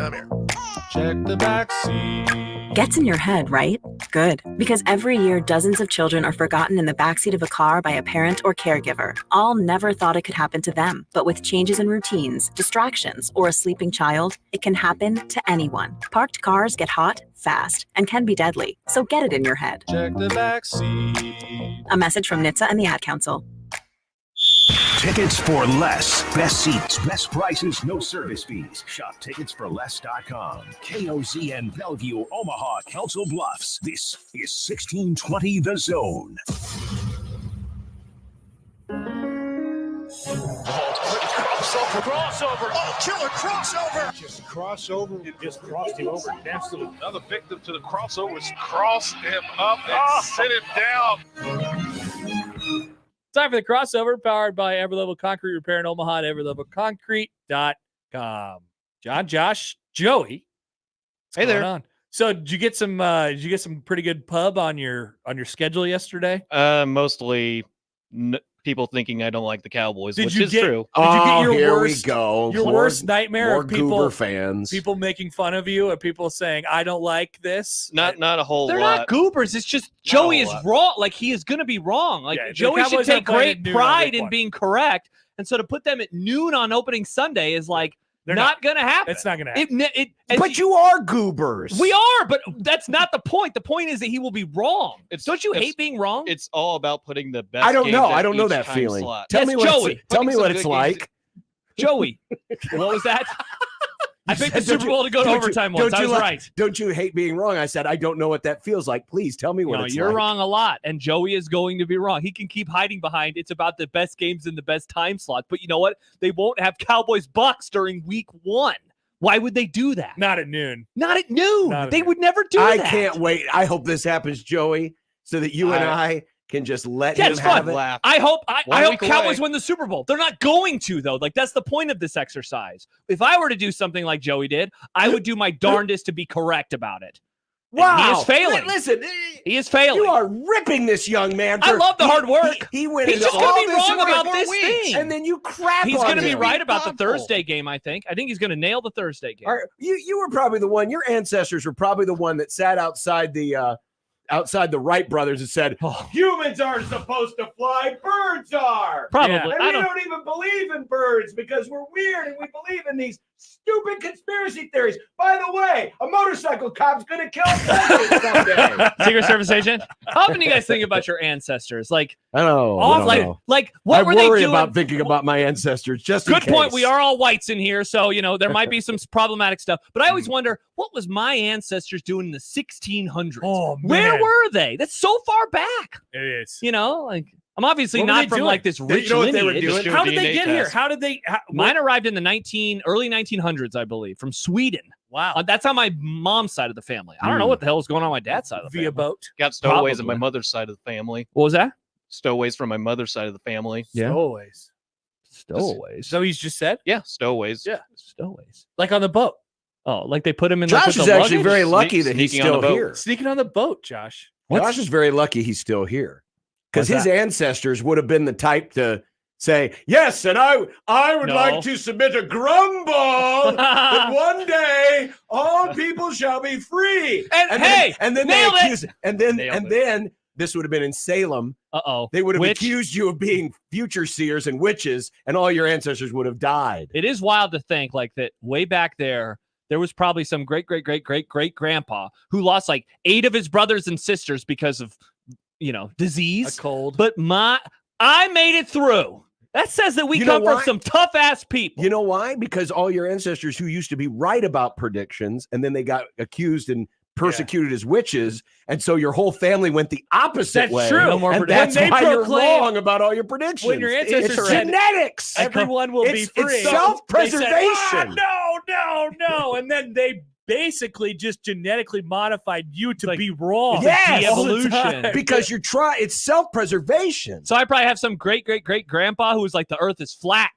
Come here. Check the back seat. Gets in your head, right? Good. Because every year, dozens of children are forgotten in the backseat of a car by a parent or caregiver. All never thought it could happen to them. But with changes in routines, distractions, or a sleeping child, it can happen to anyone. Parked cars get hot, fast, and can be deadly. So get it in your head. Check the back seat. A message from NHTSA and the Ad Council. Tickets for less. Best seats, best prices, no service fees. Shop ticketsforless.com. KOZN Bellevue, Omaha, Council Bluffs. This is 1620 The Zone. Crossover. Oh, killer crossover. Just crossover. It just crossed him over. Absolutely. Another victim to the crossovers. Crossed him up and sit him down. Time for the crossover, powered by Everlevel Concrete Repair in Omaha at everlevelconcrete.com. John, Josh, Joey. Hey there. On? So did you get some pretty good pub on your schedule yesterday? Mostly people thinking I don't like the Cowboys, which is true. Did you get your here worst, we go. Your worst nightmare more of people Goober fans. People making fun of you, or people saying I don't like this? Not a whole They're lot. not goobers. It's just Joey is wrong. Like, he is going to be wrong. Like, Joey should take great pride in being correct. And so to put them at noon on opening Sunday is like, not going to happen. It's not going to happen. But you are goobers. We are, but that's not the point. The point is that he will be wrong. Don't you hate being wrong? It's all about putting the best. I don't know. games I don't at know each that time feeling. slot. Tell me Joey. what it's like. Joey, what was that? I picked the Super Bowl to go to overtime once. I was right. Don't you hate being wrong? I said, I don't know what that feels like. Please tell me what it's like. You're wrong a lot, and Joey is going to be wrong. He can keep hiding behind it's about the best games in the best time slot. But you know what? They won't have Cowboys-Bucks during week 1. Why would they do that? Not at noon. Not at noon. They would never do that. I can't wait. I hope this happens, Joey, so that you and I can just let him have it. I hope Cowboys win the Super Bowl. They're not going to, though. Like, that's the point of this exercise. If I were to do something like Joey did, I would do my darndest to be correct about it. Wow. And he is failing. Listen. He is failing. You are ripping this young man. I love the hard work. He went He's into just going all to be this wrong about this thing. And then you crap He's on going to be him. right about the Thursday game, I think. I think he's going to nail the Thursday game. You were probably the one. Your ancestors were probably the one that sat outside the Wright brothers and said, humans aren't supposed to fly, birds are. Probably. And we don't even believe in birds because we're weird and we believe in these stupid conspiracy theories. By the way, a motorcycle cop's going to kill presidents someday. Secret Service agent? How often do you guys think about your ancestors? Like, I don't know. What were they doing? About thinking about my ancestors. Just in Good point. case. We are all whites in here, so there might be some problematic stuff. But I always wonder, what was my ancestors doing in the 1600s? Oh, man. Where were they? That's so far back. It is. I'm obviously not from like this rich lineage. How did they get here? How did they? Mine arrived in the early 1900s, I believe, from Sweden. Wow. That's on my mom's side of the family. I don't know what the hell was going on my dad's side of the family. Via boat. Got stowaways on my mother's side of the family. What was that? Stowaways from my mother's side of the family. Yeah. Stowaways. So he's just said? Yeah, stowaways. Yeah, stowaways. Like on the boat. Oh, like they put him in. Josh is actually very lucky that he's still here. Sneaking on the boat, Josh. Josh is very lucky he's still here. Because his ancestors would have been the type to say, yes, and I would like to submit a grumble that one day all people shall be free. And then they accuse it. And then this would have been in Salem. They would have accused you of being future seers and witches, and all your ancestors would have died. It is wild to think like that way back there was probably some great-great-great-great-great-grandpa who lost like 8 of his brothers and sisters because of disease, a cold. But I made it through. That says that we come from some tough ass people. You know why? Because all your ancestors who used to be right about predictions, and then they got accused and persecuted as witches, and so your whole family went the opposite way. That's true. No more and that's why you're wrong about all your predictions. When your ancestors it's said genetics, everyone will be free. It's self-preservation. No, and then they basically just genetically modified you to be wrong. Yes, evolution. Because you're trying. It's self-preservation. So I probably have some great-great-great-grandpa who was like, the earth is flat.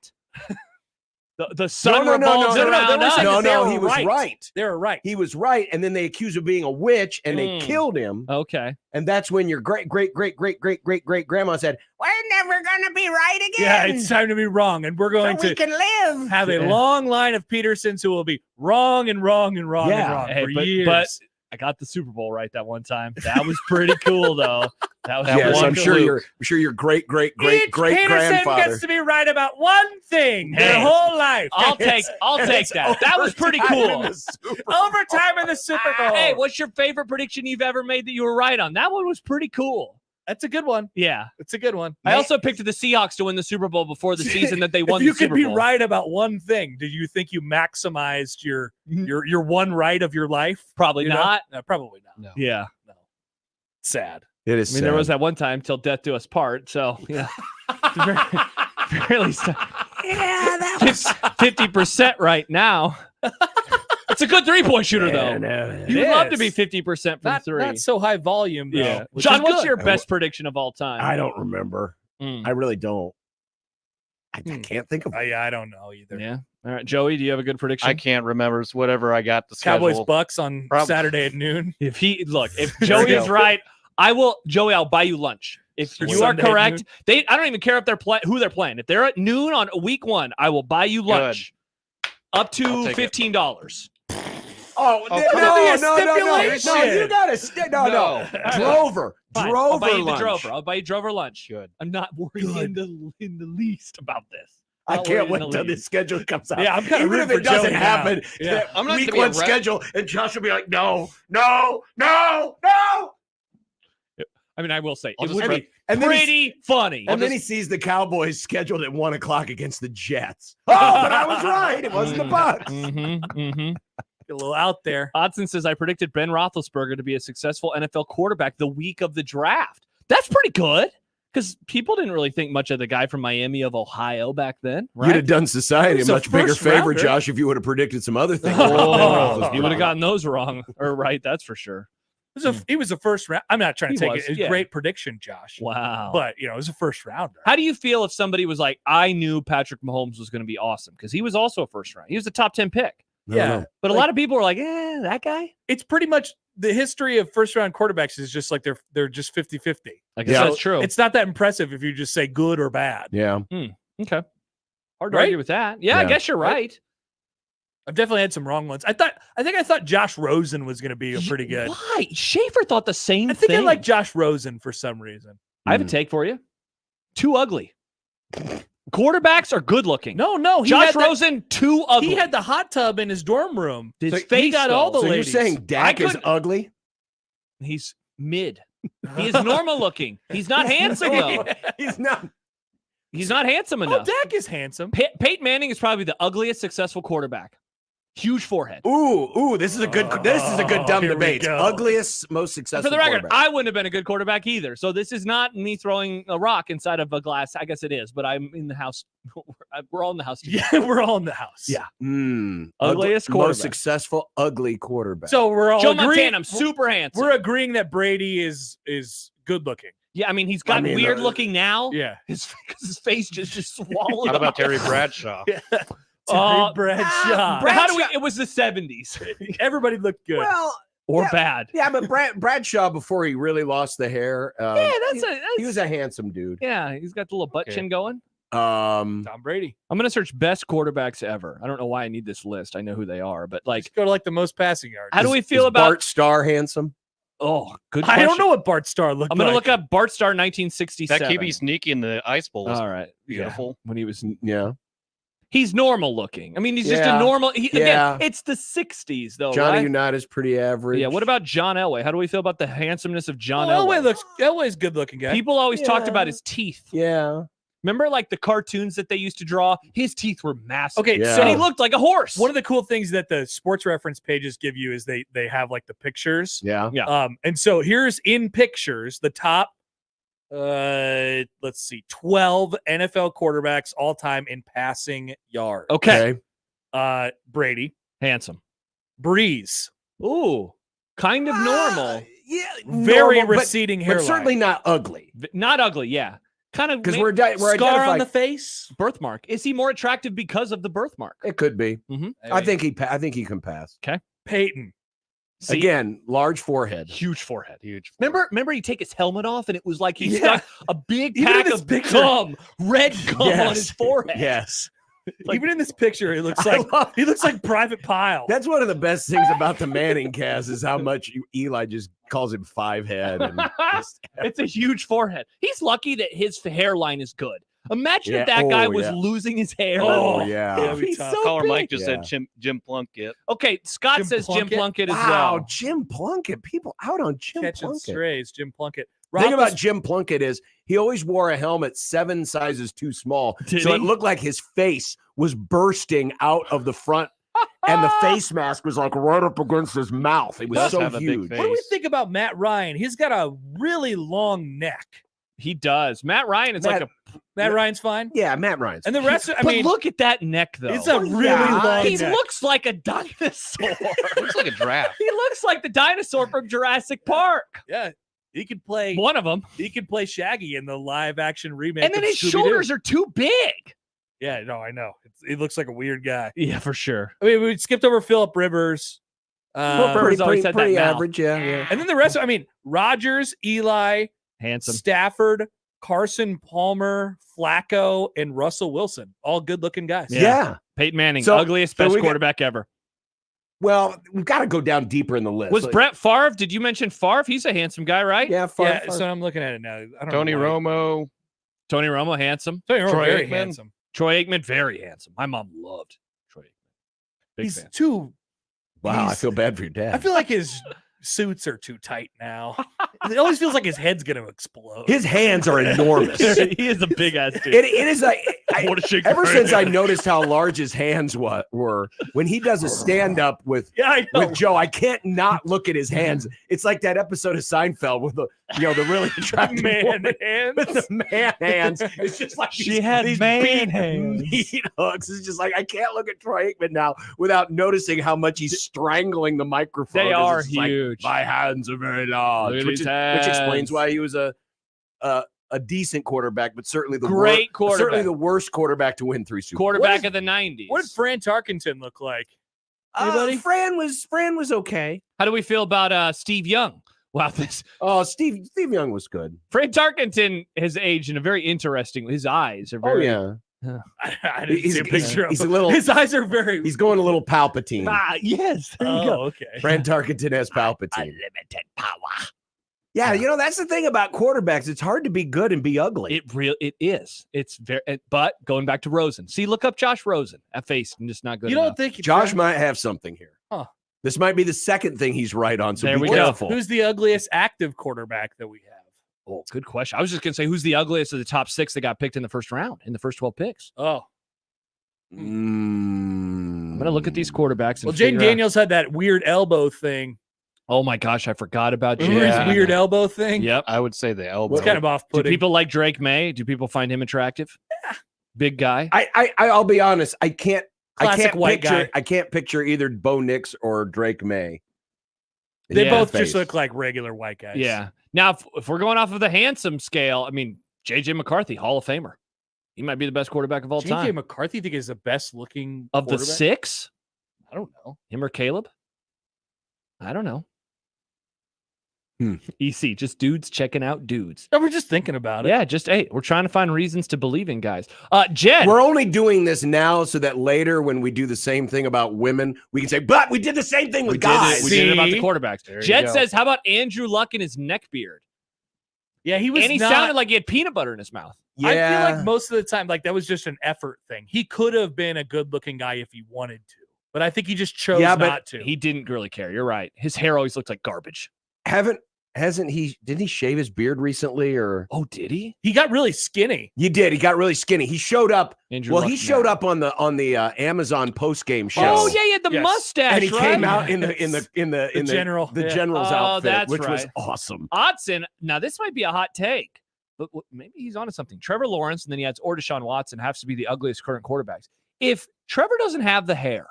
The sun No, revolves no, no, around they were us. saying that they No, were he was right. They were right. He was right, and then they accused him of being a witch, and they killed him. Okay. And that's when your great grandma said, "We're never gonna be right again." Yeah, it's time to be wrong, and we're going so we to can live. have a long line of Petersons who will be wrong and wrong and wrong and wrong Hey, for years. But I got the Super Bowl right that one time. That was pretty cool, though. That was Yes, one I'm sure fluke. your great Each Peterson grandfather gets to be right about one thing their Hey, whole life. I'll take that. That was pretty cool. Overtime in the Super Bowl. Hey, what's your favorite prediction you've ever made that you were right on? That one was pretty cool. That's a good one. Yeah. It's a good one. I also picked the Seahawks to win the Super Bowl before the season that they won if you the Super could be Bowl. right about one thing, do you think you maximized your one right of your life? Probably You know? not. No, probably not. No. Yeah. No. Sad. It is. I mean, there was that one time till death do us part. So, yeah. Fairly Yeah, that was 50% right now. It's a good three-point shooter, though. It You'd love to is. be 50% from three. Not so high volume, though. Yeah. which John, is what's good. your best prediction of all time? I don't remember. Mm. I really don't. I can't think of. Yeah, I don't know either. Yeah. All right, Joey, do you have a good prediction? I can't remember. It's whatever I got the Cowboys schedule. Bucks on Saturday at noon. If Joey is right, Joey, I'll buy you lunch. If For you Sunday are at correct, I don't even care if they're who they're playing. If they're at noon on week 1, I will buy you lunch. Up to I'll take it. $15. Oh, come on. no! Stipulation. You gotta no. Drover, Fine, Drover I'll buy you lunch. the Drover. I'll buy you Drover lunch. Good. I'm not worried in the least about this. I Not can't worried in wait the till least. this schedule comes out. Yeah, I'm kind of even if it doesn't happen. Yeah. I'm not week gonna be a 1 rep. schedule, and Josh will be like, no. I mean, I will say I'll it just would rep- be And then pretty funny. And then he sees the Cowboys scheduled at 1:00 against the Jets. Oh, but I was right. It wasn't the Bucks. A little out there. Hodson says, I predicted Ben Roethlisberger to be a successful NFL quarterback the week of the draft. That's pretty good because people didn't really think much of the guy from Miami of Ohio back then. Right? You'd have done society a He's a much bigger first favor, rounder. Josh, if you would have predicted some other things. Oh, you would have gotten those wrong or right. That's for sure. He was a first round. I'm not trying to He take was, it. yeah. Great prediction, Josh. Wow. But, it was a first rounder. How do you feel if somebody was like, I knew Patrick Mahomes was going to be awesome because he was also a first round. He was a top 10 pick. Yeah. But a lot of people were like, that guy? It's pretty much the history of first round quarterbacks is just like they're just 50-50. I guess Yeah. that's true. It's not that impressive if you just say good or bad. Yeah. Okay. Hard to Right? argue with that. Yeah, I Yeah. guess you're right. I've definitely had some wrong ones. I thought Josh Rosen was going to be a pretty good. Why? Schaefer thought the same I think thing. I like Josh Rosen for some reason. I have a take for you. Too ugly. Quarterbacks are good looking. No, Josh Rosen, too ugly. He had the hot tub in his dorm room. His So face, he got all the So you're ladies. saying Dak I is couldn't- ugly? He's mid. He is normal looking. He's not handsome though. He's not. He's not handsome Oh, enough. Dak is handsome. Peyton Manning is probably the ugliest successful quarterback. Huge forehead. Ooh, this is a good dumb here we debate. go. Ugliest, most successful. For the record, quarterback. I wouldn't have been a good quarterback either. So this is not me throwing a rock inside of a glass. I guess it is, but I'm in the house. We're all in the house together. Yeah, we're all in the house. Yeah. Ugliest, quarterback. most successful, ugly quarterback. So we're all Joe agreeing. Montana, super handsome. We're agreeing that Brady is good looking. Yeah, I mean, he's gotten weird looking now. Yeah. His face just swallowed. How about up. Terry Bradshaw? Bradshaw. But how do we? It was the 70s. Everybody looked good. well, Or Yeah. bad. yeah, but Bradshaw before he really lost the hair. Yeah, he was a handsome dude. yeah. He's got the little butt Okay. chin going. Tom Brady. I'm gonna search best quarterbacks ever. I don't know why I need this list. I know who they are, but like, Let's go to like the most passing yards. how do we feel is about? Bart Starr handsome? Oh, good. I don't question. know what Bart Starr looked I'm gonna like. look up Bart Starr 1967. That QB sneaky in the Ice Bowl was All right, beautiful. Yeah. When he was, Yeah. he's normal looking. I mean, he's just Yeah. a normal. Yeah. Again, it's the 60s though. Johnny right? Unitas pretty average. Yeah. What about John Elway? How do we feel about the handsomeness of John Elway Elway? Elway's good looking guy. People always talked Yeah. about his teeth. Yeah. Remember, like the cartoons that they used to draw? His teeth were massive. Okay, Yeah. so And he looked like a horse. one of the cool things that the sports reference pages give you is they have like the pictures. Yeah. And so here's in pictures the top let's see 12 NFL quarterbacks all time in passing yards. okay. Brady, Handsome. Breeze, Ooh. Kind of normal. Yeah. very normal, receding but hairline. certainly not ugly. Not ugly, yeah. Kind of because we're Scar identified. on the face. birthmark. Is he more attractive because of the birthmark? It could be. Mhm. I think he can pass. Peyton. See? Again, large forehead. Huge forehead. Huge. Remember he'd take his helmet off and it was like he Yeah. stuck a big Even in pack this of picture. gum, red gum on his forehead. Yes. Even in this picture, it looks I like love- he looks like Private Pile. That's one of the best things about the Manning cast is how much Eli just calls him five head. And It's a huge forehead. He's lucky that his hairline is good. Imagine if Yeah. that guy Oh, was yeah. losing his hair. Oh, yeah. that'd be He's tough. so Caller big. Mike just Yeah. said Jim Plunkett. Okay, Scott Jim says Jim Plunkett? Plunkett as wow, well. Jim Plunkett. People out on Jim Catching Plunkett. strays, Jim Plunkett. The thing about Roethlis- Jim Plunkett is he always wore a helmet 7 sizes too small. Did so he? it looked like his face was bursting out of the front. And the face mask was like right up against his mouth. It was Does so have a big huge. face. What do we think about Matt Ryan? He's got a really long neck. He does. Matt Ryan is Matt- like a. Matt Ryan's fine. Yeah, Matt Ryan's. And the rest, I But mean, look at that neck, though. it's a really yeah. long He neck. looks like a dinosaur. Looks like a giraffe. He looks like the dinosaur from Jurassic Park. Yeah, he could play. One of them. He could play Shaggy in the live action remake. And then of his Scooby-Doo. shoulders are too big. Yeah, no, I know. He looks like a weird guy. Yeah, for sure. I mean, we skipped over Phillip Rivers. Phillip Rivers pretty, always had that pretty mouth. average. Yeah. And then the rest, I mean, Rodgers, Eli, Handsome. Stafford, Carson Palmer, Flacco, and Russell Wilson. All good looking guys. Yeah. Peyton Manning, So- ugliest, so best we got- quarterback ever. Well, we've got to go down deeper in the list. Was Like- Brett Favre? Did you mention Favre? He's a handsome guy, right? Yeah, Yeah, Favre. so I'm looking at it now. I don't Tony know why. Romo. Tony Romo, handsome. Tony Romo, Troy very Aikman. handsome. Troy Aikman, very handsome. My mom loved Troy Aikman. Big He's fan. too. Wow, I he's- feel bad for your dad. I feel like his suits are too tight now. It always feels like his head's gonna explode. His hands are enormous. he is a big ass dude. It is like I wanna shake ever your since I hand. noticed how large his hands were when he does a stand up with yeah, I know. Joe, I can't not look at his hands. It's like that episode of Seinfeld with the really attractive Man woman hands. with the man hands. It's just like She these- had these man beat- hands. meat hooks. It's just like I can't look at Troy Aikman now without noticing how much he's strangling the microphone. They 'cause are it's just like, huge. my hands are very large, Look at which his explains hands. why he was a decent quarterback, but certainly the Great certainly quarterback. the worst quarterback to win 3 Super Bowls. Quarterback of the 90s. What did Fran Tarkenton look like? Anybody? Fran was okay. How do we feel about Steve Young? Wow, this Oh, Steve Young was good. Fran Tarkenton has aged in a very interesting. His eyes are very. Oh yeah, I didn't see a picture of he's a him. little. His eyes are very. He's going a little Palpatine. Yes. There you oh, go. okay. Fran Tarkenton has Palpatine. Unlimited power. Yeah, that's the thing about quarterbacks. It's hard to be good and be ugly. It is. It's very. But going back to Rosen, see, look up Josh Rosen at face. I'm just not good. You don't enough. think Josh might have something here. Huh. This might be the second thing he's right on. So There be we go. careful. Who's the ugliest active quarterback that we have? Oh, good question. I was just gonna say who's the ugliest of the top 6 that got picked in the first round in the first 12 picks. Oh, I'm gonna look at these quarterbacks. And well, Jaden figure out- Daniels had that weird elbow thing. Oh my gosh, I forgot about Remember Jaden. his weird elbow thing? Yep. I would say the elbow. It's kind of Do off-putting. people like Drake May? Do people find him attractive? Big guy. I'll be honest. I can't Classic white picture. guy. I can't picture either Bo Nix or Drake May. They Yeah. both Face. just look like regular white guys. Yeah. Now, if we're going off of the handsome scale, I mean, JJ McCarthy, Hall of Famer. He might be the best quarterback of all JJ time. McCarthy think is the best looking Of the quarterback? 6, I don't know. him or Caleb? I don't know. Hmm. EC, just dudes checking out dudes. No, we're just thinking about it. Yeah, just hey, we're trying to find reasons to believe in guys. Jed, We're only doing this now so that later, when we do the same thing about women, we can say, "But we did the same thing with guys." we did it about the See? quarterbacks. There you Jed go. says, how about Andrew Luck and his neck beard? Yeah, he was And he not, sounded like he had peanut butter in his mouth. I feel like most of the time, like that was just an effort thing. He could have been a good looking guy if he wanted to, but I think he just chose Yeah, but not to. He didn't really care. You're right. His hair always looked like garbage. Hasn't he? Didn't he shave his beard recently? Or Oh, did he? He got really skinny. he did. He got really skinny. He showed up. Andrew Well, Luck he showed now. up on the Amazon post game show. Oh yeah, he had the Yes. mustache. and he right? came out in the general. the Yeah. general's Oh, outfit, that's which was right. awesome. Otson. Now this might be a hot take, but maybe he's onto something. Trevor Lawrence, and then he adds or Deshaun Watson has to be the ugliest current quarterbacks. If Trevor doesn't have the hair,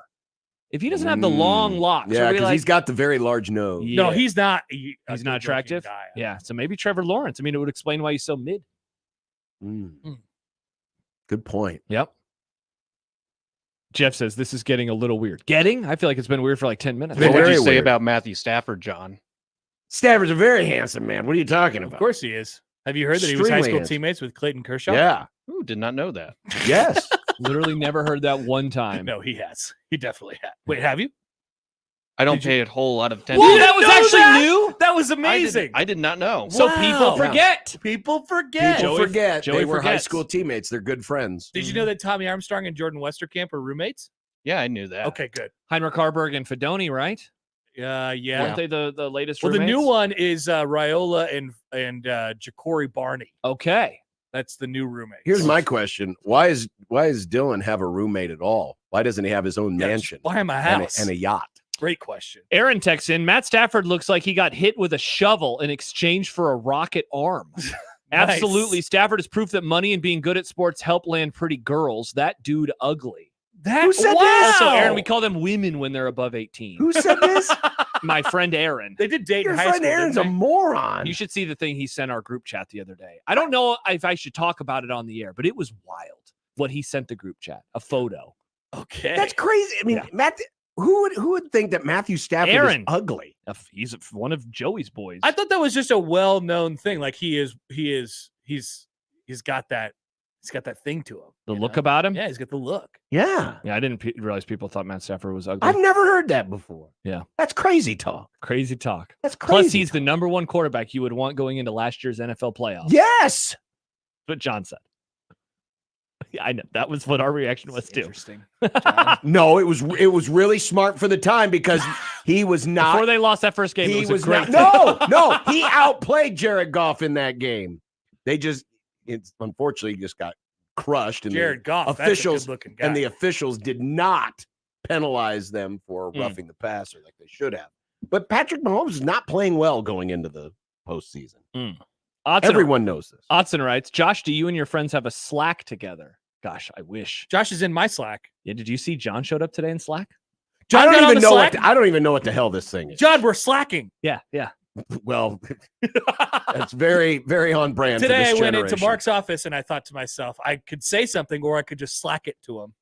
if he doesn't have the long locks, Yeah, are we because like, he's got the very large nose. No, Yeah. he's not. He's not attractive. Guy. Yeah, so maybe Trevor Lawrence. I mean, it would explain why he's so mid. Good point. Yep. Jeff says this is getting a little weird. Getting? I feel like it's been weird for like 10 minutes. What would Very you say weird. about Matthew Stafford, John? Stafford's a very handsome man. What are you talking about? Of course he is. Have you heard that he was high Extremely school handsome. teammates with Clayton Kershaw? Yeah. Ooh, did not know that. Yes. Literally never heard that one time. No, he has. He definitely has. Wait, have you? I don't Did you- pay a whole lot of attention. Whoa, that was actually new? That was amazing. I did not know. So Wow. people forget. People forget. People Joey- forget Joey they were high forgets. school teammates. They're good friends. Did you know that Tommy Armstrong and Jordan Westerkamp are roommates? Yeah, I knew that. Okay, good. Heinrich Harburg and Fedoni, right? Yeah. Weren't they the latest Well, the new roommates? one is Riola and Ja'Cory Barney. Okay. That's the new roommate. Here's my question: Why does Dylan have a roommate at all? Why doesn't he have his own mansion Buy him a and house. a yacht? Great question. Aaron texts in, Matt Stafford looks like he got hit with a shovel in exchange for a rocket arm. Absolutely. Stafford is proof that money and being good at sports help land pretty girls. That dude ugly. Who said wow. this? Also, Aaron, we call them women when they're above 18. Who said this? My friend Aaron. They did date Your in high friend school. Aaron's a didn't moron. You should see the thing he sent our group chat the other day. I don't know if I should talk about it on the air, but it was wild what he sent the group chat. A photo. they? Okay. That's crazy. I mean, Yeah. Matt. Who would think that Matthew Stafford Aaron. is ugly? He's one of Joey's boys. I thought that was just a well-known thing. Like he's got that thing to him. The you look know? about him? Yeah, he's got the look. Yeah, Yeah, I didn't realize people thought Matt Stafford was ugly. I've never heard that before. Yeah. That's crazy talk. Crazy talk. That's crazy. Plus, he's the number one quarterback you would want going into last year's NFL playoffs. Yes. That's what John said. Yeah, I know. That was what our reaction was too. Interesting. No, it was really smart for the time because he was not. Before they lost that first game, he it was was a great not. No, he outplayed Jared Goff in that game. It's unfortunately just got crushed. And Jared Goff, officials that's a good-looking guy. and the officials did not penalize them for roughing the passer like they should have. But Patrick Mahomes is not playing well going into the postseason. Everyone knows this. Otson writes, Josh, do you and your friends have a Slack together? Gosh, I wish. Josh is in my Slack. Yeah, did you see John showed up today in Slack? John I got don't on even the know Slack? I don't even know what the hell this thing is. John, we're slacking. Yeah. Well, that's very, very on brand. Today for I this went into generation. Mark's office and I thought to myself, I could say something or I could just slack it to him.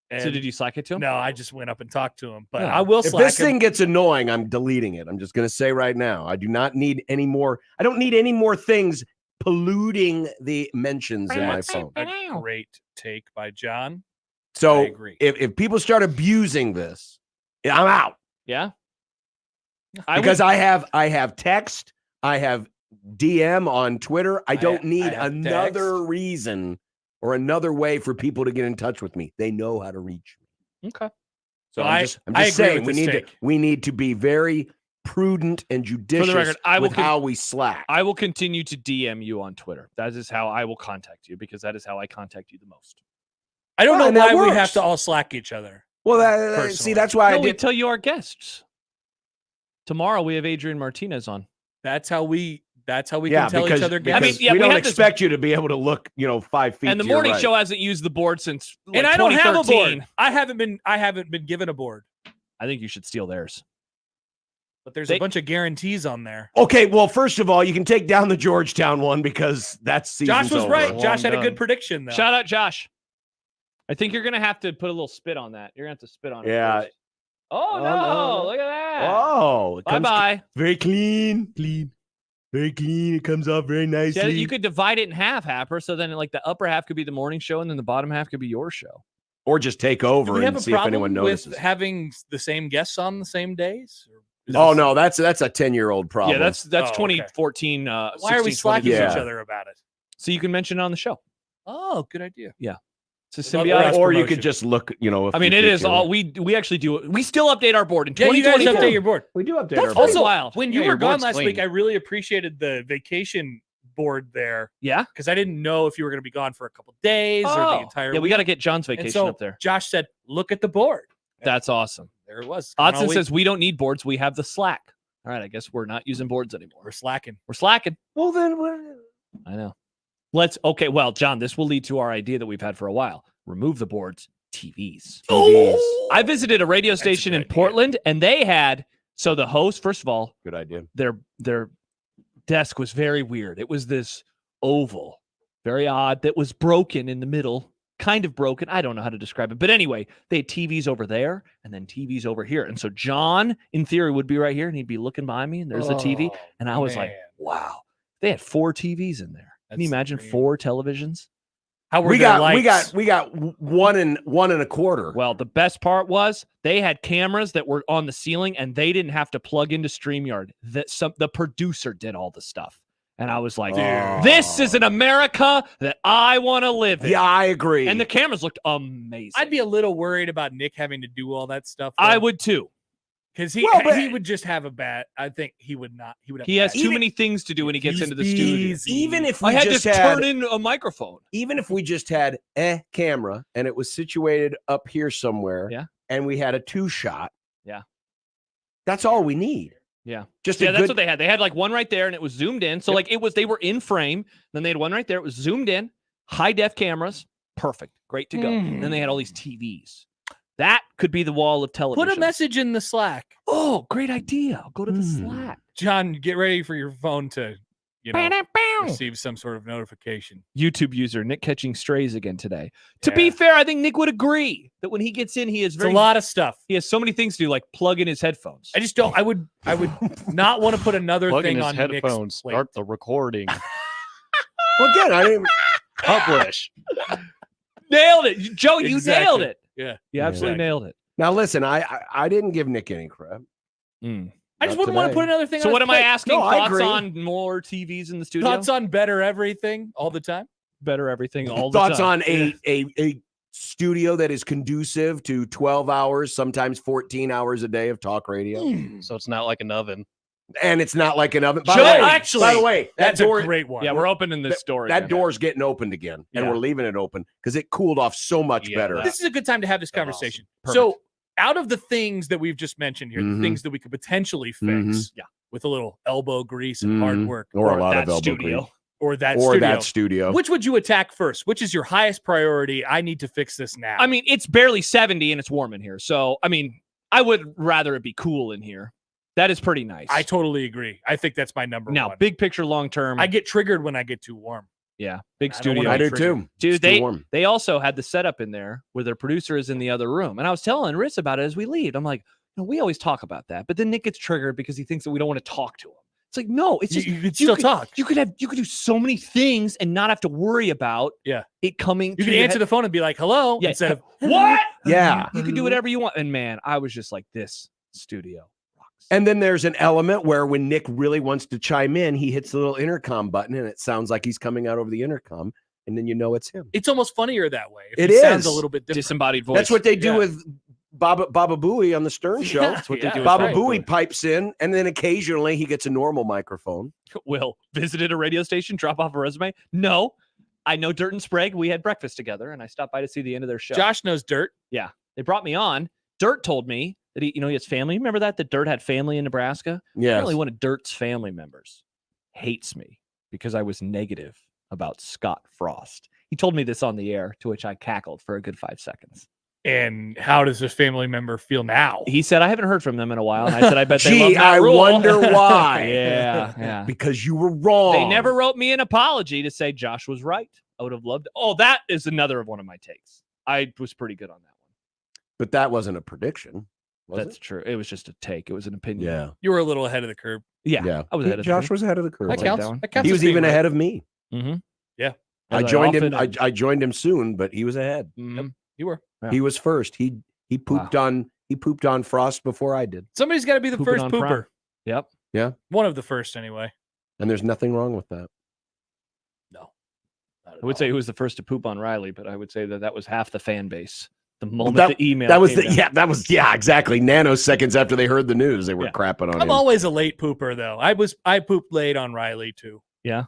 So And did you Slack it to him? No, I just went up and talked to him. But Yeah. I will If slack this him. thing gets annoying, I'm deleting it. I'm just going to say right now, I do not need any more. I don't need any more things polluting the mentions in my That's phone. a great take by John. I So agree. if people start abusing this, I'm out Yeah. because I have text, I have DM on Twitter. I don't I need have another text. reason or another way for people to get in touch with me. They know how to reach me. Okay. So No, I'm I just agree saying with we this need take. we need to be very prudent and judicious record, I will with how we slack. I will continue to DM you on Twitter. That is how I will contact you because that is how I contact you the most. I don't Well, and know that why we works. have to all slack each other. Well, see, Personally. that's why No, I we did. tell you our guests. Tomorrow we have Adrian Martinez on. That's how we Yeah, can tell because, each other. because I mean, yeah, we we don't had this- expect you to be able to look, 5 feet. And the to your morning right. show hasn't used the board since like, and I don't have a 2013. board. I haven't been given a board. I think you should steal theirs. But there's They- a bunch of guarantees on there. Okay, well, first of all, you can take down the Georgetown one because that's season's Josh was over. right. Long Josh had a done. good prediction though. Shout out, Josh. I think you're gonna have to put a little spit on that. You're gonna have to spit on it. Yeah. first. Oh Oh, no! no. Look at that. Oh, it bye comes bye. very clean, very clean. It comes off very nicely. You could divide it in half, Happer. So then, like the upper half could be the morning show, and then the bottom half could be your show. or just take Do over we have and a see if anyone problem notices. with having the same guests on the same days? Or is Oh this- no, that's a 10-year-old problem. Yeah, that's Oh, okay. 2014. Why are we 16, slacking 20. Yeah. each other about it? So you can mention it on the show. Oh, good idea. It's a Love symbiotic. that. or you promotion. could just look. If I mean, you it think is you're- all we actually do. We still update our board in Yeah, you guys 2024. update your board. We do update That's our also board. Also, wild. when Yeah, you your were gone board's last clean. week, I really appreciated the vacation board there Yeah. because I didn't know if you were going to be gone for a couple days or the entire yeah, we week. got to get John's And vacation so up there. Josh said, "Look at the board." That's awesome. There it was. Coming all Odson week. says we don't need boards. We have the Slack. All right, I guess we're not using boards anymore. we're slacking. We're slacking. Well, then I know. Okay. Well, John, this will lead to our idea that we've had for a while. Remove the boards. TVs. I visited a radio station in good idea. Portland, and they had the host. First of all, good idea. their desk was very weird. It was this oval, very odd, that was broken in the middle. Kind of broken. I don't know how to describe it. But anyway, they had TVs over there and then TVs over here. And so John, in theory, would be right here and he'd be looking behind me and there's a TV. And I was like, wow, they had 4 TVs in there. Can you imagine 4 televisions? How were we their got lights? we got 1.25. Well, the best part was they had cameras that were on the ceiling and they didn't have to plug into StreamYard. The producer did all the stuff. And I was like, this is an America that I want to live in. Yeah, I agree. And the cameras looked amazing. I'd be a little worried about Nick having to do all that stuff. I would too. Because he would just have a bad. I think he would not. He would. Have He has too many things to do when he gets into the studio. Even if we I had just to turn in a microphone. Even if we just had a camera and it was situated up here somewhere, and we had a 2-shot, that's all we need. Yeah. Just that's what they had. They had like one right there and it was zoomed in. So like they were in frame. Then they had one right there. It was zoomed in, high def cameras. Perfect. Great to go. Then they had all these TVs. That could be the wall of television. Put a message in the Slack. Oh, great idea. I'll go to the Slack. John, get ready for your phone to, receive some sort of notification. YouTube user Nick catching strays again today. To be fair, I think Nick would agree that when he gets in, he is a lot of stuff. He has so many things to do, like plug in his headphones. I just don't. I would not want to put another Plug in thing his on headphones. Nick's plate. Start the recording. Well, again, I didn't Publish. Nailed it, Joe. You Exactly. nailed it. Yeah, you absolutely nailed it. Now listen, I didn't give Nick any crap. I just wouldn't want to put another thing. So on what his am I plate. asking? No, I Thoughts agree. on more TVs in the studio? Thoughts on better everything all the time. better everything all the Thoughts time. on a studio that is conducive to 12 hours, sometimes 14 hours a day of talk radio. So it's not like an oven. And it's not like an oven. By Joe, the way, that's that door, a great one. Yeah, we're opening this door. that again. door's getting opened again, and Yeah. we're leaving it open because it cooled off so much better. This is a good time to have this That's conversation. awesome. So, out of the things that we've just mentioned here, the things that we could potentially fix, Mhm. with a little elbow grease and hard Mhm. work, Or a lot that of elbow studio. grease. or that Or studio, that studio. which would you attack first? Which is your highest priority? I need to fix this now. I mean, it's barely 70 and it's warm in here. So, I mean, I would rather it be cool in here. That is pretty nice. I totally agree. I think that's my number now, one. big picture, long term. I get triggered when I get too warm. Yeah, big I don't studio. wanna I do trigger. too. Dude, It's too they warm. they also had the setup in there where their producer is in the other room. And I was telling Riss about it as we leave. I'm like, we always talk about that. But then Nick gets triggered because he thinks that we don't want to talk to him. It's like, no, it's just You could still talk. You could do so many things and not have to worry about it coming. You can answer the phone and be like, "Hello," Yeah. instead of what? Yeah. You can do whatever you want. And man, I was just like, this studio rocks. And then there's an element where when Nick really wants to chime in, he hits the little intercom button and it sounds like he's coming out over the intercom. And then you know it's him. it's almost funnier that way. It It sounds is. a little bit different. Disembodied voice. That's what they do Yeah. with Baba Booey on the Stern Show. That's what they do with Baba Frank. Booey pipes in, and then occasionally he gets a normal microphone. Will visited a radio station, drop off a resume. No, I know Dirt and Sprague. We had breakfast together, and I stopped by to see the end of their show. Josh knows dirt. Yeah, they brought me on. Dirt told me that he has family. Remember that Dirt had family in Nebraska. Yes. Apparently, one of Dirt's family members hates me because I was negative about Scott Frost. He told me this on the air, to which I cackled for a good 5 seconds. And how does this family member feel now? He said, I haven't heard from them in a while. And I said, I bet they love Gee, Matt I Rhule. wonder why. Yeah. Because you were wrong. They never wrote me an apology to say Josh was right. I would have loved. Oh, that is another of one of my takes. I was pretty good on that one. But that wasn't a prediction. Was That's true. It was just a take. It was an it? opinion. Yeah. You were a little ahead of the curve. Yeah. I was ahead of the Josh curve. was ahead of the curve. That like counts. that one. That counts He as was being even right. ahead of me. Mm-hmm. Yeah. I joined him. I joined him soon, but he was ahead. Mhm. You were. Yeah. He was first. He pooped on Frost before I did. Somebody's got to be the Pooping first on pooper. Prime. Yep. One of the first, anyway. And there's nothing wrong with that. No. I would say who was the first to poop on Riley, but I would say that was half the fan base. The moment that- the email That was came down. exactly. Nanoseconds after they heard the news, they were crapping on I'm him. always a late pooper, though. I pooped late on Riley, too. Yeah.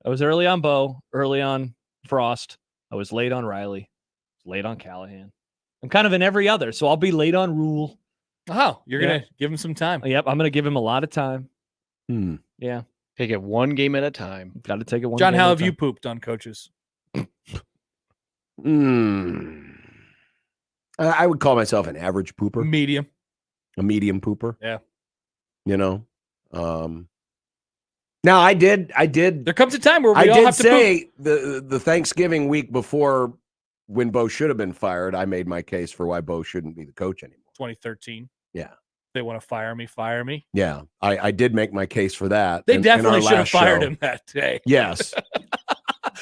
I was early on Bo, early on Frost. I was late on Riley, late on Callahan. I'm kind of in every other, so I'll be late on Rhule. Oh, you're going to give him some time. Yep, I'm going to give him a lot of time. Hmm. Yeah, Take it one game at a time. got to take it one. John, game how at a have you time. pooped on coaches? I would call myself an average pooper, Medium. a medium pooper. Yeah. You know, Now I did. There comes a time where we I all did have to say the Thanksgiving week before, when Bo should have been fired, I made my case for why Bo shouldn't be the coach anymore. 2013. Yeah. They want to fire me. Fire me. Yeah, I did make my case for that. They in definitely our should have last fired show. him that day. Yes.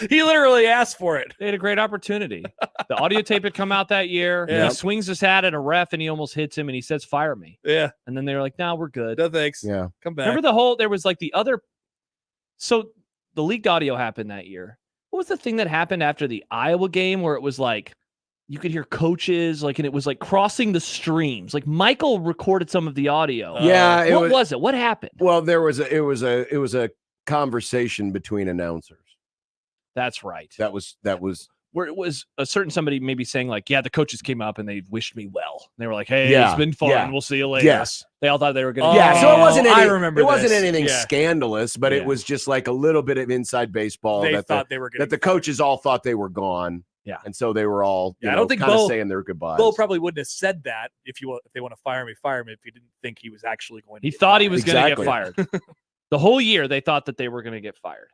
He literally asked for it. They had a great opportunity. The audio tape had come out that year. Yeah. He swings his hat at a ref and he almost hits him and he says, "Fire me." Yeah. And then they were like, "No, we're good." No thanks. Yeah. Come back. Remember there was like the other. So the leaked audio happened that year. What was the thing that happened after the Iowa game where it was like, you could hear coaches and it was like crossing the streams. Like Michael recorded some of the audio. Yeah. What was it? What happened? Well, it was a conversation between announcers. That's right. That was Where it was a certain somebody maybe saying like, yeah, the coaches came up and they wished me well. They were like, hey, Yeah, it's been fun. yeah. We'll see you later. Yes. They all thought they were going to. Yeah, so it wasn't. I remember. It wasn't this. anything Yeah. scandalous, but Yeah. it was just like a little bit of inside baseball. They that thought they were that the coaches all thought they were gone. Yeah. and so they were all. Yeah, I don't think kind of Bo- saying their goodbyes. Bo probably wouldn't have said that if they want to fire me. If he didn't think he was actually going to. He get thought he fired. was going to get Exactly. fired. The whole year, they thought that they were going to get fired.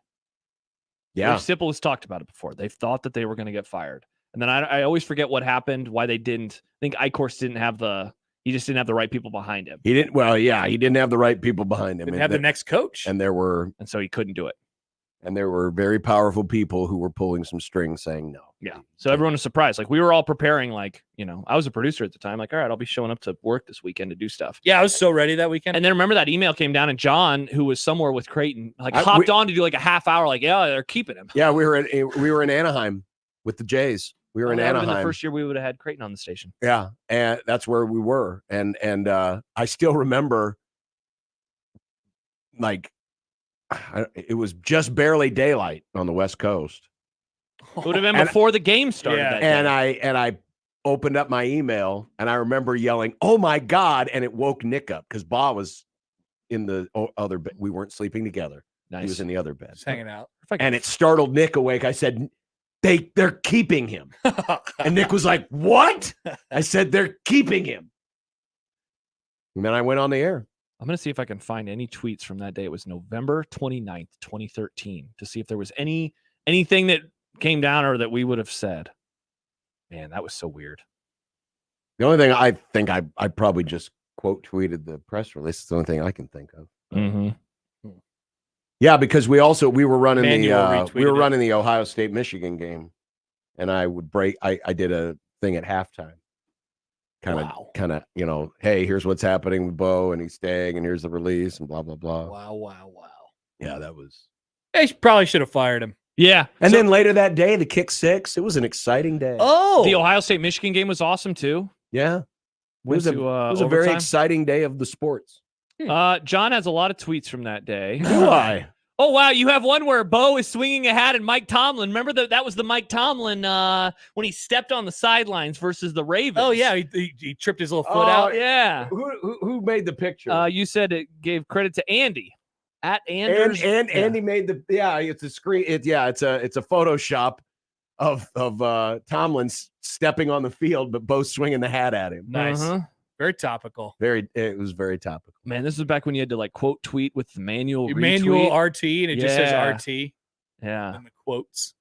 Yeah, Sipple has talked about it before. They thought that they were going to get fired. And then I always forget what happened, why they didn't. I think Eichhorst he just didn't have the right people behind him. he didn't. Well, yeah, he didn't have the right people behind him. Didn't and have the that- next coach. and there were And so he couldn't do it. very powerful people who were pulling some strings, saying no. Yeah. So everyone was surprised. Like we were all preparing, like, I was a producer at the time. Like, all right, I'll be showing up to work this weekend to do stuff. Yeah, I was so ready that weekend. And then remember that email came down and John, who was somewhere with Creighton, like we- hopped on to do like a half hour. Like, yeah, they're keeping him. Yeah, we were in Anaheim with the Jays. We were in That would've been Anaheim. the first year we would have had Creighton on the station. Yeah, and that's where we were, and I still remember, like, it was just barely daylight on the West Coast, It would have been And- before the game started. Yeah. that day. and I opened up my email, and I remember yelling, "Oh my God!" and it woke Nick up because Ba was in the other bed. We weren't sleeping together. Nice. He was in the other bed, Just hanging out. and it startled Nick awake. I said, They're keeping him," and Nick was like, "What?" I said, "They're keeping him," and then I went on the air. I'm going to see if I can find any tweets from that day. It was November 29th, 2013, to see if there was anything that came down or that we would have said. Man, that was so weird. The only thing I think I probably just quote tweeted the press release. It's the only thing I can think of. Mm-hmm. Yeah, because we were running Manuel we were retweeted it. running the Ohio State Michigan game, and I would I did a thing at halftime, kind of hey, here's what's happening with Bo, and he's staying, and here's the release, and blah blah blah. Wow. Yeah, that was. They probably should have fired him. Yeah. And So then later that day, the kick six. It was an exciting day. Oh, the Ohio State Michigan game was awesome too. Yeah, it Went was a, to, it was a very overtime. exciting day of the sports. John has a lot of tweets from that day. Do I? Oh, wow. You have one where Bo is swinging a hat and Mike Tomlin. Remember that was the Mike Tomlin when he stepped on the sidelines versus the Ravens. Oh yeah, he tripped his little foot Oh, out. Yeah. Who made the picture? You said it gave credit to Andy at And Anders. Andy made the it's a screen. It's a Photoshop of Tomlin stepping on the field, but both swinging the hat at him. Nice, Uh-huh. very topical. It was very topical. Man, this was back when you had to like quote tweet with the manual Manual retweet. RT, and it just says Yeah. RT Yeah. in the quotes.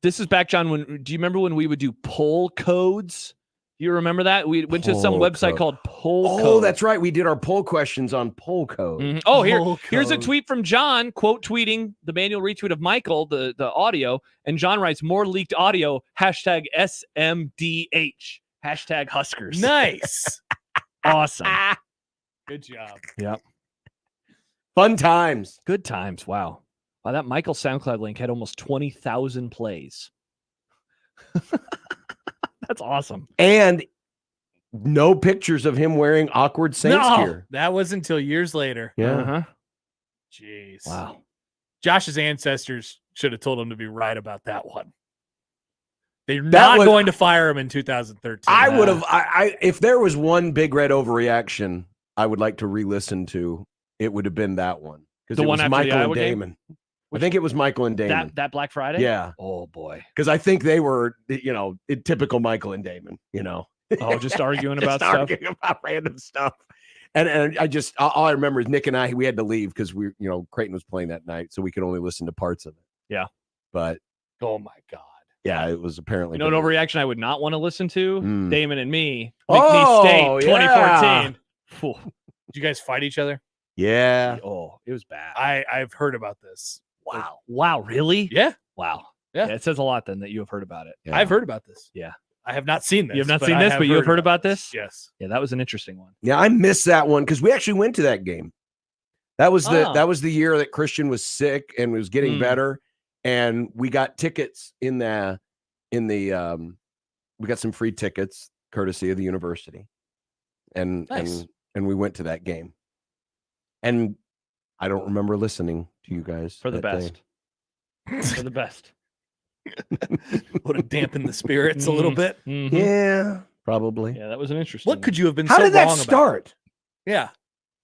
This is back, John. Do you remember when we would do poll codes? You remember that? We went to some Poll website code. called Poll Oh, Code. that's right. We did our poll questions on poll code. Mhm. Oh, Poll here's a code. tweet from John, quote tweeting the manual retweet of Michael, the audio, and John writes, "More leaked audio, hashtag SMDH, hashtag Huskers." Nice, Awesome. good job. Yep. Fun times. Good times. Wow. Wow, that Michael SoundCloud link had almost 20,000 plays. That's awesome. And no pictures of him wearing awkward Saints gear. That was until years later. Yeah. Uh-huh. Jeez. Wow. Josh's ancestors should have told him to be right about that one. They're That not was- going to fire him in 2013. I would have. If there was one big red overreaction, I would like to re-listen to. It would have been that one because The it one was after the Michael and Iowa game? Damon. I think it was Michael and Damon. That Black Friday? Yeah, Oh, boy. because I think they were, typical Michael and Damon. Oh, just arguing about Just stuff. arguing about random stuff. And all I remember is Nick and we had to leave because Creighton was playing that night, so we could only listen to parts of it. Yeah. But Oh my God. yeah, it was apparently. You know, an overreaction I would not want to listen to. Damon and me. Oh, McNeese State, 2014. Phew. Did you guys fight each other? Yeah. Oh, it was bad. I've heard about this. Wow. Wow. Really? Yeah. Wow. Yeah. It says a lot then that you have heard about it. Yeah. I've heard about this. Yeah. I have not seen this. You have not seen this, but you have heard about this? Yes. Yeah, that was an interesting one. Yeah, I missed that one because we actually went to that game. That was the year that Christian was sick and was getting better, and we got tickets we got some free tickets courtesy of the university, and we went to that game, and I don't remember listening to you guys For the that best. For the best. Would have dampened the spirits a little bit. Mm-hmm. Yeah, probably. Yeah, that was an interesting What could you have been How so did that wrong start? About?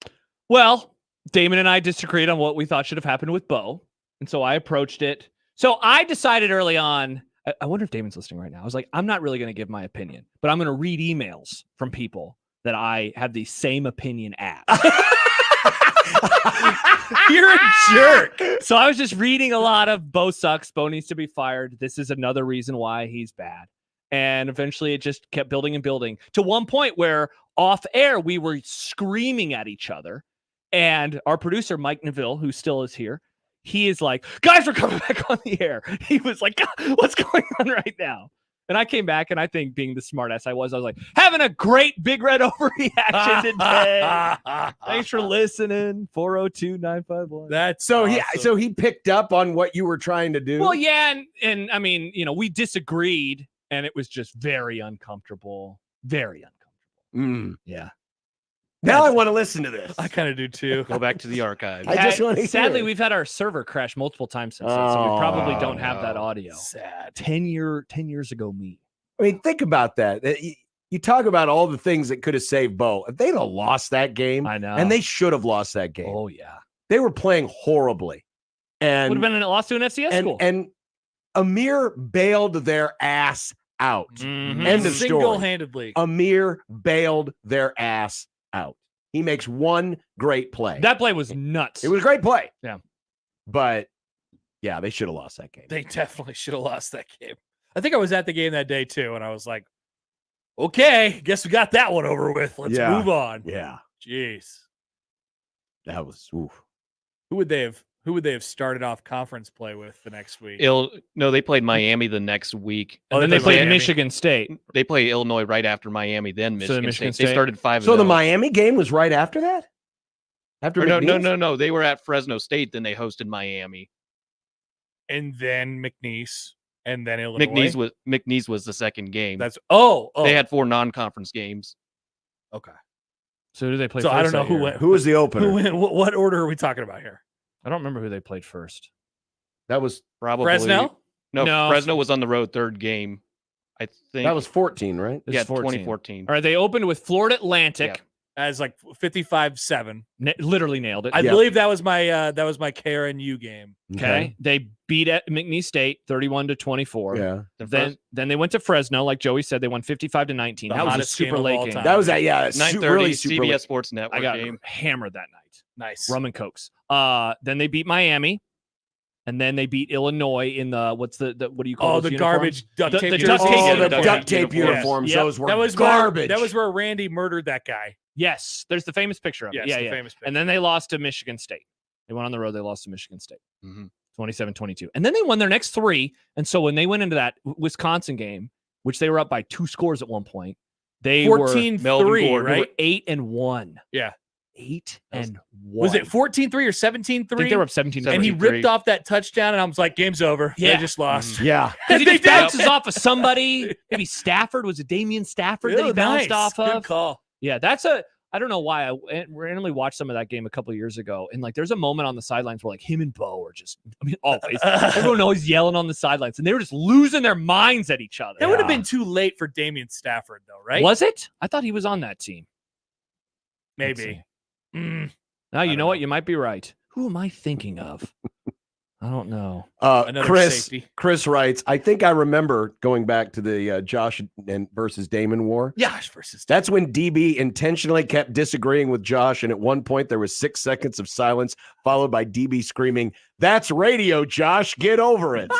Yeah. Well, Damon and I disagreed on what we thought should have happened with Bo. And so I approached it. So I decided early on, I wonder if Damon's listening right now. I was like, I'm not really going to give my opinion, but I'm going to read emails from people that I have the same opinion as. You're a jerk. So I was just reading a lot of Bo sucks. Bo needs to be fired. This is another reason why he's bad. And eventually it just kept building and building to one point where off air, we were screaming at each other. And our producer, Mike Neville, who still is here, he is like, guys, we're coming back on the air. He was like, what's going on right now? And I came back, and I think being the smartass I was like, having a great Big Red overreaction today. Thanks for listening. 402-951. That's so awesome. so he picked up on what you were trying to do. Well, yeah, and I mean, we disagreed, and it was just very uncomfortable. Very uncomfortable. Yeah. Now I want to listen to this. I kind of do too. Go back to the archives. I just want to Sadly, hear it. we've had our server crash multiple times since then, so we probably don't have that audio. Sad. 10 years ago, me. I mean, think about that. You talk about all the things that could have saved Bo. If they'd have lost that game, I know. and they should have lost that game. Oh, yeah. They were playing horribly. And Would have been a loss to an FCS school. And Amir bailed their ass out. Mhm. End of story. Single-handedly. Amir bailed their ass out. He makes one great play. That play was nuts. It was a great play. Yeah. But, yeah, they should have lost that game. They definitely should have lost that game. I think I was at the game that day too, and I was like, okay, guess we got that one over with. Let's move on. Yeah. Jeez. That was oof. Who would they have started off conference play with the next week? No, they played Miami the next week. And then they played Miami. Michigan State. They played Illinois right after Miami, then Michigan, Michigan State. They started 5-0. So the Miami game was right after that? After No. They were at Fresno State, then they hosted Miami. And then McNeese, and then Illinois. McNeese was the second game. That's They had 4 non-conference games. okay. So who did they play So first? I don't know that who year? went. Who was the opener? Who went? What order are we talking about here? I don't remember who they played first. That was Probably Fresno? No, Fresno was on the road third game. I think that was 14, right? This yeah, is 14. 2014. All right, they opened with Florida Atlantic. As like 55-7. Literally nailed it. I believe that was my KRNU game. Okay. They beat at McNeese State 31-24. Yeah. Then they went to Fresno, like Joey said. They won 55-19. The That was a hottest super game of late all game. time. That was 9:30 really super CBS late. Sports Network I got game. hammered that night. Nice. Rum and Cokes. Then they beat Miami. And then they beat Illinois in the what do you call the those garbage uniforms? duct tape. The jerseys. duct tape. Oh, the uniforms. duct tape uniforms. Yes. Those were that was garbage. That was where Randy murdered that guy. Yes, there's the famous picture of it. Yes, Yeah. famous picture. And then they lost to Michigan State. They went on the road. They lost to Michigan State. Mhm. 27-22. And then they won their next 3. And so when they went into that Wisconsin game, which they were up by 2 scores at one point, they 14-3, were right? 8-1. Yeah. 8-1. Was it 14-3 or 17-3? I think they were up 17. And he 73. ripped off that touchdown, and I was like, game's over. Yeah. They just lost. Yeah. Because he They just did. bounces off of somebody. Maybe Stafford. Was it Damian Stafford that he bounced off Good of? call. Yeah, I don't know why. I randomly watched some of that game a couple of years ago. And there's a moment on the sidelines where him and Bo are just, always. Everyone always yelling on the sidelines. And they were just losing their minds at each other. That would have been too late for Damian Stafford, though, right? Was it? I thought he was on that team. Maybe. Now, you know what? You might be right. Who am I thinking of? I don't know. Another Chris safety. Chris writes, I think I remember going back to the Josh versus Damon war. Josh versus That's when DB intentionally kept disagreeing with Josh, and at one point there was 6 seconds of silence, followed by DB screaming, "That's radio, Josh. Get over it."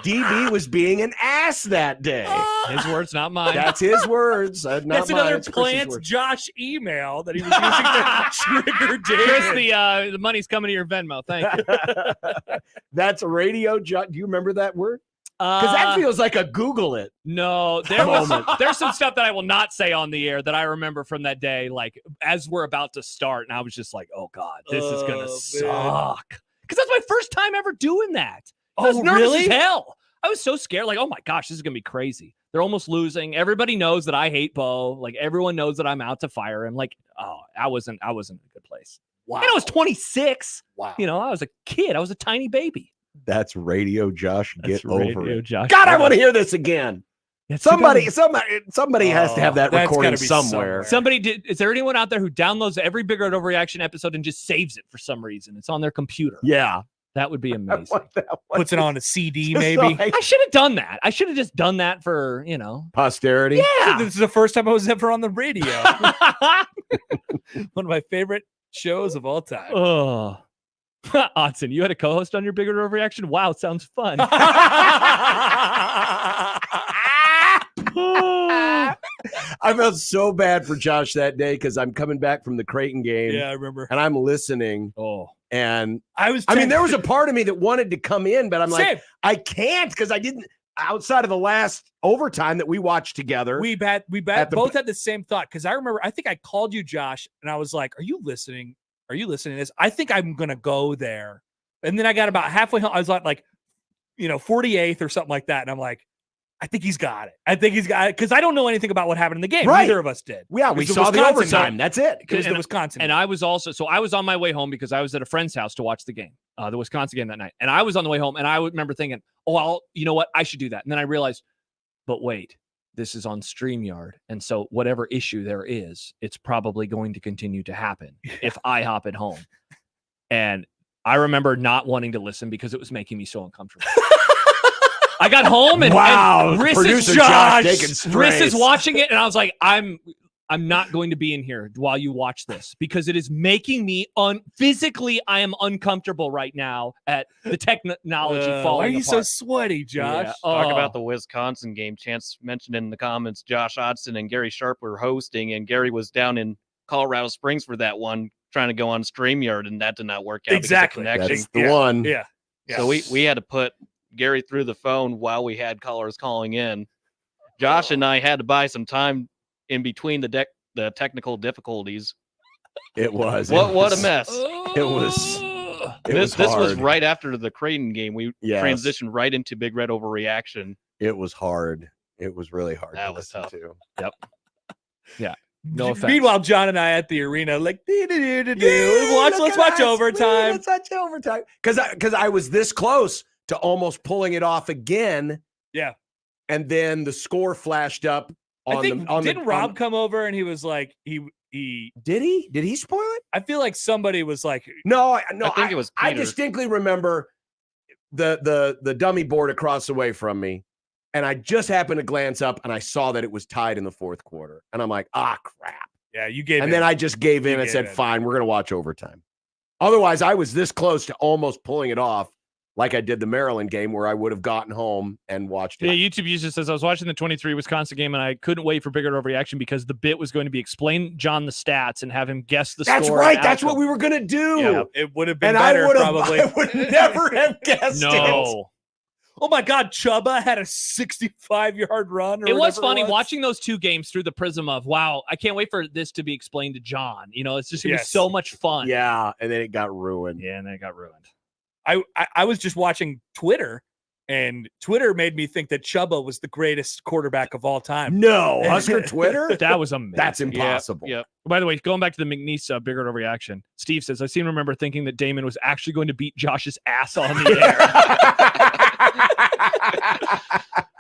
DB was being an ass that day. His words, not mine. That's his words. Not That's mine. another It's Chris's Plants words. Josh email that he was using to trigger Chris, David. the money's coming to your Venmo. Thank you. That's radio, Josh. Do you remember that word? Because that feels like a Google it. No, there's some stuff that I will not say on the air that I remember from that day, like as we're about to start, and I was just like, "Oh God, this is gonna suck." Because that's my first time ever doing that. I was nervous really? as hell. I was so scared, like, "Oh my gosh, this is gonna be crazy." They're almost losing. Everybody knows that I hate Bo. Like everyone knows that I'm out to fire him. Like, oh, I wasn't in a good place. Wow. And I was 26. Wow. You know, I was a kid. I was a tiny baby. That's radio, Josh. Get over Radio, it. Josh. God, I want to hear this again. Yeah, it's Somebody too has to have that that's recording gotta be somewhere. Somebody did. Is there anyone out there who downloads every Big Red Overreaction episode and just saves it for some reason? It's on their computer. Yeah. That would be I amazing. want that one. Puts it on a CD, Just maybe. like I should have done that. I should have just done that for, posterity. Yeah. This is the first time I was ever on the radio. One of my favorite shows of all time. Oh. Otson, you had a co-host on your Big Red Overreaction? Wow, sounds fun. I felt so bad for Josh that day because I'm coming back from the Creighton game. Yeah, I remember. And I'm listening. Oh. And I mean, there was a part of me that wanted to come in, but I'm Same. like, I can't because I didn't. Outside of the last overtime that we watched together, we both had the same thought because I remember. I think I called you, Josh, and I was like, "Are you listening? Are you listening to this? I think I'm gonna go there." And then I got about halfway home. I was like, 48th or something like that, and I'm like, I think he's got it. I think he's got it because I don't know anything about what happened in the game. Right. Neither of us did. Yeah, It we was saw the Wisconsin overtime. game. That's it. It was the Wisconsin And game. I was on my way home because I was at a friend's house to watch the game, the Wisconsin game that night. And I was on the way home, and I remember thinking, "Oh, you know what? I should do that." And then I realized, but wait, this is on StreamYard, and so whatever issue there is, it's probably going to continue to happen if I hop at home. And I remember not wanting to listen because it was making me so uncomfortable. I got home and Riss producer is Josh taking Riss is strays. watching it, and I was like, I'm not going to be in here while you watch this because it is making me physically. I am uncomfortable right now at the technology falling. Why are you so apart. sweaty, Josh? Yeah. Talk Oh. about the Wisconsin game. Chance mentioned in the comments, Josh Odson and Gary Sharp were hosting, and Gary was down in Colorado Springs for that one, trying to go on StreamYard, and that did not work out. Exactly. Because of connection. That's the one. Yeah. So we had to put Gary through the phone while we had callers calling in. Josh and I had to buy some time in between the technical difficulties. It was. What a mess. It was. This was hard. right after the Creighton game. We Yes. transitioned right into Big Red Overreaction. It was hard. It was really hard That to was listen tough. to. Yep. Yeah. No offense. Meanwhile, John and I at the arena, like, let's watch overtime. Let's watch overtime. Because I was this close to almost pulling it off again. Yeah. And then the score flashed up on I think didn't Rob on- come over and he was like he Did he? Did he spoil it? I feel like somebody was like, No, I think it was I Peter. distinctly remember the dummy board across the way from me, and I just happened to glance up and I saw that it was tied in the fourth quarter, and I'm like, crap. yeah, you gave And in. then I just gave in You and said, gave in. fine, we're gonna watch overtime. Otherwise, I was this close to almost pulling it off, like I did the Maryland game, where I would have gotten home and watched it. Yeah, YouTube user says I was watching the 23 Wisconsin game and I couldn't wait for Big Red Overreaction because the bit was going to be explain John the stats and have him guess the That's score. right. and That's what outcome. we were gonna do. Yeah, it would have been And better, I would probably. have. I would never have guessed it. No. Oh my God, Chuba had a 65-yard run. Or It was whatever funny was. watching those two games through the prism of, wow, I can't wait for this to be explained to John. You know, it's just going to be Yes. so much fun. Yeah, and then it got ruined. Yeah, and then it got ruined. I was just watching Twitter, and Twitter made me think that Chuba was the greatest quarterback of all time. No, Husker Twitter. That was amazing. That's impossible. Yep. By the way, going back to the McNeese Big Red Overreaction, Steve says, I seem to remember thinking that Damon was actually going to beat Josh's ass on the air.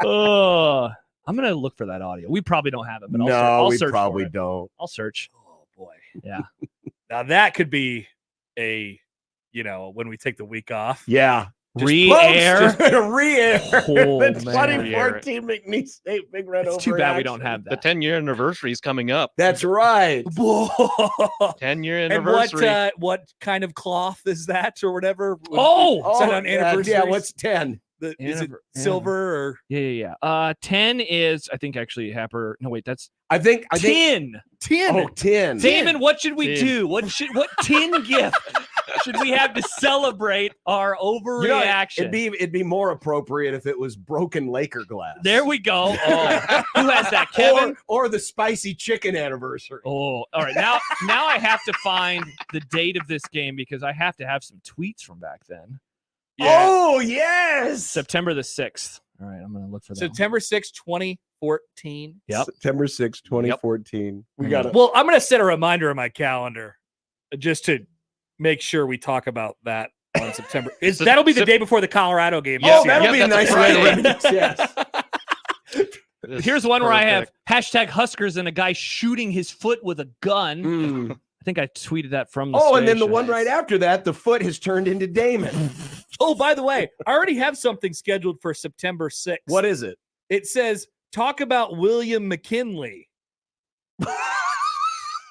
Oh, I'm going to look for that audio. We probably don't have it, but I'll we search probably for it. don't. I'll search. Oh boy. Yeah. Now that could be a when we take the week off. Yeah. Re-air. Re-air. Oh, The man. 2014 McNeese State Big Red It's too bad we don't have The that. 10-year anniversary is coming up. That's right. 10-year And anniversary. what kind of cloth is that or whatever? Oh! Is that on anniversary? Yeah, what's 10? Is it Anniver- silver or Yeah. 10 is, I think, actually Happer. No, wait, that's I think 10. 10? Oh, 10. Damon, what should we 10. do? What 10 gift should we have to celebrate our overreaction? It'd be more appropriate if it was broken Laker glass. There we go. Oh, who has that, Kevin? Or the spicy chicken anniversary. Oh, all right. Now I have to find the date of this game because I have to have some tweets from back then. Oh, yes. September the 6th. All right, I'm going to look for that. September 6, 2014. Yep. September 6, 2014. We got it. Well, I'm going to set a reminder on my calendar just to make sure we talk about that on September. That'll be the day before the Colorado game. Oh, that'll be a that's nice Friday. way to reminisce, yes. Here's one where I have Perfect. #Huskers and a guy shooting his foot with a gun. Mm. I think I tweeted that from the Oh, and then the station. one right after that, the foot has turned into Damon. Oh, by the way, I already have something scheduled for September 6th. What is it? It says, talk about William McKinley,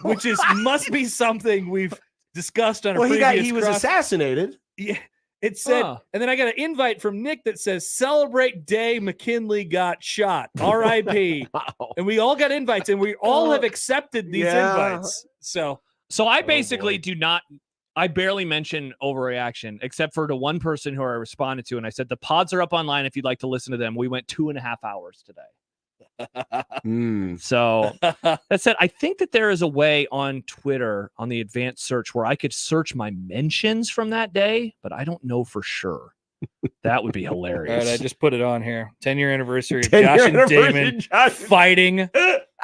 which must be something we've discussed on a Well, previous he was cross- assassinated. Yeah, it said, Huh. and then I got an invite from Nick that says, celebrate day McKinley got shot, R.I.P. Wow. And we all got invites, and we all have accepted these Yeah. invites. So So I basically boy. do not. I barely mention overreaction except for the one person who I responded to, and I said the pods are up online if you'd like to listen to them. We went 2.5 hours today. Mm. So that said, I think that there is a way on Twitter on the advanced search where I could search my mentions from that day, but I don't know for sure. That would be all right, hilarious. I just put it on here. 10-year anniversary of 10-year Josh and anniversary, Damon Josh. fighting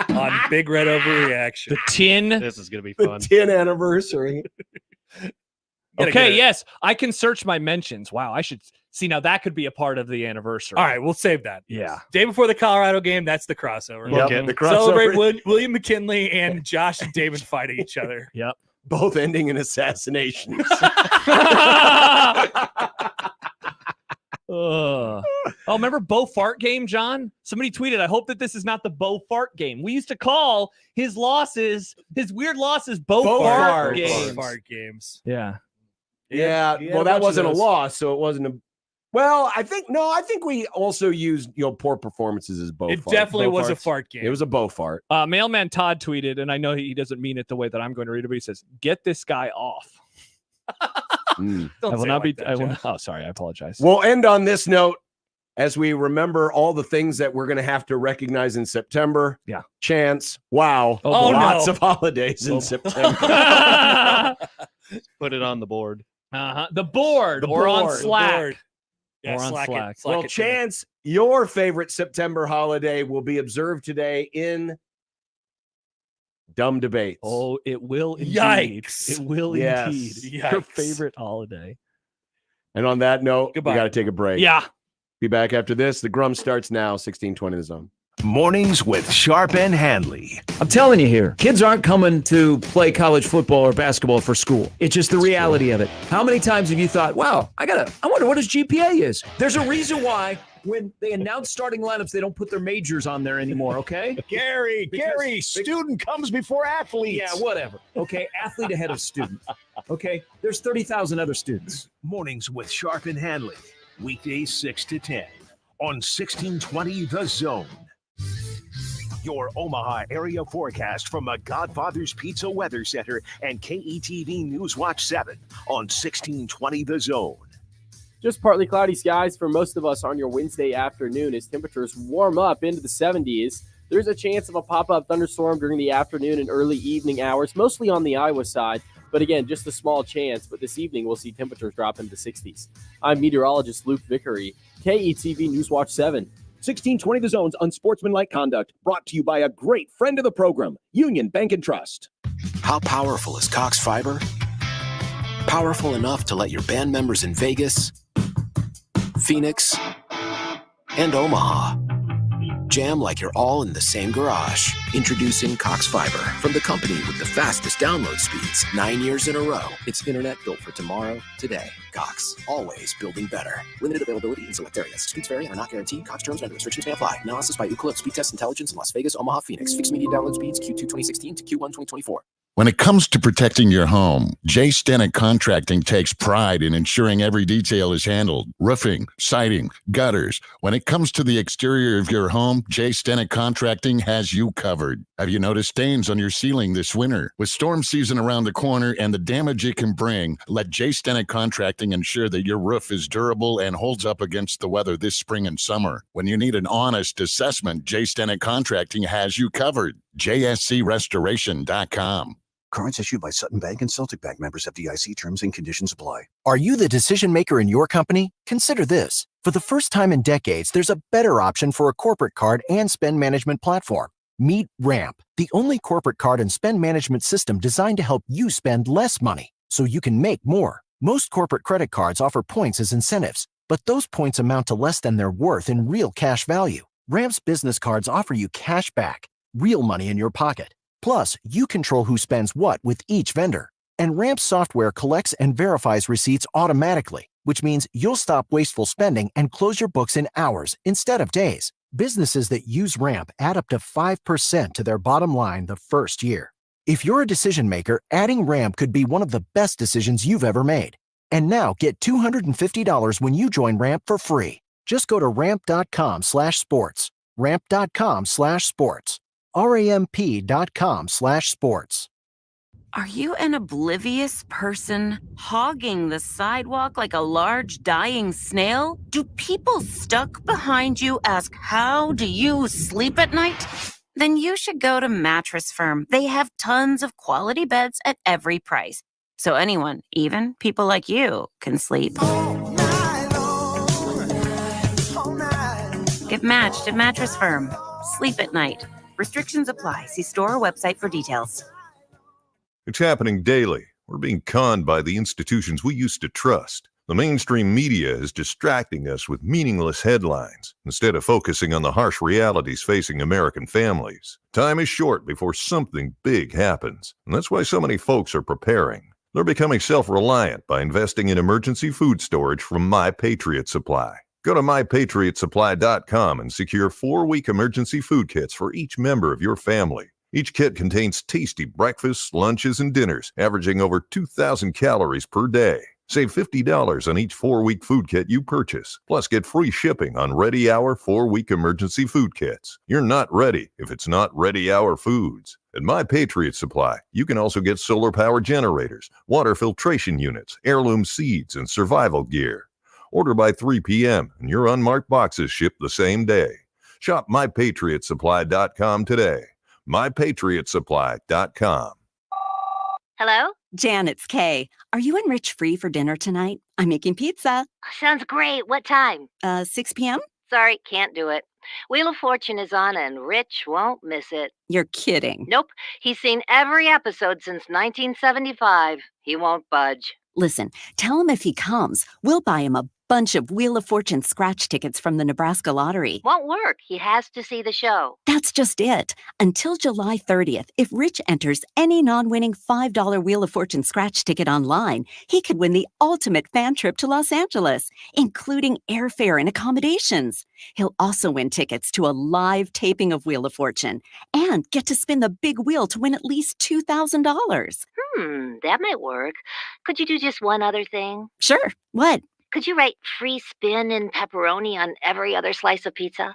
on Big Red Overreaction. The tin. This is going to be The fun. 10th anniversary. Gotta Okay, get it. yes, I can search my mentions. Wow, I should see now. That could be a part of the anniversary. All right, we'll save that. Yeah. Day before the Colorado game, that's the crossover. Yep. The crossover. Celebrate William McKinley and Josh and Damon fighting each other. Yep. Both ending in assassinations. Oh, remember Bo Fart game, John? Somebody tweeted, I hope that this is not the Bo Fart game. We used to call his weird losses, Bo Fart Farts. games. Fart games. Yeah. Yeah. He had Well, a that bunch of wasn't a those. loss, so it wasn't a. Well, I think we also used poor performances as both. It definitely was a fart game. It was a bow fart. Mailman Todd tweeted, and I know he doesn't mean it the way that I'm going to read it, but he says, "Get this guy off." Mm. Don't I will say it not like be. that, I will. Josh. Oh, sorry. I apologize. We'll end on this note as we remember all the things that we're going to have to recognize in September. Yeah. Chance. Wow. Oh, Lots no. of holidays in September. Put it on the board. The board or on board. Slack. Board. Yeah, Or on Slack. Slack. Well, it to me. Chance, your favorite September holiday will be observed today in Dumb Debates. Oh, it will indeed. Yikes. It will Yes. indeed. Your Yikes. favorite holiday. And on that note, Goodbye. we got to take a break. Yeah. Be back after this. The Grum starts now, 1620 The Zone. Mornings with Sharp and Hanley. I'm telling you here, kids aren't coming to play college football or basketball for school. It's just the reality of it. How many times have you thought, wow, I wonder what his GPA is? There's a reason why when they announce starting lineups, they don't put their majors on there anymore, okay? Gary, student comes before athlete. Yeah, whatever. Okay, athlete ahead of student. Okay, there's 30,000 other students. Mornings with Sharp and Hanley. Weekdays 6 to 10 on 1620 The Zone. Your Omaha area forecast from the Godfather's Pizza Weather Center and KETV Newswatch 7 on 1620 The Zone. Just partly cloudy skies for most of us on your Wednesday afternoon as temperatures warm up into the 70s. There's a chance of a pop-up thunderstorm during the afternoon and early evening hours, mostly on the Iowa side. But again, just a small chance. But this evening, we'll see temperatures drop into the 60s. I'm meteorologist Luke Vickery, KETV Newswatch 7. 1620 The Zone's Unsportsmanlike Conduct, brought to you by a great friend of the program, Union Bank and Trust. How powerful is Cox Fiber? Powerful enough to let your band members in Vegas, Phoenix, and Omaha Jam like you're all in the same garage. Introducing Cox Fiber from the company with the fastest download speeds 9 years in a row. It's internet built for tomorrow, today. Cox, always building better. Limited availability in select areas. Speeds vary and are not guaranteed. Cox terms and restrictions may apply. Analysis by Ookla Speed Test Intelligence in Las Vegas, Omaha, Phoenix. Fixed media download speeds Q2 2016 to Q1 2024. When it comes to protecting your home, J. Stenick Contracting takes pride in ensuring every detail is handled. Roofing, siding, gutters. When it comes to the exterior of your home, J. Stenick Contracting has you covered. Have you noticed stains on your ceiling this winter? With storm season around the corner and the damage it can bring, let J. Stenick Contracting ensure that your roof is durable and holds up against the weather this spring and summer. When you need an honest assessment, J. Stenick Contracting has you covered. JSCRestoration.com. Cards issued by Sutton Bank and Celtic Bank, members FDIC. Terms and conditions apply. Are you the decision maker in your company? Consider this. For the first time in decades, there's a better option for a corporate card and spend management platform. Meet Ramp, the only corporate card and spend management system designed to help you spend less money so you can make more. Most corporate credit cards offer points as incentives, but those points amount to less than their worth in real cash value. Ramp's business cards offer you cash back, real money in your pocket. Plus, you control who spends what with each vendor. And Ramp software collects and verifies receipts automatically, which means you'll stop wasteful spending and close your books in hours instead of days. Businesses that use Ramp add up to 5% to their bottom line the first year. If you're a decision maker, adding Ramp could be one of the best decisions you've ever made. And now get $250 when you join Ramp for free. Just go to ramp.com/sports. ramp.com/sports. ramp.com/sports. Are you an oblivious person hogging the sidewalk like a large dying snail? Do people stuck behind you ask, how do you sleep at night? Then you should go to Mattress Firm. They have tons of quality beds at every price. So anyone, even people like you, can sleep. Get matched at Mattress Firm. Sleep at night. Restrictions apply. See store or website for details. It's happening daily. We're being conned by the institutions we used to trust. The mainstream media is distracting us with meaningless headlines instead of focusing on the harsh realities facing American families. Time is short before something big happens, and that's why so many folks are preparing. They're becoming self-reliant by investing in emergency food storage from My Patriot Supply. Go to MyPatriotSupply.com and secure 4-week emergency food kits for each member of your family. Each kit contains tasty breakfasts, lunches, and dinners, averaging over 2,000 calories per day. Save $50 on each 4-week food kit you purchase. Plus, get free shipping on Ready Hour 4-week emergency food kits. You're not ready if it's not Ready Hour Foods. At My Patriot Supply, you can also get solar power generators, water filtration units, heirloom seeds, and survival gear. Order by 3 p.m. and your unmarked boxes ship the same day. Shop MyPatriotSupply.com today. MyPatriotSupply.com. Hello? Jan, it's Kay. Are you and Rich free for dinner tonight? I'm making pizza. Sounds great. What time? 6 p.m.? Sorry, can't do it. Wheel of Fortune is on and Rich won't miss it. You're kidding. Nope. He's seen every episode since 1975. He won't budge. Listen, tell him if he comes, we'll buy him a bunch of Wheel of Fortune scratch tickets from the Nebraska Lottery. Won't work. He has to see the show. That's just it. Until July 30th, if Rich enters any non-winning $5 Wheel of Fortune scratch ticket online, he could win the ultimate fan trip to Los Angeles, including airfare and accommodations. He'll also win tickets to a live taping of Wheel of Fortune and get to spin the big wheel to win at least $2,000. That might work. Could you do just one other thing? Sure. What? Could you write free spin and pepperoni on every other slice of pizza?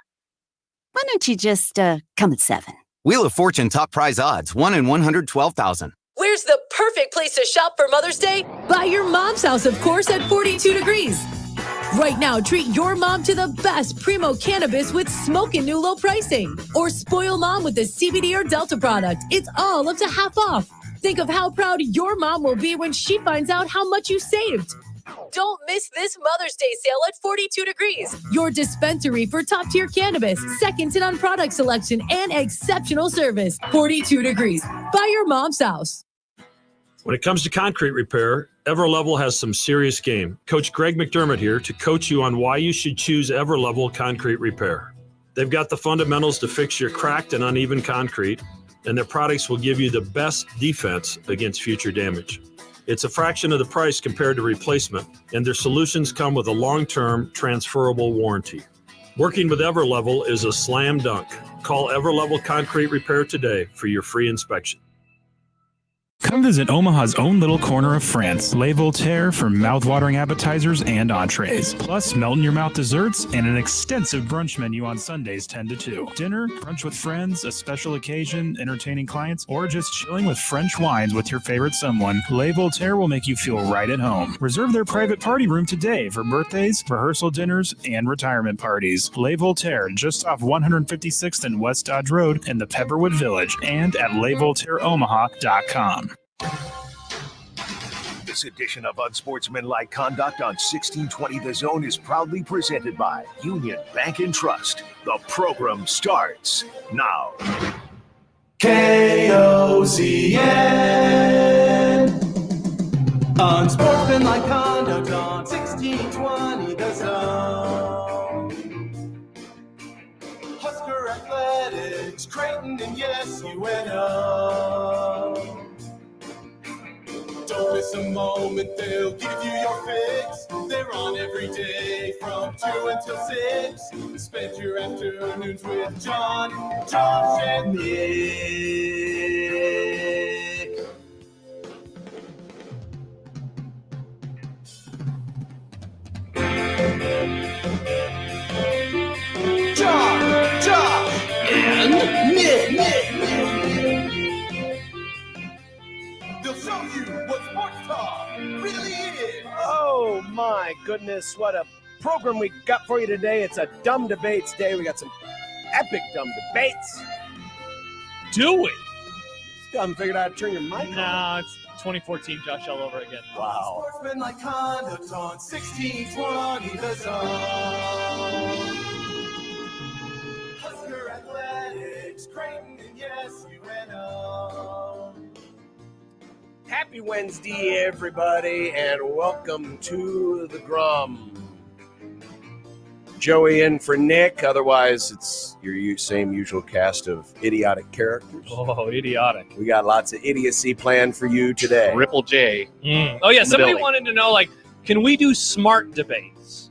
Why don't you just come at 7? Wheel of Fortune top prize odds, 1 in 112,000. Where's the perfect place to shop for Mother's Day? By your mom's house, of course, at 42 Degrees. Right now, treat your mom to the best Primo cannabis with smokin' new low pricing. Or spoil mom with the CBD or Delta product. It's all up to half off. Think of how proud your mom will be when she finds out how much you saved. Don't miss this Mother's Day sale at 42 Degrees. Your dispensary for top-tier cannabis, second to none product selection, and exceptional service. 42 Degrees. By your mom's house. When it comes to concrete repair, Everlevel has some serious game. Coach Greg McDermott here to coach you on why you should choose Everlevel Concrete Repair. They've got the fundamentals to fix your cracked and uneven concrete, and their products will give you the best defense against future damage. It's a fraction of the price compared to replacement, and their solutions come with a long-term transferable warranty. Working with Everlevel is a slam dunk. Call Everlevel Concrete Repair today for your free inspection. Come visit Omaha's own little corner of France, Les Voltaire, for mouth-watering appetizers and entrees. Plus, melt-in-your-mouth desserts and an extensive brunch menu on Sundays 10 to 2. Dinner, brunch with friends, a special occasion, entertaining clients, or just chilling with French wines with your favorite someone, Les Voltaire will make you feel right at home. Reserve their private party room today for birthdays, rehearsal dinners, and retirement parties. Les Voltaire, just off 156th and West Dodge Road in the Pepperwood Village, and at lesvoltaireomaha.com. This edition of Unsportsmanlike Conduct on 1620 The Zone is proudly presented by Union Bank and Trust. The program starts now. KOZN. Unsportsmanlike Conduct on 1620 The Zone. Husker Athletics, Creighton, and yes, UNO. Don't miss a moment, they'll give you your fix. They're on every day from 2 until 6. Spend your afternoons with John, Josh, and Nick. John, Josh, and Nick. They'll show you what sports talk really is. Oh my goodness, what a program we got for you today. It's a dumb debates day. We got some epic dumb debates. Do we? Still haven't figured out how to turn your mic on. No, it's 2014 Josh all over again. Wow. Sportsmanlike Conduct on 1620 The Zone. Husker Athletics, Creighton, and yes, UNO. Happy Wednesday, everybody, and welcome to the Grum. Joey in for Nick. Otherwise, it's your same usual cast of idiotic characters. Oh, idiotic. We got lots of idiocy planned for you today. Ripple J. Oh, yeah. Somebody Billy. wanted to know, like, can we do smart debates?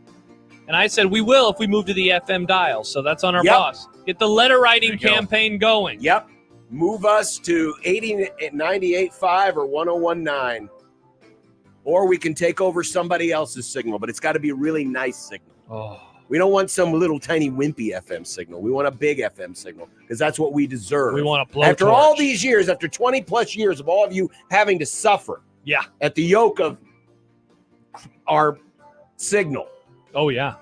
And I said we will if we move to the FM dial. So that's on our boss. Get the letter writing campaign going. Yep. Move us to 98.5 or 101.9. Or we can take over somebody else's signal, but it's got to be a really nice signal. Oh. We don't want some little tiny wimpy FM signal. We want a big FM signal because that's what we deserve. We want a blowtorch. After all these years, after 20 plus years of all of you having to suffer at the yoke of our signal. Oh, yeah.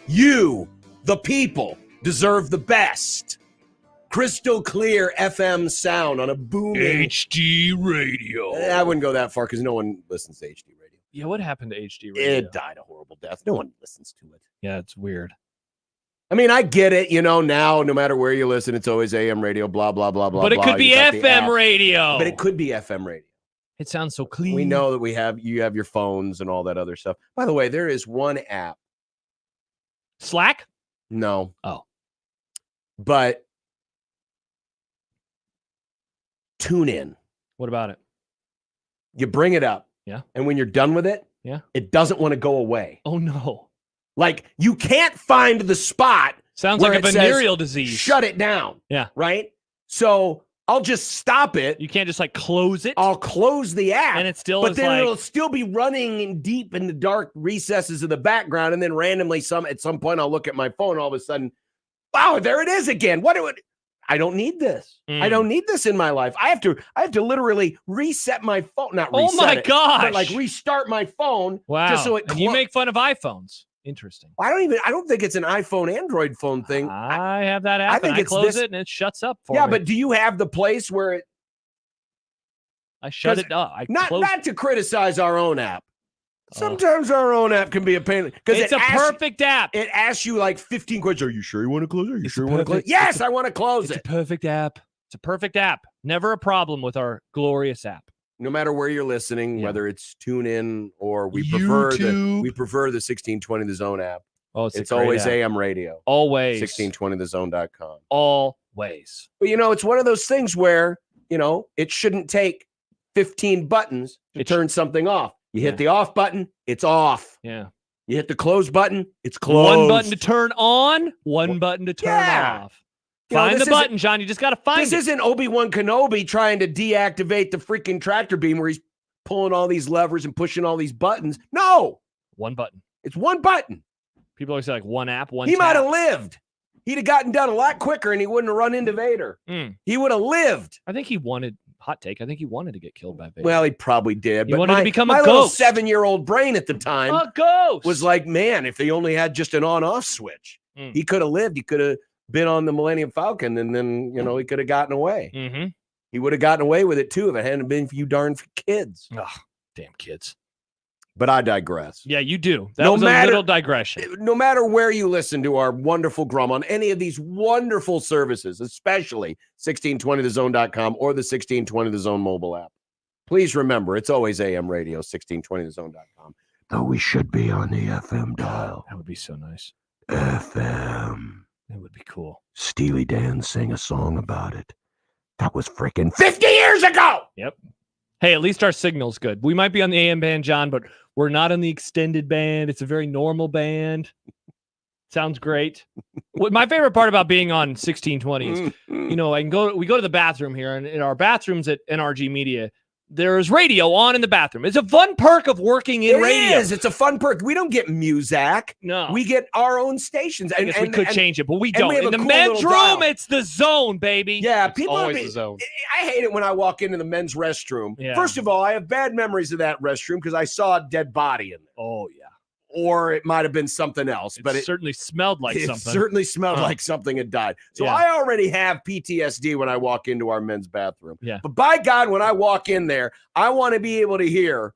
You, the people, deserve the best. Crystal clear FM sound on a booming HD radio. I wouldn't go that far because no one listens to HD radio. Yeah, what happened to HD radio? It died a horrible death. No one listens to it. Yeah, it's weird. I mean, I get it. You know, now no matter where you listen, it's always AM radio, blah, blah, blah, blah, But it blah. could be You got the FM app. radio. But it could be FM radio. It sounds so clean. We know that you have your phones and all that other stuff. By the way, there is one app. Slack? No. Oh. But tune in. What about it? You bring it up. Yeah. And when you're done with it, it doesn't want to go away. Oh, no. Like, you can't find the spot. Sounds where like a it says, venereal disease. Shut it down. Yeah. Right? So I'll just stop it. You can't just like close it. I'll close the app. And it still but is then like... it'll still be running in deep in the dark recesses of the background. And then randomly at some point I'll look at my phone. All of a sudden, wow, there it is again. I don't need this. I don't need this in my life. I have to literally reset my phone. Not reset Oh my gosh. but like restart my phone. Wow. Just so it and you make fun of iPhones. Interesting. I don't think it's an iPhone Android phone thing. I have that app. I think and I it's close this- it and it shuts up for Yeah, me. but do you have the place where it I shut it up. I close not to criticize our own app. Sometimes our own app can be a pain because It's a perfect app. It asks you like 15 questions. Are you sure you want to close it? Are you sure you want to close it? Yes, I want to close It's it. a perfect app. It's a perfect app. Never a problem with our glorious app. No matter where you're listening, whether it's TuneIn or we prefer the 1620 The Zone app. Oh, it's always AM radio. Always. 1620thezone.com. Always. But, it's one of those things where, it shouldn't take 15 buttons to turn something off. You hit the off button, it's off. Yeah. You hit the close button, it's closed. One button to turn on, one button to turn off. Find the button, John. You just got to find it. This isn't Obi-Wan Kenobi trying to deactivate the freaking tractor beam where he's pulling all these levers and pushing all these buttons. No. One button. It's one button. People always say like one app, one He tap. might have lived. He'd have gotten done a lot quicker and he wouldn't have run into Vader. He would have lived. I think he wanted, hot take, I think he wanted to get killed by Vader. Well, he probably did. He wanted to become a my little ghost. 7-year-old brain at the time A ghost. was like, man, if he only had just an on-off switch, he could have lived. He could have been on the Millennium Falcon and then, he could have gotten away. Mm-hmm. He would have gotten away with it too if it hadn't been for you darn kids. Oh, damn kids. But I digress. Yeah, you do. That was a little digression. No matter where you listen to our wonderful Grum on any of these wonderful services, especially 1620thezone.com or the 1620 The Zone mobile app, please remember, it's always AM radio, 1620thezone.com. Though we should be on the FM dial. That would be so nice. FM. That would be cool. Steely Dan sang a song about it. That was freaking 50 years ago! Yep. Hey, at least our signal's good. We might be on the AM band, John, but we're not on the extended band. It's a very normal band. Sounds great. What my favorite part about being on 1620 is, we go to the bathroom here, and in our bathrooms at NRG Media, there's radio on in the bathroom. It's a fun perk of working in radio. It is. It's a fun perk. We don't get Muzak. No. We get our own stations. I guess we could change it, but we don't. we have In a the cool men's little room, dial. it's the zone, baby. Yeah, It's people always the zone. I hate it when I walk into the men's restroom. Yeah. First of all, I have bad memories of that restroom because I saw a dead body in there. Oh, yeah. Or it might have been something else. But it certainly smelled like something. It certainly smelled like something had died. So Yeah. I already have PTSD when I walk into our men's bathroom. Yeah. But by God, when I walk in there, I want to be able to hear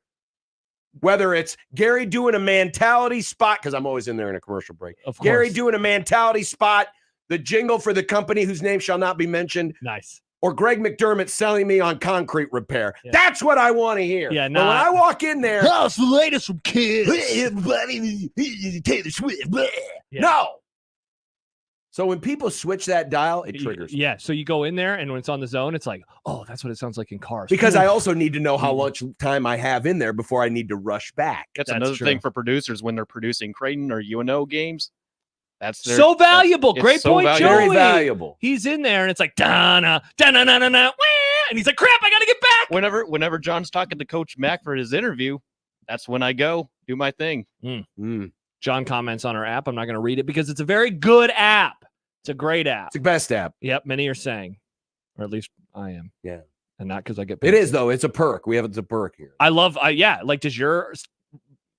whether it's Gary doing a mentality spot, because I'm always in there in a commercial break. Of course. Gary doing a mentality spot, the jingle for the company whose name shall not be mentioned. Nice. Or Greg McDermott selling me on concrete repair. That's what I want to hear. Yeah, But when I walk in there, it's the latest from Kids. Hey, everybody, Taylor Swift. No. So when people switch that dial, it triggers. Yeah, so you go in there, and when it's on the zone, it's like, oh, that's what it sounds like in cars. Because I also need to know how much time I have in there before I need to rush back. That's another thing for producers when they're producing Creighton or UNO games. That's their, so valuable. it's Great so point, valuable. Joey. Very valuable. He's in there, and it's like, da-na, da-na-na-na-na, wah, and he's like, crap, I got to get back. Whenever John's talking to Coach Mack for his interview, that's when I go do my thing. John comments on our app. I'm not going to read it because it's a very good app. It's a great app. It's the best app. Yep, many are saying, or at least I am. Yeah. And not because I get paid. It is, though. It's a perk. It's a perk here. I love, yeah. Like, does your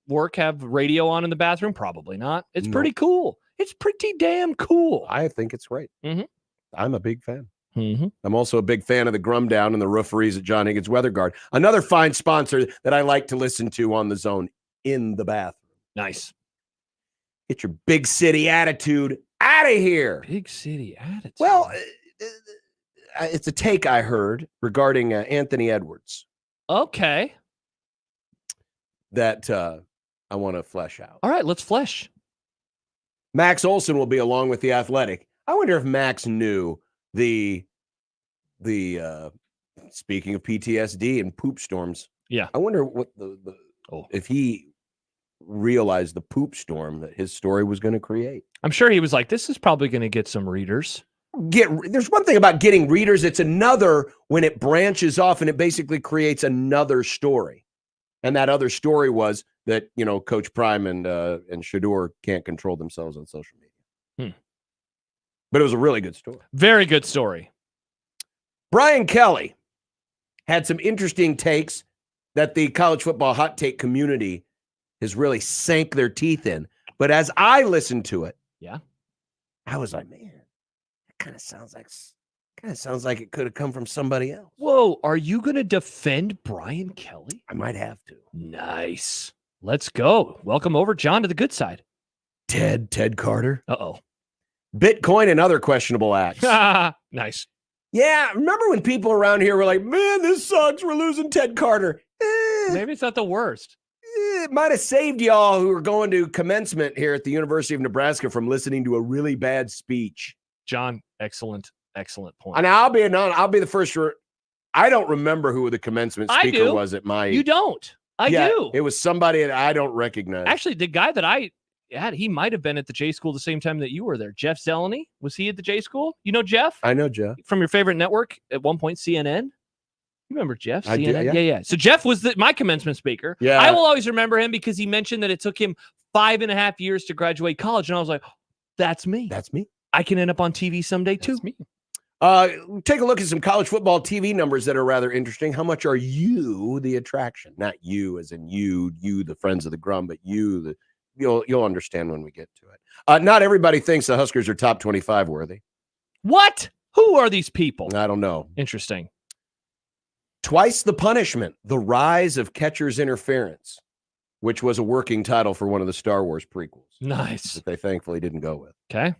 work have radio on in the bathroom? Probably not. It's pretty cool. It's pretty damn cool. I think it's great. Mm-hmm. I'm a big fan. Mm-hmm. I'm also a big fan of the Grum Down and the Rooferees at John Higgins Weather Guard. Another fine sponsor that I like to listen to on the zone in the bathroom. Nice. Get your big city attitude out of here. Big city attitude. Well, it's a take I heard regarding Anthony Edwards. Okay. That I want to flesh out. All right, let's flesh. Max Olson will be along with the Athletic. I wonder if Max knew the speaking of PTSD and poop storms. Yeah. I wonder what if he realized the poop storm that his story was going to create. I'm sure he was like, this is probably going to get some readers. There's one thing about getting readers. It's another when it branches off and it basically creates another story. And that other story was that, Coach Prime and Shador can't control themselves on social media. But it was a really good story. Very good story. Brian Kelly had some interesting takes that the college football hot take community has really sank their teeth in. But as I listened to it, I was like, man, that kind of sounds like it could have come from somebody else. Whoa, are you going to defend Brian Kelly? I might have to. Nice. Let's go. Welcome over, John, to the good side. Ted Carter. Uh-oh. Bitcoin and other questionable acts. Nice. Yeah, remember when people around here were like, man, this sucks. We're losing Ted Carter. Maybe it's not the worst. might have saved y'all who are going to commencement here at the University of Nebraska from listening to a really bad speech. John, excellent point. And I'll be the first. I don't remember who the commencement speaker was at my. You don't. I do. It was somebody that I don't recognize. Actually, the guy that I had, he might have been at the J School the same time that you were there. Jeff Zeleny, was he at the J School? You know Jeff? I know Jeff from your favorite network at one point, CNN. You remember Jeff? I CNN? do, Yeah. So Jeff was my commencement speaker. Yeah. I will always remember him because he mentioned that it took him 5.5 years to graduate college, and I was like, "That's me. That's me. I can end up on TV someday too." That's me. Take a look at some college football TV numbers that are rather interesting. How much are you the attraction? Not you as in you, the friends of the Grum, but you, you'll understand when we get to it. Not everybody thinks the Huskers are top 25 worthy. What? Who are these people? I don't know. Interesting. Twice the Punishment, The Rise of Catcher's Interference, which was a working title for one of the Star Wars prequels. Nice. That they thankfully didn't go with. Okay.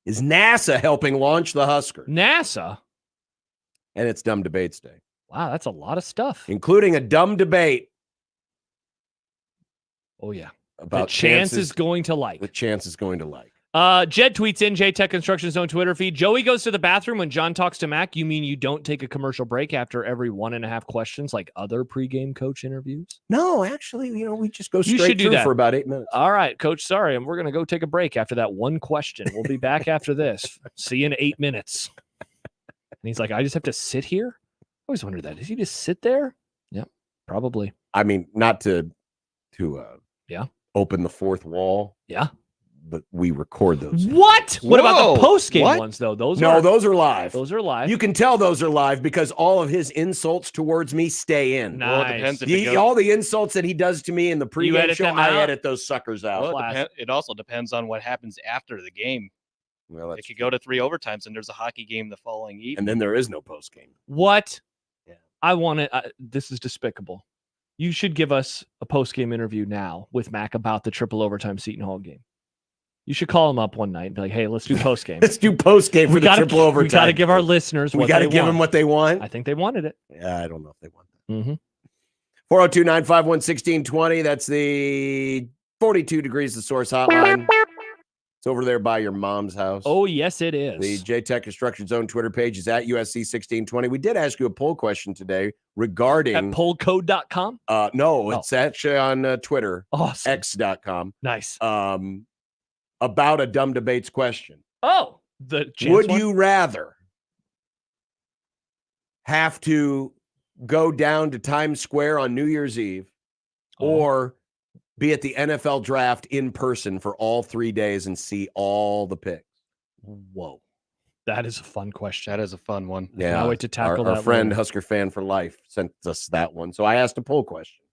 Is NASA helping launch the Huskers? NASA? And it's Dumb Debates Day. Wow, that's a lot of stuff. Including a dumb debate. Oh, yeah. About that Chance is going to like. That Chance is going to like. Jed tweets in J-Tech Construction's own Twitter feed. Joey goes to the bathroom when John talks to Mac. You mean you don't take a commercial break after every 1.5 questions like other pregame coach interviews? No, actually, we just go straight through for about 8 minutes. All right, Coach, sorry. We're going to go take a break after that one question. We'll be back after this. See you in 8 minutes. And he's like, I just have to sit here? I always wondered that. Does he just sit there? Yeah, probably. I mean, not to open the fourth wall. Yeah. But we record those. What? What about the post-game ones, though? Those are live. Those are live. You can tell those are live because all of his insults towards me stay in. Nice. Well, it depends if all the insults that he does to me in the pregame show, I edit those suckers out. Well, it also depends on what happens after the game. Well, it could go to 3 overtimes, and there's a hockey game the following evening. And then there is no postgame. What? Yeah. I want to. This is despicable. You should give us a post-game interview now with Mac about the triple overtime Seton Hall game. You should call him up one night and be like, hey, let's do post-game. Let's do post-game for the triple overtime. We got to give our listeners what they want. We got to give them what they want. I think they wanted it. Yeah, I don't know if they want that. Mm-hmm. 402-951-1620. That's the 42 degrees the source hotline. It's over there by your mom's house. Oh, yes, it is. The J-Tech Construction Zone Twitter page is at USC 1620. We did ask you a poll question today regarding... At pollcode.com? No, it's actually on Twitter. Awesome. X.com. Nice. About a dumb debates question. Oh, would you rather have to go down to Times Square on New Year's Eve or be at the NFL draft in person for all 3 days and see all the picks? Whoa. That is a fun question. That is a fun one. Yeah. Can't wait to tackle that. Our friend, Husker Fan for Life, sent us that one. So I asked a poll question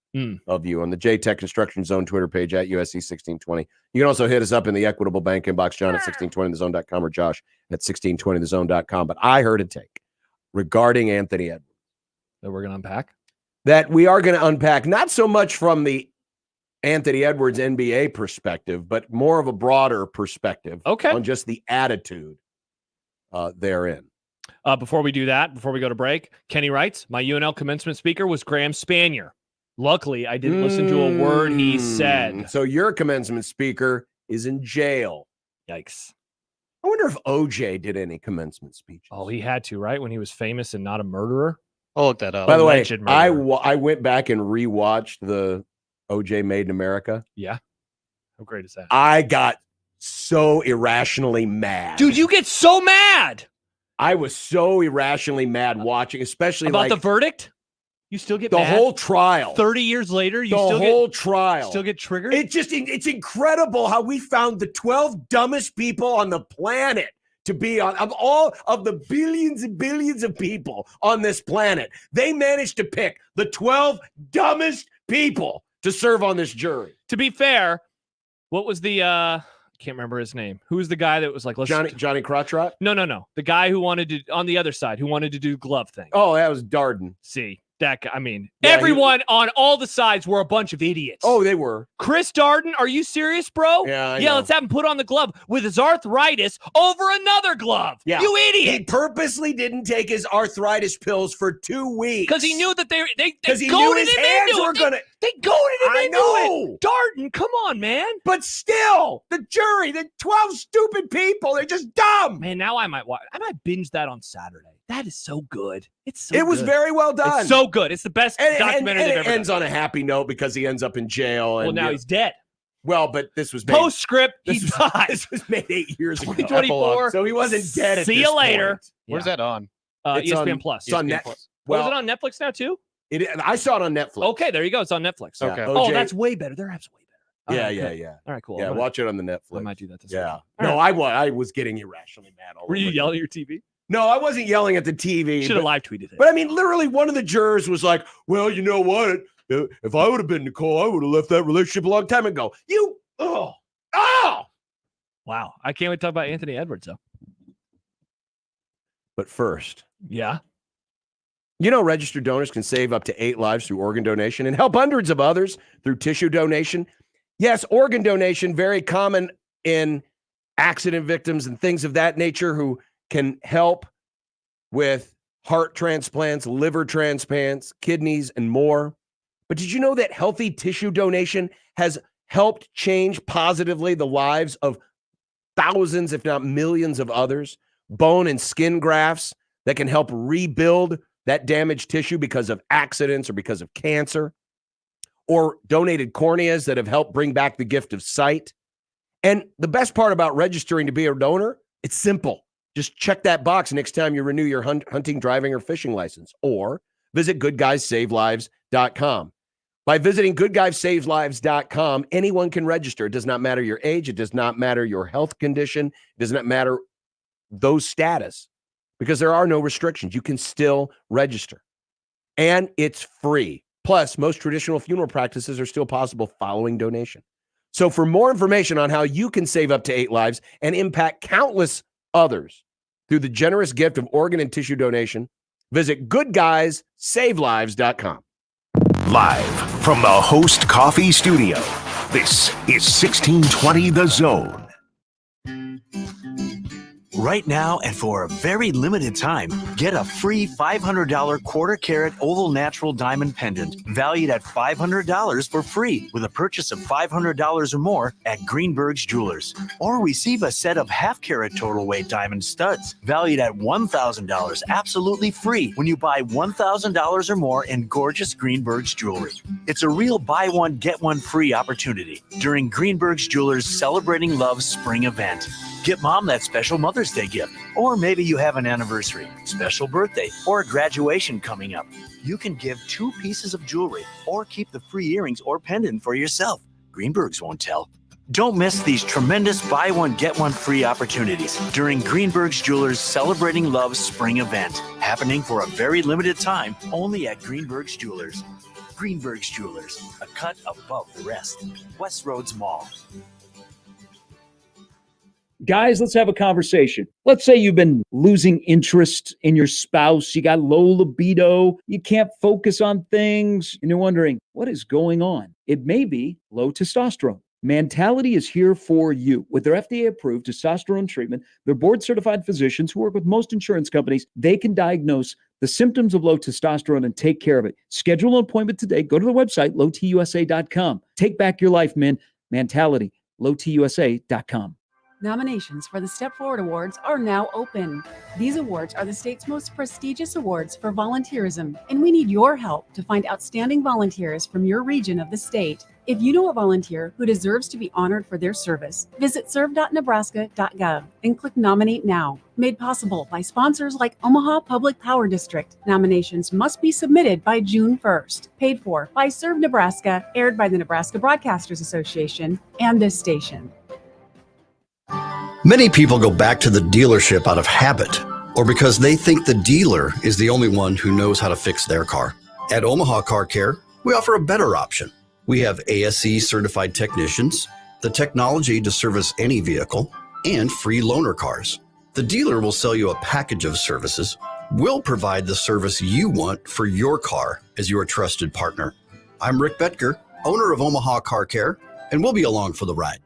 of you on the J-Tech Construction Zone Twitter page at USC 1620. You can also hit us up in the Equitable Bank inbox, John at 1620thezone.com or Josh at 1620thezone.com. But I heard a take regarding Anthony Edwards. That we're going to unpack? That we are going to unpack, not so much from the Anthony Edwards NBA perspective, but more of a broader perspective on just the attitude therein. Before we do that, before we go to break, Kenny writes, my UNL commencement speaker was Graham Spanier. Luckily, I didn't listen to a word he said. So your commencement speaker is in jail. Yikes. I wonder if OJ did any commencement speeches. Oh, he had to, right? When he was famous and not a murderer? I'll look that up. By the way, I went back and rewatched the OJ Made in America. Yeah. How great is that? I got so irrationally mad. Dude, you get so mad. I was so irrationally mad watching, especially about the verdict. You still get the mad? whole trial. 30 years later, you still get triggered? It's incredible how we found the 12 dumbest people on the planet to be on, of all of the billions and billions of people on this planet. They managed to pick the 12 dumbest people to serve on this jury. To be fair, what was the I can't remember his name. Who was the guy that was like, Johnny Crottrot? No. The guy who wanted to, on the other side, who wanted to do glove thing. Oh, that was Darden. See, that guy, everyone on all the sides were a bunch of idiots. Oh, they were. Chris Darden, are you serious, bro? Yeah, I know. Let's have him put on the glove with his arthritis over another glove. Yeah. You idiot. He purposely didn't take his arthritis pills for 2 weeks. Because he knew that they he knew his hands were going to... They goaded him into it. Martin, come on, man. But still, the jury, the 12 stupid people, they're just dumb. Man, now I might binge that on Saturday. That is so good. It was very well done. It's so good. It's the best documentary they've ever done. It ends on a happy note because he ends up in jail. Well, now he's dead. Well, but this was made, Postscript. He died. This was made 8 years ago. 2024. So he wasn't dead. See you later. Where's that on? ESPN Plus. It's on Netflix. Well, is it on Netflix now too? I saw it on Netflix. Okay, there you go. It's on Netflix. Yeah. Okay. OJ. Oh, that's way better. Their app's way better. Yeah, All right, yeah, good. yeah. All right, cool. Yeah, watch it on the Netflix. I might do that this Yeah. week. No, I was getting irrationally mad. Were you yelling at your TV? No, I wasn't yelling at the TV. Should have live tweeted it. But I mean, literally, one of the jurors was like, "Well, you know what? If I would have been Nicole, I would have left that relationship a long time ago." Wow. I can't wait to talk about Anthony Edwards, though. But first, yeah. You know, registered donors can save up to 8 lives through organ donation and help hundreds of others through tissue donation. Yes, organ donation, very common in accident victims and things of that nature who can help with heart transplants, liver transplants, kidneys, and more. But did you know that healthy tissue donation has helped change positively the lives of thousands, if not millions of others? Bone and skin grafts that can help rebuild that damaged tissue because of accidents or because of cancer, or donated corneas that have helped bring back the gift of sight. And the best part about registering to be a donor, it's simple. Just check that box next time you renew your hunting, driving, or fishing license, or visit goodguysavelives.com. By visiting goodguysavelives.com, anyone can register. It does not matter your age. It does not matter your health condition. It does not matter those status, because there are no restrictions. You can still register. And it's free. Plus, most traditional funeral practices are still possible following donation. So for more information on how you can save up to 8 lives and impact countless others through the generous gift of organ and tissue donation, visit goodguysavelives.com. Live from the Host Coffee Studio, this is 1620 The Zone. Right now, and for a very limited time, get a free $500 quarter-carat oval natural diamond pendant valued at $500 for free with a purchase of $500 or more at Greenberg's Jewelers. Or receive a set of half-carat total weight diamond studs valued at $1,000 absolutely free when you buy $1,000 or more in gorgeous Greenberg's jewelry. It's a real buy one, get one free opportunity during Greenberg's Jewelers' Celebrating Love Spring event. Get mom that special Mother's Day gift. Or maybe you have an anniversary, special birthday, or a graduation coming up. You can give 2 pieces of jewelry or keep the free earrings or pendant for yourself. Greenberg's won't tell. Don't miss these tremendous buy one, get one free opportunities during Greenberg's Jewelers' Celebrating Love Spring event, happening for a very limited time only at Greenberg's Jewelers. Greenberg's Jewelers, a cut above the rest. West Roads Mall. Guys, let's have a conversation. Let's say you've been losing interest in your spouse. You got low libido. You can't focus on things. And you're wondering, what is going on? It may be low testosterone. Mentality is here for you. With their FDA-approved testosterone treatment, their board-certified physicians who work with most insurance companies, they can diagnose the symptoms of low testosterone and take care of it. Schedule an appointment today. Go to the website, lowtusa.com. Take back your life, man. Mentality, lowtusa.com. Nominations for the Step Forward Awards are now open. These awards are the state's most prestigious awards for volunteerism, and we need your help to find outstanding volunteers from your region of the state. If you know a volunteer who deserves to be honored for their service, visit serve.nebraska.gov and click Nominate Now. Made possible by sponsors like Omaha Public Power District. Nominations must be submitted by June 1st. Paid for by Serve Nebraska, aired by the Nebraska Broadcasters Association and this station. Many people go back to the dealership out of habit or because they think the dealer is the only one who knows how to fix their car. At Omaha Car Care, we offer a better option. We have ASE certified technicians, the technology to service any vehicle, and free loaner cars. The dealer will sell you a package of services. We'll provide the service you want for your car as your trusted partner. I'm Rick Betker, owner of Omaha Car Care, and we'll be along for the ride.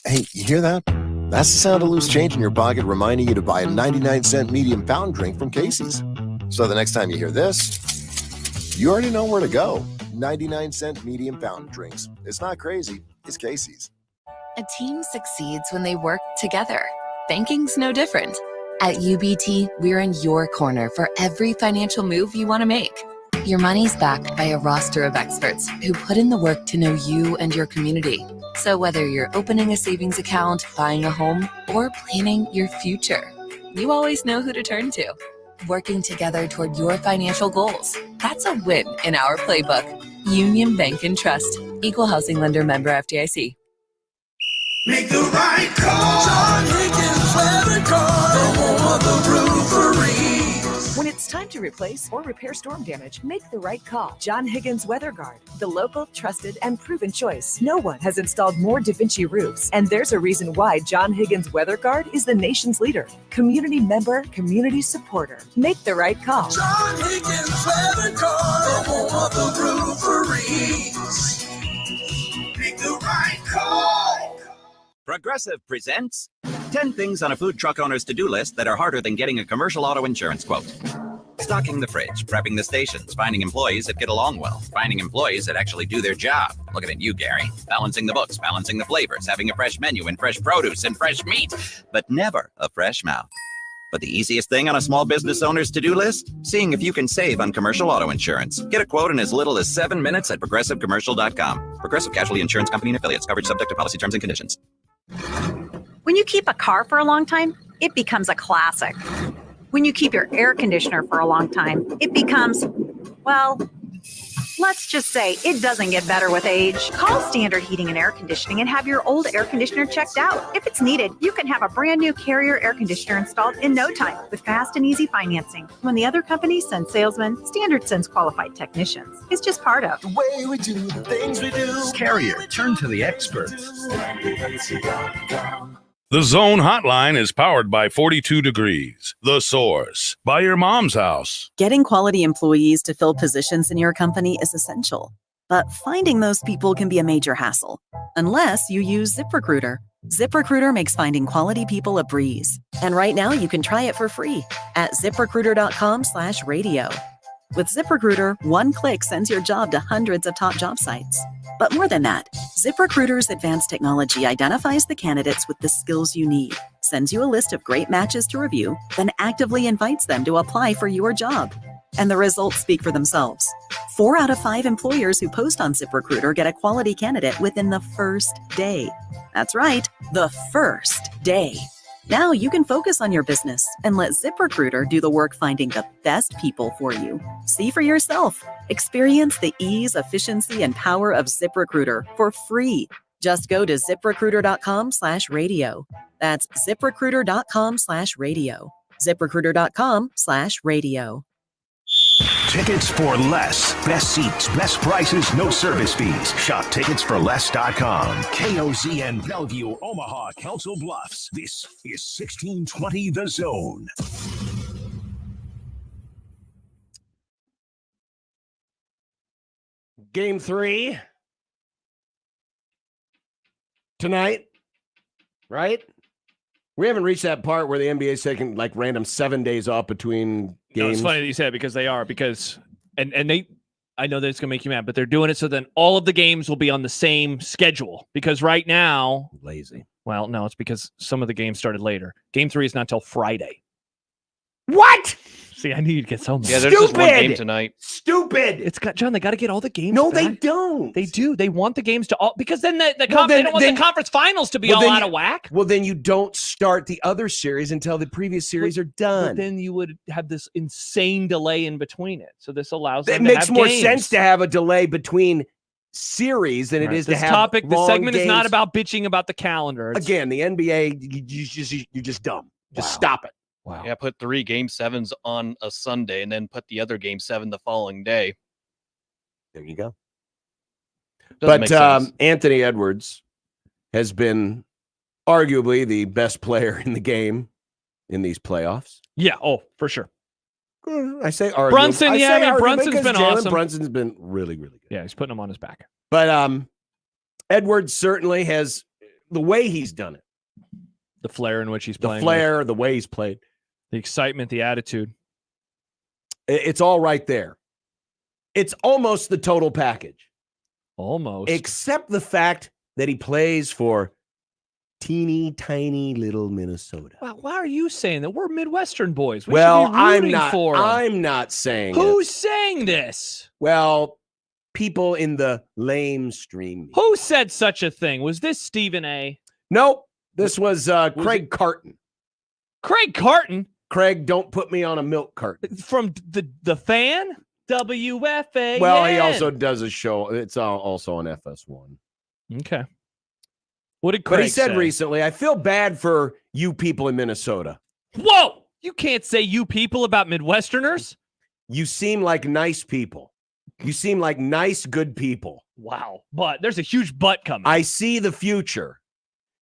Hey, you hear that? That's the sound of loose change in your pocket reminding you to buy a 99-cent medium pound drink from Casey's. So the next time you hear this, you already know where to go. 99-cent medium fountain drinks. It's not crazy. It's Casey's. A team succeeds when they work together. Banking's no different. At UBT, we're in your corner for every financial move you want to make. Your money's backed by a roster of experts who put in the work to know you and your community. So whether you're opening a savings account, buying a home, or planning your future, you always know who to turn to. Working together toward your financial goals. That's a win in our playbook. Union Bank and Trust. Equal housing lender, member FDIC. Make the right call. John Higgins Weather Guard, the home of the roofery. When it's time to replace or repair storm damage, make the right call. John Higgins Weather Guard, the local, trusted, and proven choice. No one has installed more DaVinci roofs, and there's a reason why John Higgins Weather Guard is the nation's leader. Community member, community supporter. Make the right call. John Higgins Weather Guard, the home of the roofery. Make the right call. Progressive presents 10 things on a food truck owner's to-do list that are harder than getting a commercial auto insurance quote. Stocking the fridge, prepping the stations, finding employees that get along well, finding employees that actually do their job. Looking at you, Gary. Balancing the books, balancing the flavors, having a fresh menu and fresh produce and fresh meat, but never a fresh mouth. But the easiest thing on a small business owner's to-do list? Seeing if you can save on commercial auto insurance. Get a quote in as little as 7 minutes at progressivecommercial.com. Progressive Casualty Insurance Company and Affiliates. Coverage subject to policy terms and conditions. When you keep a car for a long time, it becomes a classic. When you keep your air conditioner for a long time, it becomes, well, let's just say it doesn't get better with age. Call Standard Heating and Air Conditioning and have your old air conditioner checked out. If it's needed, you can have a brand new Carrier air conditioner installed in no time with fast and easy financing. When the other companies send salesmen, Standard sends qualified technicians. It's just part of the way we do the things we do. Carrier, turn to the experts. The Zone Hotline is powered by 42 Degrees, The Source, by your mom's house. Getting quality employees to fill positions in your company is essential, but finding those people can be a major hassle, unless you use ZipRecruiter. ZipRecruiter makes finding quality people a breeze. And right now you can try it for free at ZipRecruiter.com/radio. With ZipRecruiter, one click sends your job to hundreds of top job sites. But more than that, ZipRecruiter's advanced technology identifies the candidates with the skills you need, sends you a list of great matches to review, then actively invites them to apply for your job. And the results speak for themselves. 4 out of 5 employers who post on ZipRecruiter get a quality candidate within the first day. That's right, the first day. Now you can focus on your business and let ZipRecruiter do the work finding the best people for you. See for yourself. Experience the ease, efficiency, and power of ZipRecruiter for free. Just go to ZipRecruiter.com/radio. That's ZipRecruiter.com/radio. ZipRecruiter.com/radio. Tickets for less. Best seats, best prices, no service fees. Shop ticketsforless.com. KOZN Bellevue, Omaha, Council Bluffs. This is 1620 The Zone. Game 3 tonight, right? We haven't reached that part where the NBA is taking like random 7 days off between games. No, it's funny that you said it because they are, and they, I know that it's going to make you mad, but they're doing it so then all of the games will be on the same schedule because right now, lazy. Well, no, it's because some of the games started later. Game 3 is not till Friday. What? See, I knew you'd get so mad. Yeah, there's just one game tonight. Stupid. It's got John. They got to get all the games. No, back. they don't. They do. They want the games to all because then they don't want the conference finals to be all out of whack. Well, then you don't start the other series until the previous series are done. But then you would have this insane delay in between it. So this allows it them makes to have more games. sense to have a delay between series than it is to have this long segment games. is not about bitching about the calendar. Again, the NBA, you're just dumb. Just stop it. Wow. Yeah, put 3 Game 7s on a Sunday and then put the other Game 7 the following day. There you go. Doesn't make But sense. Anthony Edwards has been arguably the best player in the game in these playoffs. Yeah. Oh, for sure. I say arguably. Brunson, yeah, I mean, Brunson's because been Jalen awesome. Brunson's been really, really good. Yeah, he's putting them on his back. But Edwards certainly has the way he's done it. The flair in which he's The playing. flair, the way he's played. The excitement, the attitude. It's all right there. It's almost the total package. Almost. Except the fact that he plays for teeny tiny little Minnesota. Well, why are you saying that? We're Midwestern boys. We Well, should be rooting for 'em. I'm not saying Who's it. saying this? Well, people in the lamestream. Who said such a thing? Was this Stephen A? Nope. This was Craig Carton. Craig Carton? Craig, don't put me on a milk carton. From the Fan? WFAN. Well, he also does a show. It's also on FS1. Okay. What did Craig But he said say? recently, I feel bad for you people in Minnesota. Whoa! You can't say you people about Midwesterners. You seem like nice people. You seem like nice, good people. Wow. But there's a huge but coming. I see the future.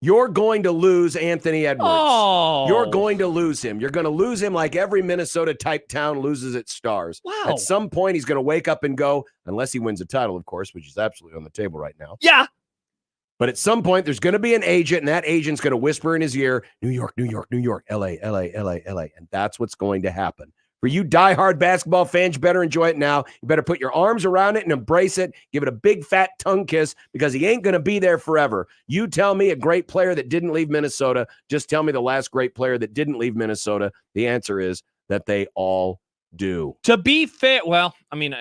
You're going to lose Anthony Edwards. Oh. You're going to lose him. You're going to lose him like every Minnesota-type town loses its stars. Wow. At some point, he's going to wake up and go, unless he wins a title, of course, which is absolutely on the table right now. Yeah. But at some point, there's going to be an agent, and that agent's going to whisper in his ear, New York, New York, New York, L.A., L.A., L.A., L.A., and that's what's going to happen. For you diehard basketball fans, you better enjoy it now. You better put your arms around it and embrace it. Give it a big, fat tongue kiss because he ain't going to be there forever. You tell me a great player that didn't leave Minnesota. Just tell me the last great player that didn't leave Minnesota. The answer is that they all do. To be fair, well, I mean,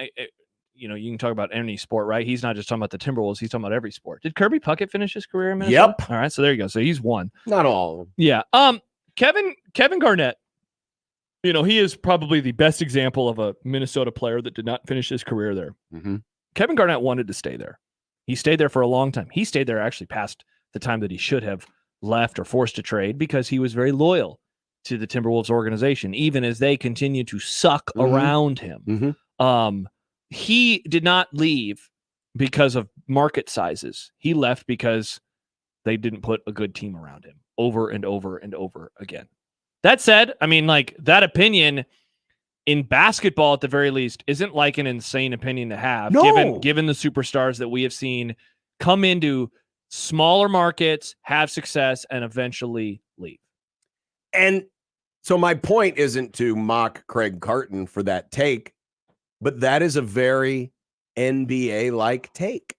you can talk about any sport, right? He's not just talking about the Timberwolves. He's talking about every sport. Did Kirby Puckett finish his career in Minnesota? Yep. All right, so there you go. So he's one. Not all of them. Yeah. Kevin Garnett, he is probably the best example of a Minnesota player that did not finish his career there. Mm-hmm. Kevin Garnett wanted to stay there. He stayed there for a long time. He stayed there actually past the time that he should have left or forced to trade because he was very loyal to the Timberwolves organization, even as they continue to suck around him. Mm-hmm. He did not leave because of market sizes. He left because they didn't put a good team around him over and over and over again. That said, I mean, like, that opinion in basketball, at the very least, isn't like an insane opinion to have, given the superstars that we have seen come into smaller markets, have success, and eventually leave. And so my point isn't to mock Craig Carton for that take, but that is a very NBA-like take.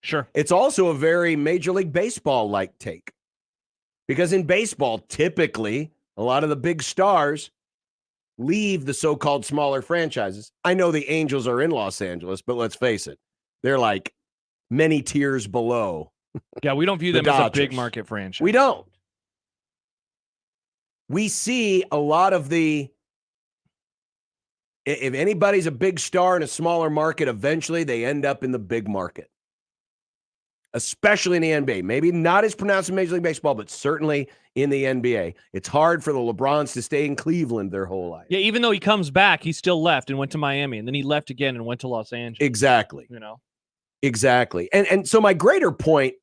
Sure. It's also a very Major League Baseball-like take. Because in baseball, typically, a lot of the big stars leave the so-called smaller franchises. I know the Angels are in Los Angeles, but let's face it, they're like many tiers below. Yeah, we don't view them as a big market franchise. We don't. We see a lot of if anybody's a big star in a smaller market, eventually they end up in the big market. Especially in the NBA. Maybe not as pronounced in Major League Baseball, but certainly in the NBA. It's hard for the LeBrons to stay in Cleveland their whole life. Yeah, even though he comes back, he still left and went to Miami, and then he left again and went to Los Angeles. Exactly. Exactly. And so my greater point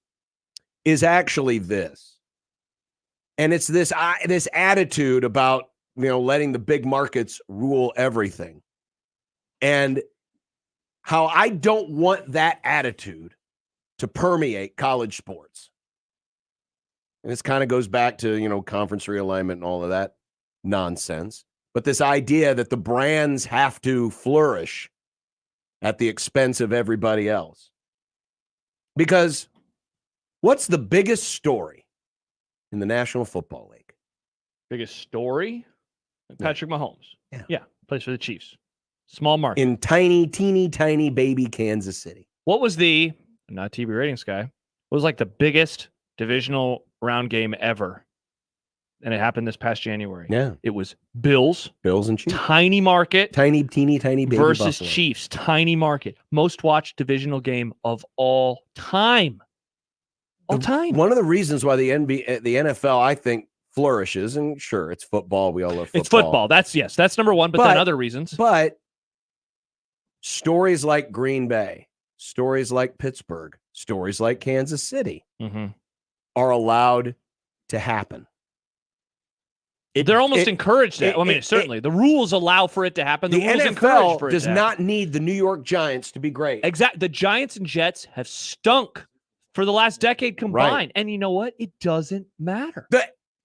is actually this. And it's this attitude about, letting the big markets rule everything. And how I don't want that attitude to permeate college sports. And this kind of goes back to, conference realignment and all of that nonsense. But this idea that the brands have to flourish at the expense of everybody else. Because what's the biggest story in the National Football League? Biggest story? Patrick Mahomes. Yeah, plays for the Chiefs. Small market. In teeny, tiny baby Kansas City. What was not TV ratings guy, what was like the biggest divisional round game ever? And it happened this past January. Yeah. It was Bills and Chiefs. Tiny market. Teeny, baby versus Buffalo. Chiefs. Tiny market. Most watched divisional game of all time. One of the reasons why the NFL, I think, flourishes, and sure, it's football. We all love football. It's football. That's number one, but then other reasons. But stories like Green Bay, stories like Pittsburgh, stories like Kansas City are allowed to happen. They're almost encouraged. Certainly. The rules allow for it to happen. The rules encourage for NFL it does to not need the New York Giants to be great. Exactly. The Giants and Jets have stunk for the last decade combined. Right. And you know what? It doesn't matter.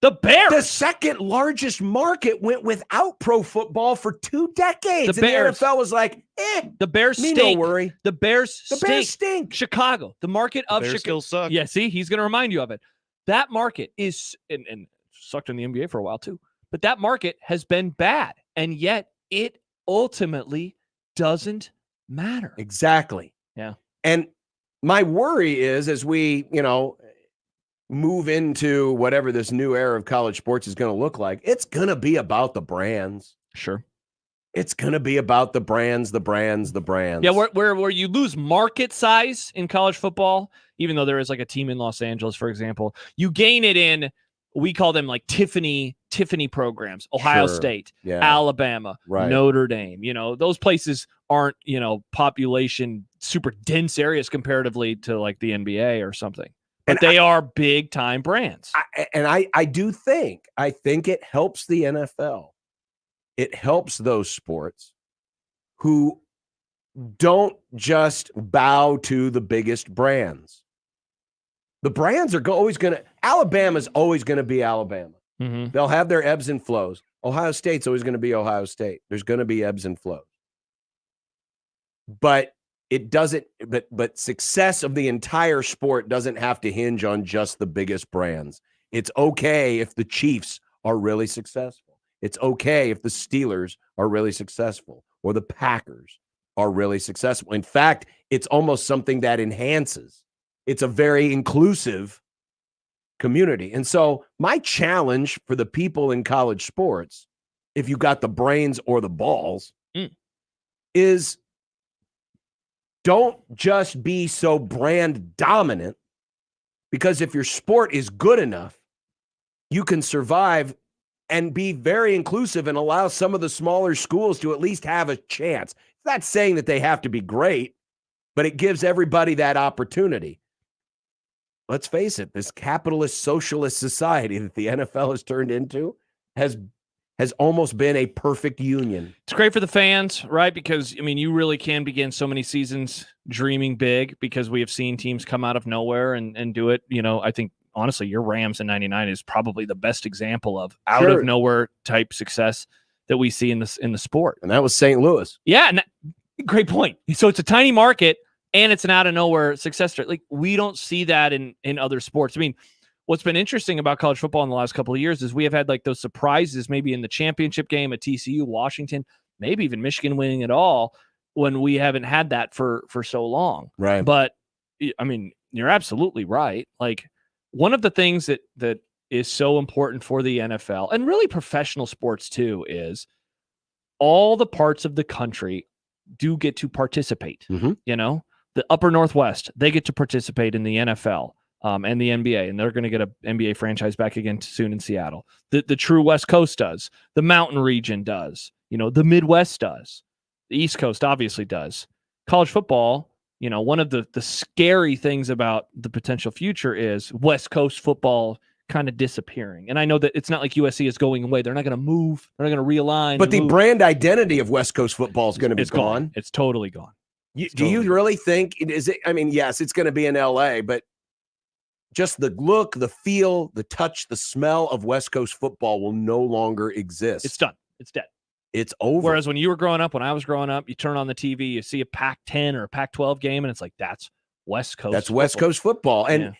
The Bears. The second largest market went without pro football for 2 decades. The Bears. And the NFL was like, the Bears me stink. no worry. The Bears The stink. Bears stink. Chicago, the market of Bears Chicago. still suck. Yeah, see, he's going to remind you of it. That market is, and sucked in the NBA for a while too, but that market has been bad. And yet it ultimately doesn't matter. Exactly. Yeah. And my worry is as we, move into whatever this new era of college sports is going to look like, it's going to be about the brands. Sure. It's going to be about the brands. Yeah, where you lose market size in college football, even though there is like a team in Los Angeles, for example, you gain it in, we call them like Tiffany programs, Ohio Sure. State, Yeah. Alabama, Right. Notre Dame. Those places aren't, population super dense areas comparatively to like the NBA or something. But they are big time brands. I do think, it helps the NFL. It helps those sports who don't just bow to the biggest brands. The brands are always going to, Alabama's always going to be Alabama. Mm-hmm. They'll have their ebbs and flows. Ohio State's always going to be Ohio State. There's going to be ebbs and flows. But it doesn't, but success of the entire sport doesn't have to hinge on just the biggest brands. It's okay if the Chiefs are really successful. It's okay if the Steelers are really successful or the Packers are really successful. In fact, it's almost something that enhances. It's a very inclusive community. And so my challenge for the people in college sports, if you got the brains or the balls, is don't just be so brand dominant, because if your sport is good enough, you can survive and be very inclusive and allow some of the smaller schools to at least have a chance. It's not saying that they have to be great, but it gives everybody that opportunity. Let's face it, this capitalist socialist society that the NFL has turned into has almost been a perfect union. It's great for the fans, right? Because, you really can begin so many seasons dreaming big because we have seen teams come out of nowhere and do it. I think, honestly, your Rams in 99 is probably the best example of out of nowhere type success that we see in the sport. And that was St. Louis. Yeah, and great point. So it's a tiny market and it's an out of nowhere success story. Like, we don't see that in other sports. What's been interesting about college football in the last couple of years is we have had like those surprises, maybe in the championship game at TCU, Washington, maybe even Michigan winning it all, when we haven't had that for so long. Right. But you're absolutely right. Like, one of the things that is so important for the NFL and really professional sports too is all the parts of the country do get to participate. Mm-hmm. The upper Northwest, they get to participate in the NFL. And the NBA, and they're going to get an NBA franchise back again soon in Seattle. The true West Coast does. The Mountain Region does. The Midwest does. The East Coast obviously does. College football, one of the scary things about the potential future is West Coast football kind of disappearing. And I know that it's not like USC is going away. They're not going to move. They're not going to realign. But the brand identity of West Coast football is going to be gone. It's totally gone. Do you really think yes, it's going to be in LA, but just the look, the feel, the touch, the smell of West Coast football will no longer exist. It's done. It's dead. It's over. Whereas when you were growing up, when I was growing up, you turn on the TV, you see a Pac-10 or a Pac-12 game, and it's like, that's West Coast. That's West Coast football. And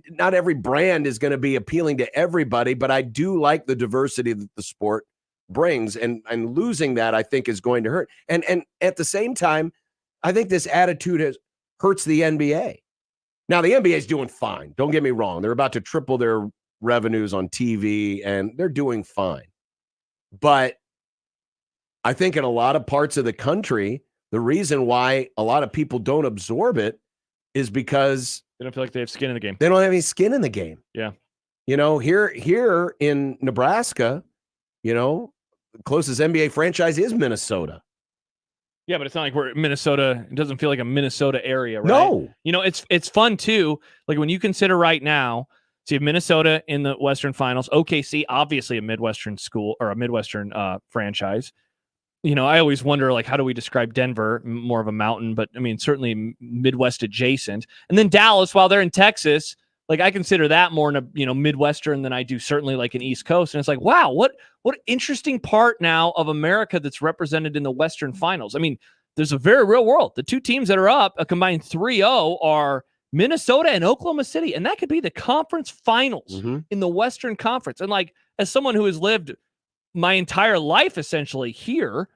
not every brand is going to be appealing to everybody, but I do like the diversity that the sport brings, and losing that, I think, is going to hurt. And at the same time, I think this attitude hurts the NBA. Now, the NBA is doing fine. Don't get me wrong. They're about to triple their revenues on TV, and they're doing fine. But I think in a lot of parts of the country, the reason why a lot of people don't absorb it is because they don't feel like they have skin in the game. They don't have any skin in the game. Yeah. Here in Nebraska, the closest NBA franchise is Minnesota. Yeah, but it's not like we're Minnesota. It doesn't feel like a Minnesota area, right? No. It's fun too. Like, when you consider right now, so you have Minnesota in the Western Finals, OKC, obviously a Midwestern school or a Midwestern franchise. I always wonder, like, how do we describe Denver? More of a mountain, but certainly Midwest adjacent. And then Dallas, while they're in Texas, Like I consider that more in a Midwestern than I do certainly like an East Coast. And it's like, wow, what interesting part now of America that's represented in the Western Finals. I mean, there's a very real world. The two teams that are up, a combined 3-0, are Minnesota and Oklahoma City, and that could be the conference finals in the Western Conference. And like, as someone who has lived my entire life essentially here,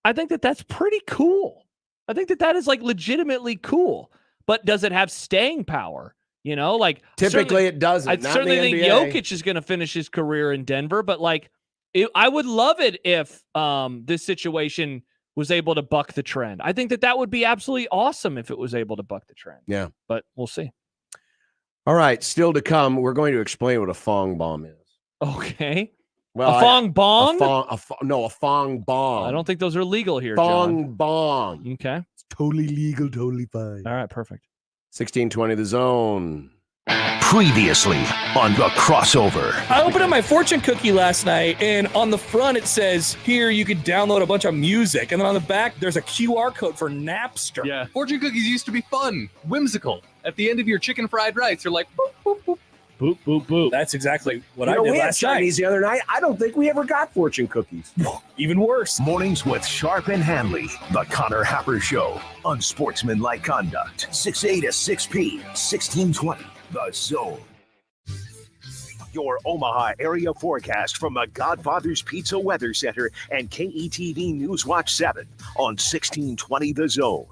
I think that that's pretty cool. I think that is like legitimately cool. But does it have staying power? Like typically it doesn't. I certainly think Jokic is going to finish his career in Denver, but like I would love it if this situation was able to buck the trend. I think that would be absolutely awesome if it was able to buck the trend. Yeah. But we'll see. All right. Still to come, we're going to explain what a fong bomb is. Okay. Well, a fong bong? A fong bomb. I don't think those are legal here, Fong John. bomb. Okay. It's totally legal, totally fine. All right, perfect. 1620 The Zone. Previously on The Crossover. I opened up my fortune cookie last night, and on the front it says, here you could download a bunch of music. And then on the back, there's a QR code for Napster. Yeah, fortune cookies used to be fun, whimsical. At the end of your chicken fried rice, you're like, boop, boop, boop. Boop, boop, boop. That's exactly what I did we had last night. Chinese the other night. I don't think we ever got fortune cookies. Even worse. Mornings with Sharp and Hanley. The Connor Happer Show. Unsportsmanlike Conduct. 6A to 6P. 1620. The Zone. Your Omaha area forecast from the Godfather's Pizza Weather Center and KETV Newswatch 7 on 1620 The Zone.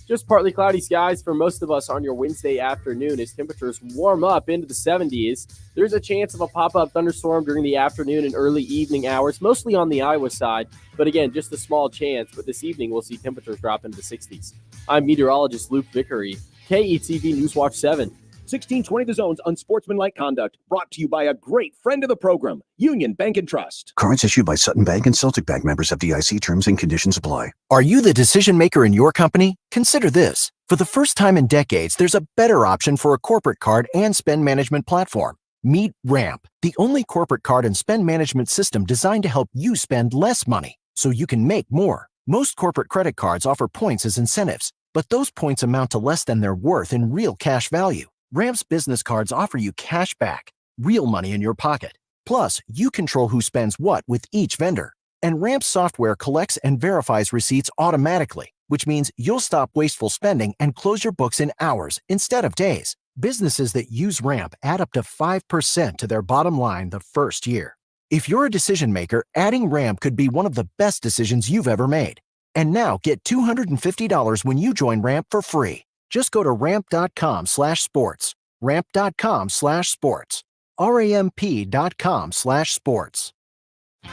Just partly cloudy skies for most of us on your Wednesday afternoon as temperatures warm up into the 70s. There's a chance of a pop-up thunderstorm during the afternoon and early evening hours, mostly on the Iowa side. But again, just a small chance. But this evening, we'll see temperatures drop into the 60s. I'm meteorologist Luke Vickery, KETV Newswatch 7. 1620 The Zone's Unsportsmanlike Conduct, brought to you by a great friend of the program, Union Bank and Trust. Cards issued by Sutton Bank and Celtic Bank, members of FDIC. Terms and conditions apply. Are you the decision maker in your company? Consider this. For the first time in decades, there's a better option for a corporate card and spend management platform. Meet Ramp, the only corporate card and spend management system designed to help you spend less money so you can make more. Most corporate credit cards offer points as incentives, but those points amount to less than their worth in real cash value. Ramp's business cards offer you cash back, real money in your pocket. Plus, you control who spends what with each vendor. And Ramp's software collects and verifies receipts automatically, which means you'll stop wasteful spending and close your books in hours instead of days. Businesses that use Ramp add up to 5% to their bottom line the first year. If you're a decision maker, adding Ramp could be one of the best decisions you've ever made. And now get $250 when you join Ramp for free. Just go to ramp.com/sports. Ramp.com/sports. RAMP.com/sports.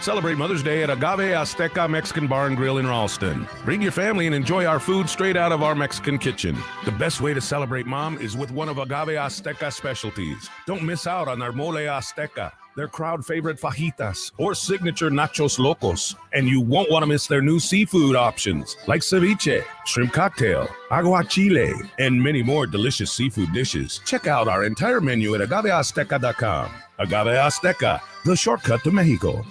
Celebrate Mother's Day at Agave Azteca Mexican Bar and Grill in Ralston. Bring your family and enjoy our food straight out of our Mexican kitchen. The best way to celebrate Mom is with one of Agave Azteca specialties. Don't miss out on our Mole Azteca, their crowd favorite fajitas, or signature nachos locos. And you won't want to miss their new seafood options like ceviche, shrimp cocktail, aguachile, and many more delicious seafood dishes. Check out our entire menu at agaveazteca.com. Agave Azteca, the shortcut to Mexico.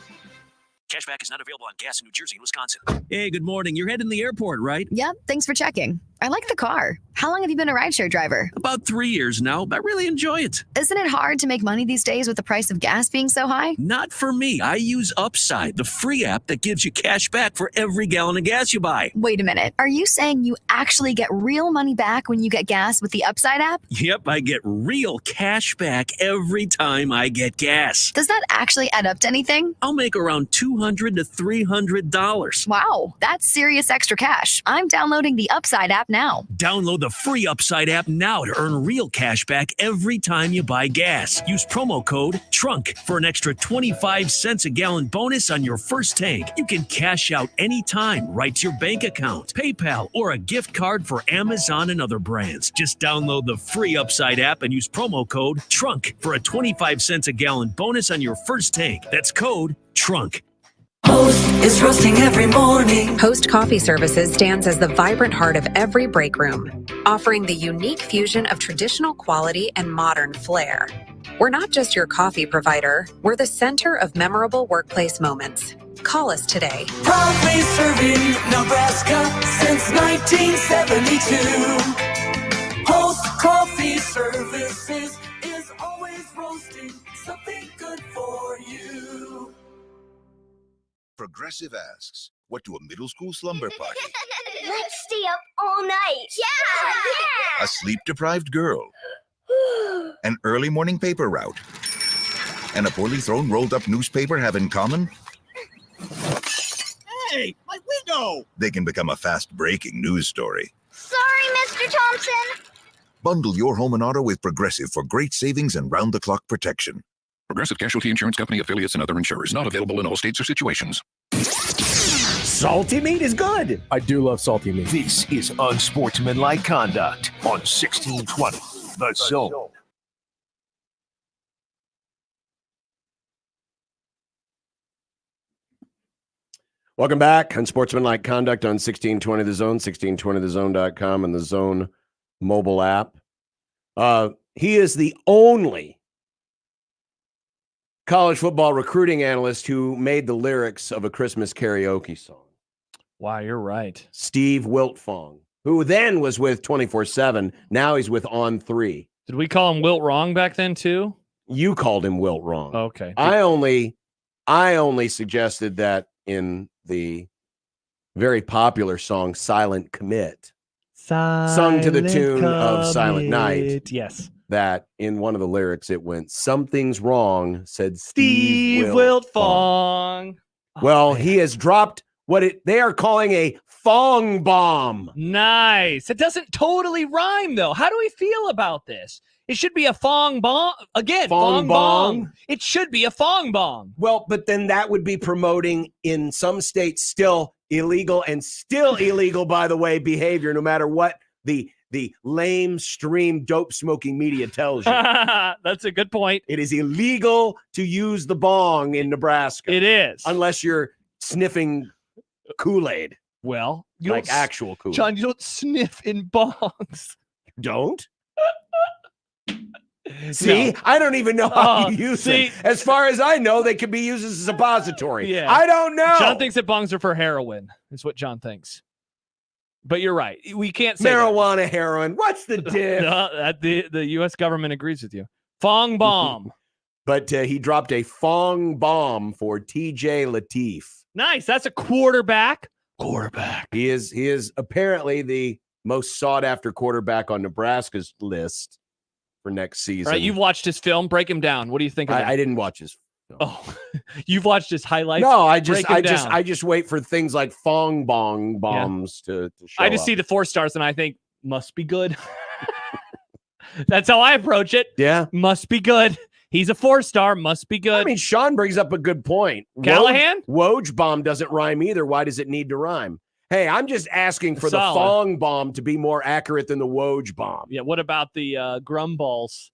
Cashback is not available on gas in New Jersey and Wisconsin. Hey, good morning. You're heading to the airport, right? Yep, thanks for checking. I like the car. How long have you been a rideshare driver? About 3 years now. I really enjoy it. Isn't it hard to make money these days with the price of gas being so high? Not for me. I use Upside, the free app that gives you cash back for every gallon of gas you buy. Wait a minute. Are you saying you actually get real money back when you get gas with the Upside app? Yep, I get real cash back every time I get gas. Does that actually add up to anything? I'll make around $200 to $300. Wow, that's serious extra cash. I'm downloading the Upside app now. Download the free Upside app now to earn real cash back every time you buy gas. Use promo code TRUNK for an extra 25 cents a gallon bonus on your first tank. You can cash out anytime right to your bank account, PayPal, or a gift card for Amazon and other brands. Just download the free Upside app and use promo code TRUNK for a 25 cents a gallon bonus on your first tank. That's code TRUNK. Host is roasting every morning. Host Coffee Services stands as the vibrant heart of every break room, offering the unique fusion of traditional quality and modern flair. We're not just your coffee provider, we're the center of memorable workplace moments. Call us today. Proudly serving Nebraska since 1972. Host Coffee Services is Progressive asks, what do a middle school slumber party, Let's stay up all night. Yeah! a sleep-deprived girl, an early morning paper route, and a poorly thrown rolled-up newspaper have in common? Hey, my window! They can become a fast-breaking news story. Sorry, Mr. Thompson. Bundle your home and auto with Progressive for great savings and round-the-clock protection. Progressive Casualty Insurance Company, affiliates, and other insurers. Not available in all states or situations. Salty meat is good. I do love salty meat. This is Unsportsmanlike Conduct on 1620 The Zone. Welcome back. Unsportsmanlike Conduct on 1620 The Zone, 1620thezone.com, and the Zone mobile app. He is the only college football recruiting analyst who made the lyrics of a Christmas karaoke song. Wow, you're right. Steve Wiltfong, who then was with 24/7. Now he's with On 3. Did we call him Wilt wrong back then too? You called him Wilt wrong. Okay. I only suggested that in the very popular song Silent Commit, sung to the tune of Silent Night. Yes. That in one of the lyrics it went, "Something's wrong," said Steve Wiltfong. Well, he has dropped what they are calling a fong bomb. Nice. It doesn't totally rhyme, though. How do we feel about this? It should be a fong bomb. Again, fong bong. It should be a fong bong. Well, but then that would be promoting in some states still illegal and still illegal, by the way, behavior, no matter what the lame stream dope smoking media tells you. That's a good point. It is illegal to use the bong in Nebraska. It is. Unless you're sniffing Kool-Aid. Well, you like don't actual Kool-Aid. John, you don't sniff in bongs. Don't? See, no. I don't even know how you use it. As far as I know, they can be used as a suppository. Yeah. I don't know. John thinks that bongs are for heroin, is what John thinks. But you're right. We can't say marijuana, heroin. What's the diff? No, the U.S. government agrees with you. Fong bomb. But he dropped a fong bomb for TJ Lateef. Nice. That's a quarterback. He is apparently the most sought after quarterback on Nebraska's list for next season. All right, you've watched his film. Break him down. What do you think of I didn't watch his film. Oh, you've watched his highlights? No, I just wait for things like fong bong bombs to show I just up. see the 4 stars and I think must be good. That's how I approach it. Yeah. Must be good. He's a 4-star, must be good. I mean, Sean brings up a good point. Callahan? Woj bomb doesn't rhyme either. Why does it need to rhyme? Hey, I'm just asking for the fong bomb to be more accurate than the Woj bomb. Yeah, what about the Grum balls?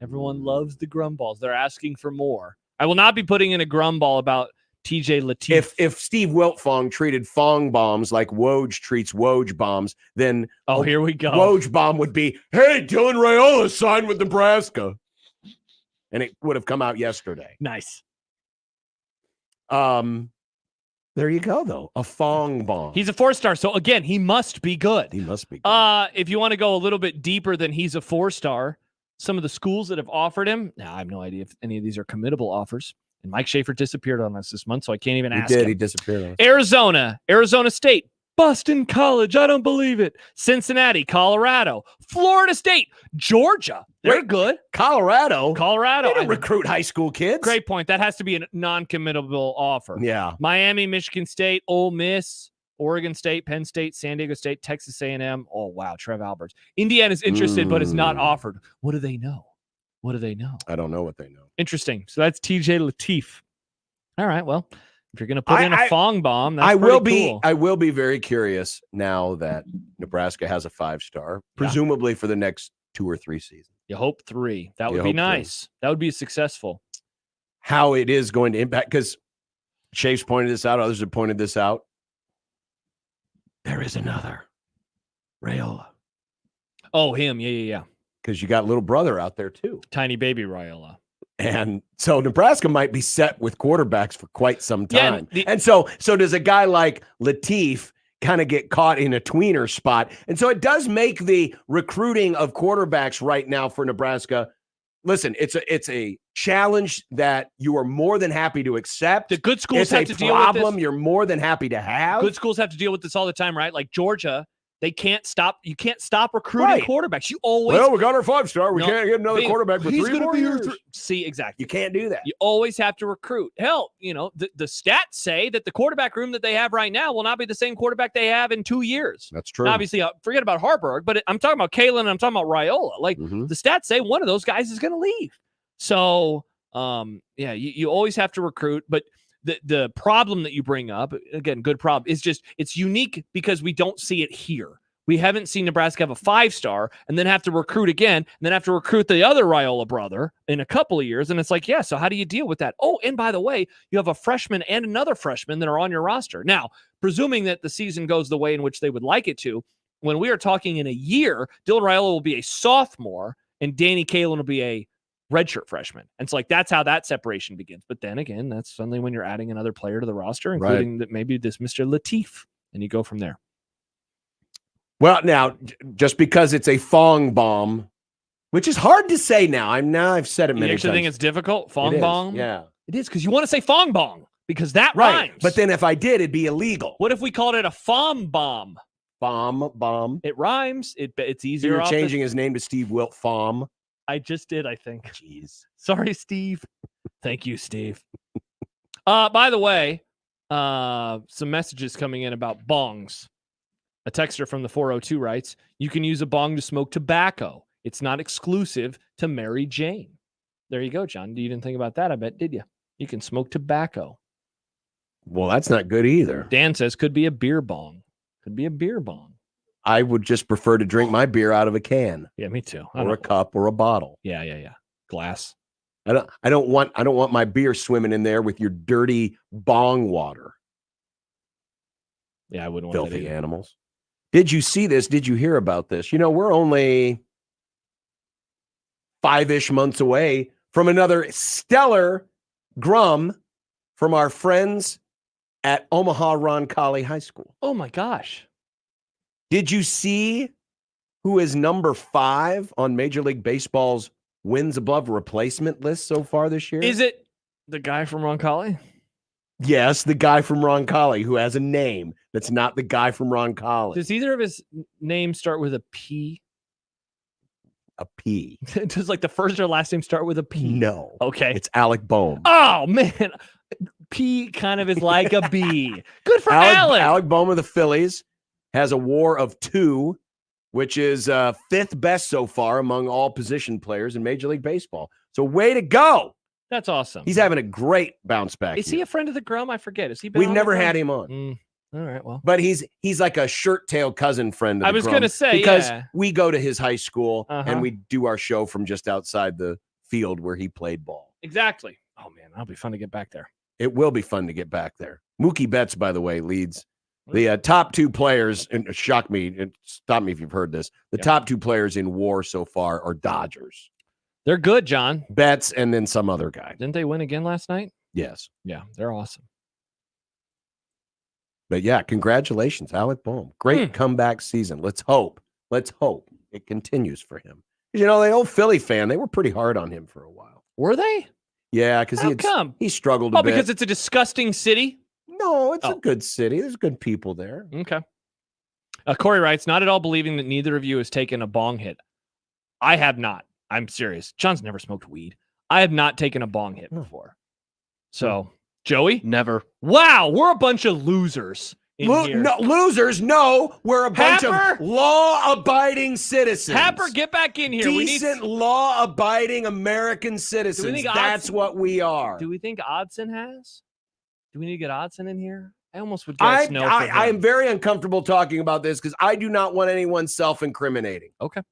Everyone loves the Grum balls. They're asking for more. I will not be putting in a Grum ball about TJ Lateef. If Steve Wiltfong treated fong bombs like Woj treats Woj bombs, then here we go. Woj bomb would be, hey, Dylan Raiola signed with Nebraska. And it would have come out yesterday. Nice. There you go, though. A fong bomb. He's a 4-star. So, again, he must be good. He must be good. If you want to go a little bit deeper than he's a 4-star, some of the schools that have offered him, now I have no idea if any of these are committable offers. And Mike Schaefer disappeared on us this month, so I can't even ask him. He disappeared on us. Arizona State, Boston College, I don't believe it. Cincinnati, Colorado, Florida State, Georgia. They're good. Colorado. They don't recruit high school kids. Great point. That has to be a non-committable offer. Yeah. Miami, Michigan State, Ole Miss, Oregon State, Penn State, San Diego State, Texas A&M. Oh, wow, Trev Alberts. Indiana's interested, but is not offered. What do they know? I don't know what they know. Interesting. So that's TJ Lateef. All right, well, if you're going to put in a fong bomb, that's cool. I will be very curious now that Nebraska has a 5-star, presumably for the next 2 or 3 seasons. You hope 3. That would be nice. That would be successful. How it is going to impact, because Chafe's pointed this out, others have pointed this out. There is another Raiola. Oh, him. Yeah. Because you got little brother out there too. Tiny baby Raiola. And so Nebraska might be set with quarterbacks for quite some time. Yeah, and so does a guy like Lateef kind of get caught in a tweener spot. And so it does make the recruiting of quarterbacks right now for Nebraska listen, it's a challenge that you are more than happy to accept. The good schools have to deal with this. It's a problem you're more than happy to have. Good schools have to deal with this all the time, right? Like Georgia, you can't stop recruiting quarterbacks. You always we got our 5-star. We can't get another quarterback for 3 more years. See, exactly. You can't do that. You always have to recruit. Hell, the stats say that the quarterback room that they have right now will not be the same quarterback they have in 2 years. That's true. Now, obviously, forget about Harburg, but I'm talking about Kalen and I'm talking about Rhule. Like the stats say one of those guys is going to leave. So, you always have to recruit, but the problem that you bring up, again, good problem, is just it's unique because we don't see it here. We haven't seen Nebraska have a 5-star and then have to recruit again and then have to recruit the other Rhule brother in a couple of years. And it's like, so how do you deal with that? Oh, and by the way, you have a freshman and another freshman that are on your roster. Now, presuming that the season goes the way in which they would like it to, when we are talking in a year, Dylan Rhule will be a sophomore and Danny Kalen will be a redshirt freshman. And it's like, that's how that separation begins. But then again, that's suddenly when you're adding another player to the roster, including that maybe this Mr. Latif, and you go from there. Well, now, just because it's a Fong bomb, which is hard to say now. I've said it many times. You actually think it's difficult? Fong bomb? Yeah. It is, because you want to say Fong bong, because that rhymes. But then if I did, it'd be illegal. What if we called it a Fom bomb? Bomb. It rhymes. It's So easier. you're changing his name to Steve Wilt Fom. I just did, I think. Jeez. Sorry, Steve. Thank you, Steve. By the way, some messages coming in about bongs. A texter from the 402 writes, you can use a bong to smoke tobacco. It's not exclusive to Mary Jane. There you go, John. You didn't think about that, I bet, did you? You can smoke tobacco. Well, that's not good either. Dan says could be a beer bong. Could be a beer bong. I would just prefer to drink my beer out of a can. Yeah, me too. Or a cup or a bottle. Yeah. Glass. I don't want my beer swimming in there with your dirty bong water. Yeah, I wouldn't want filthy animals. Did you see this? Did you hear about this? We're only 5-ish months away from another stellar Grum from our friends at Omaha Roncalli High School. Oh my gosh. Did you see who is number 5 on Major League Baseball's wins above replacement list so far this year? Is it the guy from Roncalli? Yes, the guy from Roncalli who has a name that's not the guy from Roncalli. Does either of his names start with a P? A P. Does like the first or last name start with a P? No. Okay. It's Alec Boehm. Oh, man. P kind of is like a B. Good for Alec. Alec Boehm of the Phillies has a WAR of 2, which is 5th best so far among all position players in Major League Baseball. So way to go. That's awesome. He's having a great bounce back. Is he a friend of the Grum? I forget. Is he? We've never had him on. All right, well. But he's like a shirt tail cousin friend of the I was Grum, going to say, because we go to his high school and we do our show from just outside the field where he played ball. Exactly. Oh, man, that'll be fun to get back there. It will be fun to get back there. Mookie Betts, by the way, leads the top 2 players, and stop me if you've heard this. The top 2 players in WAR so far are Dodgers. They're good, John. Betts and then some other guy. Didn't they win again last night? Yes. Yeah, they're awesome. But yeah, congratulations, Alec Boehm. Great comeback season. Let's hope it continues for him. The old Philly fan, they were pretty hard on him for a while. Were they? Yeah, because he struggled a bit. Because it's a disgusting city? No, it's a good city. There's good people there. Okay. Corey writes, not at all believing that neither of you has taken a bong hit. I have not. I'm serious. John's never smoked weed. I have not taken a bong hit before. So, Joey? Never. Wow, we're a bunch of losers in here. No, losers? No, we're a bunch of law-abiding citizens. Happer, get back in here. Decent, law-abiding American citizens. That's what we are. Do we think Odson has? Do we need to get Odson in here? I almost would guess no. I am very uncomfortable talking about this because I do not want anyone self-incriminating. Okay.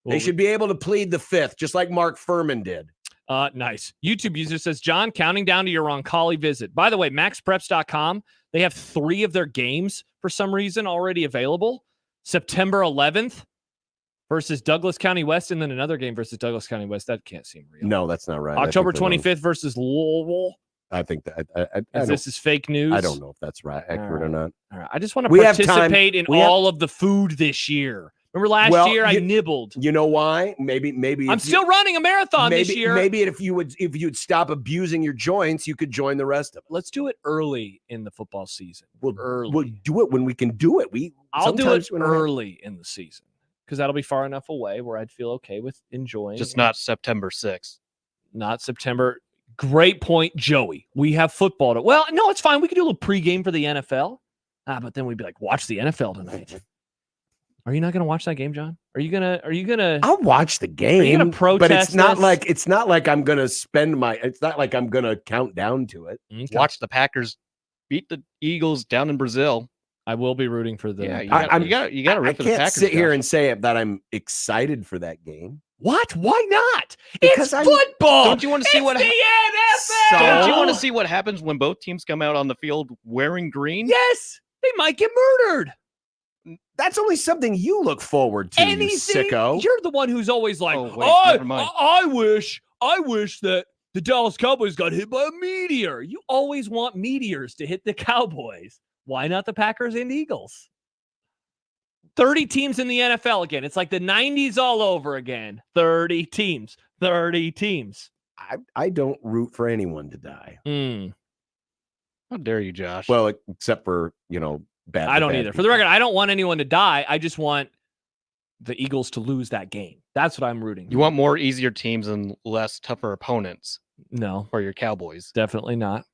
They should be able to plead the 5th, just like Mark Furman did. Nice. YouTube user says, John, counting down to your Roncalli visit. By the way, maxpreps.com, they have 3 of their games for some reason already available. September 11th versus Douglas County West, and then another game versus Douglas County West. That can't seem real. No, that's not right. October 25th versus Louisville. I think that this is fake news. I don't know if that's accurate or not. All right. I just want to participate in all of the food this year. Remember last year I nibbled. You know why? Maybe I'm still running a marathon this year. Maybe if you'd stop abusing your joints, you could join the rest of it. Let's do it early in the football season. We'll do it when we can do it. I'll do it early in the season because that'll be far enough away where I'd feel okay with enjoying. Just not September 6th. Not September. Great point, Joey. We have football. Well, no, it's fine. We could do a little pregame for the NFL. But then we'd be like, watch the NFL tonight. Are you not going to watch that game, John? Are you gonna? I'll watch the game. Are you gonna protest? But it's not like I'm gonna it's not like I'm gonna count down to it. Okay. Watch the Packers beat the Eagles down in Brazil. I will be rooting for them. Yeah, you got to root for the Packers. I can't sit here and say that I'm excited for that game. What? Why not? Because it's football. Don't you want to see what? The NFL. Don't you want to see what happens when both teams come out on the field wearing green? Yes, they might get murdered. That's only something you look forward to, you sicko. You're the one who's always like, I wish that the Dallas Cowboys got hit by a meteor. You always want meteors to hit the Cowboys. Why not the Packers and Eagles? 30 teams in the NFL again. It's like the 90s all over again. 30 teams. I don't root for anyone to die. How dare you, Josh? Well, except for, bad. I don't either. People. For the record, I don't want anyone to die. I just want the Eagles to lose that game. That's what I'm rooting for. You want more easier teams and less tougher opponents. No. For your Cowboys. Definitely not.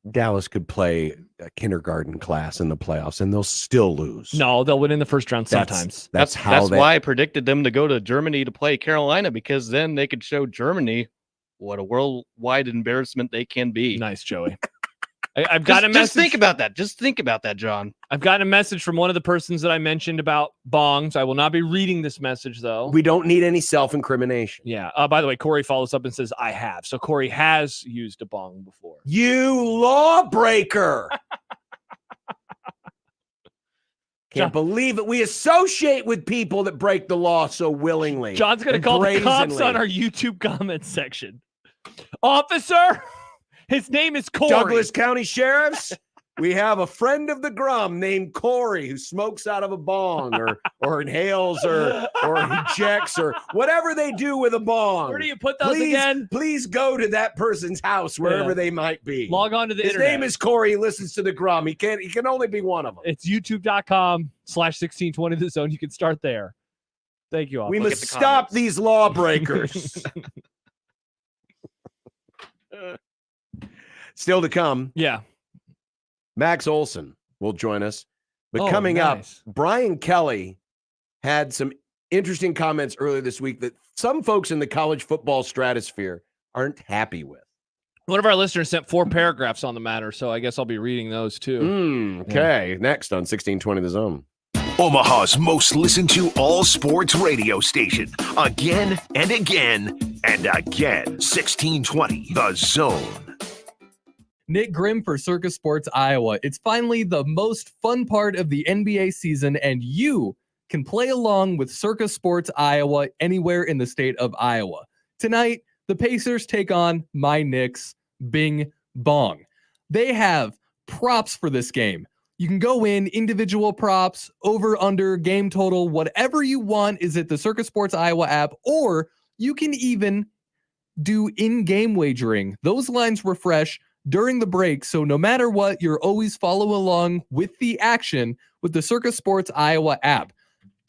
Dallas could play a kindergarten class in the playoffs and they'll still lose. No, they'll win in the first round sometimes. That's why I predicted them to go to Germany to play Carolina, because then they could show Germany what a worldwide embarrassment they can be. Nice, Joey. I've got a message. Just think about that. Just think about that, John. I've gotten a message from one of the persons that I mentioned about bongs. I will not be reading this message, though. We don't need any self-incrimination. Yeah. By the way, Corey follows up and says, I have. So Corey has used a bong before. You lawbreaker. Can't believe it. We associate with people that break the law so willingly. John's going to call the cops on our YouTube comments section. Officer, his name is Corey. Douglas County Sheriffs, we have a friend of the Grum named Corey who smokes out of a bong or inhales or ejects or whatever they do with a bong. Where do you put those again? Please go to that person's house wherever they might be. Log on to the internet. His name is Corey. He listens to the Grum. He can only be one of them. It's youtube.com/1620 The Zone. You can start there. Thank you all. We must stop these lawbreakers. Still to come. Yeah. Max Olson will join us. But coming up, Brian Kelly had some interesting comments earlier this week that some folks in the college football stratosphere aren't happy with. One of our listeners sent 4 paragraphs on the matter, so I guess I'll be reading those too. Okay. Next on 1620 The Zone. Omaha's most listened to all sports radio station. Again and again and again. 1620 The Zone. Nick Grum for Circus Sports Iowa. It's finally the most fun part of the NBA season, and you can play along with Circus Sports Iowa anywhere in the state of Iowa. Tonight, the Pacers take on my Knicks. Bing bong. They have props for this game. You can go in, individual props, over, under, game total, whatever you want is at the Circus Sports Iowa app, or you can even do in-game wagering. Those lines refresh during the break, so no matter what, you're always following along with the action with the Circus Sports Iowa app.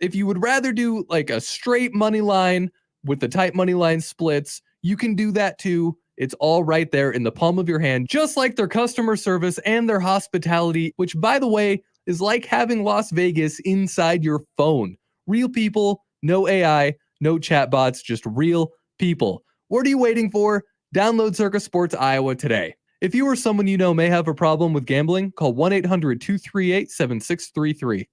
If you would rather do like a straight money line with the tight money line splits, you can do that too. It's all right there in the palm of your hand, just like their customer service and their hospitality, which, by the way, is like having Las Vegas inside your phone. Real people, no AI, no chatbots, just real people. What are you waiting for? Download Circus Sports Iowa today. If you or someone you know may have a problem with gambling, call 1-800-238-7633.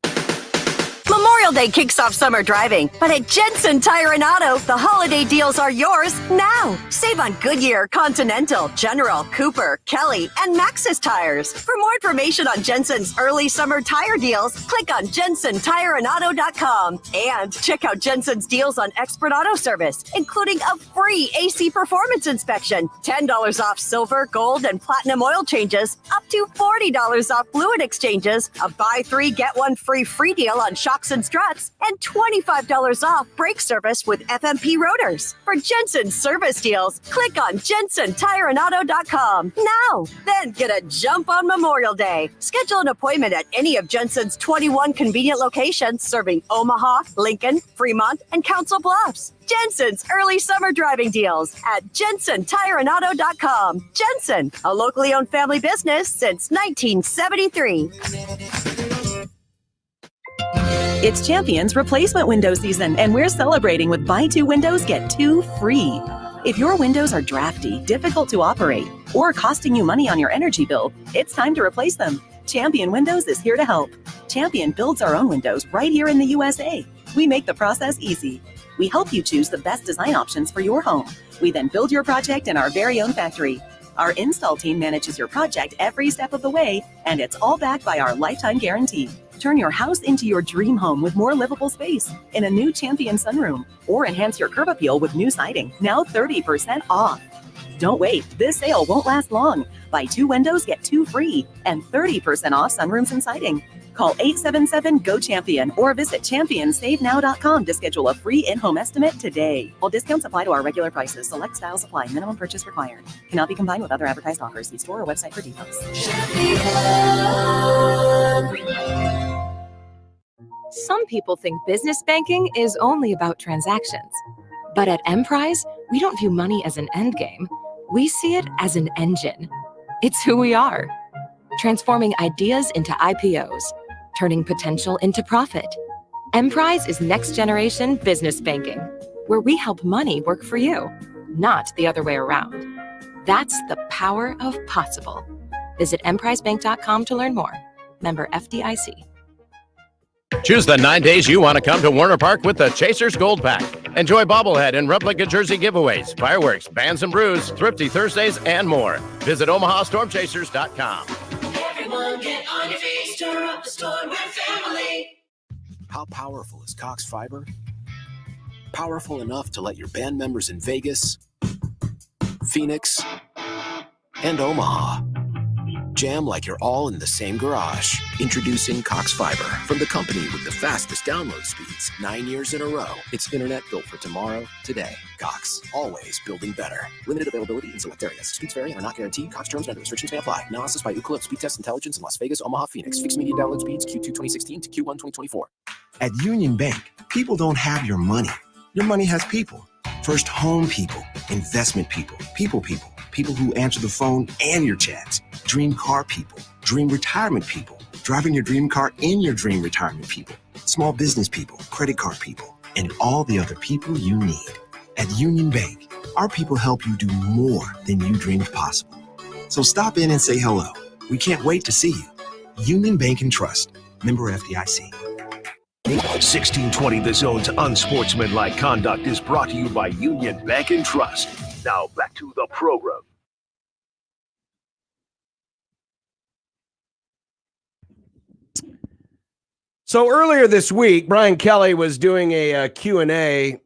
Memorial holiday kicks off summer driving, but at Jensen Tire and Auto, the holiday deals are yours now. Save on Goodyear, Continental, General, Cooper, Kelly, and Maxxis tires. For more information on Jensen's early summer tire deals, click on JensenTireandAuto.com and check out Jensen's deals on expert auto service, including a free AC performance inspection, $10 off silver, gold, and platinum oil changes, up to $40 off fluid exchanges, a buy 3 get 1 free deal on shocks and struts, and $25 off brake service with FMP rotors. For Jensen's service deals, click on JensenTireandAuto.com now. Then get a jump on Memorial Day. Schedule an appointment at any of Jensen's 21 convenient locations serving Omaha, Lincoln, Fremont, and Council Bluffs. Jensen's early summer driving deals at JensenTireandAuto.com. Jensen, a locally owned family business since 1973. It's Champion's replacement window season, and we're celebrating with buy 2 windows, get 2 free. If your windows are drafty, difficult to operate, or costing you money on your energy bill, it's time to replace them. Champion Windows is here to help. Champion builds our own windows right here in the USA. We make the process easy. We help you choose the best design options for your home. We then build your project in our very own factory. Our install team manages your project every step of the way, and it's all backed by our lifetime guarantee. Turn your house into your dream home with more livable space in a new Champion sunroom, or enhance your curb appeal with new siding, now 30% off. Don't wait, this sale won't last long. Buy 2 windows, get 2 free, and 30% off sunrooms and siding. Call 877-GO-CHAMPION or visit ChampionSaveNow.com to schedule a free in-home estimate today. All discounts apply to our regular prices. Select styles apply. Minimum purchase required. Cannot be combined with other advertised offers. See store or website for details. Some people think business banking is only about transactions. But at Emprise, we don't view money as an end game. We see it as an engine. It's who we are. Transforming ideas into IPOs, turning potential into profit. Emprise is next generation business banking, where we help money work for you, not the other way around. That's the power of possible. Visit emprisebank.com to learn more. Member FDIC. Choose the 9 days you want to come to Warner Park with the Chasers Gold Pack. Enjoy bobblehead and replica jersey giveaways, fireworks, bands and brews, thrifty Thursdays, and more. Visit OmahaStormChasers.com. Everyone get on your feet, stir up the store, we're family. How powerful is Cox Fiber? Powerful enough to let your band members in Vegas, Phoenix, and Omaha jam like you're all in the same garage. Introducing Cox Fiber from the company with the fastest download speeds 9 years in a row. It's internet built for tomorrow, today. Cox, always building better. Limited availability in select areas. Speeds vary and are not guaranteed. Cox terms and other restrictions may apply. Analysis by Ookla Speed Test Intelligence in Las Vegas, Omaha, Phoenix. Fixed median download speeds Q2 2016 to Q1 2024. At Union Bank, people don't have your money. Your money has people. First home people, investment people, people who answer the phone and your chats, dream car people, dream retirement people, driving your dream car in your dream retirement people, small business people, credit card people, and all the other people you need. At Union Bank, our people help you do more than you dreamed possible. So stop in and say hello. We can't wait to see you. Union Bank and Trust. Member FDIC. 1620 The Zone's Unsportsmanlike Conduct is brought to you by Union Bank and Trust. Now back to the program. So earlier this week, Brian Kelly was doing a Q&A.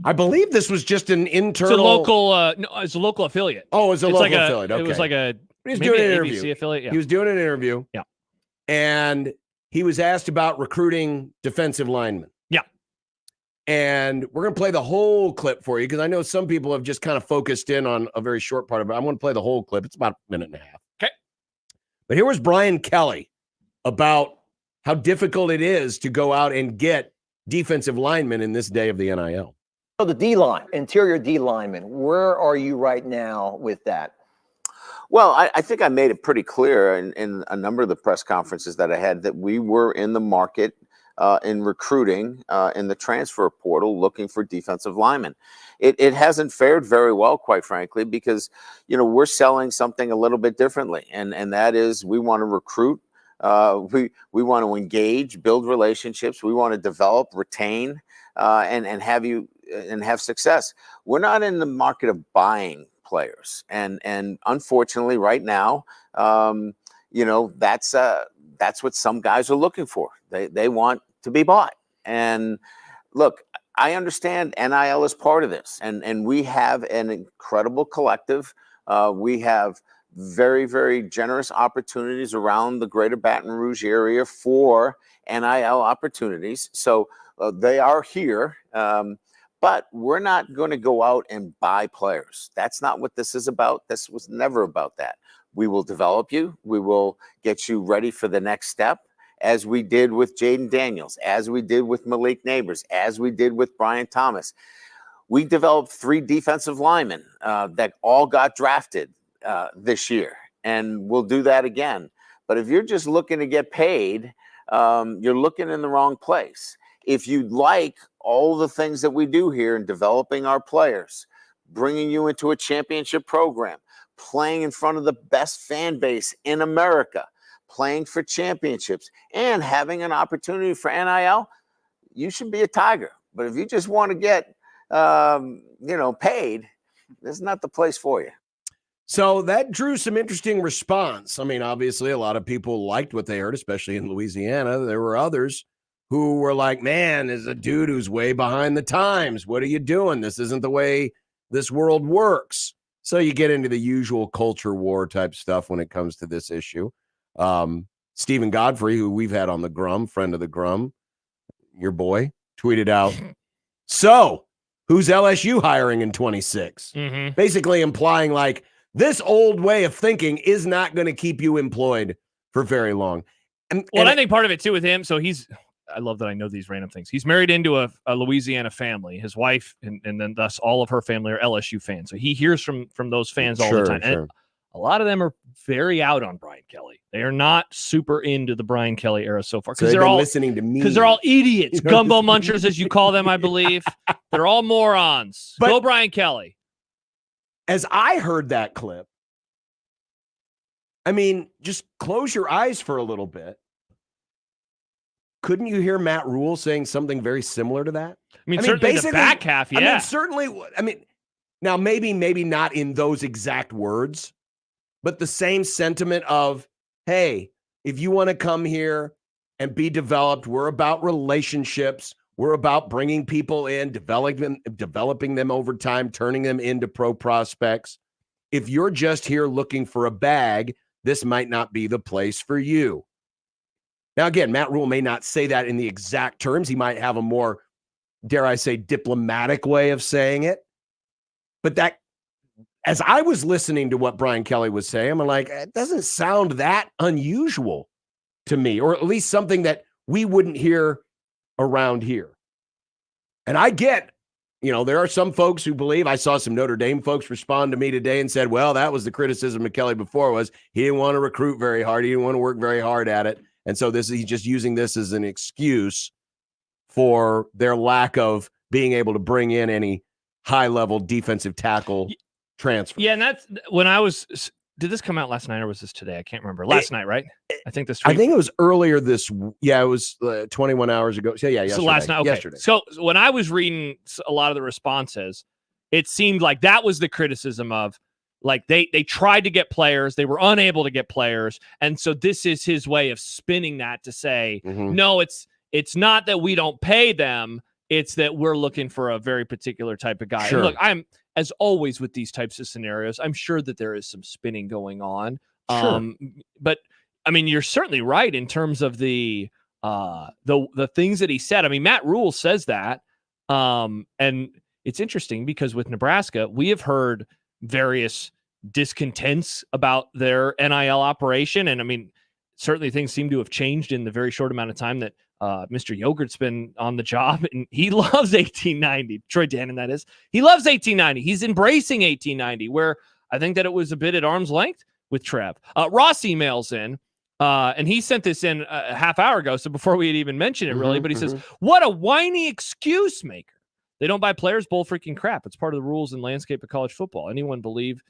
I believe this was just an internal. It's a local. No, it's a local affiliate. Oh, it's a local affiliate. Okay. It was like a. He was doing an interview. ABC affiliate. Yeah. He was doing an interview. Yeah. And he was asked about recruiting defensive linemen. Yeah. And we're going to play the whole clip for you because I know some people have just kind of focused in on a very short part of it. I'm going to play the whole clip. It's about a minute and a half. Okay. But here was Brian Kelly about how difficult it is to go out and get defensive linemen in this day of the NIL. So the D-line, interior D lineman, where are you right now with that? Well, I think I made it pretty clear in a number of the press conferences that I had that we were in the market in recruiting in the transfer portal looking for defensive linemen. It hasn't fared very well, quite frankly, because, we're selling something a little bit differently. And that is we want to recruit We want to engage, build relationships. We want to develop, retain, and have success. We're not in the market of buying players, and unfortunately, right now, that's what some guys are looking for. They want to be bought. And look, I understand NIL is part of this, and we have an incredible collective. We have very, very generous opportunities around the greater Baton Rouge area for NIL opportunities. So they are here, but we're not going to go out and buy players. That's not what this is about. This was never about that. We will develop you. We will get you ready for the next step, as we did with Jaden Daniels, as we did with Malik Neighbors, as we did with Brian Thomas. We developed 3 defensive linemen that all got drafted this year, and we'll do that again. But if you're just looking to get paid, you're looking in the wrong place. If you like all the things that we do here in developing our players, bringing you into a championship program, playing in front of the best fan base in America, playing for championships, and having an opportunity for NIL, you should be a Tiger. But if you just want to get, paid, this is not the place for you. So that drew some interesting response. I mean, obviously, a lot of people liked what they heard, especially in Louisiana. There were others who were like, man, there's a dude who's way behind the times. What are you doing? This isn't the way this world works. So you get into the usual culture war type stuff when it comes to this issue. Stephen Godfrey, who we've had on the Grum, friend of the Grum, your boy, tweeted out, so who's LSU hiring in 26? Mm-hmm. Basically implying like this old way of thinking is not going to keep you employed for very long. And I think part of it too with him, so I love that I know these random things. He's married into a Louisiana family. His wife and then thus all of her family are LSU fans. So he hears from those fans all the time. Sure. And a lot of them are very out on Brian Kelly. They are not super into the Brian Kelly era so far because they're all listening to me. Because they're all idiots, gumbo munchers, as you call them, I believe. They're all morons. But go Brian Kelly. As I heard that clip, I mean, just close your eyes for a little bit. Couldn't you hear Matt Rhule saying something very similar to that? I mean certainly the back half, yeah. I mean, certainly. I mean, now maybe not in those exact words, but the same sentiment of, hey, if you want to come here and be developed, we're about relationships. We're about bringing people in, developing them over time, turning them into pro prospects. If you're just here looking for a bag, this might not be the place for you. Now, again, Matt Rhule may not say that in the exact terms. He might have a more, dare I say, diplomatic way of saying it. But that, as I was listening to what Brian Kelly was saying, I'm like, it doesn't sound that unusual to me, or at least something that we wouldn't hear around here. And I get, there are some folks who believe, I saw some Notre Dame folks respond to me today and said, well, that was the criticism of Kelly before, was he didn't want to recruit very hard. He didn't want to work very hard at it. And so he's just using this as an excuse for their lack of being able to bring in any high-level defensive tackle transfer. Yeah, and that's when did this come out last night or was this today? I can't remember. Last night, right? I think this week. I think it was earlier this. Yeah, it was 21 hours ago. So yeah, yesterday. So last night. Okay. Yesterday. So when I was reading a lot of the responses, it seemed like that was the criticism of, like, they tried to get players, they were unable to get players, and so this is his way of spinning that to say, no, it's not that we don't pay them, it's that we're looking for a very particular type of guy. Sure. And look, I'm, as always with these types of scenarios, I'm sure that there is some spinning going on. Sure. But I mean, you're certainly right in terms of the things that he said. I mean, Matt Rhule says that, and it's interesting because with Nebraska, we have heard various discontents about their NIL operation. And I mean, certainly things seem to have changed in the very short amount of time that Mr. Yogurt's been on the job, and he loves 1890. Troy Dannon, that is. He loves 1890. He's embracing 1890, where I think that it was a bit at arm's length with Trev. Ross emails in, and he sent this in a half hour ago, so before we had even mentioned it, really, but he says, what a whiny excuse maker. They don't buy players, bull freaking crap. It's part of the rules and landscape of college football. Anyone believe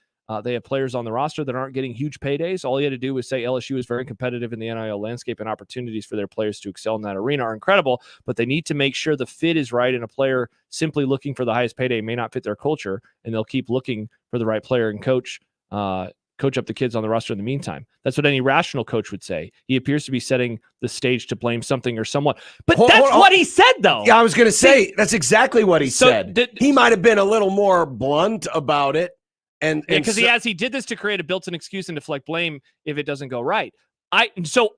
They have players on the roster that aren't getting huge paydays. All you had to do was say LSU is very competitive in the NIL landscape, and opportunities for their players to excel in that arena are incredible, but they need to make sure the fit is right, and a player simply looking for the highest payday may not fit their culture, and they'll keep looking for the right player and coach up the kids on the roster in the meantime. That's what any rational coach would say. He appears to be setting the stage to blame something or someone. But that's what he said, though. Yeah, I was going to say, that's exactly what he said. He might have been a little more blunt about it. Because he did this to create a built-in excuse and deflect blame if it doesn't go right. I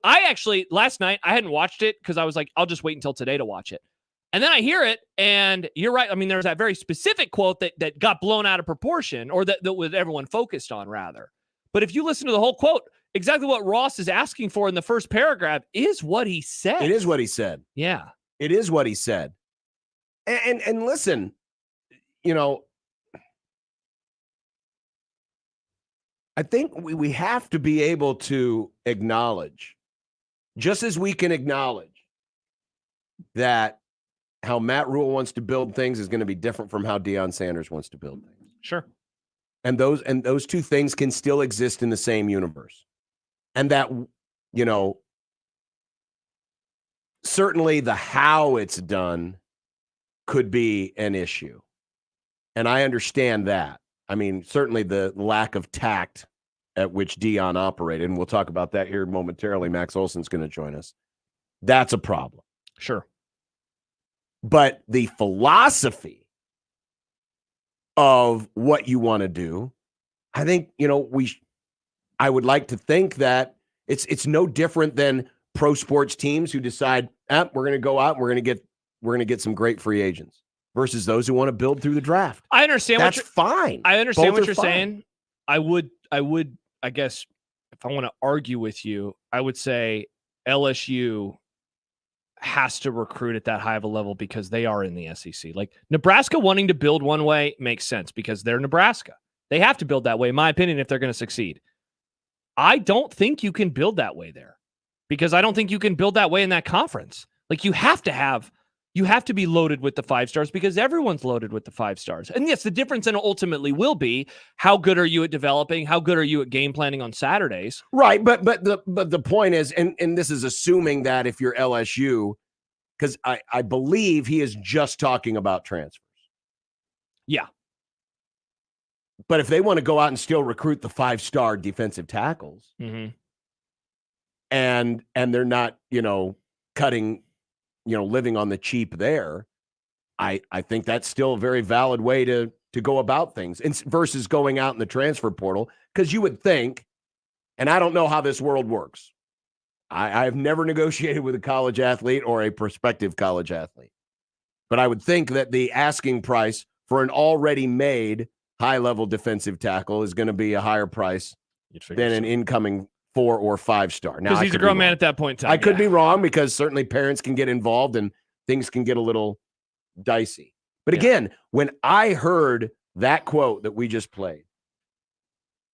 actually last night I hadn't watched it because I was like, I'll just wait until today to watch it. And then I hear it, and you're right. I mean, there's that very specific quote that got blown out of proportion, or that was everyone focused on, rather. But if you listen to the whole quote, exactly what Ross is asking for in the first paragraph is what he said. It is what he said. Yeah. It is what he said. And listen, I think we have to be able to acknowledge, just as we can acknowledge that how Matt Rhule wants to build things is going to be different from how Deion Sanders wants to build things. Sure. And those two things can still exist in the same universe. And that, certainly the how it's done could be an issue. And I understand that. I mean, certainly the lack of tact at which Deion operated, and we'll talk about that here momentarily. Max Olson's going to join us. That's a problem. Sure. But the philosophy of what you want to do, I think, I would like to think that it's no different than pro sports teams who decide, we're going to go out and we're going to get some great free agents, versus those who want to build through the draft. I understand. That's fine. I understand Both what you're fine. saying. I would, I guess, if I want to argue with you, I would say LSU has to recruit at that high of a level because they are in the SEC. Like, Nebraska wanting to build one way makes sense because they're Nebraska. They have to build that way, in my opinion, if they're going to succeed. I don't think you can build that way there, because I don't think you can build that way in that conference. Like, you have to be loaded with the 5 stars because everyone's loaded with the 5 stars. And yes, the difference then ultimately will be how good are you at developing? How good are you at game planning on Saturdays? Right. But the point is, and this is assuming that if you're LSU, because I believe he is just talking about transfers. Yeah. But if they want to go out and still recruit the 5-star defensive tackles, mm-hmm. and they're not, cutting, living on the cheap there, I think that's still a very valid way to go about things, versus going out in the transfer portal. Because you would think, and I don't know how this world works. I've never negotiated with a college athlete or a prospective college athlete, but I would think that the asking price for an already made high-level defensive tackle is going to be a higher price than an incoming 4 or 5-star. Now, because he's a grown man at that point in time. I could be wrong, because certainly parents can get involved and things can get a little dicey. But again, when I heard that quote that we just played,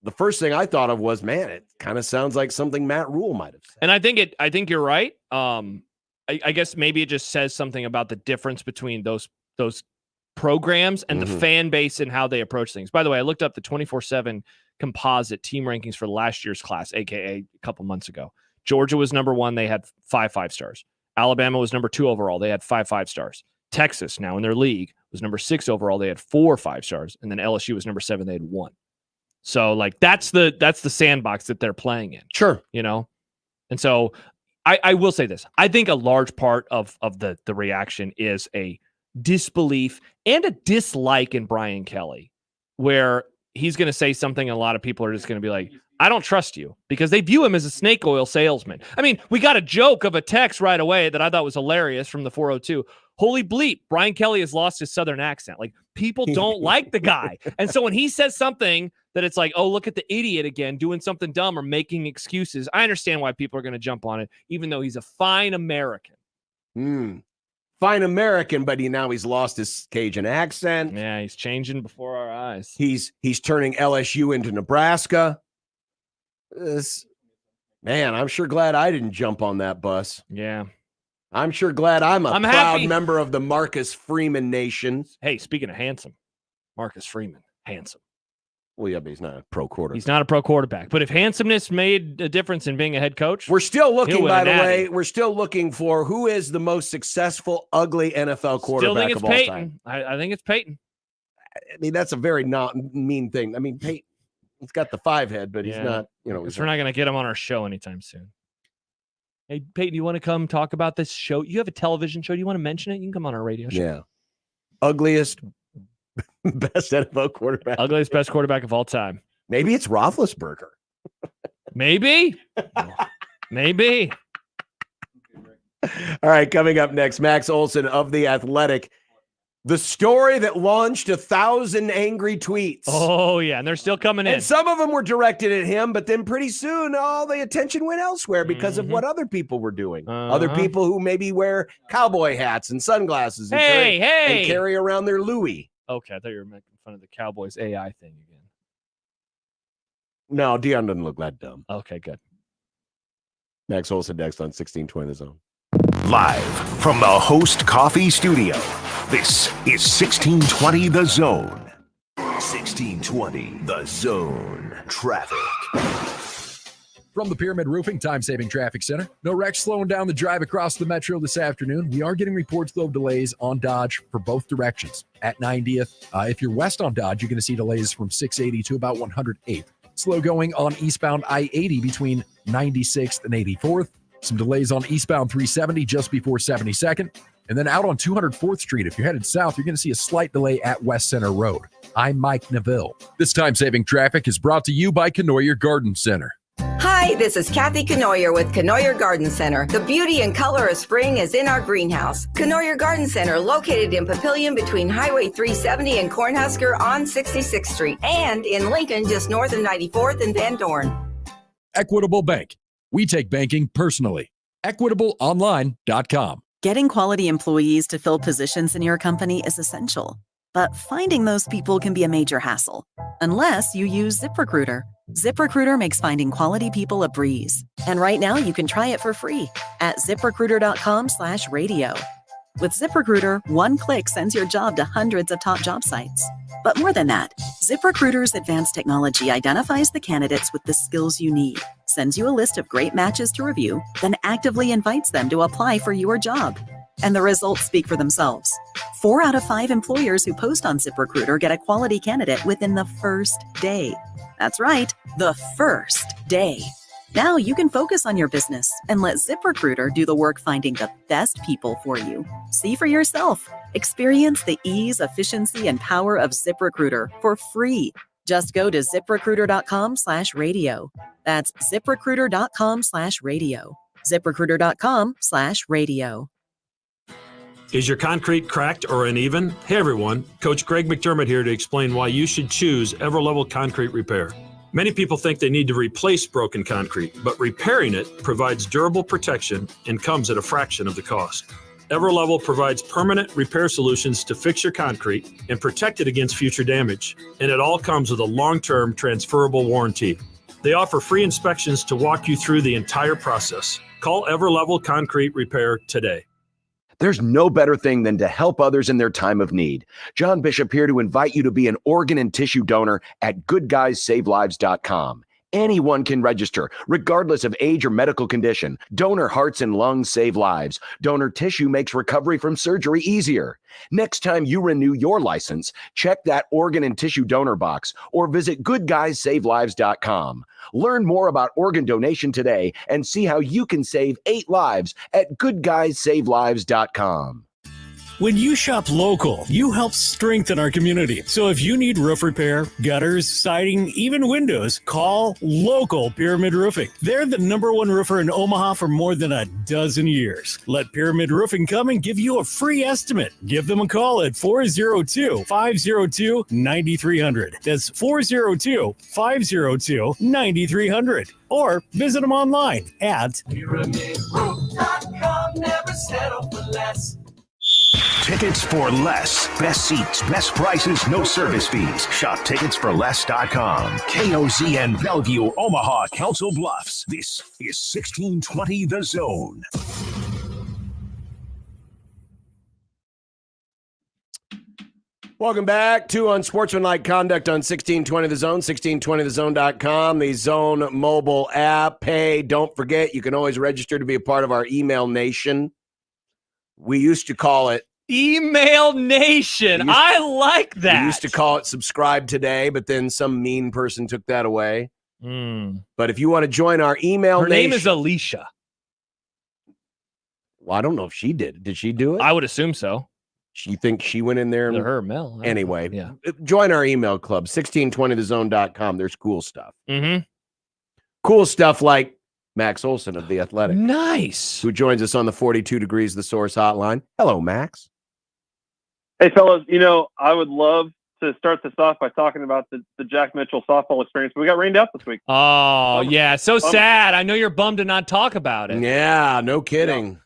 the first thing I thought of was, man, it kind of sounds like something Matt Rhule might have said. And I think you're right. I guess maybe it just says something about the difference between those programs and the fan base and how they approach things. By the way, I looked up the 24/7 composite team rankings for last year's class, aka a couple months ago. Georgia was number 1. They had 5 5-stars. Alabama was number 2 overall. They had 5 5-stars. Texas, now in their league, was number 6 overall. They had 4 5-stars. And then LSU was number 7. They had 1. So, like, that's the sandbox that they're playing in. Sure. And so I will say this. I think a large part of the reaction is a disbelief and a dislike in Brian Kelly, where he's going to say something and a lot of people are just going to be like, I don't trust you, because they view him as a snake oil salesman. I mean, we got a joke of a text right away that I thought was hilarious from the 402. Holy bleep, Brian Kelly has lost his Southern accent. Like, people don't like the guy. And so when he says something that it's like, oh, look at the idiot again doing something dumb or making excuses, I understand why people are going to jump on it, even though he's a fine American. Fine American, but he's lost his Cajun accent. Yeah, he's changing before our eyes. He's turning LSU into Nebraska. Man, I'm sure glad I didn't jump on that bus. Yeah. I'm sure glad I'm proud happy. member of the Marcus Freeman Nation. Hey, speaking of handsome, Marcus Freeman, handsome. Well, yeah, but he's not a pro quarterback. He's not a pro quarterback. But if handsomeness made a difference in being a head coach, we're still looking, by the way, we're still looking for who is the most successful, ugly NFL quarterback of all time. I think it's Peyton. I mean, that's a very not mean thing. I mean, Peyton, he's got the 5 head, but he's not, we're not going to get him on our show anytime soon. Hey, Peyton, you want to come talk about this show? You have a television show. Do you want to mention it? You can come on our radio show. Yeah. Ugliest, best NFL quarterback. Ugliest, best quarterback of all time. Maybe it's Roethlisberger. Maybe. Maybe. All right, coming up next, Max Olson of The Athletic. The story that launched 1,000 angry tweets. Oh, yeah, and they're still coming in. And some of them were directed at him, but then pretty soon all the attention went elsewhere because of what other people were doing. Other people who maybe wear cowboy hats and sunglasses and, and carry around their Louis. Okay, I thought you were making fun of the Cowboys AI thing again. No, Deion doesn't look that dumb. Okay, good. Max Olson next on 1620 The Zone. Live from the Host Coffee Studio, this is 1620 The Zone. 1620 The Zone. Traffic. From the Pyramid Roofing Time-Saving Traffic Center. No wrecks slowing down the drive across the metro this afternoon. We are getting reports, though, of delays on Dodge for both directions. At 90th, if you're west on Dodge, you're going to see delays from 680 to about 108th. Slow going on eastbound I-80 between 96th and 84th. Some delays on eastbound 370 just before 72nd. And then out on 204th Street, if you're headed south, you're going to see a slight delay at West Center Road. I'm Mike Neville. This time-saving traffic is brought to you by Knoyer Garden Center. Hi, this is Kathy Knoyer with Knoyer Garden Center. The beauty and color of spring is in our greenhouse. Knoyer Garden Center, located in Papillion between Highway 370 and Cornhusker on 66th Street, and in Lincoln just north of 94th and Van Dorn. Equitable Bank. We take banking personally. EquitableOnline.com. Getting quality employees to fill positions in your company is essential, but finding those people can be a major hassle, unless you use ZipRecruiter. ZipRecruiter makes finding quality people a breeze. And right now you can try it for free at ZipRecruiter.com/radio. With ZipRecruiter, one click sends your job to hundreds of top job sites. But more than that, ZipRecruiter's advanced technology identifies the candidates with the skills you need, sends you a list of great matches to review, then actively invites them to apply for your job. And the results speak for themselves. 4 out of 5 employers who post on ZipRecruiter get a quality candidate within the first day. That's right, the first day. Now you can focus on your business and let ZipRecruiter do the work finding the best people for you. See for yourself. Experience the ease, efficiency, and power of ZipRecruiter for free. Just go to ZipRecruiter.com/radio. That's ZipRecruiter.com/radio. ZipRecruiter.com/radio. Is your concrete cracked or uneven? Hey everyone, Coach Greg McDermott here to explain why you should choose Everlevel Concrete Repair. Many people think they need to replace broken concrete, but repairing it provides durable protection and comes at a fraction of the cost. Everlevel provides permanent repair solutions to fix your concrete and protect it against future damage. And it all comes with a long-term transferable warranty. They offer free inspections to walk you through the entire process. Call Everlevel Concrete Repair today. There's no better thing than to help others in their time of need. John Bishop here to invite you to be an organ and tissue donor at goodguysavelives.com. Anyone can register, regardless of age or medical condition. Donor hearts and lungs save lives. Donor tissue makes recovery from surgery easier. Next time you renew your license, check that organ and tissue donor box or visit goodguysavelives.com. Learn more about organ donation today and see how you can save 8 lives at goodguysavelives.com. When you shop local, you help strengthen our community. So if you need roof repair, gutters, siding, even windows, call local Pyramid Roofing. They're the #1 roofer in Omaha for more than a dozen years. Let Pyramid Roofing come and give you a free estimate. Give them a call at 402-502-9300. That's 402-502-9300. Or visit them online at PyramidRoof.com. Never settle for less. Tickets for less. Best seats, best prices, no service fees. Shop ticketsforless.com. KOZN Bellevue, Omaha, Council Bluffs. This is 1620 The Zone. Welcome back to Unsportsmanlike Conduct on 1620 The Zone, 1620thezone.com, the Zone mobile app. Hey, don't forget, you can always register to be a part of our email nation. We used to call it Email Nation. I like that. We used to call it Subscribe Today, but then some mean person took that away. But if you want to join our email Her nation. name is Alicia. Well, I don't know if she did. Did she do it? I would assume so. She thinks she went in there. Either her or Mel. Anyway, Yeah. Join our email club, 1620thezone.com. There's cool stuff. Mm-hmm. Cool stuff like Max Olson of The Athletic. Nice. Who joins us on the 42 Degrees The Source hotline. Hello, Max. Hey, fellas, I would love to start this off by talking about the Jack Mitchell softball experience. We got rained out this week. Oh, yeah. So sad. I know you're bummed to not talk about it. Yeah, no kidding.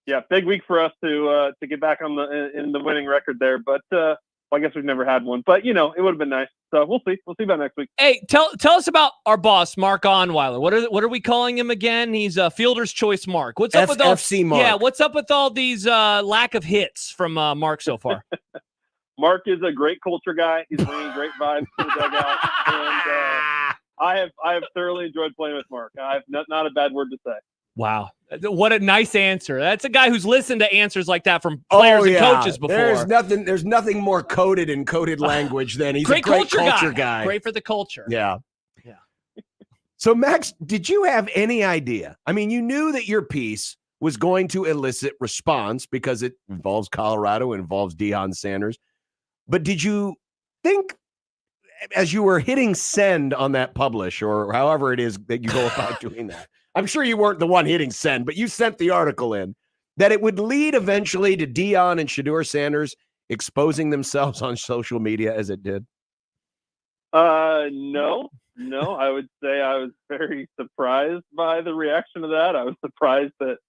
Yeah, big week for us to get back on in the winning record there. But I guess we've never had one. But, it would have been nice. So we'll see. We'll see about next week. Hey, tell us about our boss, Mark Onweiler. What are we calling him again? He's a Fielder's Choice Mark. What's up with all FC Mark? Yeah, what's up with all these lack of hits from Mark so far? Mark is a great culture guy. He's bringing great vibes to the dugout. And I have thoroughly enjoyed playing with Mark. I have not a bad word to say. Wow. What a nice answer. That's a guy who's listened to answers like that from players and coaches before. There's nothing more coded in coded language than he's a great culture guy. Great for the culture. Yeah. So, Max, did you have any idea? I mean, you knew that your piece was going to elicit response because it involves Colorado, it involves Deion Sanders. But did you think, as you were hitting send on that publish, or however it is that you go about doing that, I'm sure you weren't the one hitting send, but you sent the article in, that it would lead eventually to Deion and Shedeur Sanders exposing themselves on social media as it did? No. I would say I was very surprised by the reaction to that. I was surprised that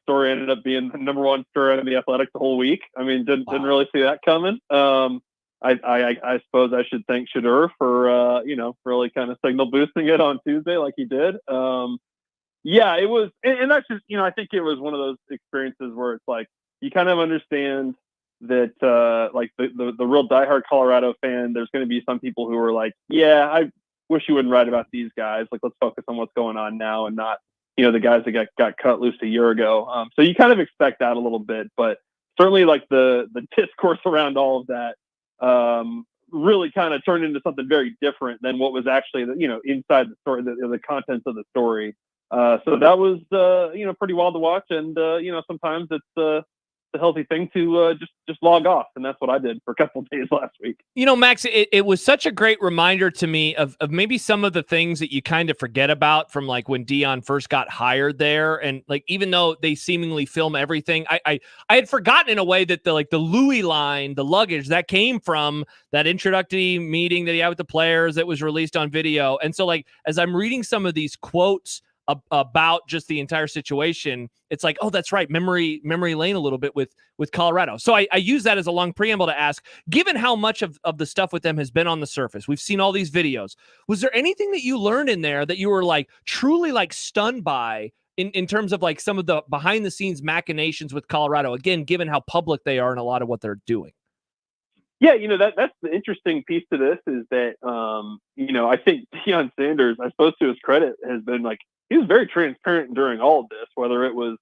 story ended up being the number one story in The Athletic the whole week. I mean, didn't really see that coming. I suppose I should thank Shedeur for really kind of signal boosting it on Tuesday like he did. Yeah, it was, and that's just, I think it was one of those experiences where it's like, you kind of understand that, like the real diehard Colorado fan, there's going to be some people who are like, yeah, I wish you wouldn't write about these guys. Like, let's focus on what's going on now and not, the guys that got cut loose a year ago. So you kind of expect that a little bit, but certainly like the discourse around all of that, really kind of turned into something very different than what was actually, inside the story, the contents of the story. So that was, pretty wild to watch. And, sometimes it's a healthy thing to just log off. And that's what I did for a couple of days last week. Max, it was such a great reminder to me of maybe some of the things that you kind of forget about from like when Deion first got hired there. And like, even though they seemingly film everything, I had forgotten in a way that the Louis line, the luggage that came from that introductory meeting that he had with the players that was released on video. And so like, as I'm reading some of these quotes about just the entire situation, it's like, oh, that's right, memory lane a little bit with Colorado. So I use that as a long preamble to ask, given how much of the stuff with them has been on the surface, we've seen all these videos, was there anything that you learned in there that you were like truly like stunned by in terms of like some of the behind the scenes machinations with Colorado, again, given how public they are in a lot of what they're doing? Yeah, that's the interesting piece to this is that, I think Deion Sanders, I suppose to his credit, has been like, he was very transparent during all of this, whether it was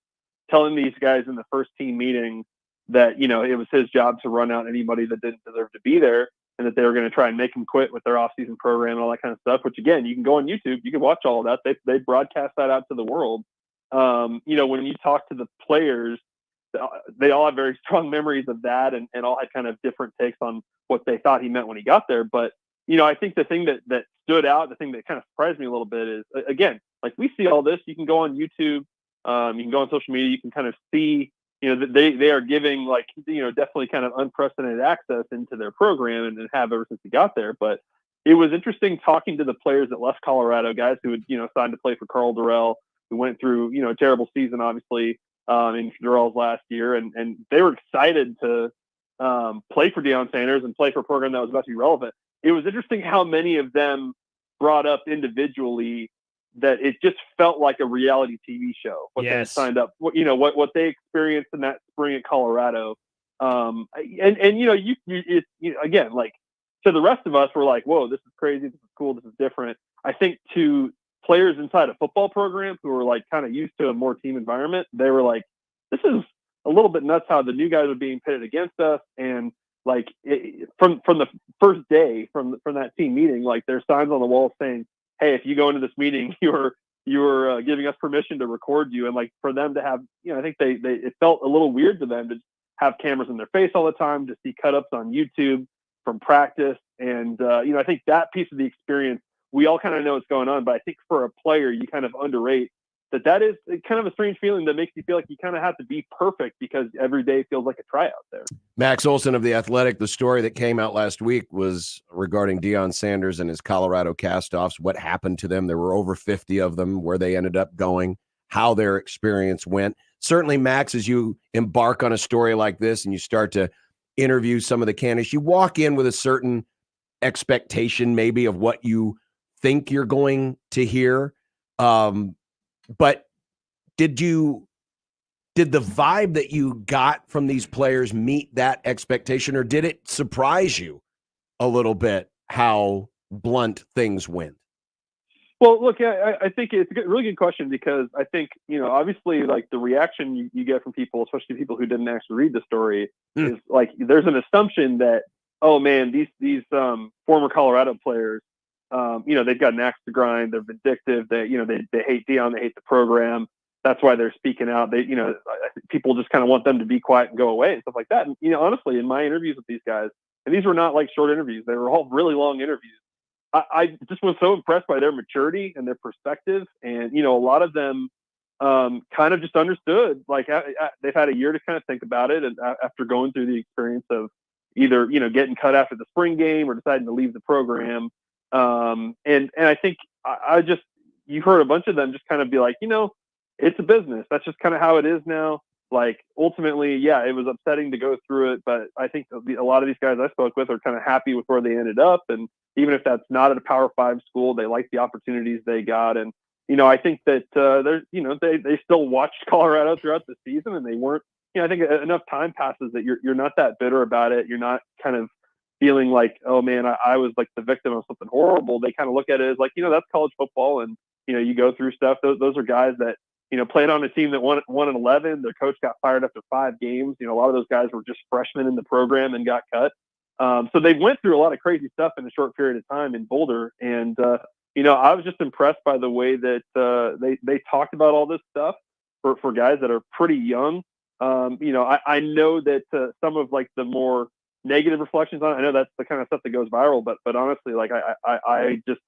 telling these guys in the first team meeting that, it was his job to run out anybody that didn't deserve to be there and that they were going to try and make him quit with their offseason program and all that kind of stuff, which again, you can go on YouTube, you can watch all of that. They broadcast that out to the world. When you talk to the players, they all have very strong memories of that and all had kind of different takes on what they thought he meant when he got there. But, I think the thing that stood out, the thing that kind of surprised me a little bit is, again, like we see all this, you can go on YouTube, you can go on social media, you can kind of see, that they are giving like, definitely kind of unprecedented access into their program and have ever since he got there. But it was interesting talking to the players that left Colorado, guys who had, signed to play for Carl Durrell, who went through, a terrible season, obviously, in Durrell's last year. And they were excited to play for Deion Sanders and play for a program that was about to be relevant. It was interesting how many of them brought up individually that it just felt like a reality TV show. What they signed up, what they experienced in that spring at Colorado. And again, like, to the rest of us, we're like, whoa, this is crazy, this is cool, this is different. I think to players inside a football program who are like kind of used to a more team environment, they were like, this is a little bit nuts how the new guys are being pitted against us. And like from the first day from that team meeting, like there's signs on the wall saying, hey, if you go into this meeting, you're giving us permission to record you. And like for them to have, I think it felt a little weird to them to have cameras in their face all the time, to see cut ups on YouTube from practice. And, I think that piece of the experience, we all kind of know what's going on, but I think for a player, you kind of underrate that is kind of a strange feeling that makes you feel like you kind of have to be perfect because every day feels like a tryout there. Max Olson of The Athletic, the story that came out last week was regarding Deion Sanders and his Colorado castoffs, what happened to them. There were over 50 of them, where they ended up going, how their experience went. Certainly, Max, as you embark on a story like this and you start to interview some of the candidates, you walk in with a certain expectation maybe of what you think you're going to hear. But did the vibe that you got from these players meet that expectation, or did it surprise you a little bit how blunt things went? Well, look, I think it's a really good question, because I think, obviously, like the reaction you get from people, especially people who didn't actually read the story, is like there's an assumption that, oh man, these former Colorado players, they've got an axe to grind. They're vindictive. They hate Deion. They hate the program. That's why they're speaking out. People just kind of want them to be quiet and go away and stuff like that. And, honestly, in my interviews with these guys, and these were not like short interviews, they were all really long interviews. I just was so impressed by their maturity and their perspective. And, a lot of them kind of just understood, like they've had a year to kind of think about it. And after going through the experience of either, getting cut after the spring game or deciding to leave the program. And I think you heard a bunch of them just kind of be like, it's a business. That's just kind of how it is now. Like, ultimately, yeah, it was upsetting to go through it, but I think a lot of these guys I spoke with are kind of happy with where they ended up. And even if that's not at a Power 5 school, they like the opportunities they got. And, I think that they still watched Colorado throughout the season, and they weren't, I think enough time passes that you're not that bitter about it. You're not kind of feeling like, oh man, I was like the victim of something horrible. They kind of look at it as like, that's college football, and, you go through stuff. Those are guys that, played on a team that won 1-11. Their coach got fired after 5 games. A lot of those guys were just freshmen in the program and got cut. So they went through a lot of crazy stuff in a short period of time in Boulder. And, I was just impressed by the way that they talked about all this stuff for guys that are pretty young. I know that some of like the more negative reflections on it, I know that's the kind of stuff that goes viral, but honestly, like I just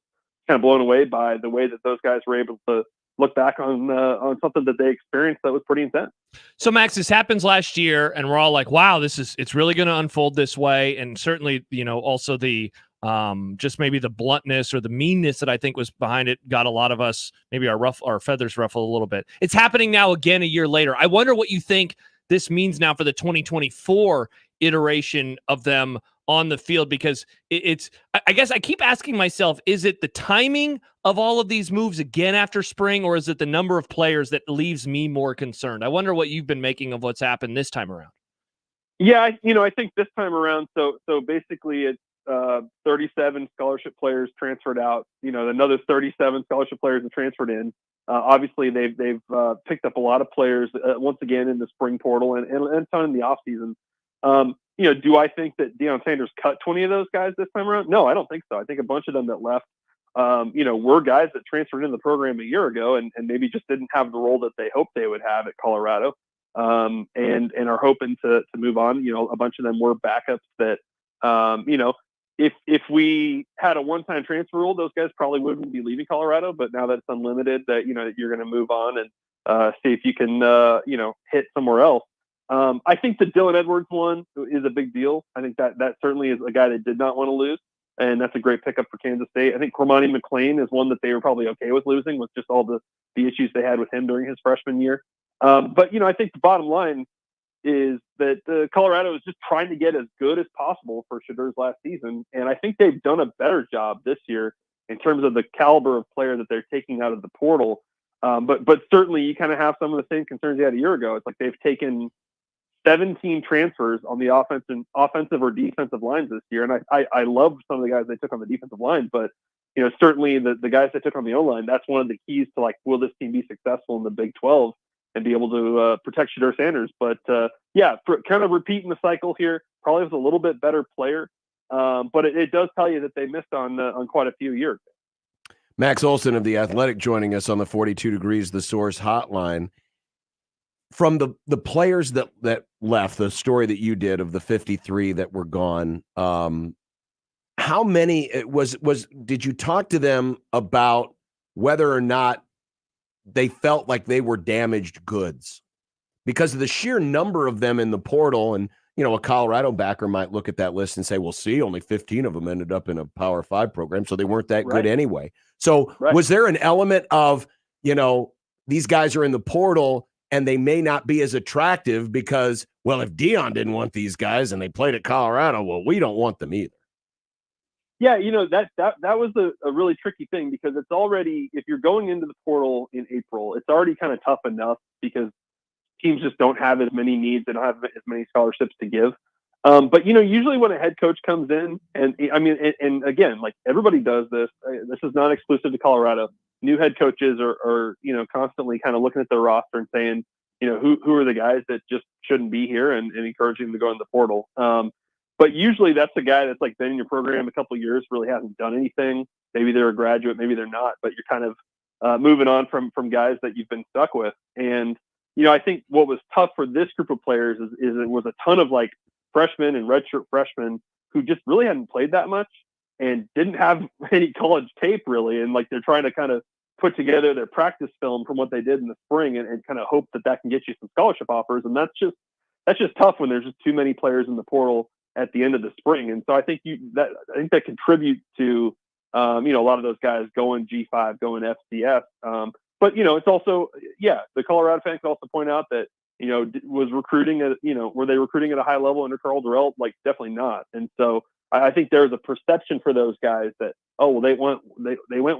kind of blown away by the way that those guys were able to look back on something that they experienced that was pretty intense. So Max, this happens last year, and we're all like, wow, it's really going to unfold this way. And certainly, also the just maybe the bluntness or the meanness that I think was behind it got a lot of us, maybe our feathers ruffled a little bit. It's happening now again a year later. I wonder what you think this means now for the 2024 iteration of them on the field, because I guess I keep asking myself, is it the timing of all of these moves again after spring, or is it the number of players that leaves me more concerned? I wonder what you've been making of what's happened this time around. Yeah, I think this time around, so basically it's 37 scholarship players transferred out, another 37 scholarship players have transferred in. Obviously they've picked up a lot of players once again in the spring portal and a ton in the off season. Do I think that Deion Sanders cut 20 of those guys this time around? No, I don't think so. I think a bunch of them that left, were guys that transferred into the program a year ago and maybe just didn't have the role that they hoped they would have at Colorado, and are hoping to move on. A bunch of them were backups that, if we had a one-time transfer rule, those guys probably wouldn't be leaving Colorado. But now that it's unlimited, that you're going to move on and see if you can hit somewhere else. I think the Dylan Edwards one is a big deal. I think that certainly is a guy that did not want to lose, and that's a great pickup for Kansas State. I think Cormani McLean is one that they were probably okay with losing, with just all the issues they had with him during his freshman year. But I think the bottom line is that Colorado is just trying to get as good as possible for Shedur's last season, and I think they've done a better job this year in terms of the caliber of player that they're taking out of the portal. But certainly you kind of have some of the same concerns you had a year ago. It's like they've taken 17 transfers on the offensive or defensive lines this year. And I love some of the guys they took on the defensive line, but certainly the guys they took on the O-line, that's one of the keys to like, will this team be successful in the Big 12 and be able to protect Shedeur Sanders? But kind of repeating the cycle here, probably was a little bit better player. But it does tell you that they missed on quite a few years. Max Olson of The Athletic joining us on the 42 Degrees The Source hotline. From the players that left, the story that you did of the 53 that were gone, how many did you talk to them about whether or not they felt like they were damaged goods? Because of the sheer number of them in the portal, and a Colorado backer might look at that list and say, well, see, only 15 of them ended up in a Power 5 program, so they weren't that good anyway. So was there an element of, these guys are in the portal and they may not be as attractive because, well, if Deion didn't want these guys and they played at Colorado, well, we don't want them either. Yeah, that was a really tricky thing, because it's already, if you're going into the portal in April, it's already kind of tough enough because teams just don't have as many needs. They don't have as many scholarships to give. But usually when a head coach comes in, and again, like everybody does this. This is not exclusive to Colorado. New head coaches are constantly kind of looking at their roster and saying, who are the guys that just shouldn't be here, and encouraging them to go in the portal. But usually that's the guy that's like been in your program a couple of years, really hasn't done anything. Maybe they're a graduate, maybe they're not, but you're kind of moving on from guys that you've been stuck with. And I think what was tough for this group of players is it was a ton of like freshmen and redshirt freshmen who just really hadn't played that much and didn't have any college tape really. And like, they're trying to kind of put together their practice film from what they did in the spring and kind of hope that can get you some scholarship offers. And that's just tough when there's just too many players in the portal at the end of the spring. And so I think that contributes to, a lot of those guys going G5, going FCS. But, it's also, the Colorado fans can also point out that, was recruiting were they recruiting at a high level under Carl Durrell? Like, definitely not. And so I think there's a perception for those guys that, they went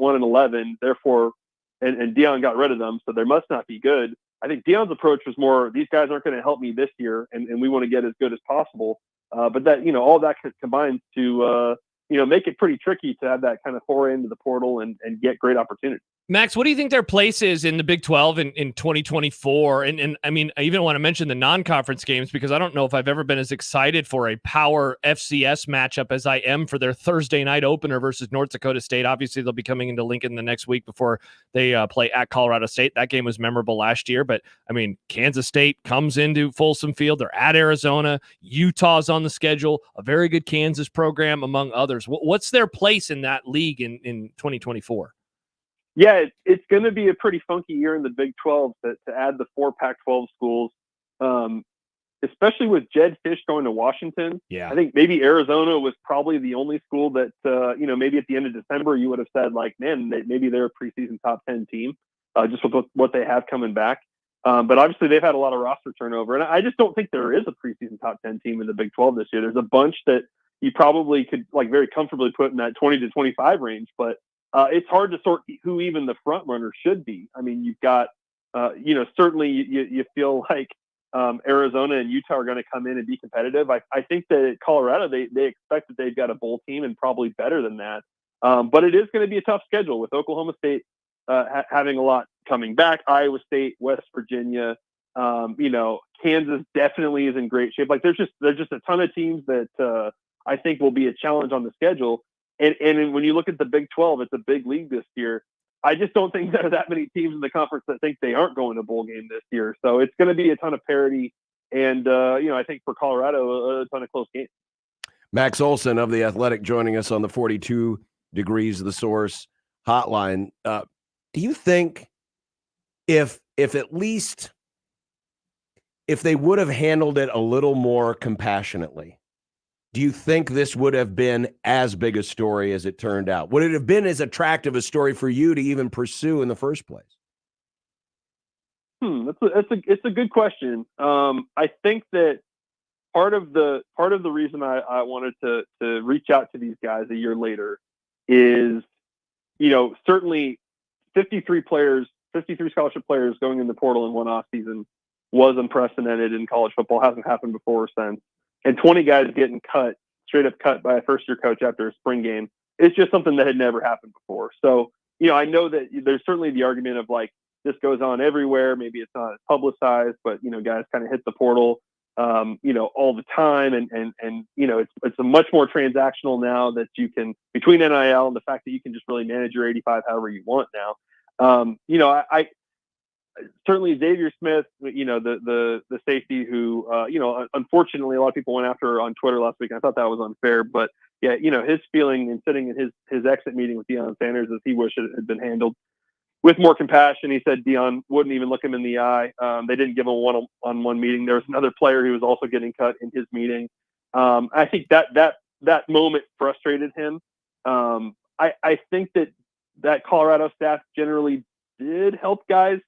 1-11, therefore, and Deion got rid of them, so they must not be good. I think Deion's approach was more, these guys aren't going to help me this year, and we want to get as good as possible. But that, all that combines to, make it pretty tricky to have that kind of foray into the portal and get great opportunities. Max, what do you think their place is in the Big 12 in 2024? And I mean, I even want to mention the non-conference games, because I don't know if I've ever been as excited for a power FCS matchup as I am for their Thursday night opener versus North Dakota State. Obviously, they'll be coming into Lincoln the next week before they play at Colorado State. That game was memorable last year, but I mean, Kansas State comes into Folsom Field. They're at Arizona. Utah's on the schedule, a very good Kansas program, among others. What's their place in that league in 2024? Yeah, it's going to be a pretty funky year in the Big 12 to add the 4 Pac-12 schools, especially with Jed Fish going to Washington. Yeah, I think maybe Arizona was probably the only school that, maybe at the end of December you would have said, like, man, maybe they're a preseason top 10 team, just with what they have coming back. But obviously they've had a lot of roster turnover. And I just don't think there is a preseason top 10 team in the Big 12 this year. There's a bunch that you probably could like very comfortably put in that 20 to 25 range, but it's hard to sort who even the front runner should be. I mean, you've got, certainly you feel like Arizona and Utah are going to come in and be competitive. I think that at Colorado, they expect that they've got a bowl team and probably better than that. But it is going to be a tough schedule with Oklahoma State having a lot coming back, Iowa State, West Virginia, Kansas definitely is in great shape. Like there's just a ton of teams that I think will be a challenge on the schedule. And when you look at the Big 12, it's a big league this year. I just don't think there are that many teams in the conference that think they aren't going to bowl game this year. So it's going to be a ton of parity. And, I think for Colorado, a ton of close games. Max Olson of The Athletic joining us on the 42 Degrees of the Source hotline. Do you think if at least if they would have handled it a little more compassionately, do you think this would have been as big a story as it turned out? Would it have been as attractive a story for you to even pursue in the first place? It's a good question. I think that part of the reason I wanted to reach out to these guys a year later is, certainly 53 scholarship players going in the portal in one off season was unprecedented in college football. Hasn't happened before or since. And 20 guys getting cut, straight up cut by a first-year coach after a spring game. It's just something that had never happened before. So, I know that there's certainly the argument of like, this goes on everywhere. Maybe it's not as publicized, but, guys kind of hit the portal, all the time. And it's a much more transactional now that you can, between NIL and the fact that you can just really manage your 85 however you want now. I certainly Xavier Smith, the safety who, unfortunately a lot of people went after on Twitter last week. And I thought that was unfair, but yeah, his feeling in sitting in his exit meeting with Deion Sanders is he wished it had been handled with more compassion. He said Deion wouldn't even look him in the eye. They didn't give him a one-on-one meeting. There was another player who was also getting cut in his meeting. I think that moment frustrated him. I think that Colorado staff generally did help guys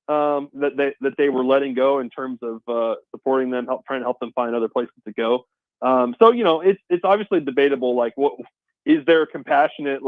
that they were letting go in terms of supporting them, trying to help them find other places to go. So it's obviously debatable. Like, what is there a compassionate,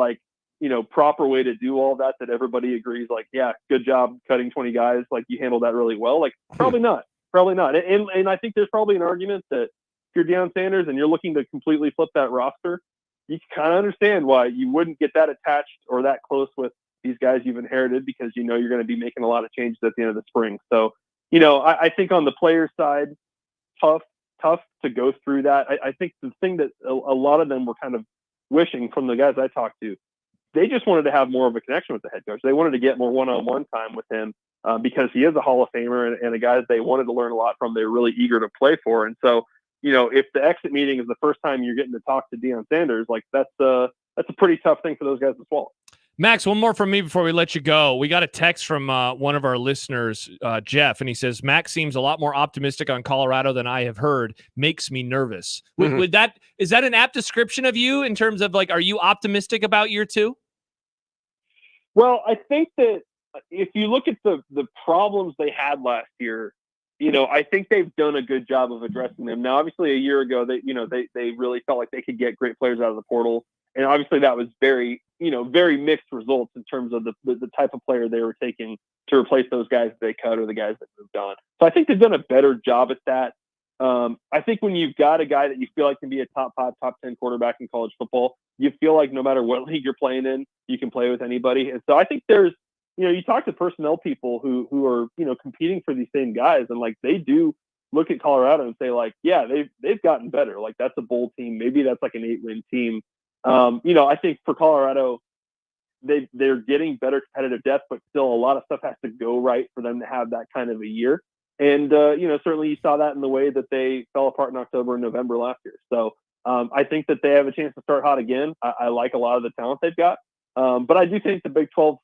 proper way to do all that everybody agrees? Like, yeah, good job cutting 20 guys. Like, you handled that really well. Like, probably not. And I think there's probably an argument that if you're Deion Sanders and you're looking to completely flip that roster, you can kind of understand why you wouldn't get that attached or that close with these guys you've inherited, because you're going to be making a lot of changes at the end of the spring. So, I think on the player side, tough to go through that. I think the thing that a lot of them were kind of wishing from the guys I talked to, they just wanted to have more of a connection with the head coach. They wanted to get more one-on-one time with him because he is a Hall of Famer and a guy that they wanted to learn a lot from. They're really eager to play for. And so, if the exit meeting is the first time you're getting to talk to Deion Sanders, like that's a pretty tough thing for those guys to swallow. Max, one more from me before we let you go. We got a text from one of our listeners, Jeff, and he says, Max seems a lot more optimistic on Colorado than I have heard. Makes me nervous. Mm-hmm. Is that an apt description of you in terms of, like, are you optimistic about year two? Well, I think that if you look at the problems they had last year, I think they've done a good job of addressing them. Now, obviously, a year ago, they really felt like they could get great players out of the portal. And obviously that was very mixed results in terms of the type of player they were taking to replace those guys that they cut or the guys that moved on. So I think they've done a better job at that. I think when you've got a guy that you feel like can be a top 5, top 10 quarterback in college football, you feel like no matter what league you're playing in, you can play with anybody. And so I think there's, you talk to personnel people who are, competing for these same guys, and like they do look at Colorado and say like, yeah, they've gotten better. Like that's a bowl team. Maybe that's like an 8-win team. I think for Colorado, they're getting better competitive depth, but still a lot of stuff has to go right for them to have that kind of a year. And, certainly you saw that in the way that they fell apart in October and November last year. So I think that they have a chance to start hot again. I like a lot of the talent they've got. But I do think the Big 12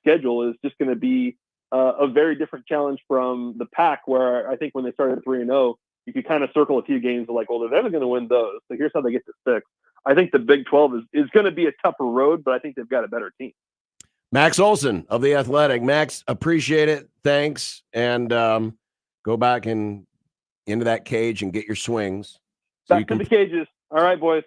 schedule is just going to be a very different challenge from the Pac, where I think when they started 3-0, you could kind of circle a few games of like, well, they're never going to win those. So here's how they get to 6. I think the Big 12 is going to be a tougher road, but I think they've got a better team. Max Olson of The Athletic. Max, appreciate it. Thanks. And go back and into that cage and get your swings. So back to the cages. All right, boys.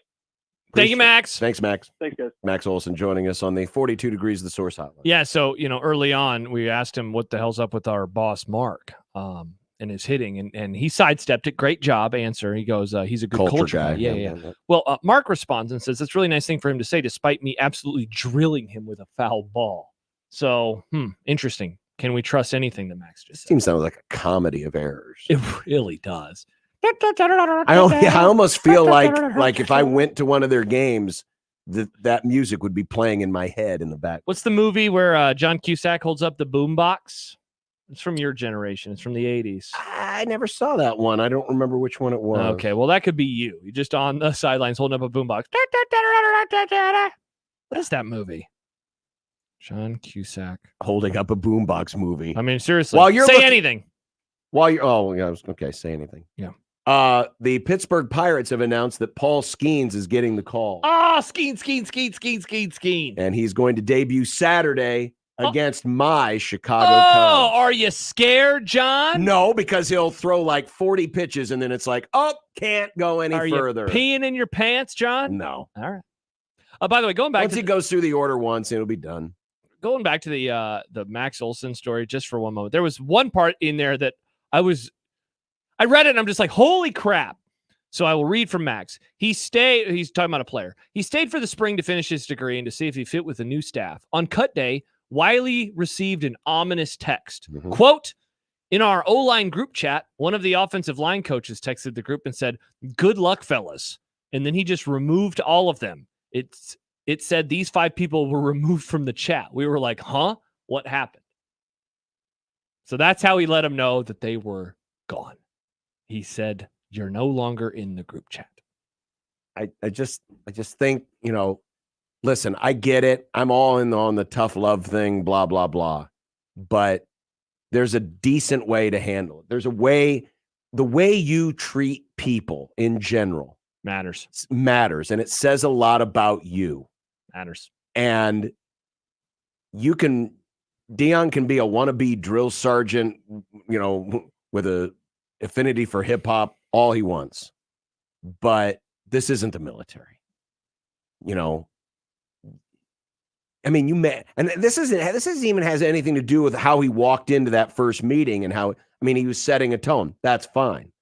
Thank you, Max. Thanks, Max. Thanks, guys. Max Olson joining us on the 42 Degrees of the Source hotline. Yeah, so, early on, we asked him what the hell's up with our boss, Mark, and his hitting, and he sidestepped it. Great job answer. He goes, he's a good culture guy. Yeah. Well, Mark responds and says, it's a really nice thing for him to say, despite me absolutely drilling him with a foul ball. So, interesting. Can we trust anything that Max just said? Seems like a comedy of errors. It really does. I almost feel like if I went to one of their games, that music would be playing in my head in the back. What's the movie where John Cusack holds up the boombox? It's from your generation. It's from the 80s. I never saw that one. I don't remember which one it was. Okay, well, that could be you. You're just on the sidelines holding up a boombox. What is that movie? John Cusack holding up a boombox movie. I mean, seriously. Say anything. Say anything. Yeah. The Pittsburgh Pirates have announced that Paul Skeens is getting the call. Skeen. And he's going to debut Saturday against my Chicago Cubs. Are you scared, John? No, because he'll throw like 40 pitches and then it's like, can't go any further. Are you peeing in your pants, John? No. All right. By the way, going back once he goes through the order once, it'll be done. Going back to the Max Olson story just for one moment. There was one part in there that I read it and I'm just like, holy crap. So I will read from Max. He's talking about a player. He stayed for the spring to finish his degree and to see if he fit with the new staff. On cut day, Wiley received an ominous text. Quote, in our O-line group chat, one of the offensive line coaches texted the group and said, good luck, fellas. And then he just removed all of them. It said these 5 people were removed from the chat. We were like, huh? What happened? So that's how he let them know that they were gone. He said, you're no longer in the group chat. I just think, listen, I get it. I'm all in on the tough love thing, blah, blah, blah. But there's a decent way to handle it. There's a way, the way you treat people in general matters. And it says a lot about you. Matters. And Dion can be a wannabe drill sergeant, with a affinity for hip hop, all he wants. But this isn't the military. I mean, and this isn't even has anything to do with how he walked into that first meeting and he was setting a tone. That's fine.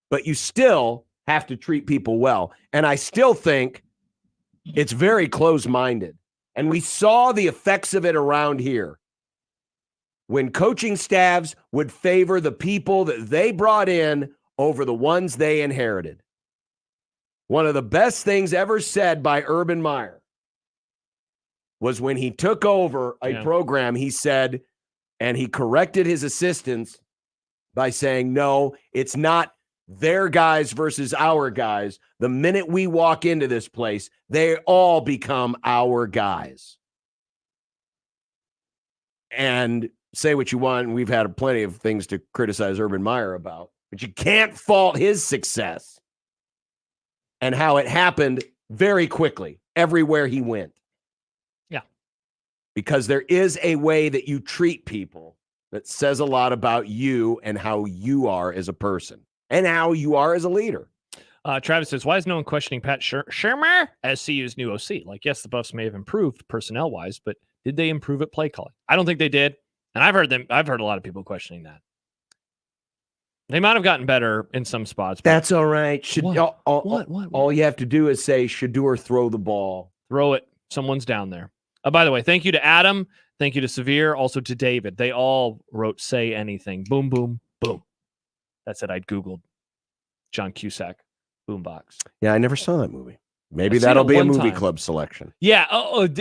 But you still have to treat people well. And I still think it's very close-minded. And we saw the effects of it around here. When coaching staffs would favor the people that they brought in over the ones they inherited. One of the best things ever said by Urban Meyer was when he took over a program, he said, and he corrected his assistants by saying, no, it's not their guys versus our guys. The minute we walk into this place, they all become our guys. And say what you want, and we've had plenty of things to criticize Urban Meyer about, but you can't fault his success and how it happened very quickly everywhere he went. Yeah. Because there is a way that you treat people that says a lot about you and how you are as a person and how you are as a leader. Travis says, why is no one questioning Pat Shermer as CU's new OC? Like, yes, the Buffs may have improved personnel-wise, but did they improve at play calling? I don't think they did. And I've heard a lot of people questioning that. They might have gotten better in some spots. That's all right. What? All you have to do is say, Shedeur, throw the ball. Throw it. Someone's down there. By the way, thank you to Adam. Thank you to Severe. Also to David. They all wrote, say anything. Boom, boom, boom. That's it. I'd Googled John Cusack boombox. Yeah, I never saw that movie. Maybe that'll be a movie club selection. Yeah.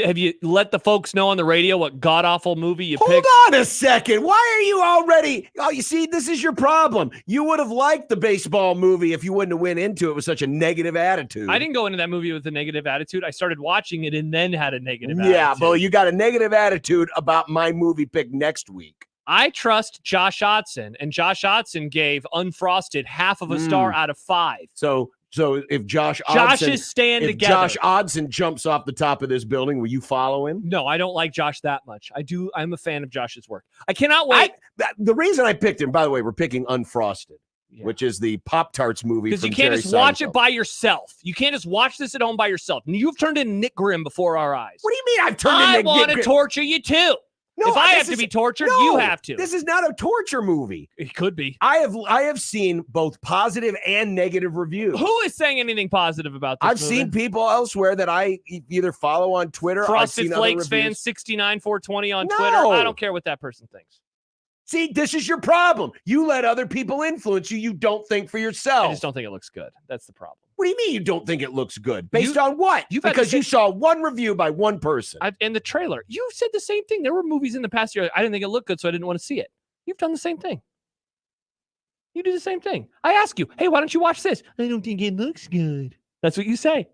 Have you let the folks know on the radio what god-awful movie you picked? Hold on a second. Why are you already... Oh, you see, this is your problem. You would have liked the baseball movie if you wouldn't have went into it with such a negative attitude. I didn't go into that movie with a negative attitude. I started watching it and then had a negative attitude. Yeah, but you got a negative attitude about my movie pick next week. I trust Josh Odson, and Josh Odson gave Unfrosted half of a star out of 5. So if Josh is staying together. Josh Odson jumps off the top of this building, will you follow him? No, I don't like Josh that much. I'm a fan of Josh's work. I cannot wait. The reason I picked him, by the way, we're picking Unfrosted, which is the Pop-Tarts movie. Because you can't just watch it by yourself. You can't just watch this at home by yourself. And you've turned into Nick Grimm before our eyes. What do you mean I've turned into Nick Grimm? I want to torture you too. No, if I have to be tortured, you have to. This is not a torture movie. It could be. I have seen both positive and negative reviews. Who is saying anything positive about this I've movie? seen people elsewhere that I either follow on Twitter. Frosted Flakes fan 69420 on Twitter. I don't care what that person thinks. See, this is your problem. You let other people influence you. You don't think for yourself. I just don't think it looks good. That's the problem. What do you mean you don't think it looks good? Based on what? Because you saw one review by one person. In the trailer. You said the same thing. There were movies in the past year. I didn't think it looked good, so I didn't want to see it. You've done the same thing. You do the same thing. I ask you, hey, why don't you watch this? I don't think it looks good. That's what you say.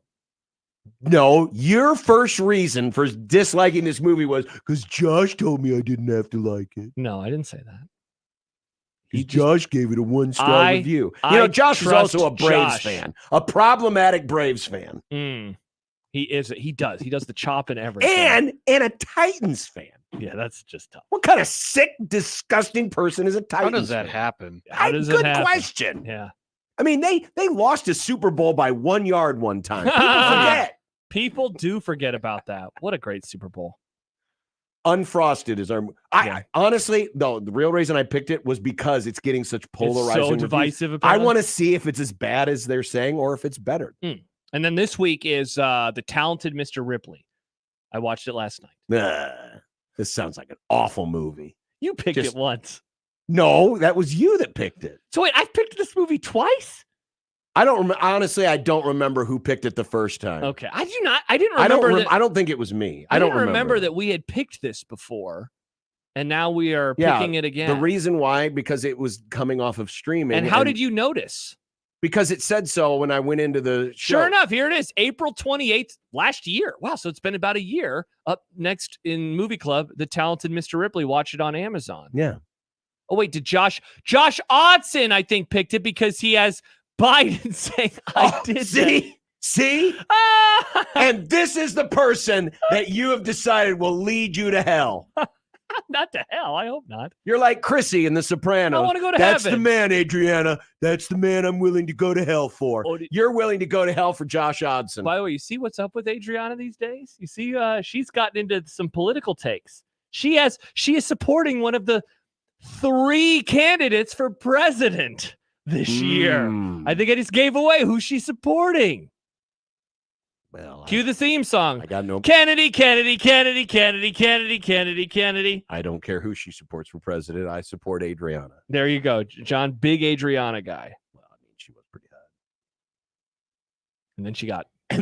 No, your first reason for disliking this movie was because Josh told me I didn't have to like it. No, I didn't say that. Josh gave it a 1-star review. Josh is also a Braves fan, a problematic Braves fan. He is. He does. He does the chop and everything. And a Titans fan. Yeah, that's just tough. What kind of sick, disgusting person is a Titans fan? How does that happen? Good question. Yeah. I mean, they lost a Super Bowl by 1 yard one time. People forget. People do forget about that. What a great Super Bowl. Unfrosted is our. Honestly, no, the real reason I picked it was because it's getting such polarizing. It's so divisive. I Apparently. want to see if it's as bad as they're saying or if it's better. And then this week is The Talented Mr. Ripley. I watched it last night. This sounds like an awful movie. You picked it once. No, that was you that picked it. So wait, I've picked this movie twice? I don't honestly, I don't remember who picked it the first time. Okay. I didn't remember. I don't think it was me. I don't remember that we had picked this before. And now we are picking it again. The reason why, because it was coming off of streaming. And how did you notice? Because it said so when I went into the show. Sure enough, here it is, April 28th last year. Wow, so it's been about a year. Up next in Movie Club, The Talented Mr. Ripley. Watch it on Amazon. Yeah. Oh, wait, did Josh Odson, I think, picked it because he has Biden saying, I did see? See? And this is the person that you have decided will lead you to hell. Not to hell. I hope not. You're like Chrissy in The Sopranos. I want to go to That's heaven. the man, Adriana. That's the man I'm willing to go to hell for. You're willing to go to hell for Josh Odson. By the way, you see what's up with Adriana these days? You see, she's gotten into some political takes. She is supporting one of the 3 candidates for president this year. I think I just gave away who she's supporting. Well, cue the theme song. I got no Kennedy. I don't care who she supports for president. I support Adriana. There you go, John. Big Adriana guy. Well, I mean, she was pretty hot. And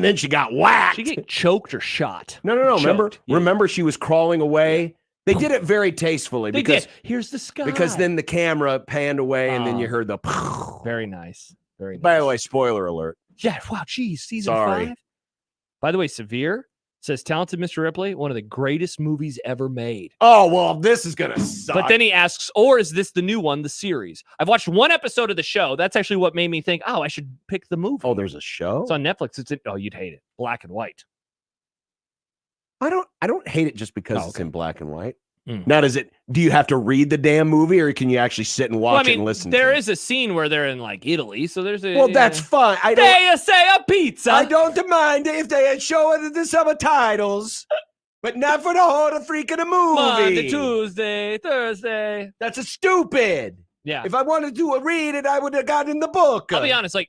then she got whacked. She get choked or shot. No. Choked. Remember, she was crawling away. They did it very tastefully because here's the sky. Because then the camera panned away, and then you heard the. Very nice. Very nice. By the way, spoiler alert. Yeah. Wow. Geez. Season 5. By the way, Severe says Talented Mr. Ripley, one of the greatest movies ever made. Oh, well, this is going to suck. But then he asks, or is this the new one, the series? I've watched one episode of the show. That's actually what made me think, I should pick the movie. Oh, there's a show? It's on Netflix. You'd hate it. Black and white. I don't hate it just because it's in black and white. Now, do you have to read the damn movie, or can you actually sit and watch it and listen there to is a scene where they're in like Italy, so there's a that's fine. They say a pizza. I don't mind if they show it in the subtitles, but not for the whole freaking movie. Monday, Tuesday, Thursday. That's a stupid. Yeah. If I wanted to read it, I would have gotten the book. I'll be honest, I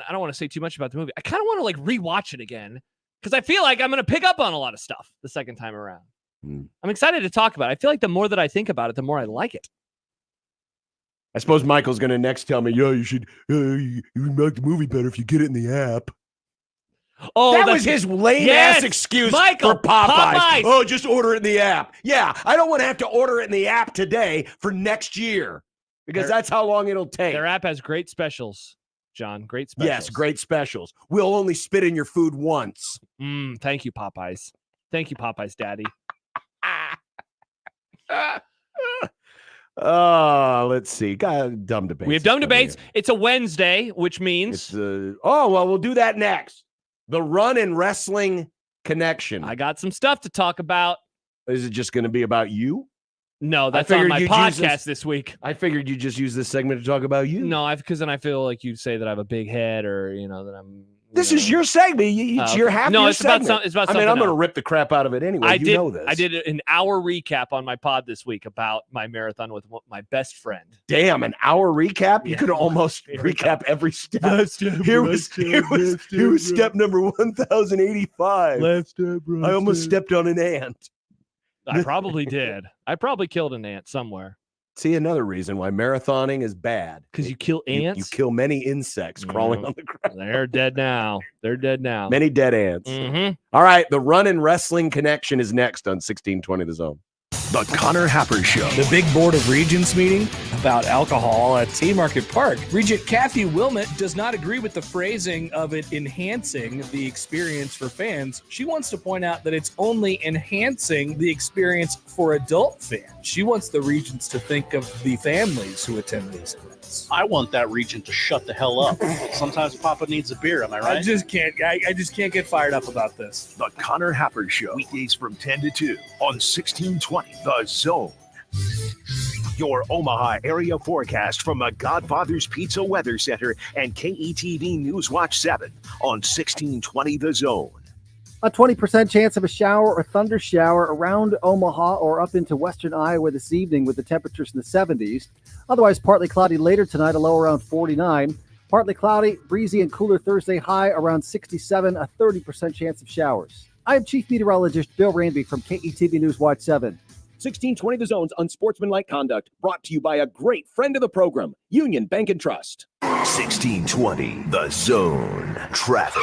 don't want to say too much about the movie. I kind of want to rewatch it again because I feel like I'm going to pick up on a lot of stuff the second time around. I'm excited to talk about it. I feel like the more that I think about it, the more I like it. I suppose Michael's going to next tell me, you should you like the movie better if you get it in the app. Oh, that was his lame-ass excuse for Popeyes. Oh, just order it in the app. Yeah, I don't want to have to order it in the app today for next year because that's how long it'll take. Their app has great specials, John. Great specials. Yes, great specials. We'll only spit in your food once. Thank you, Popeyes. Thank you, Popeyes, Daddy. Let's see. Got dumb debates. We have dumb debates. It's a Wednesday, which means we'll do that next. The Run and Wrestling Connection. I got some stuff to talk about. Is it just going to be about you? No, that's on my podcast this week. I figured you'd just use this segment to talk about you. No, because then I feel like you'd say that I have a big head, or that I'm. This is your segment. It's your half. No, your it's about segment. it's about. I mean, something I'm going to else. rip the crap out of it anyway. I know this. I did an hour recap on my pod this week about my marathon with my best friend. Damn, an hour recap? You could almost recap every step. Here was step number 1085. Last step. I almost stepped on an ant. I probably did. I probably killed an ant somewhere. See, another reason why marathoning is bad. Because you kill ants? You kill many insects crawling on the ground. They're dead now. Many dead ants. All right, the Run and Wrestling Connection is next on 1620 The Zone. The Connor Happer Show. The big Board of Regents meeting about alcohol at Tea Market Park. Regent Kathy Wilmot does not agree with the phrasing of it enhancing the experience for fans. She wants to point out that it's only enhancing the experience for adult fans. She wants the regents to think of the families who attend these events. I want that regent to shut the hell up. Sometimes Papa needs a beer, am I right? I just can't get fired up about this. The Connor Happer Show. Weekdays from 10 to 2 on 1620 The Zone. Your Omaha area forecast from the Godfather's Pizza Weather Center and KETV News Watch 7 on 1620 The Zone. A 20% chance of a shower or thunder shower around Omaha or up into western Iowa this evening with the temperatures in the 70s. Otherwise, partly cloudy later tonight, a low around 49. Partly cloudy, breezy, and cooler Thursday, high around 67, a 30% chance of showers. I am Chief Meteorologist Bill Ranby from KETV News Watch 7. 1620 The Zone's Unsportsmanlike Conduct, brought to you by a great friend of the program, Union Bank and Trust. 1620 The Zone traffic.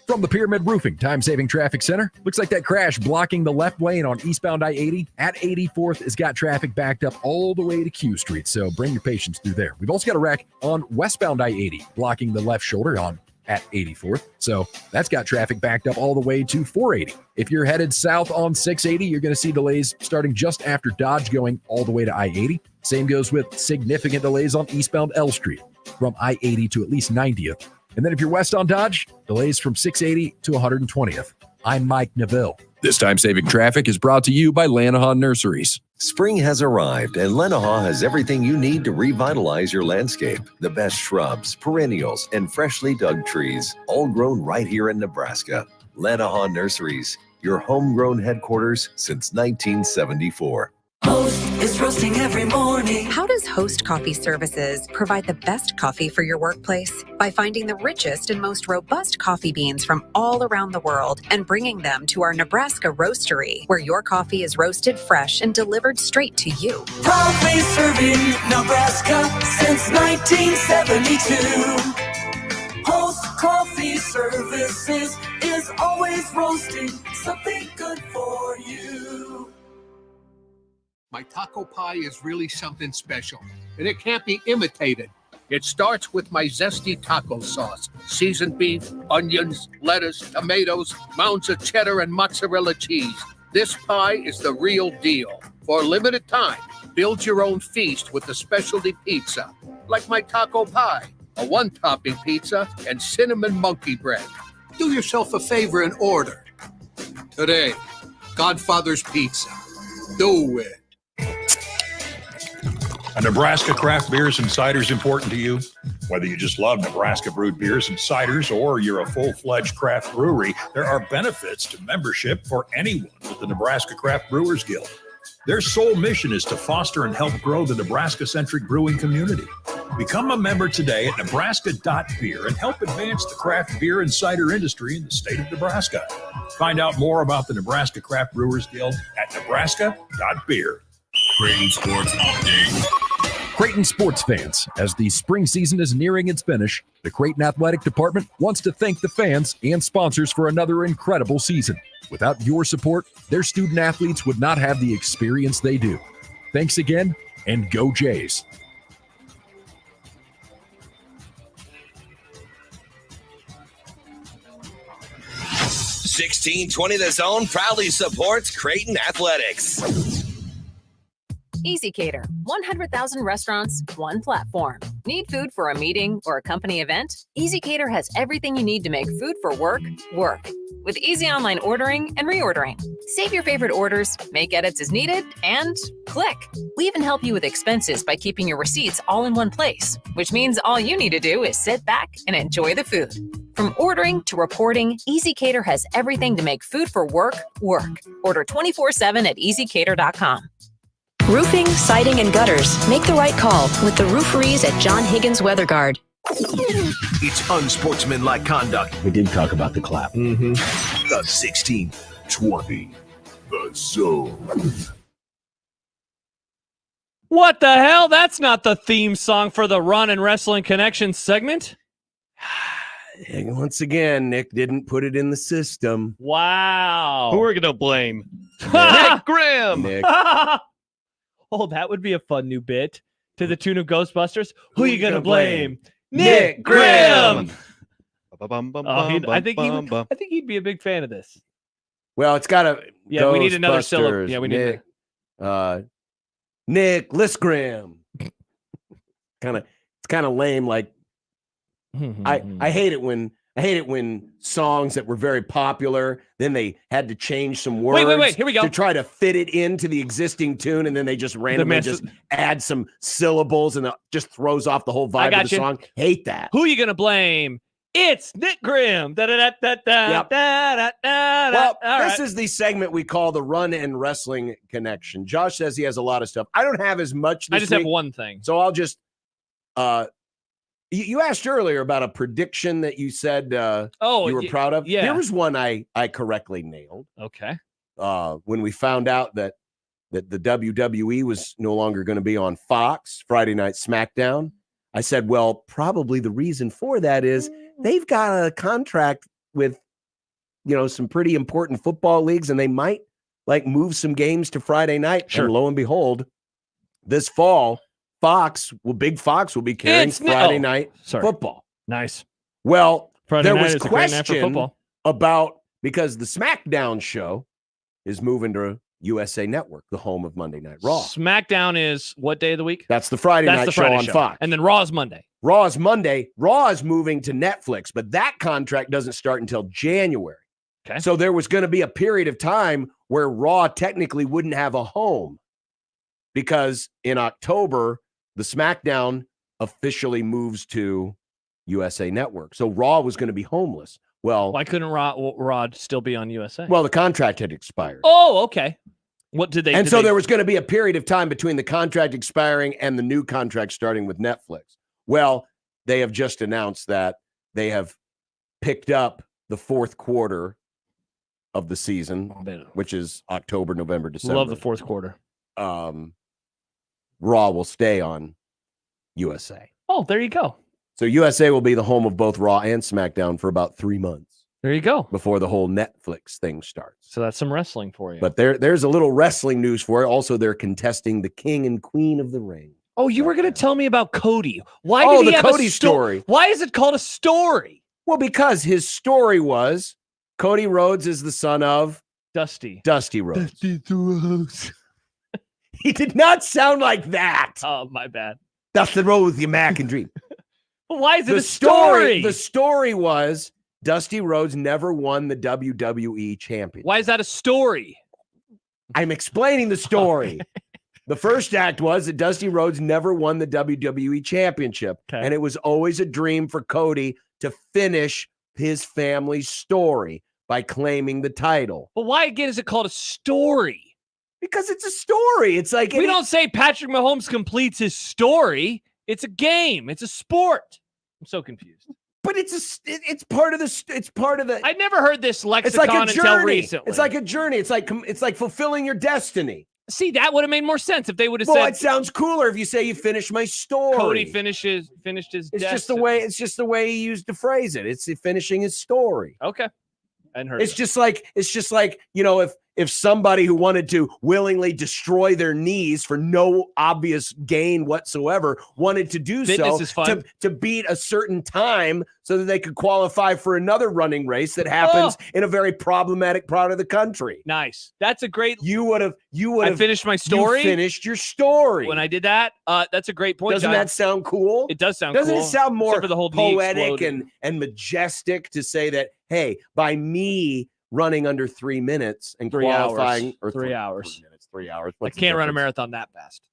From the Pyramid Roofing Time-Saving Traffic Center, looks like that crash blocking the left lane on eastbound I-80 at 84th has got traffic backed up all the way to Q Street, so bring your patience through there. We've also got a wreck on westbound I-80 blocking the left shoulder on at 84th, so that's got traffic backed up all the way to 480. If you're headed south on 680, you're going to see delays starting just after Dodge going all the way to I-80. Same goes with significant delays on eastbound L Street from I-80 to at least 90th. And then if you're west on Dodge, delays from 680 to 120th. I'm Mike Neville. This time-saving traffic is brought to you by Lanahaw Nurseries. Spring has arrived, and Lanahaw has everything you need to revitalize your landscape. The best shrubs, perennials, and freshly dug trees, all grown right here in Nebraska. Lanahaw Nurseries, your homegrown headquarters since 1974. Host is roasting every morning. How does Host Coffee Services provide the best coffee for your workplace? By finding the richest and most robust coffee beans from all around the world and bringing them to our Nebraska roastery, where your coffee is roasted fresh and delivered straight to you. Proudly serving Nebraska since 1972. Host Coffee Services is always roasting something good for you. My taco pie is really something special, and it can't be imitated. It starts with my zesty taco sauce, seasoned beef, onions, lettuce, tomatoes, mounds of cheddar, and mozzarella cheese. This pie is the real deal. For a limited time, build your own feast with a specialty pizza, like my taco pie, a one-topping pizza, and cinnamon monkey bread. Do yourself a favor and order. Today, Godfather's Pizza. Do it. A Nebraska craft beers and ciders important to you? Whether you just love Nebraska brewed beers and ciders or you're a full-fledged craft brewery, there are benefits to membership for anyone with the Nebraska Craft Brewers Guild. Their sole mission is to foster and help grow the Nebraska-centric brewing community. Become a member today at nebraska.beer and help advance the craft beer and cider industry in the state of Nebraska. Find out more about the Nebraska Craft Brewers Guild at nebraska.beer. Creighton Sports Update. Creighton sports fans, as the spring season is nearing its finish, the Creighton Athletic Department wants to thank the fans and sponsors for another incredible season. Without your support, their student athletes would not have the experience they do. Thanks again, and go Jays. $16.20 The Zone proudly supports Creighton Athletics. EasyCater, 100,000 restaurants, one platform. Need food for a meeting or a company event? EasyCater has everything you need to make food for work, work. With easy online ordering and reordering. Save your favorite orders, make edits as needed, and click. We even help you with expenses by keeping your receipts all in one place, which means all you need to do is sit back and enjoy the food. From ordering to reporting, EasyCater has everything to make food for work, work. Order 24/7 at easycater.com. Roofing, siding, and gutters. Make the right call with the rooferees at John Higgins Weather Guard. It's unsportsmanlike conduct. We did talk about the clap. The 1620 The Zone. What the hell? That's not the theme song for the Run and Wrestling Connection segment. And once again, Nick didn't put it in the system. Wow. Who are we going to blame? Nick Grum. Nick. Oh, that would be a fun new bit to the tune of Ghostbusters. Who are you going to blame? Nick Grum. I think he'd be a big fan of this. Well, it's got to. Yeah, we need another syllable. Yeah, we need Nick. Nick Listgram. It's kind of lame. Like I hate it when songs that were very popular, then they had to change some words. Wait, here we go. To try to fit it into the existing tune, and then they just randomly just add some syllables, and it just throws off the whole vibe of the song. Hate that. Who are you going to blame? It's Nick Grimm. Well, this is the segment we call the Run and Wrestling Connection. Josh says he has a lot of stuff. I don't have as much this I just have week, one thing. so I'll just you asked earlier about a prediction that you said you were proud of. Yeah. Here was one I correctly nailed. Okay. When we found out that the WWE was no longer going to be on Fox, Friday Night SmackDown, I said, well, probably the reason for that is they've got a contract with, some pretty important football leagues, and they might move some games to Friday night. Sure. And lo and behold, this fall, Big Fox will be carrying Friday night football. Nice. Well, Friday there night was is a great night for question football. about, because the SmackDown show is moving to USA Network, the home of Monday Night Raw. SmackDown is what day of the week? That's the Friday night show on Fox. And then Raw is Monday. Raw is Monday. Raw is moving to Netflix, but that contract doesn't start until January. Okay. So there was going to be a period of time where Raw technically wouldn't have a home, because in October, the SmackDown officially moves to USA Network. So Raw was going to be homeless. Well, why couldn't Raw still be on USA? Well, the contract had expired. Oh, okay. What did they? And so there was going to be a period of time between the contract expiring and the new contract starting with Netflix. Well, they have just announced that they have picked up the fourth quarter of the season, which is October, November, December. Love the fourth quarter. Raw will stay on USA. Oh, there you go. So USA will be the home of both Raw and SmackDown for about 3 months. There you go. Before the whole Netflix thing starts. So that's some wrestling for you. But there's a little wrestling news for it. Also, they're contesting the King and Queen of the Ring. Oh, you were going to tell me about Cody. Why Oh, did he the have Cody a story. Why is it called a story? Well, because his story was Cody Rhodes is the son of Dusty Rhodes. Dusty Rhodes. He did not sound like that. Oh, my bad. Dusty Rhodes, the American Dream. Why is it a story? The story was Dusty Rhodes never won the WWE championship. Why is that a story? I'm explaining the story. The first act was that Dusty Rhodes never won the WWE championship. Okay. And it was always a dream for Cody to finish his family's story by claiming the title. But why again is it called a story? Because it's a story. It's like we don't say Patrick Mahomes completes his story. It's a game. It's a sport. I'm so confused. But it's part of the. I never heard this lexicon It's like a until journey. recently. It's like a journey. It's like fulfilling your destiny. See, that would have made more sense if they would have Well, said. it sounds cooler if you say you finished my story. Cody finished his. It's just the way. It's just the way he used to phrase it. It's finishing his story. Okay, I hadn't heard. It's just like if somebody who wanted to willingly destroy their knees for no obvious gain whatsoever wanted to do Fitness so is fun. to beat a certain time so that they could qualify for another running race that happens in a very problematic part of the country. Nice. That's a great. You would have. I finished my story. You finished your story When I did that, that's a great point. Doesn't John. that sound cool? It does sound Doesn't cool. it sound more Except for the whole knee poetic exploding. and majestic to say that, hey, by me running under 3 minutes and 3 qualifying hours. or 3 hours. 3 minutes, 3 hours. I What's the can't run a difference? marathon that fast.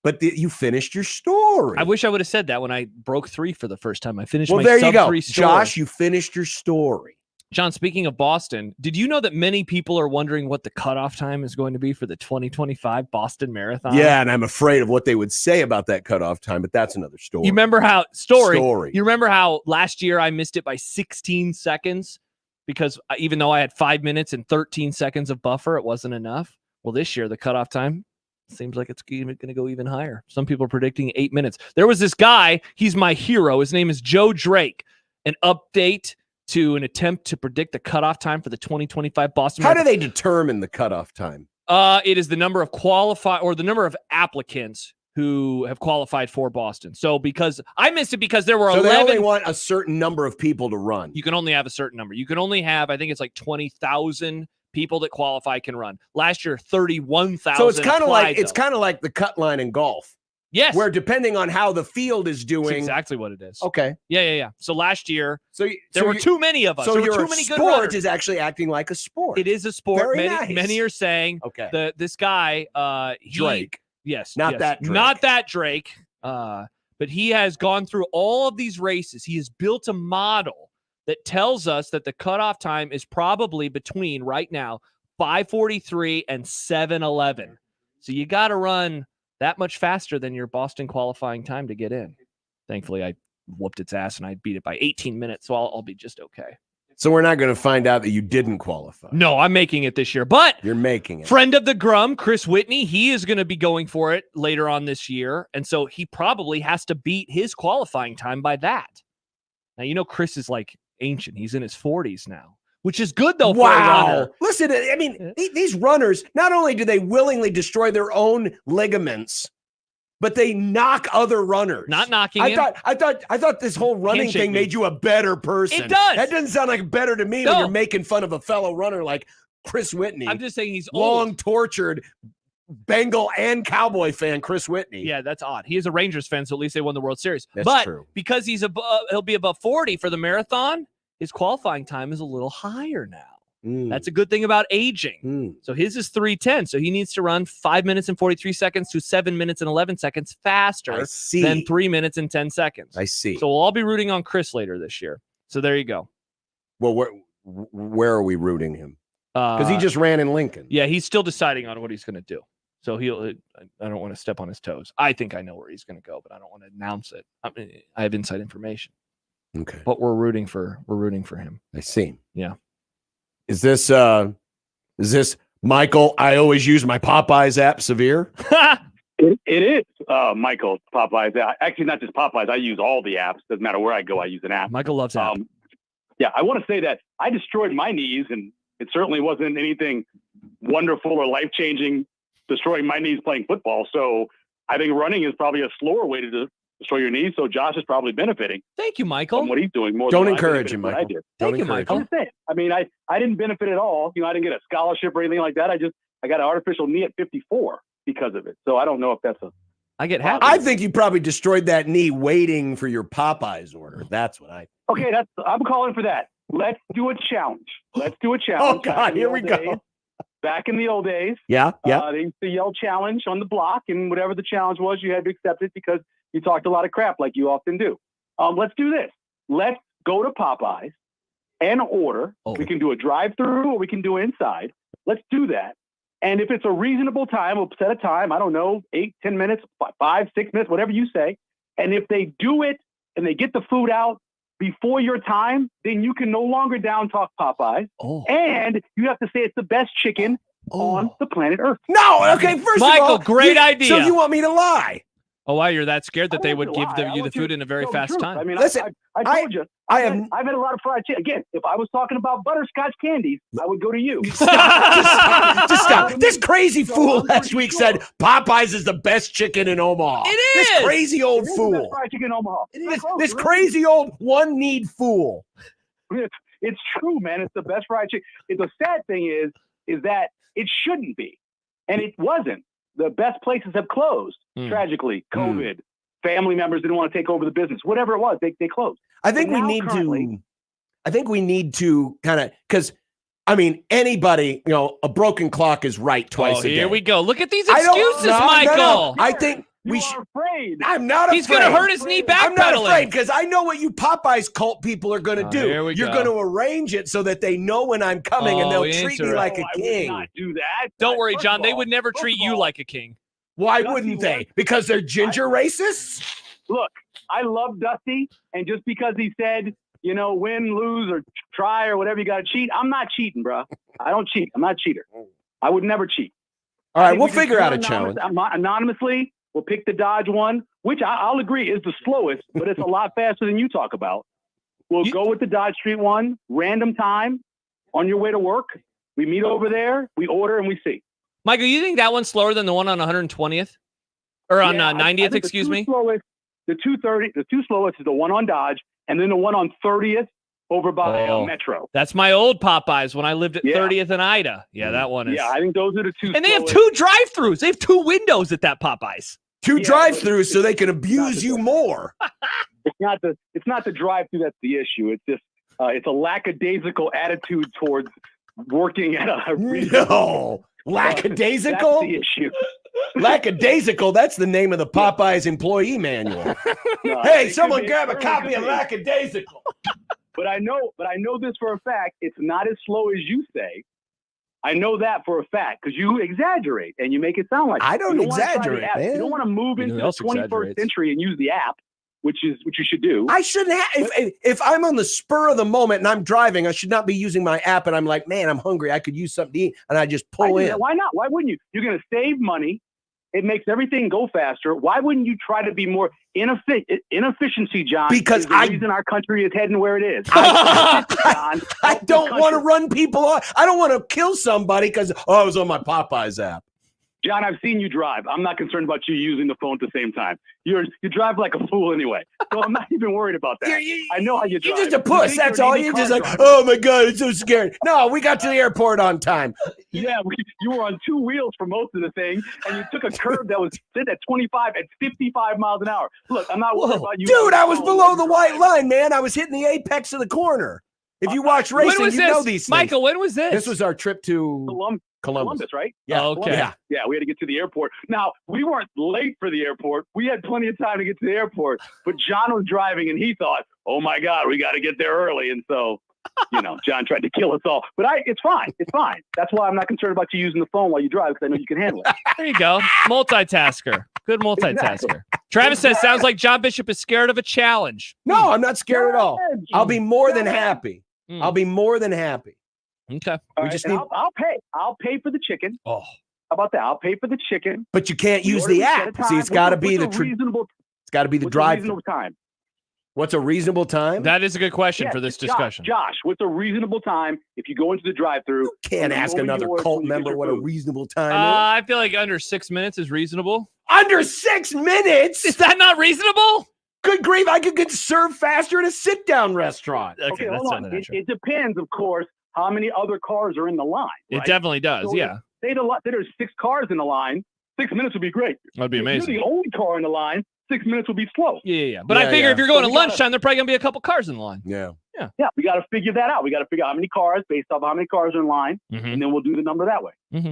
But you finished your story. I wish I would have said that when I broke 3 for the first time. I finished Well, my there you go. sub-3 story. Josh, you finished your story. John, speaking of Boston, did you know that many people are wondering what the cutoff time is going to be for the 2025 Boston Marathon? Yeah, and I'm afraid of what they would say about that cutoff time, but that's another story. You remember how story. Story. You remember how last year I missed it by 16 seconds because even though I had 5 minutes and 13 seconds of buffer, it wasn't enough. Well, this year the cutoff time seems like it's going to go even higher. Some people are predicting 8 minutes. There was this guy. He's my hero. His name is Joe Drake. An update to an attempt to predict the cutoff time for the 2025 Boston How Marathon. do they determine the cutoff time? It is the number of the number of applicants who have qualified for Boston. So because I missed it because there were So 11. they only want a certain number of people to run. You can only have a certain number. You can only have, I think it's like 20,000 people that qualify can run. Last year, 31,000. So it's kind of like applied, the cut line in golf. Yes. Where depending on how the field is doing. That's exactly what it is. Okay. Yeah. So last year, there were too many of us. So there were your too many good sport runners. is actually acting like a sport. It is a sport. Very Many, nice. many are saying okay. This guy Drake. Yes. Not that Drake. Not that Drake. but he has gone through all of these races. He has built a model that tells us that the cutoff time is probably between right now 5:43 and 7:11. So you got to run that much faster than your Boston qualifying time to get in. Thankfully, I whooped its ass and I beat it by 18 minutes, so I'll be just okay. So we're not going to find out that you didn't qualify. No, I'm making it this year. But you're making it. Friend of the Grum, Chris Whitney, he is going to be going for it later on this year. And so he probably has to beat his qualifying time by that. Now, you know, Chris is like ancient. He's in his 40s now, which is good, though, for a runner. Listen, I mean, these runners, not only do they willingly destroy their own ligaments, but they knock other runners. Not knocking I him. thought this whole running Handshake thing me. made you a better person. It does. That doesn't sound like better to me when you're making fun of a fellow runner like Chris Whitney. I'm just saying he's long old. tortured Bengal and Cowboy fan Chris Whitney. Yeah, that's odd. He is a Rangers fan, so at least they won the World Series. That's but true. because he'll be above 40 for the marathon, his qualifying time is a little higher now. That's a good thing about aging. So his is 3:10. So he needs to run 5 minutes and 43 seconds to 7 minutes and 11 seconds faster than 3 minutes and 10 seconds. I see. So we'll all be rooting on Chris later this year. So there you go. Well, where are we rooting him? Because he just ran in Lincoln. Yeah, he's still deciding on what he's going to do. So I don't want to step on his toes. I think I know where he's going to go, but I don't want to announce it. I mean, I have inside information. Okay. But we're rooting for him. I see. Yeah. Is this Michael? I always use my Popeyes app severe. It is, Michael, Popeyes. Actually, not just Popeyes. I use all the apps. Doesn't matter where I go, I use an app. Michael loves app. Yeah, I want to say that I destroyed my knees, and it certainly wasn't anything wonderful or life-changing destroying my knees playing football. So I think running is probably a slower way to destroy your knees. So Josh is probably benefiting. Thank you, Michael. From what he's doing more. Don't than encourage him, I Michael. did. Thank you, Michael. I'm just saying. I mean, I didn't benefit at all. You know, I didn't get a scholarship or anything like that. I got an artificial knee at 54 because of it. So I don't know if that's I get happy. I think you probably destroyed that knee waiting for your Popeyes order. That's what I. Okay, I'm calling for that. Let's do a challenge. Oh God, here we go. Back in the old days, Yeah. they used to yell challenge on the block, and whatever the challenge was, you had to accept it because you talked a lot of crap like you often do. Let's do this. Let's go to Popeyes and order. Okay. We can do a drive-through or we can do inside. Let's do that. And if it's a reasonable time, we'll set a time, I don't know, 8, 10 minutes, 5, 6 minutes, whatever you say. And if they do it and they get the food out before your time, then you can no longer down talk Popeyes. And you have to say it's the best chicken on the planet Earth. No, okay, first Michael, of all, great idea. So you want me to lie? Oh, why you're that scared that they would give lie. you the food in a very fast time? I mean, Listen, I told you. I've had a lot of fried chicken. Again, if I was talking about butterscotch candies, I would go to you. Just stop. This crazy fool last week said Popeyes is the best chicken in Omaha. It This is. crazy old It is the fool. best fried chicken in Omaha. This crazy old one-need fool. It's true, man. It's the best fried chicken. The sad thing is that it shouldn't be, and it wasn't. The best places have closed. Tragically, COVID, family members didn't want to take over the business. Whatever it was, they closed. I think we need to kind of, because I mean, anybody, a broken clock is right twice a day. Here we go. Look at these excuses, Michael. No. I think we should. Afraid. I'm not afraid. He's going to hurt his knee backpedaling. I'm not afraid because I know what you Popeyes cult people are going to do. Here we You're go. going to arrange it so that they know when I'm coming and they'll treat me like a king. I would not do that. Don't worry, First John. of They all- would never first treat of you all, like a king. Why Dusty wouldn't they? was- Because they're ginger racists? Look, I love Dusty, and just because he said, win, lose, or try, or whatever, you got to cheat, I'm not cheating, bro. I don't cheat. I'm not a cheater. I would never cheat. All right, think we'll we just figure do out a it challenge. Anonymously, we'll pick the Dodge one, which I'll agree is the slowest, but it's a lot faster than you talk about. We'll go with the Dodge Street one, random time, on your way to work. We meet over there, we order, and we see. Michael, you think that one's slower than the one on 120th? Or on Yeah, I 90th, think excuse me? The two slowest is the one on Dodge, and then the one on 30th over by Metro. That's my old Popeyes when I lived at Yeah. 30th and Ida. Yeah, that one is. Yeah, I think those are the two. And they have slowest. 2 drive-throughs. They have 2 windows at that Popeyes. 2 drive-throughs so they can abuse you more. It's not the drive-through that's the issue. It's just it's a lackadaisical attitude towards working at a No, lackadaisical. That's the issue. Lackadaisical, that's the name of the Popeyes employee manual. No, Hey, it someone could be. grab a It copy could of be. Lackadaisical. But I know this for a fact. It's not as slow as you say. I know that for a fact because you exaggerate and you make it sound like I don't you wanna try the exaggerate, app. man. You don't want to move You know into who the else 21st exaggerates? century and use the app, which you should do. I shouldn't have. If I'm on the spur of the moment and I'm driving, I should not be using my app. And I'm like, man, I'm hungry. I could use something to eat, and I just pull in. Why not? Why wouldn't you? You're going to save money. It makes everything go faster. Why wouldn't you try to be more inefficiency, John? Because is the reason our country is heading where it is. John, I don't want to run people off. I don't want to kill somebody because I was on my Popeyes app. John, I've seen you drive. I'm not concerned about you using the phone at the same time. You drive like a fool anyway, so I'm not even worried about that. I know how you drive. You're just a puss. think That's you're an all. easy You're just car like, driver. oh my God, I'm so scared. No, we got to the airport on time. Yeah, you were on two wheels for most of the thing, and you took a curve that was set at 25 at 55 miles an hour. Look, I'm not worried about you. Dude, I was below the white line, man. I was hitting the apex of the corner. If you watch racing, when was you this? know these things. Michael, when was this? This was our trip to Columbus, right? Yeah. Oh, okay. Yeah. Yeah, we had to get to the airport. Now, we weren't late for the airport. We had plenty of time to get to the airport. But John was driving, and he thought, oh, my God, we got to get there early. And so, John tried to kill us all. But it's fine. It's fine. That's why I'm not concerned about you using the phone while you drive, because I know you can handle it. There you go. Multitasker. Good multitasker. Exactly. Travis says, sounds like John Bishop is scared of a challenge. No, I'm not scared at all. I'll be more than happy. Mm. I'll be more than happy. Okay. All We right, just and need. I'll pay for the chicken. Oh, How about that? I'll pay for the chicken. but you can't We use order the it at a app. time. See, it's got to be What's the a reasonable. It's got to be the What's a drive. reasonable time? What's a reasonable time? That is a good question Yes, for this Josh, discussion. Josh, what's a reasonable time if you go into the drive-through? Can't ask another cult member what a reasonable time is. I feel like under 6 minutes is reasonable. Under 6 minutes? Is that not reasonable? Good grief! I could get served faster at a sit-down restaurant. Okay, that's hold not on. an answer. It depends, of course, how many other cars are in the line. It right? definitely does, So yeah. Say there's 6 cars in the line. 6 minutes would be great. That'd be If amazing. you're the only car in the line, 6 minutes would be slow. Yeah. But I figure if you're going to lunchtime, there probably going to be a couple cars in the line. Yeah. Yeah, we got to figure that out. We got to figure out how many cars based off how many cars are in line, and then we'll do the number that way. Mm-hmm.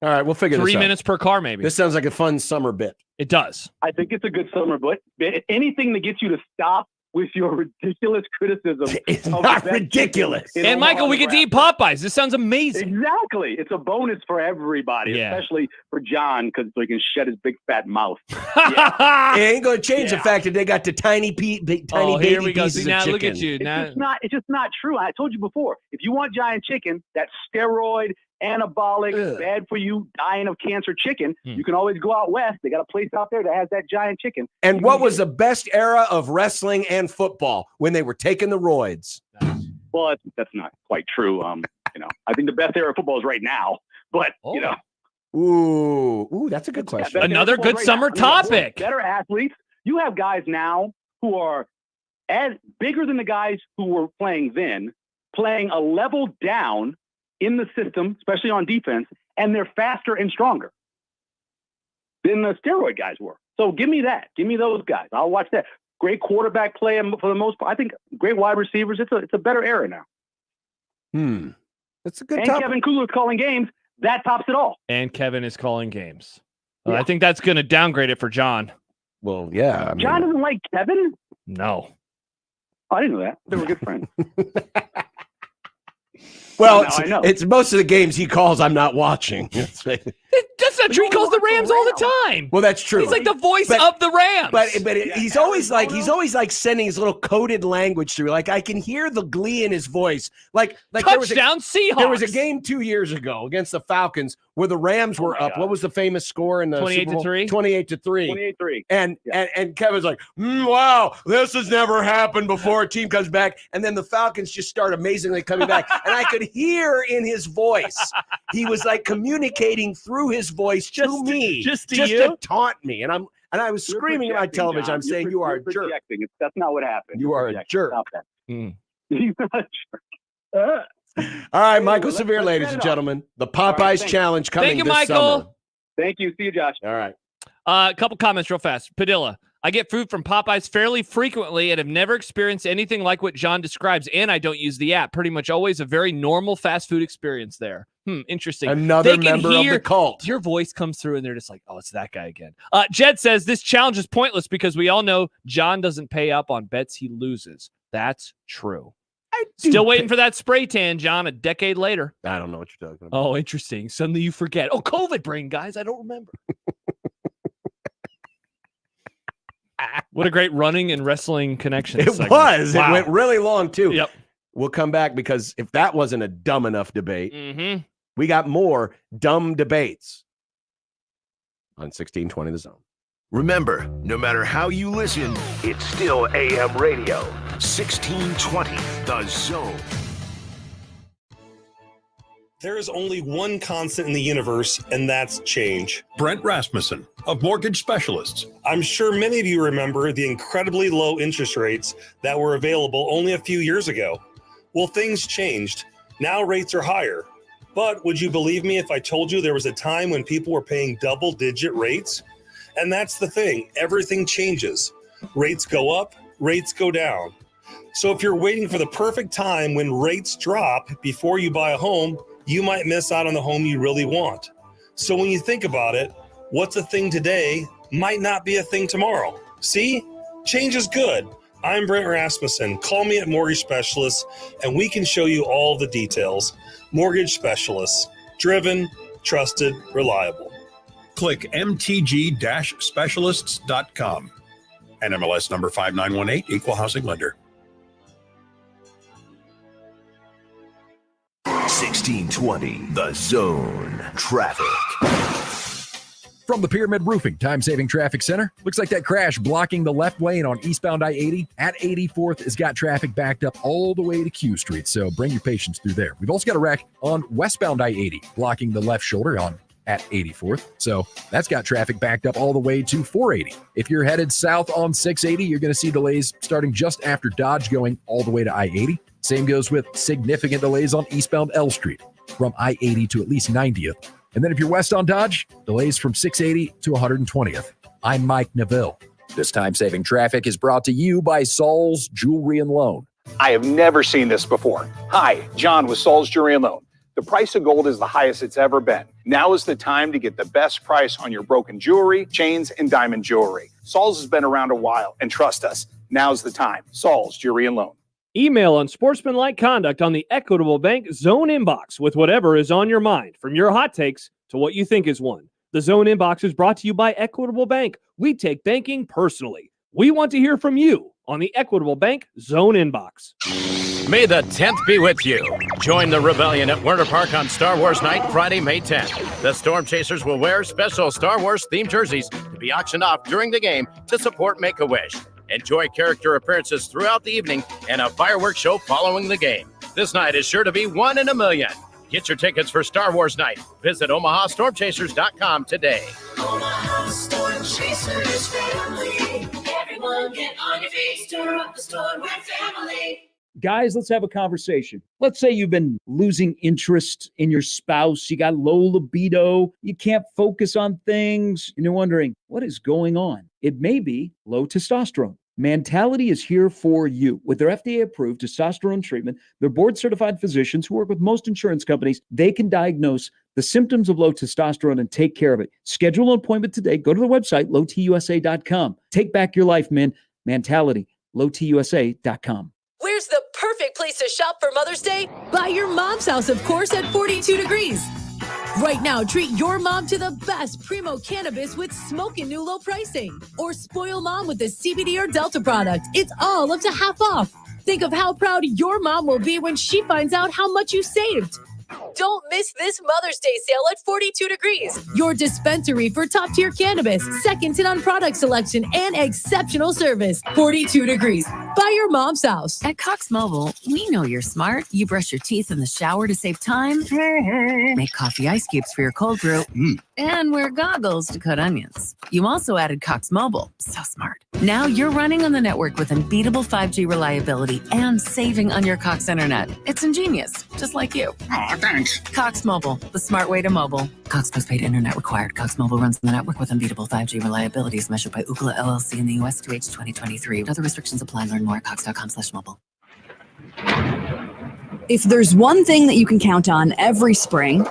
All right, we'll figure 3 this out. minutes per car, maybe. This sounds like a fun summer bit. It does. I think it's a good summer, but anything that gets you to stop with your ridiculous criticism. It's not ridiculous. And Michael, we get to eat Popeyes. This sounds amazing. Exactly. It's a bonus for everybody, especially for John, because so he can shut his big fat mouth. It ain't going to change the fact that they got the tiny baby here we go. pieces See, now of chicken. look at you. It's just not true. I told you before. If you want giant chicken, that steroid, anabolic, bad for you, dying of cancer chicken, you can always go out west. They got a place out there that has that giant chicken. And what was the best era of wrestling and football? When they were taking the roids. Well, that's not quite true. I think the best era of football is right now. But Ooh, that's a good question. Another good summer topic. Better athletes. You have guys now who are as bigger than the guys who were playing then, playing a level down in the system, especially on defense, and they're faster and stronger than the steroid guys were. So give me that. Give me those guys. I'll watch that. Great quarterback play for the most part. I think great wide receivers. It's a better era now. That's a good And topic. Kevin Kugler's calling games. That tops it all. And Kevin is calling games. I think that's going to downgrade it for John. Well, yeah. I mean, John doesn't like Kevin? No. I didn't know that. They were good friends. well, I know. it's most of the games he calls I'm not watching. That's not true. He calls the Rams all the time. Well, that's true. He's like the voice of the Rams. But he's always like sending his little coded language through. Like I can hear the glee in his voice. Like Touchdown Seahawks. There was a game 2 years ago against the Falcons where the Rams were up. What was the famous score in the 28-3? 28-3. 28-3. And Kevin's like, wow, this has never happened before. A team comes back, and then the Falcons just start amazingly coming back. And I could hear in his voice, he was like communicating through his voice to me, just to to taunt me. And I was screaming at my television. John. I'm saying, you are a jerk. That's not what happened. You are a jerk. Stop that. Mm. He's not a jerk. All right, Michael Severe, ladies and gentlemen. The Popeyes Challenge coming Thank you, this Michael. summer. Thank you. See you, Josh. All right. A couple comments real fast. Padilla, I get food from Popeyes fairly frequently and have never experienced anything like what John describes, and I don't use the app. Pretty much always a very normal fast food experience there. Interesting. Another They can member of the cult. Your voice comes through and they're just like, oh, it's that guy again. Jed says this challenge is pointless because we all know John doesn't pay up on bets he loses. That's true. Still waiting for that spray tan, John, a decade later. I don't know what you're talking about. Oh, interesting. Suddenly you forget. Oh, COVID brain, guys. I don't remember. What a great running and wrestling connection. It segment. was. Wow. It went really long, too. Yep. We'll come back because if that wasn't a dumb enough debate, Mm-hmm. we got more dumb debates on 1620 The Zone. Remember, no matter how you listen, it's still AM radio. 1620 The Zone. There is only one constant in the universe, and that's change. Brent Rasmussen of Mortgage Specialists. I'm sure many of you remember the incredibly low interest rates that were available only a few years ago. Well, things changed. Now rates are higher. But would you believe me if I told you there was a time when people were paying double-digit rates? And that's the thing. Everything changes. Rates go up, rates go down. So if you're waiting for the perfect time when rates drop before you buy a home, you might miss out on the home you really want. So when you think about it, what's a thing today might not be a thing tomorrow. See? Change is good. I'm Brent Rasmussen. Call me at Mortgage Specialists, and we can show you all the details. Mortgage Specialists. Driven, trusted, reliable. Click mtg-specialists.com. NMLS number 5918, Equal Housing Lender. 1620 The Zone. Traffic. From the Pyramid Roofing Time-Saving Traffic Center, looks like that crash blocking the left lane on eastbound I-80 at 84th has got traffic backed up all the way to Q Street, so bring your patience through there. We've also got a wreck on westbound I-80 blocking the left shoulder at 84th, so that's got traffic backed up all the way to 480. If you're headed south on 680, you're going to see delays starting just after Dodge going all the way to I-80. Same goes with significant delays on eastbound L Street from I-80 to at least 90th. And then if you're west on Dodge, delays from 680 to 120th. I'm Mike Neville. This time-saving traffic is brought to you by Saul's Jewelry and Loan. I have never seen this before. Hi, John with Saul's Jewelry and Loan. The price of gold is the highest it's ever been. Now is the time to get the best price on your broken jewelry, chains, and diamond jewelry. Saul's has been around a while, and trust us, now's the time. Saul's Jewelry and Loan. Email Unsportsmanlike Conduct on the Equitable Bank Zone inbox with whatever is on your mind, from your hot takes to what you think is one. The Zone inbox is brought to you by Equitable Bank. We take banking personally. We want to hear from you on the Equitable Bank Zone inbox. May the 10th be with you. Join the rebellion at Werner Park on Star Wars Night, Friday, May 10th. The Storm Chasers will wear special Star Wars-themed jerseys to be auctioned off during the game to support Make-A-Wish. Enjoy character appearances throughout the evening and a fireworks show following the game. This night is sure to be one in a million. Get your tickets for Star Wars Night. Visit OmahaStormChasers.com today. Omaha Storm Chasers family. Everyone get on your feet, stir up the storm with family. Guys, let's have a conversation. Let's say you've been losing interest in your spouse. You got low libido. You can't focus on things. And you're wondering, what is going on? It may be low testosterone. Mentality is here for you. With their FDA-approved testosterone treatment, their board-certified physicians who work with most insurance companies, they can diagnose the symptoms of low testosterone and take care of it. Schedule an appointment today. Go to the website, lowtusa.com. Take back your life, man. Mentality, lowtusa.com. Where's the perfect place to shop for Mother's Day? By your mom's house, of course, at 42 Degrees. Right now, treat your mom to the best Primo cannabis with smoking new low pricing. Or spoil mom with the CBD or Delta product. It's all up to half off. Think of how proud your mom will be when she finds out how much you saved. Don't miss this Mother's Day sale at 42 Degrees. Your dispensary for top-tier cannabis, second to none product selection, and exceptional service. 42 Degrees. By your mom's house. At Cox Mobile, we know you're smart. You brush your teeth in the shower to save time. Make coffee ice cubes for your cold brew. And wear goggles to cut onions. You also added Cox Mobile. So smart. Now you're running on the network with unbeatable 5G reliability and saving on your Cox internet. It's ingenious, just like you. Aw, thanks. Cox Mobile, the smart way to mobile. Cox postpaid internet required. Cox Mobile runs on the network with unbeatable 5G reliability as measured by Ookla LLC in the U.S. through H 2023. Other restrictions apply. Learn more at cox.com/mobile. If there's one thing that you can count on every spring,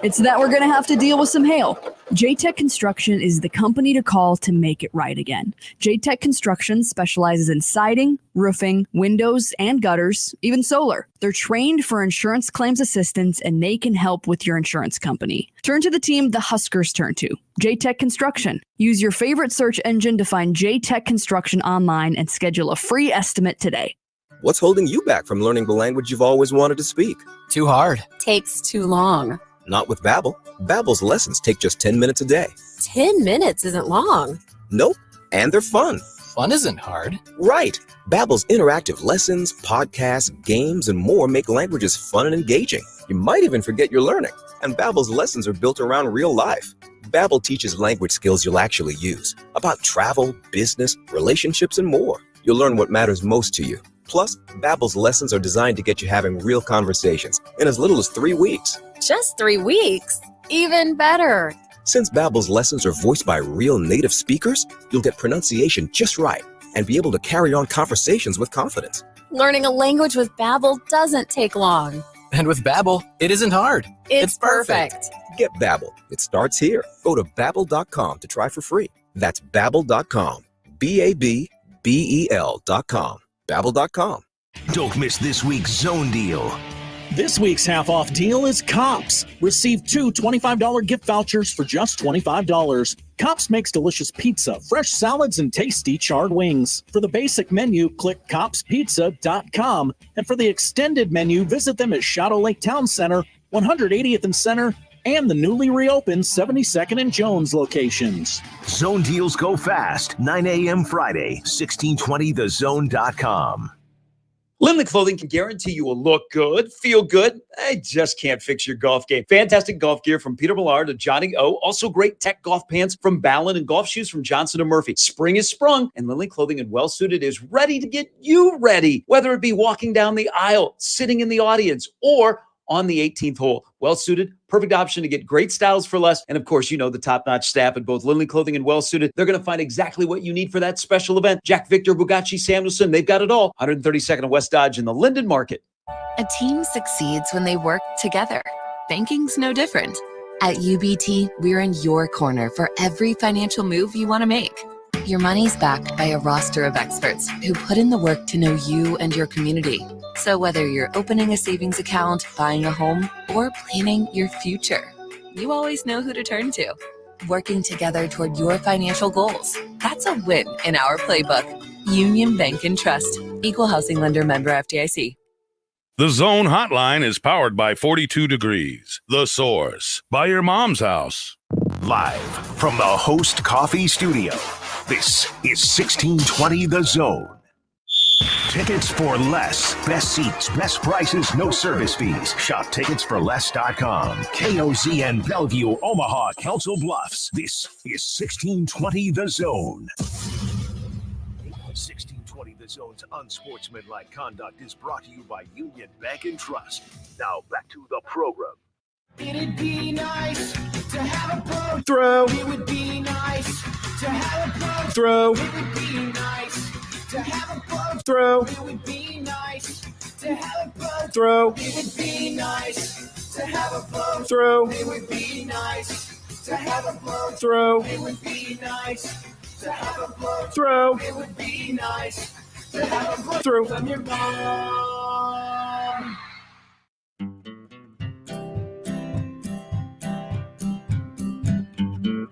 it's that we're going to have to deal with some hail. J-Tech Construction is the company to call to make it right again. J-Tech Construction specializes in siding, roofing, windows, and gutters, even solar. They're trained for insurance claims assistance, and they can help with your insurance company. Turn to the team the Huskers turn to, J-Tech Construction. Use your favorite search engine to find J-Tech Construction online and schedule a free estimate today. What's holding you back from learning the language you've always wanted to speak? Too hard. Takes too long. Not with Babbel. Babbel's lessons take just 10 minutes a day. 10 minutes isn't long. Nope. And they're fun. Fun isn't hard. Right. Babbel's interactive lessons, podcasts, games, and more make languages fun and engaging. You might even forget you're learning. And Babbel's lessons are built around real life. Babbel teaches language skills you'll actually use. About travel, business, relationships, and more. You'll learn what matters most to you. Plus, Babbel's lessons are designed to get you having real conversations in as little as 3 weeks. Just 3 weeks? Even better. Since Babbel's lessons are voiced by real native speakers, you'll get pronunciation just right and be able to carry on conversations with confidence. Learning a language with Babbel doesn't take long. And with Babbel, it isn't hard. It's perfect. Get Babbel. It starts here. Go to Babbel.com to try for free. That's Babbel.com. Babbel.com. Babbel.com. Don't miss this week's Zone Deal. This week's half-off deal is Kops. Receive 2 $25 gift vouchers for just $25. Kops makes delicious pizza, fresh salads, and tasty charred wings. For the basic menu, click copspizza.com. And for the extended menu, visit them at Shadow Lake Town Center, 180th and Center, and the newly reopened 72nd and Jones locations. Zone deals go fast. 9 a.m. Friday, 1620thezone.com. Lindley Clothing can guarantee you will look good, feel good. I just can't fix your golf game. Fantastic golf gear from Peter Millard to Johnny O. Also great tech golf pants from Ballon and golf shoes from Johnson & Murphy. Spring is sprung, and Lindley Clothing and Well Suited is ready to get you ready. Whether it be walking down the aisle, sitting in the audience, or on the 18th hole. Well Suited, perfect option to get great styles for less. And of course, you know the top-notch staff at both Lindley Clothing and Well Suited. They're going to find exactly what you need for that special event. Jack Victor, Bugatti, Samuelson, they've got it all. 132nd and West Dodge in the Linden Market. A team succeeds when they work together. Banking's no different. At UBT, we're in your corner for every financial move you want to make. Your money's backed by a roster of experts who put in the work to know you and your community. So whether you're opening a savings account, buying a home, or planning your future, you always know who to turn to. Working together toward your financial goals. That's a win in our playbook. Union Bank and Trust. Equal housing lender, member FDIC. The Zone Hotline is powered by 42 Degrees, The Source, by your mom's house. Live from the Host Coffee Studio, this is 1620 The Zone. Tickets for less. Best seats, best prices, no service fees. Shop ticketsforless.com. KOZN Bellevue, Omaha, Council Bluffs. This is 1620 The Zone. 1620 The Zone's Unsportsmanlike Conduct is brought to you by Union Bank and Trust. Now back to the program. It'd be nice to have a boat. Throw. It would be nice to have a boat. Throw. It would be nice to have a boat. Throw. It would be nice to have a boat. Throw. It would be nice to have a boat. Throw. It would be nice to have a boat. Throw. It would be nice to have a boat. Throw. It would be nice to have a boat. Throw. From your mom.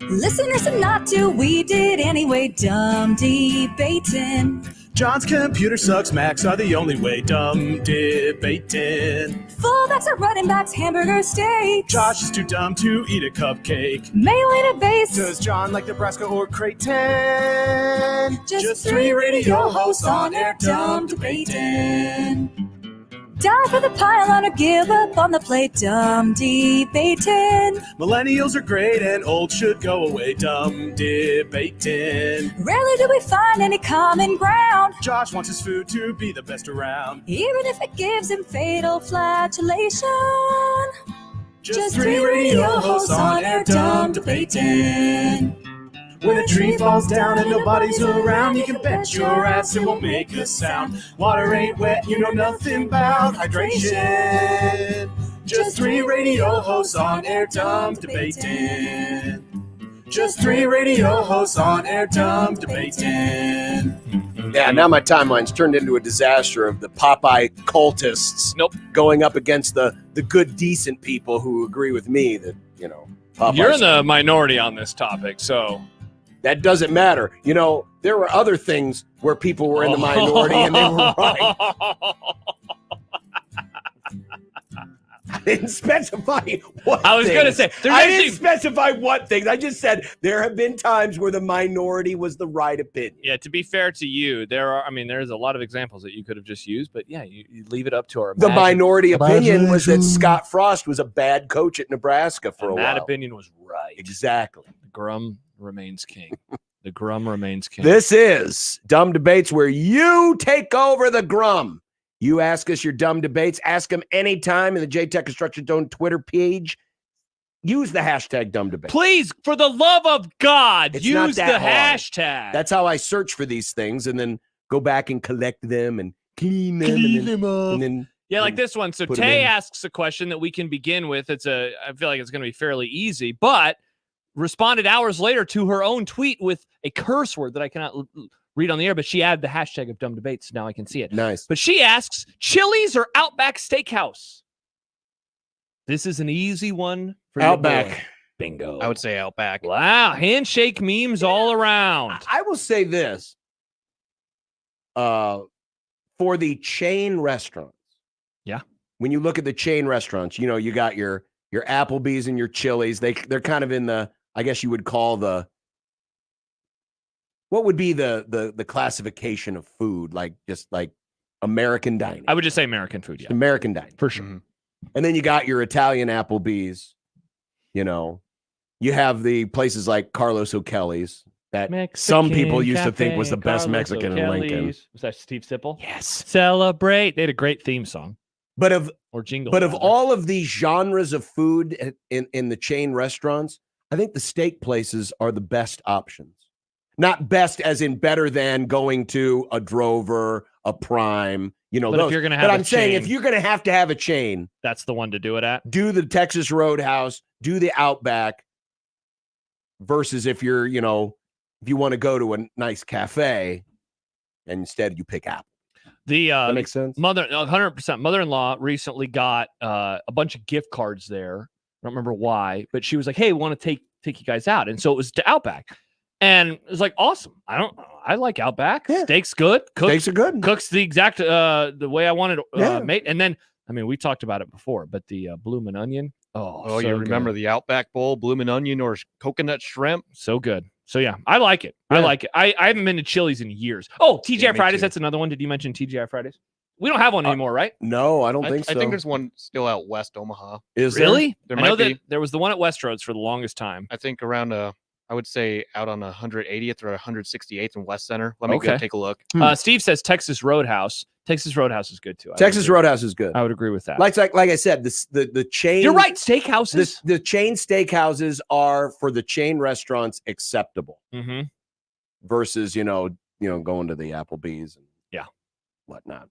Listen or listen not to, we did anyway, dumb debating. John's computer sucks, Macs are the only way, dumb debating. Fullbacks are running backs, hamburger steaks. Josh is too dumb to eat a cupcake. Mayo in a base. Does John like Nebraska or Creighton? Just 3 radio hosts on air, dumb debating. Die for the pylon or give up on the plate, dumb debating. Millennials are great and old should go away, dumb debating. Rarely do we find any common ground. Josh wants his food to be the best around. Even if it gives him fatal flatulation. Just 3 radio hosts on air, dumb debating. When a tree falls down and nobody's around, you can bet your ass it won't make a sound. Water ain't wet, you know nothing about hydration. Just 3 radio hosts on air, dumb debating. Just 3 radio hosts on air, dumb debating. Yeah, now my timeline's turned into a disaster of the Popeye cultists. Nope. Going up against the good, decent people who agree with me that, Popeye's You're in the minority on this topic, so that doesn't matter. There were other things where people were in the minority and they were right. I didn't specify what I was going to say, I didn't specify what things. I just said there have been times where the minority was the right opinion. Yeah, to be fair to you, there's a lot of examples that you could have just used, but yeah, you leave it up to our The minority opinion was that Scott Frost was a bad coach at Nebraska for a while. That opinion was right. Exactly. The Grum remains king. The Grum remains king. This is Dumb Debates, where you take over the Grum. You ask us your dumb debates. Ask them anytime in the J-Tech Construction Zone Twitter page. Use the hashtag dumb debate. Please, for the love of God, It's not use the that hard. hashtag. That's how I search for these things and then go back and collect them and clean them. And then Yeah, like this one. So put 'em Tay in. asks a question that we can begin with. I feel like it's going to be fairly easy, but responded hours later to her own tweet with a curse word that I cannot read on the air, but she added the hashtag of dumb debates. Now I can see it. Nice. But she asks, Chili's or Outback Steakhouse? This is an easy one for your Outback. boy. Bingo. I would say Outback. Wow. Handshake memes all around. I will say this. For the chain restaurants. Yeah. When you look at the chain restaurants, you got your Applebee's and your Chili's. They're kind of in the, I guess you would call what would be the classification of food, just like American dining. I would just say American food, yeah. American dining. For sure. Mm-hmm. And then you got your Italian Applebee's, you have the places like Carlos O'Kelly's that some people used to think was the best Mexican in Lincoln. Was that Steve Sipple? Yes. Celebrate. They had a great theme song. But of jingle. all of these genres of food in the chain restaurants, I think the steak places are the best options. Not best as in better than going to a Drover, a Prime, But those. if you're going to have But a I'm saying chain, if you're going to have a chain, that's the one to do it at. do the Texas Roadhouse, do the Outback, versus if you're, if you want to go to a nice cafe, and instead you pick Apple. That makes sense. 100%. Mother-in-law recently got a bunch of gift cards there. I don't remember why, but she was like, "Hey, want to take you guys out?" And so it was to Outback, and it was like awesome. I like Outback. Yeah. Steak's good. Steaks are good. Cooks the exact the way I wanted Yeah. made. And then we talked about it before, but the bloomin' onion. Oh, you remember the Outback Bowl, bloomin' onion or coconut shrimp? So good. So yeah, I like it. I like it. I haven't been to Chili's in years. Oh, TGI Fridays. That's another one. Did you mention TGI Fridays? We don't have one anymore, right? No, I don't think so. I think there's one still out west Omaha. Is really? There I know might be. that there was the one at Westroads for the longest time. I think around I would say out on 180th or 168th in West Center. Let me go take a look. Steve says Texas Roadhouse. Texas Roadhouse is good too. Texas Roadhouse is good. I would agree with that. Like I said, the chain. You're right. Steakhouses. The chain steakhouses are for the chain restaurants acceptable. Mm-hmm. Versus going to the Applebee's and whatnot.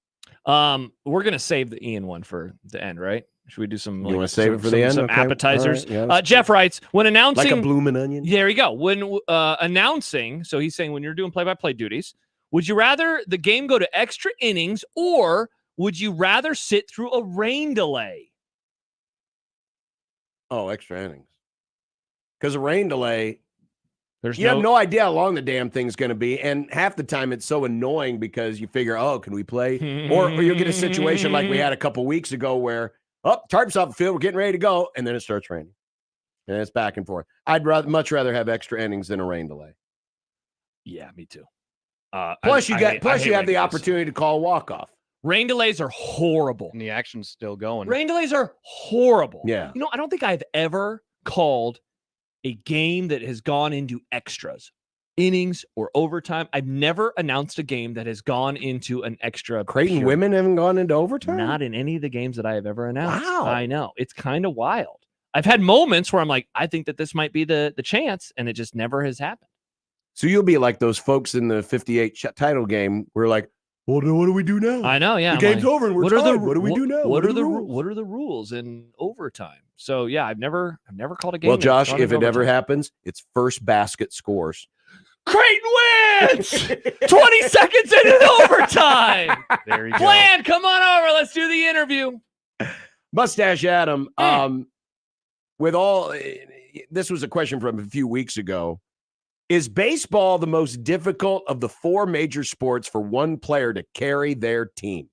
We're gonna save the Ian one for the end, right? Should we do some? You want to save it for the end? Some Okay. appetizers. All right. Yeah, Jeff writes when announcing like a bloomin' onion. There you go. When announcing, so he's saying when you're doing play-by-play duties, would you rather the game go to extra innings or would you rather sit through a rain delay? Oh, extra innings. Because a rain delay. You have no idea how long the damn thing's going to be. And half the time it's so annoying because you figure, can we play? or you'll get a situation like we had a couple weeks ago where, tarp's off the field, we're getting ready to go. And then it starts raining. And it's back and forth. I'd much rather have extra innings than a rain delay. Yeah, me too. Plus, you have the opportunity to call a walk-off. Rain delays are horrible. And the action's still going. Rain delays are horrible. Yeah. I don't think I've ever called a game that has gone into extras, innings, or overtime. I've never announced a game that has gone into an extra. Creighton period. women haven't gone into overtime? Not in any of the games that I have ever announced. Wow. I know. It's kind of wild. I've had moments where I'm like, I think that this might be the chance, and it just never has happened. So you'll be like those folks in the 58 title game. We're like, well, what do we do now? I know, yeah. The game's over and we're tied. What do we do now? What are the rules in overtime? So yeah, I've never called a game. Well, Josh, gone if into it ever overtime. happens, it's first basket scores. Creighton wins! 20 seconds into overtime. There you go. Bland, come on over. Let's do the interview. Mustache Adam, this was a question from a few weeks ago. Is baseball the most difficult of the 4 major sports for one player to carry their team?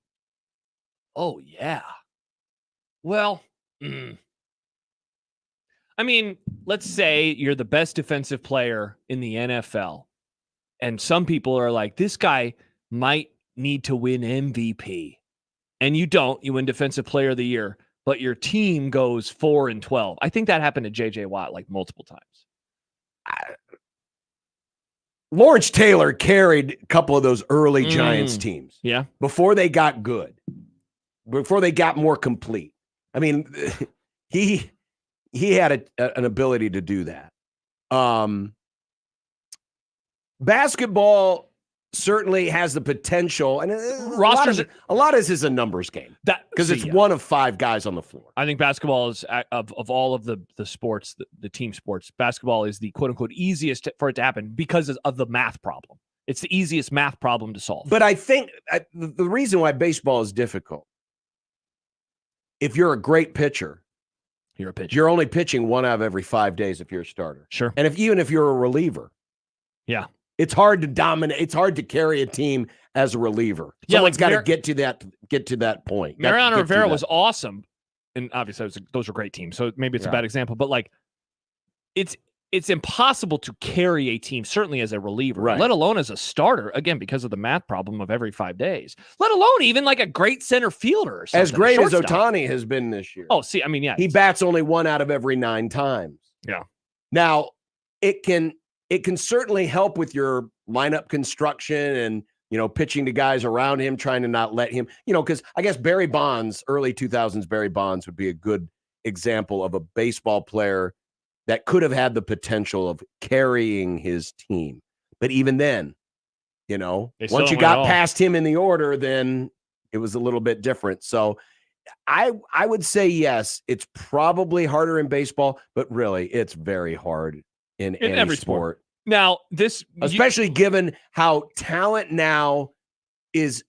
Oh, yeah. Well, I mean, let's say you're the best defensive player in the NFL, and some people are like, this guy might need to win MVP. And you don't. You win Defensive Player of the Year, but your team goes 4-12. I think that happened to J.J. Watt like multiple times. Lawrence Taylor carried a couple of those early Giants teams. Yeah. Before they got good, before they got more complete. I mean, he had an ability to do that. Basketball certainly has the potential, and a lot of this is a numbers game because it's one of 5 guys on the floor. I think basketball is of all of the sports, the team sports, basketball is the quote unquote easiest for it to happen because of the math problem. It's the easiest math problem to solve. But I think the reason why baseball is difficult, if you're a great pitcher, you're a pitcher. You're only pitching 1 out of every 5 days if you're a starter. Sure. And even if you're a reliever, yeah, it's hard to dominate. It's hard to carry a team as a reliever. Someone's got to get to that point. Mariano Rivera was awesome, and obviously those were great teams. So maybe it's a bad example, but like, it's impossible to carry a team, certainly as a reliever, let alone as a starter. Again, because of the math problem of every 5 days. Let alone even like a great center fielder or something. As great as Ohtani has been this year. Oh, see, I mean, yeah, he bats only 1 out of every 9 times. Yeah. Now it can certainly help with your lineup construction and, pitching to guys around him, trying to not let him, because I guess Barry Bonds, early 2000s Barry Bonds would be a good example of a baseball player that could have had the potential of carrying his team. But even then, once you got past him in the order, then it was a little bit different. So I would say, yes, it's probably harder in baseball, but really it's very hard in any every sport. Now, especially given how talent now is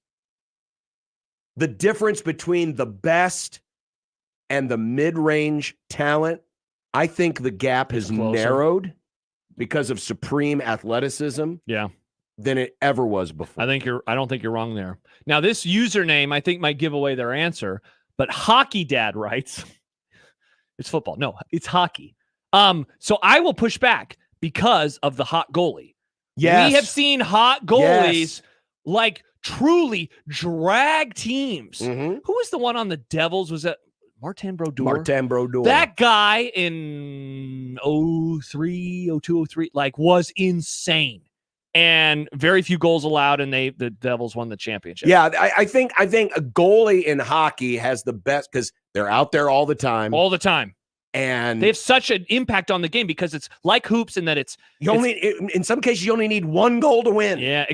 the difference between the best and the mid-range talent. I think the gap has narrowed because of supreme athleticism. Yeah. Than it ever was before. I don't think you're wrong there. Now, this username I think might give away their answer, but Hockey Dad writes, it's football. No, it's hockey. So I will push back because of the hot goalie. Yes. We have seen hot goalies like truly drag teams. Mm-hmm. Who was the one on the Devils? Was that Martin Brodeur? Martin Brodeur. That guy in 02, 03, was insane. And very few goals allowed, and the Devils won the championship. Yeah, I think a goalie in hockey has the best because they're out there all the time. All the time. And they have such an impact on the game because it's like hoops in that in some cases you only need 1 goal to win. Yeah,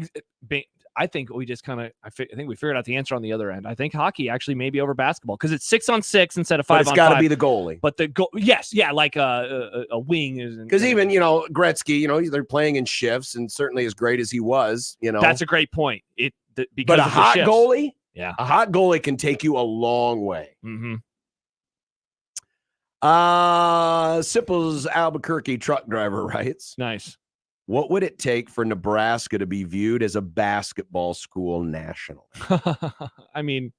I think we just I think we figured out the answer on the other end. I think hockey actually may be over basketball because it's 6-on-6 instead of 5-on-5. It's got to be the goalie. But like a wing is because even Gretzky, they're playing in shifts, and certainly as great as he was, that's a great point. But a hot goalie, a hot goalie can take you a long way. Mm-hmm. Sipple's Albuquerque truck driver writes, nice. What would it take for Nebraska to be viewed as a basketball school nationally? I mean,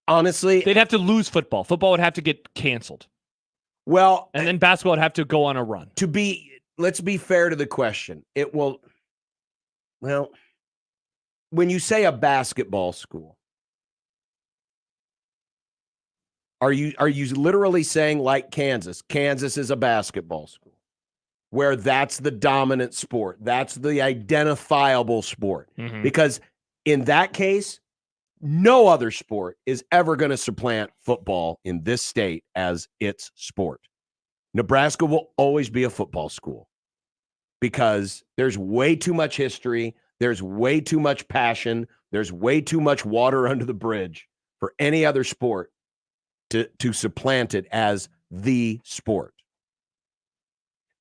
honestly, they'd have to lose football. Football would have to get canceled. Well, and then basketball would have to go on a run. Let's be fair to the question. It will, when you say a basketball school, Are you literally saying like Kansas? Kansas is a basketball school where that's the dominant sport. That's the identifiable sport. Mm-hmm. Because in that case, no other sport is ever going to supplant football in this state as its sport. Nebraska will always be a football school because there's way too much history. There's way too much passion. There's way too much water under the bridge for any other sport to supplant it as the sport.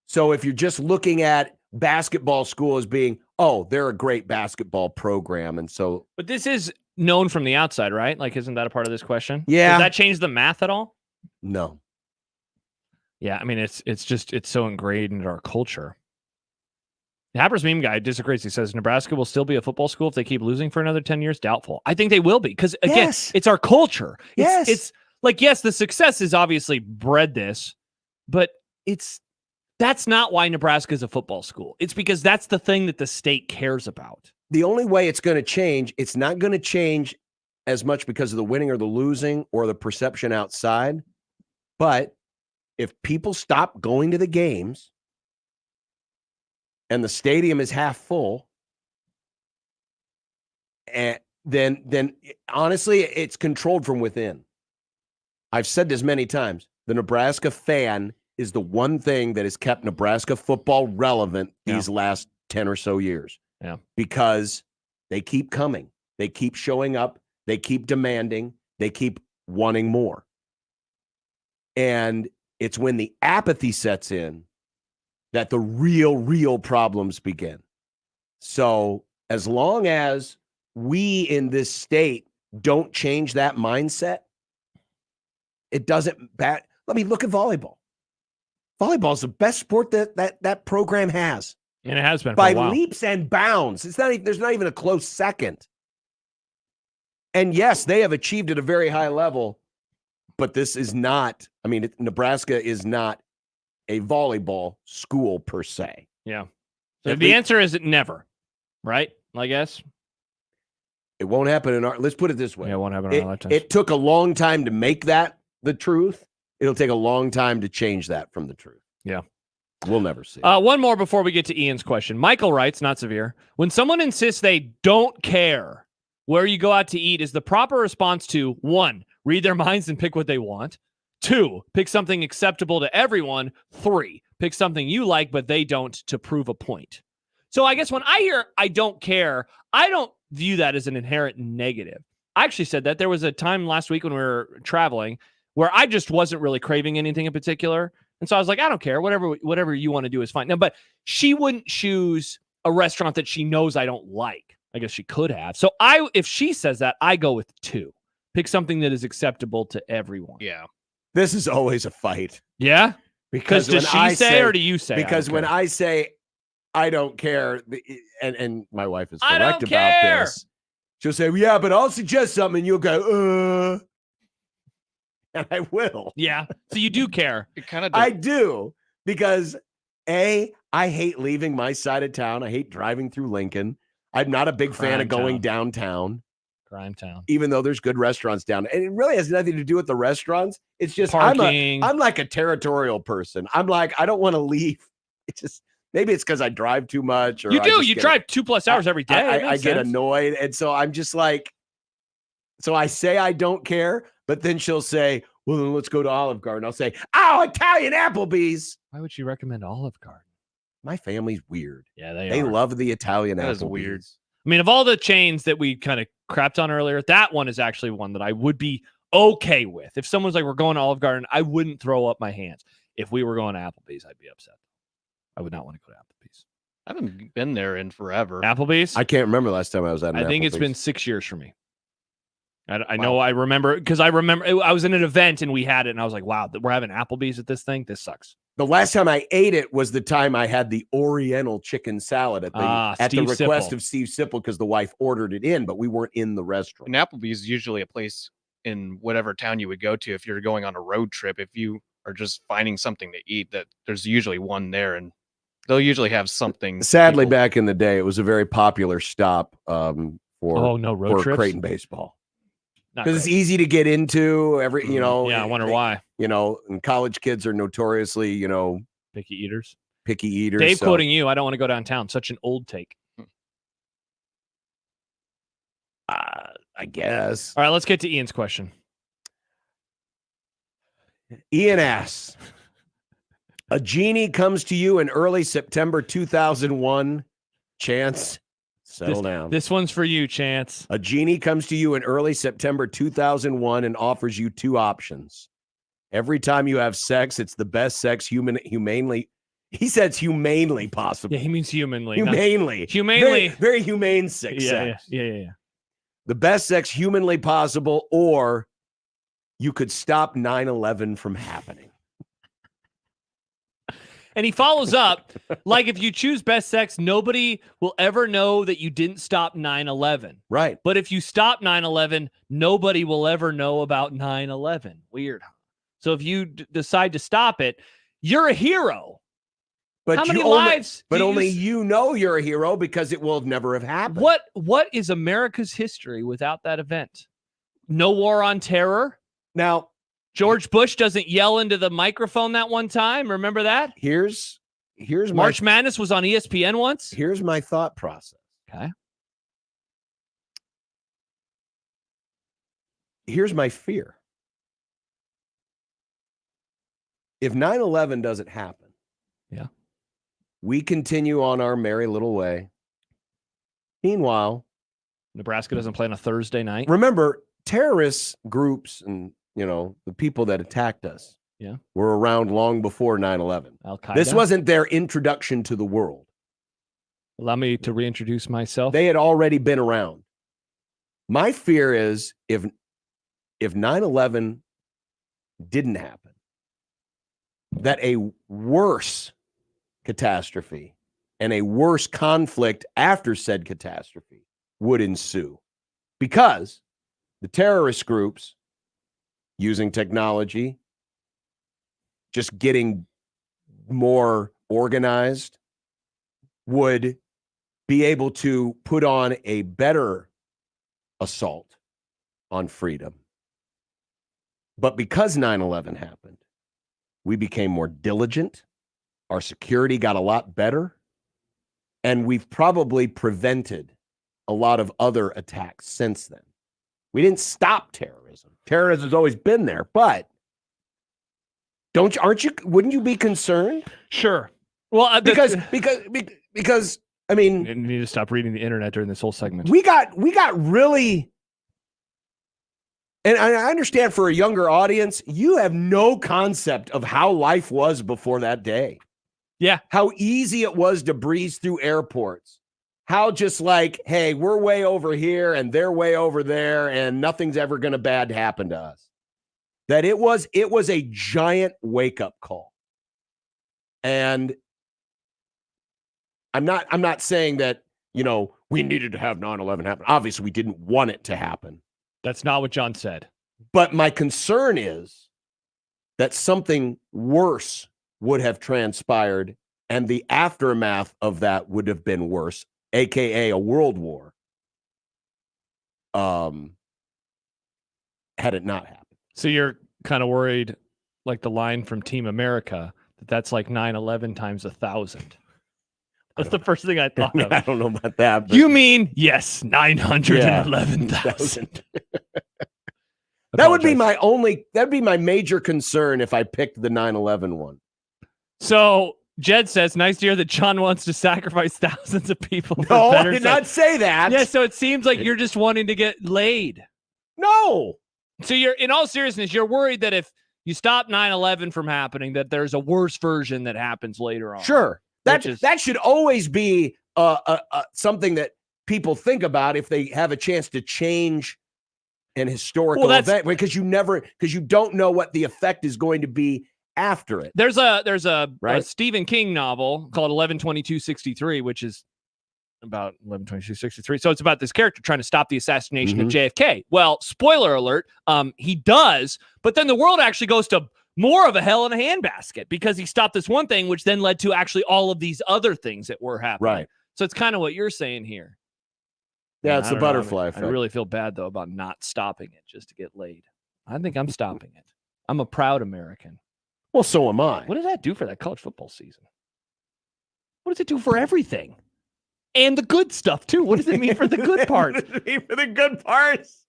So if you're just looking at basketball school as being, oh, they're a great basketball program. And so. But this is known from the outside, right? Like, isn't that a part of this question? Yeah. Does that change the math at all? No. Yeah. I mean, it's so ingrained into our culture. The Happers Meme guy disagrees. He says Nebraska will still be a football school if they keep losing for another 10 years. Doubtful. I think they will be because, again, it's our culture. It's like, yes, the success is obviously bred this, but that's not why Nebraska is a football school. It's because that's the thing that the state cares about. The only way it's going to change, it's not going to change as much because of the winning or the losing or the perception outside. But if people stop going to the games and the stadium is half full, and then honestly, it's controlled from within. I've said this many times. The Nebraska fan is the one thing that has kept Nebraska football relevant these last 10 or so years. Yeah. Because they keep coming. They keep showing up. They keep demanding. They keep wanting more. And it's when the apathy sets in that the real problems begin. So as long as we in this state don't change that mindset, it doesn't bat. Let me look at volleyball. Volleyball is the best sport that program has. And it has been by for a while. leaps and bounds. There's not even a close second. And yes, they have achieved at a very high level, but this is not, Nebraska is not a volleyball school per se. Yeah. So the answer is never, right? I guess. It won't happen let's put it this way. Yeah, it won't happen in our lifetime. It took a long time to make that the truth. It'll take a long time to change that from the truth. Yeah. We'll never see. One more before we get to Ian's question. Michael writes, not severe. When someone insists they don't care where you go out to eat, is the proper response to 1, read their minds and pick what they want. 2, pick something acceptable to everyone. 3, pick something you like, but they don't to prove a point. So I guess when I hear I don't care, I don't view that as an inherent negative. I actually said that there was a time last week when we were traveling where I just wasn't really craving anything in particular. And so I was like, I don't care. Whatever you want to do is fine. Now, but she wouldn't choose a restaurant that she knows I don't like. I guess she could have. So if she says that, I go with 2. Pick something that is acceptable to everyone. Yeah. This is always a fight. Yeah? Because does she say or do you say? Because when I say I don't care, and my wife is I correct don't about care. this, she'll say, well, yeah, but I'll suggest something, and you'll go, and I will. Yeah. So you do care. It kind of I do, because I hate leaving my side of town. I hate driving through Lincoln. I'm not a big fan of going downtown. Crime town. Even though there's good restaurants down. And it really has nothing to do with the restaurants. It's just parking. I'm like a territorial person. I'm like, I don't want to leave. It's just maybe it's because I drive too much. Or You do. You drive 2+ hours every day. I get annoyed. And so I'm just like, so I say I don't care, but then she'll say, well, then let's go to Olive Garden. I'll say, oh, Italian Applebee's. Why would she recommend Olive Garden? My family's weird. Yeah, they love the Italian That Applebee's. is weird. I mean, of all the chains that we kind of crapped on earlier, that one is actually one that I would be okay with. If someone's like, we're going to Olive Garden, I wouldn't throw up my hands. If we were going to Applebee's, I'd be upset. I would not want to go to Applebee's. I haven't been there in forever. Applebee's? I can't remember last time I was at an I think Applebee's. it's been 6 years for me. I know I remember, because I was in an event and we had it, and I was like, wow, we're having Applebee's at this thing? This sucks. The last time I ate it was the time I had the Oriental chicken salad at the request of Steve Sipple, because the wife ordered it in, but we weren't in the restaurant. And Applebee's is usually a place in whatever town you would go to if you're going on a road trip. If you are just finding something to eat, that there's usually one there, and they'll usually have something. Sadly, back in the day, it was a very popular stop road for trips? Creighton baseball. Not Because it's great. easy to get into. Yeah, I wonder why. And college kids are notoriously, Picky eaters. Dave quoting you, I don't want to go downtown. Such an old take. I guess. All right, let's get to Ian's question. Ian asks, A genie comes to you in early September 2001. Chance, settle down. This one's for you, Chance. A genie comes to you in early September 2001 and offers you two options. Every time you have sex, it's the best sex humanely. He says humanely possible. Yeah, he means humanly. Humanely. Humanely. Very, very humane sex. Yeah. The best sex humanly possible, or you could stop 9/11 from happening. And he follows up, like, if you choose best sex, nobody will ever know that you didn't stop 9/11. Right. But if you stop 9/11, nobody will ever know about 9/11. Weird. So if you decide to stop it, you're a hero. But how many only, lives? But only you know you're a hero because it will never have happened. What is America's history without that event? No war on terror. Now, George Bush doesn't yell into the microphone that one time. Remember that? Here's March Madness was on ESPN once. Here's my thought process. Okay. Here's my fear. If 9/11 doesn't happen, we continue on our merry little way. Meanwhile, Nebraska doesn't play on a Thursday night. Remember, terrorist groups and the people that attacked us were around long before 9/11. Al-Qaeda. This wasn't their introduction to the world. Allow me to reintroduce myself. They had already been around. My fear is if 9/11 didn't happen, that a worse catastrophe and a worse conflict after said catastrophe would ensue, because the terrorist groups, using technology, just getting more organized, would be able to put on a better assault on freedom. But because 9/11 happened, we became more diligent. Our security got a lot better. And we've probably prevented a lot of other attacks since then. We didn't stop terrorism. Terrorism has always been there, but wouldn't you be concerned? Sure. Well, because I mean, you need to stop reading the internet during this whole segment. We got really, and I understand for a younger audience, you have no concept of how life was before that day. Yeah. How easy it was to breeze through airports. How just like, hey, we're way over here and they're way over there and nothing's ever going to bad happen to us. That it was a giant wake-up call. And I'm not saying that, we needed to have 9/11 happen. Obviously, we didn't want it to happen. That's not what John said. But my concern is that something worse would have transpired, and the aftermath of that would have been worse, aka a world war, had it not happened. So you're kind of worried, like the line from Team America, that's like 9/11 times 1,000. That's the first thing I thought of. I don't know about that. But you mean, yes, 911,000. That'd be my major concern if I picked the 9/11 one. So Jed says, nice to hear that John wants to sacrifice thousands of people. No, I did not say that. Yeah, so it seems like you're just wanting to get laid. No. So you're, in all seriousness, you're worried that if you stop 9/11 from happening, that there's a worse version that happens later on. Sure. That should always be something that people think about if they have a chance to change an historical event, because you don't know what the effect is going to be after it. There's a Stephen King novel called 11/22/63, which is about 11/22/63. So it's about this character trying to stop the assassination of JFK. Well, spoiler alert, he does, but then the world actually goes to more of a hell in a handbasket because he stopped this one thing, which then led to actually all of these other things that were happening. Right. So it's kind of what you're saying here. Yeah, it's the butterfly effect. I really feel bad, though, about not stopping it just to get laid. I think I'm stopping it. I'm a proud American. Well, so am I. What does that do for that college football season? What does it do for everything? And the good stuff, too. What does it mean for the good parts? What does it mean for the good parts?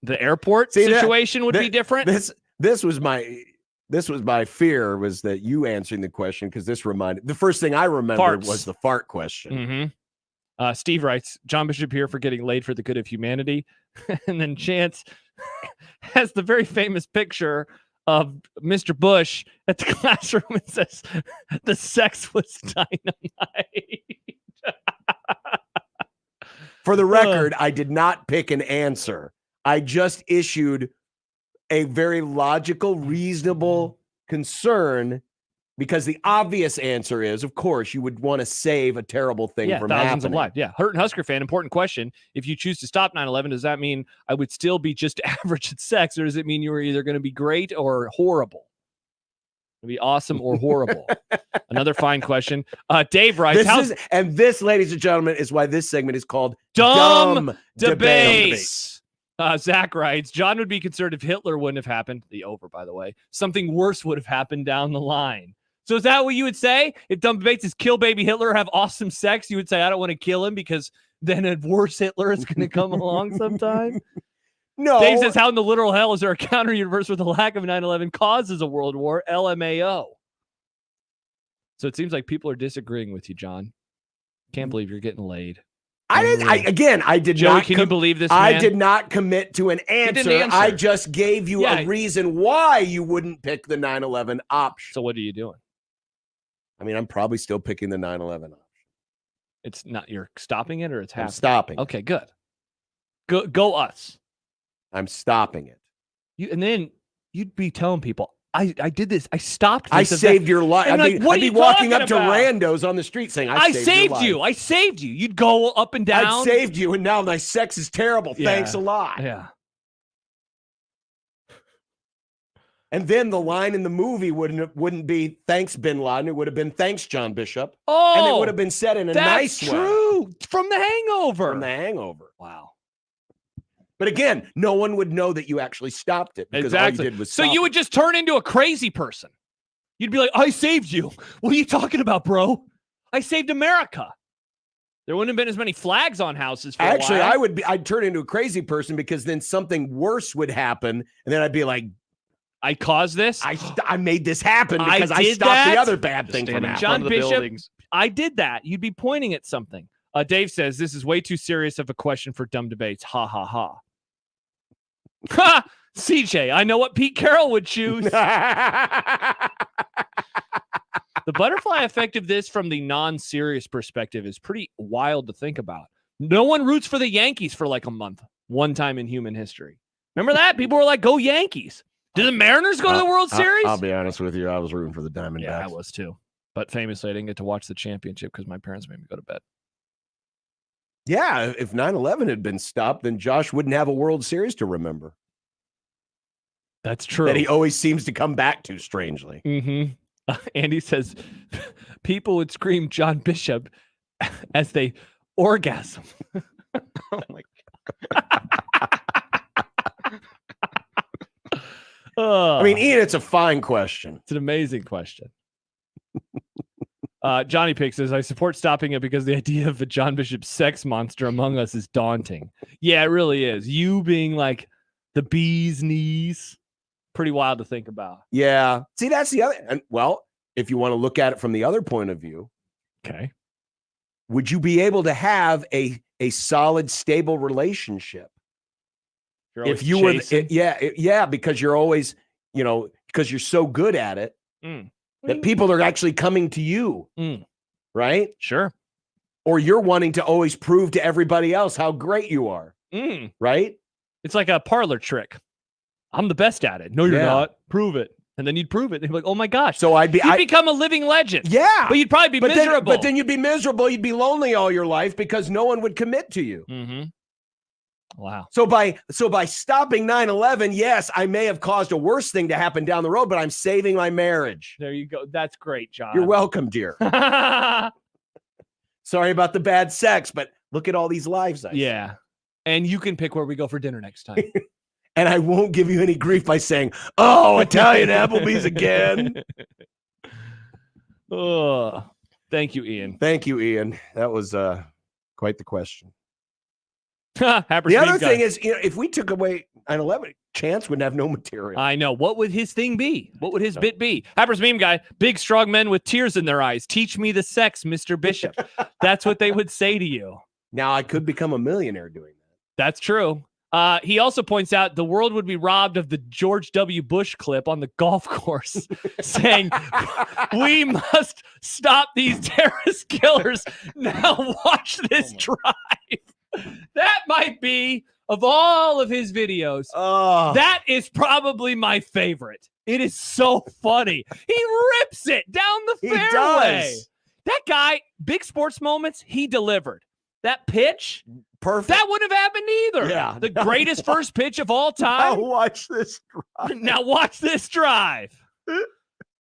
The airport situation would be different. This was my This was my fear, was that you answering the question, because this reminded, the first thing I remembered was the fart question. Steve writes, John Bishop here for getting laid for the good of humanity. And then Chance has the very famous picture of Mr. Bush at the classroom and says, the sex was dynamite. For the record, I did not pick an answer. I just issued a very logical, reasonable concern, because the obvious answer is, of course, you would want to save a terrible thing from thousands of happening. lives. Yeah. Hurt and Husker fan, important question. If you choose to stop 9/11, does that mean I would still be just average at sex, or does it mean you were either going to be great or horrible? It'd be awesome or horrible. Another fine question. Dave writes, this, ladies and gentlemen, is why this segment is called Dumb Debate. Debates. Zach writes, John would be concerned if Hitler wouldn't have happened. The over, by the way. Something worse would have happened down the line. So is that what you would say? If Dumb Debates is kill baby Hitler, have awesome sex, you would say, I don't want to kill him because then a worse Hitler is going to come along sometime? No. Dave says, how in the literal hell is there a counter universe where the lack of 9/11 causes a world war? LMAO. So it seems like people are disagreeing with you, John. Can't believe you're getting laid. I did Joey, not. Can you believe this, I man? did not commit to an answer. I just gave you a reason why you wouldn't pick the 9/11 option. So what are you doing? I mean, I'm probably still picking the 9/11 option. It's not, you're stopping it, or it's happening? I'm stopping. Okay, good. Go us. I'm stopping it. And then you'd be telling people, I did this. I stopped this. I saved your life. I'd be walking up to about? randos on the street saying, I saved you. I saved you. You'd go up and down. I saved you, and now my sex is terrible. Yeah. Thanks a lot. Yeah. And then the line in the movie wouldn't be thanks Bin Laden. It would have been thanks John Bishop. Oh, and it would have been said in a nice way. That's true. From The Hangover. From The Hangover. Wow. But again, no one would know that you actually stopped it, because all you did was so stop you would just turn into a crazy person. You'd be like, I saved you. What are you talking about, bro? I saved America. There wouldn't have been as many flags on houses for a while. I'd turn into a crazy person, because then something worse would happen, and then I'd be like, I caused this. I made this happen because I stopped the other bad thing from happening. John Bishop, I did that. You'd be pointing at something. Dave says, this is way too serious of a question for dumb debates. Ha, ha, ha. Ha! CJ, I know what Pete Carroll would choose. The butterfly effect of this from the non-serious perspective is pretty wild to think about. No one roots for the Yankees for like a month, one time in human history. Remember that? People were like, go Yankees. Did the Mariners go to the World Series? I'll be honest with you. I was rooting for the Diamondbacks. Yeah, I was too. But famously, I didn't get to watch the championship because my parents made me go to bed. Yeah, if 9/11 had been stopped, then Josh wouldn't have a World Series to remember. That's true. That he always seems to come back to, strangely. Mm-hmm. Andy says people would scream John Bishop as they orgasm. Oh my God. I mean, Ian, it's a fine question. It's an amazing question. Johnny Pick says, I support stopping it because the idea of a John Bishop sex monster among us is daunting. Yeah, it really is. You being like the bee's knees. Pretty wild to think about. Yeah. See, that's the other. And well, if you want to look at it from the other point of view, okay, would you be able to have a solid, stable relationship if you were? Yeah, because you're always, because you're so good at it that people are actually coming to you, right? Sure. Or you're wanting to always prove to everybody else how great you are, right? It's like a parlor trick. I'm the best at it. No, you're not. Prove it. And then you'd prove it. And you'd be like, oh my gosh. So you'd become a living legend. Yeah. But you'd probably be miserable. But then you'd be miserable. You'd be lonely all your life because no one would commit to you. Mm-hmm. Wow. So by stopping 9/11, yes, I may have caused a worse thing to happen down the road, but I'm saving my marriage. There you go. That's great, John. You're welcome, dear. Sorry about the bad sex, but look at all these lives. Yeah. And you can pick where we go for dinner next time. And I won't give you any grief by saying, oh, Italian Applebee's again. Oh, thank you, Ian. Thank you, Ian. That was quite the question. The other thing is, if we took away 9/11, Chance would have no material. I know. What would his thing be? What would his bit be? Happers Meme Guy, big strong men with tears in their eyes. Teach me the sex, Mr. Bishop. That's what they would say to you. Now I could become a millionaire doing that. That's true. He also points out the world would be robbed of the George W. Bush clip on the golf course saying, we must stop these terrorist killers. Now watch this drive. That might be, of all of his videos, that is probably my favorite. It is so funny. He rips it down the fairway. Does. That guy, big sports moments, he delivered. That pitch, perfect. That wouldn't have happened either. Yeah. The greatest first pitch of all time. Now watch this drive. Now watch this drive.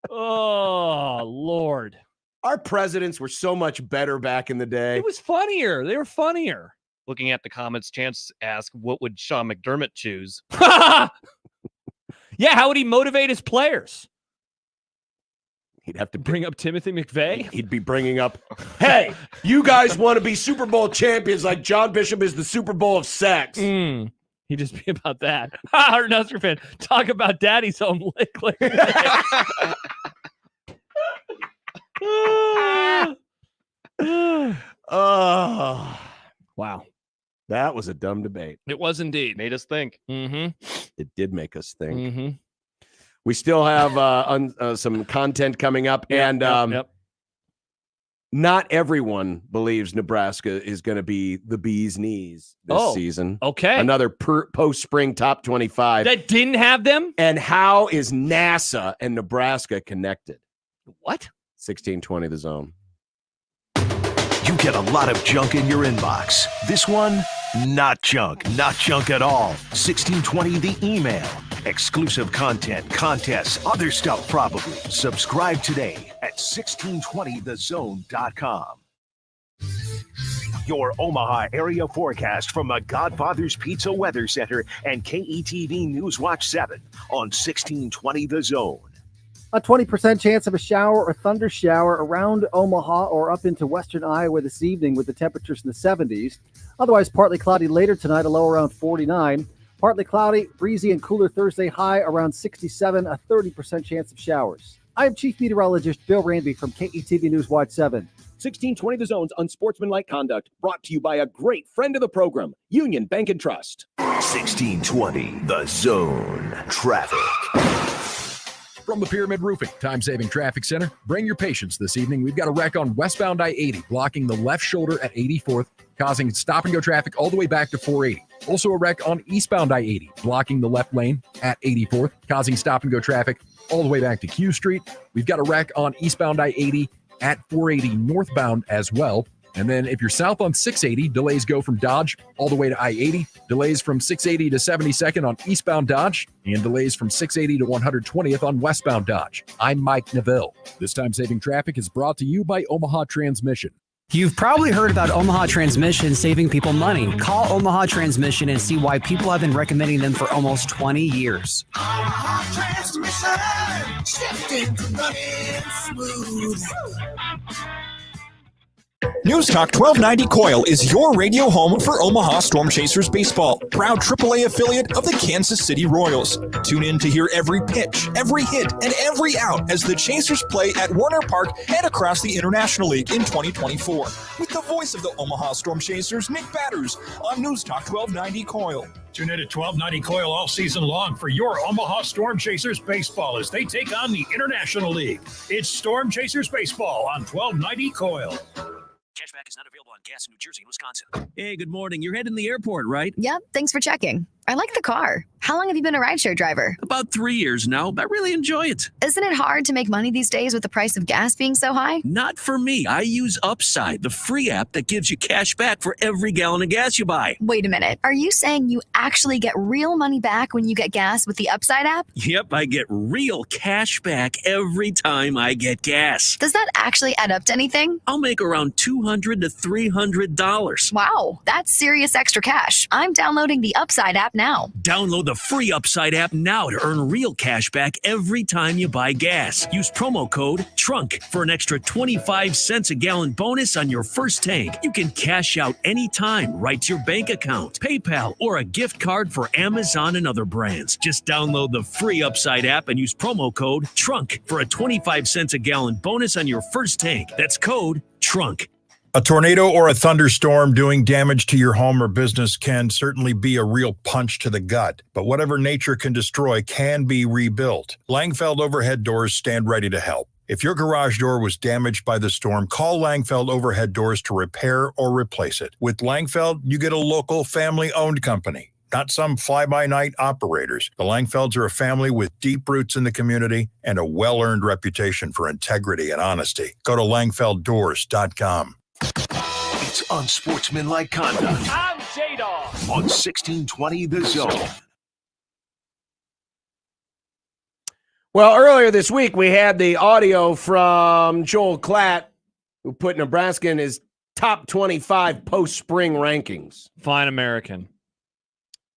Oh, Lord. Our presidents were so much better back in the day. It was funnier. They were funnier. Looking at the comments, Chance asked, what would Sean McDermott choose? Yeah, how would he motivate his players? He'd have to bring up Timothy McVeigh. He'd be bringing up, hey, you guys want to be Super Bowl champions like John Bishop is the Super Bowl of sex. He'd just be about that. Our Nusker fan, talk about daddy's home lick. Wow. That was a dumb debate. It was indeed. Made us think. Mm-hmm. It did make us think. Mm-hmm. We still have some content coming up, and not everyone believes Nebraska is going to be the bee's knees this season. Okay. Another post-spring top 25. That didn't have them? And how is NASA and Nebraska connected? What? 1620 The Zone. You get a lot of junk in your inbox. This one, not junk at all. 1620 The Email. Exclusive content, contests, other stuff probably. Subscribe today at 1620thezone.com. Your Omaha area forecast from the Godfather's Pizza Weather Center and KETV News Watch 7 on 1620 The Zone. A 20% chance of a shower or thunder shower around Omaha or up into western Iowa this evening with the temperatures in the 70s. Otherwise, partly cloudy later tonight, a low around 49. Partly cloudy, breezy, and cooler Thursday, high around 67, a 30% chance of showers. I am Chief Meteorologist Bill Ranby from KETV News Watch 7. 1620 The Zone's Unsportsmanlike Conduct, brought to you by a great friend of the program, Union Bank and Trust. 1620 The Zone. Traffic. From the Pyramid Roofing Time-Saving Traffic Center, bring your patience this evening. We've got a wreck on westbound I-80, blocking the left shoulder at 84th, causing stop-and-go traffic all the way back to 480. Also a wreck on eastbound I-80, blocking the left lane at 84th, causing stop-and-go traffic all the way back to Q Street. We've got a wreck on eastbound I-80 at 480 northbound as well. And then if you're south on 680, delays go from Dodge all the way to I-80, delays from 680 to 72nd on eastbound Dodge, and delays from 680 to 120th on westbound Dodge. I'm Mike Neville. This time-saving traffic is brought to you by Omaha Transmission. You've probably heard about Omaha Transmission saving people money. Call Omaha Transmission and see why people have been recommending them for almost 20 years. Omaha Transmission, shifting to running smooth. News Talk 1290 Coil is your radio home for Omaha Storm Chasers baseball, proud AAA affiliate of the Kansas City Royals. Tune in to hear every pitch, every hit, and every out as the Chasers play at Warner Park and across the International League in 2024. With the voice of the Omaha Storm Chasers, Nick Batters, on News Talk 1290 Coil. Tune in to 1290 Coil all season long for your Omaha Storm Chasers baseball as they take on the International League. It's Storm Chasers baseball on 1290 Coil. Cashback is not available on gas in New Jersey and Wisconsin. Hey, good morning. You're heading to the airport, right? Yep, thanks for checking. I like the car. How long have you been a rideshare driver? About 3 years now. I really enjoy it. Isn't it hard to make money these days with the price of gas being so high? Not for me. I use Upside, the free app that gives you cash back for every gallon of gas you buy. Wait a minute. Are you saying you actually get real money back when you get gas with the Upside app? Yep, I get real cash back every time I get gas. Does that actually add up to anything? I'll make around $200 to $300. Wow, that's serious extra cash. I'm downloading the Upside app now. Download the free Upside app now to earn real cash back every time you buy gas. Use promo code TRUNK for an extra 25 cents a gallon bonus on your first tank. You can cash out anytime right to your bank account, PayPal, or a gift card for Amazon and other brands. Just download the free Upside app and use promo code TRUNK for a 25 cents a gallon bonus on your first tank. That's code TRUNK. A tornado or a thunderstorm doing damage to your home or business can certainly be a real punch to the gut, but whatever nature can destroy can be rebuilt. Langfeld Overhead Doors stand ready to help. If your garage door was damaged by the storm, call Langfeld Overhead Doors to repair or replace it. With Langfeld, you get a local family-owned company, not some fly-by-night operators. The Langfelds are a family with deep roots in the community and a well-earned reputation for integrity and honesty. Go to langfelddoors.com. It's Unsportsmanlike Conduct. I'm J-Dog. On 1620 The Zone. Well, earlier this week, we had the audio from Joel Klatt, who put Nebraska in his top 25 post-spring rankings. Fine American.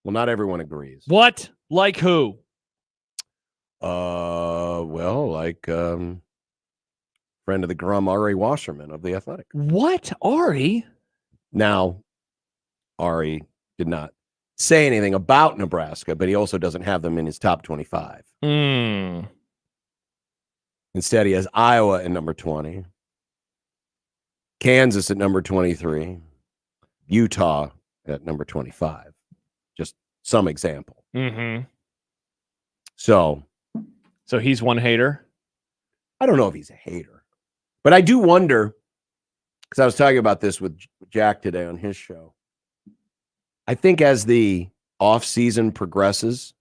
Well, not everyone agrees. What? Like who? Friend of the Grum, Ari Wasserman of The Athletic. What? Ari? Now, Ari did not say anything about Nebraska, but he also doesn't have them in his top 25. Instead, he has Iowa at number 20, Kansas at number 23, Utah at number 25. Just some example. Mm-hmm. So he's one hater? I don't know if he's a hater. But I do wonder, because I was talking about this with Jack today on his show. I think as the offseason progresses,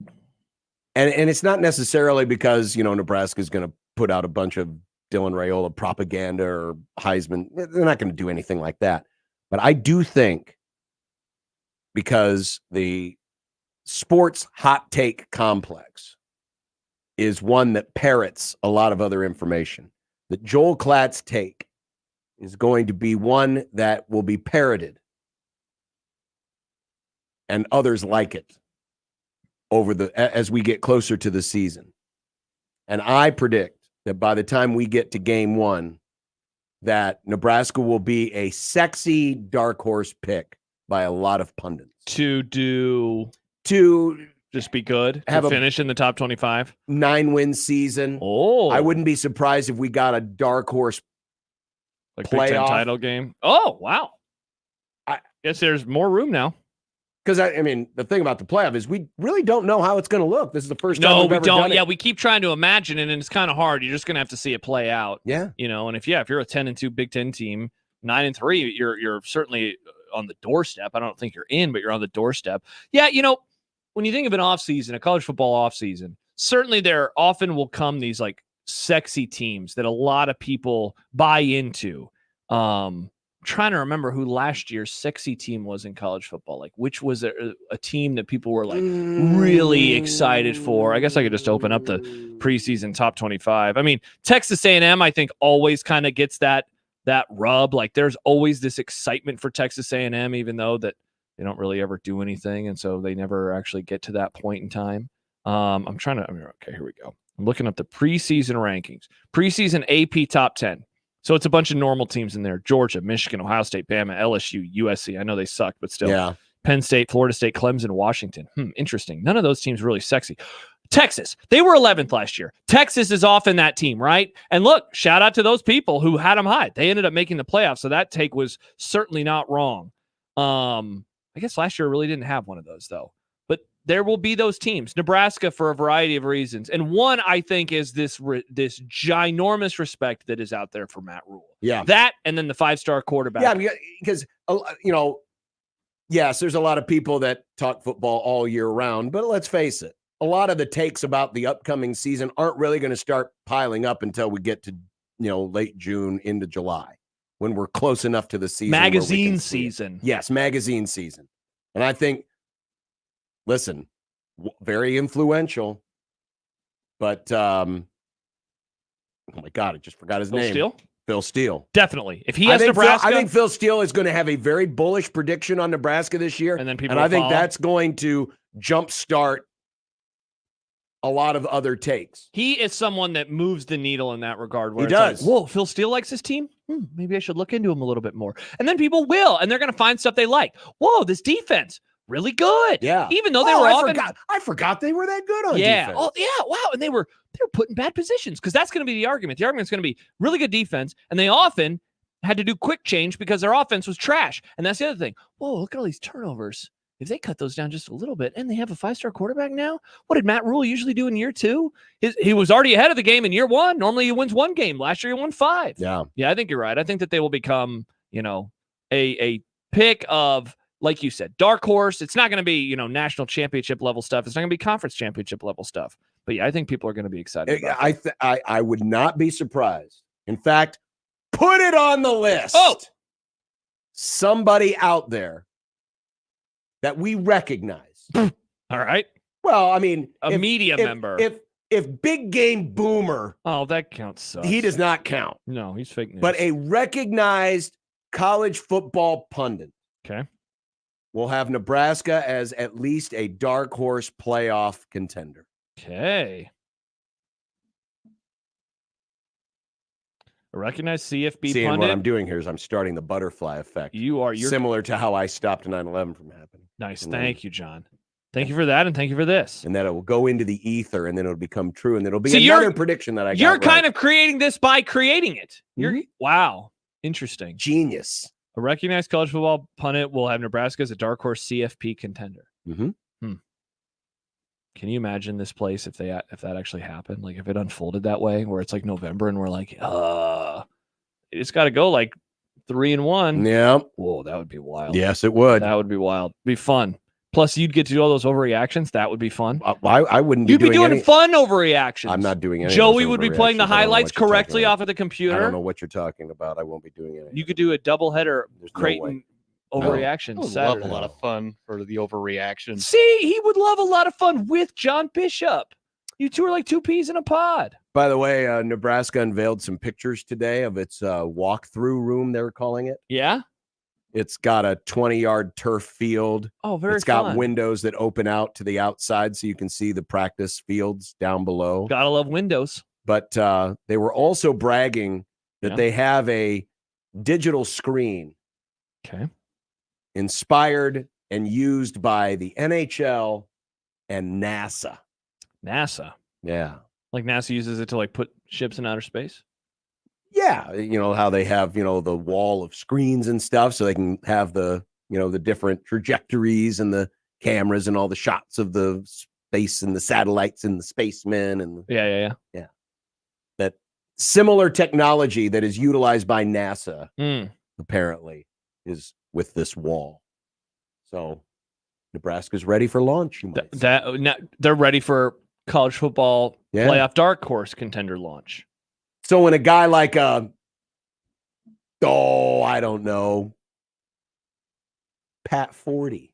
and it's not necessarily because, Nebraska is going to put out a bunch of Dylan Raiola propaganda or Heisman. They're not going to do anything like that. But I do think because the sports hot take complex is one that parrots a lot of other information, that Joel Klatt's take is going to be one that will be parroted and others like it as we get closer to the season. And I predict that by the time we get to game one, that Nebraska will be a sexy dark horse pick by a lot of pundits. To just be good, have to finish in the top 25, 9-win season. Oh, I wouldn't be surprised if we got a dark horse like Big Ten title game. Oh, wow! I guess there's more room now. Because the thing about the playoff is we really don't know how it's going to look. This is the first time we've ever don't. done it. Yeah, we keep trying to imagine it, and it's kind of hard. You're just going to have to see it play out. Yeah, and if you're a 10-2 Big Ten team, 9-3, you're certainly on the doorstep. I don't think you're in, but you're on the doorstep. Yeah, when you think of an offseason, a college football offseason, certainly there often will come these like sexy teams that a lot of people buy into. I'm trying to remember who last year's sexy team was in college football. Like, which was a team that people were like really excited for? I guess I could just open up the preseason top 25. I mean, Texas A&M, I think, always kind of gets that rub. Like, there's always this excitement for Texas A&M, even though that they don't really ever do anything, and so they never actually get to that point in time. Okay, here we go. I'm looking up the preseason rankings. Preseason AP top 10. So it's a bunch of normal teams in there. Georgia, Michigan, Ohio State, Bama, LSU, USC. I know they suck, but still. Yeah. Penn State, Florida State, Clemson, Washington. Interesting. None of those teams really sexy. Texas, they were 11th last year. Texas is often that team, right? And look, shout out to those people who had them high. They ended up making the playoffs, so that take was certainly not wrong. I guess last year really didn't have one of those, though. But there will be those teams. Nebraska, for a variety of reasons. And one, I think, is this ginormous respect that is out there for Matt Rhule. Yeah. That, and then the 5-star quarterback. Yeah, because, yes, there's a lot of people that talk football all year round, but let's face it, a lot of the takes about the upcoming season aren't really going to start piling up until we get to, late June into July, when we're close enough to the season. Magazine season. Yes, magazine season. And I think, listen, very influential, but, oh my God, I just forgot his name. Steele? Phil Steele. Definitely. If he has Nebraska. I think Phil Steele is going to have a very bullish prediction on Nebraska this year. And then people I think that's going to jumpstart a lot of other takes. He is someone that moves the needle in that regard. Where He it's like, does. whoa, Phil Steele likes this team? Maybe I should look into him a little bit more. And then people will, and they're going to find stuff they like. Whoa, this defense, really good. Yeah. Even though they were often... I forgot they were that good on yeah. defense. Oh, yeah. Wow. And they were put in bad positions because that's going to be the argument. The argument's going to be really good defense, and they often had to do quick change because their offense was trash. And that's the other thing. Whoa, look at all these turnovers. If they cut those down just a little bit, and they have a 5-star quarterback now, what did Matt Rhule usually do in year 2? He was already ahead of the game in year 1. Normally he wins 1 game. Last year he won 5. Yeah. Yeah, I think you're right. I think that they will become, a pick of, like you said, dark horse. It's not going to be, national championship level stuff. It's not going to be conference championship level stuff. But yeah, I think people are going to be excited about it. I would not be surprised. In fact, put it on the list. Oh, somebody out there that we recognize. All right. Well, I mean, a media member. If Big Game Boomer, that counts. He does not count. No, he's fake news. But a recognized college football pundit. Okay. Will have Nebraska as at least a dark horse playoff contender. Okay. A recognized CFB Seeing pundit. what I'm doing here is I'm starting the butterfly effect. You're similar to how I stopped 9/11 from happening. Nice. Thank you, John. Thank you for that, and thank you for this. And then it will go into the ether, and then it'll become true, and it'll be So another prediction that I got. You're right. kind of creating this by creating it. Wow. Interesting. Genius. A recognized college football pundit will have Nebraska as a dark horse CFP contender. Mm-hmm. Can you imagine this place if that actually happened? Like if it unfolded that way, where it's like November and we're like, it's got to go like 3-1. Yeah. Whoa, that would be wild. Yes, it would. That would be wild. Be fun. Plus, you'd get to do all those overreactions. That would be fun. I wouldn't. You'd be doing fun overreactions. I'm not doing any. Joey would be playing the highlights correctly off of the computer. I don't know what you're talking about. I won't be doing it. You could do a doubleheader Creighton overreaction. I would Saturday. love a lot of fun for the overreaction. See, he would love a lot of fun with John Bishop. You two are like 2 peas in a pod. By the way, Nebraska unveiled some pictures today of its walkthrough room, they're calling it. Yeah? It's got a 20-yard turf field. Oh, very It's got fun. windows that open out to the outside so you can see the practice fields down below. Gotta love windows. But they were also bragging that Yeah. they have a digital screen. Okay. Inspired and used by the NHL and NASA. NASA. Yeah. Like NASA uses it to like put ships in outer space? Yeah, how they have, the wall of screens and stuff so they can have the, the different trajectories and the cameras and all the shots of the space and the satellites and the spacemen and Yeah. That similar technology that is utilized by NASA apparently is with this wall. So Nebraska's ready for launch. You might say. They're ready for college football Yeah. playoff dark horse contender launch. So when a guy like I don't know, Pat 40,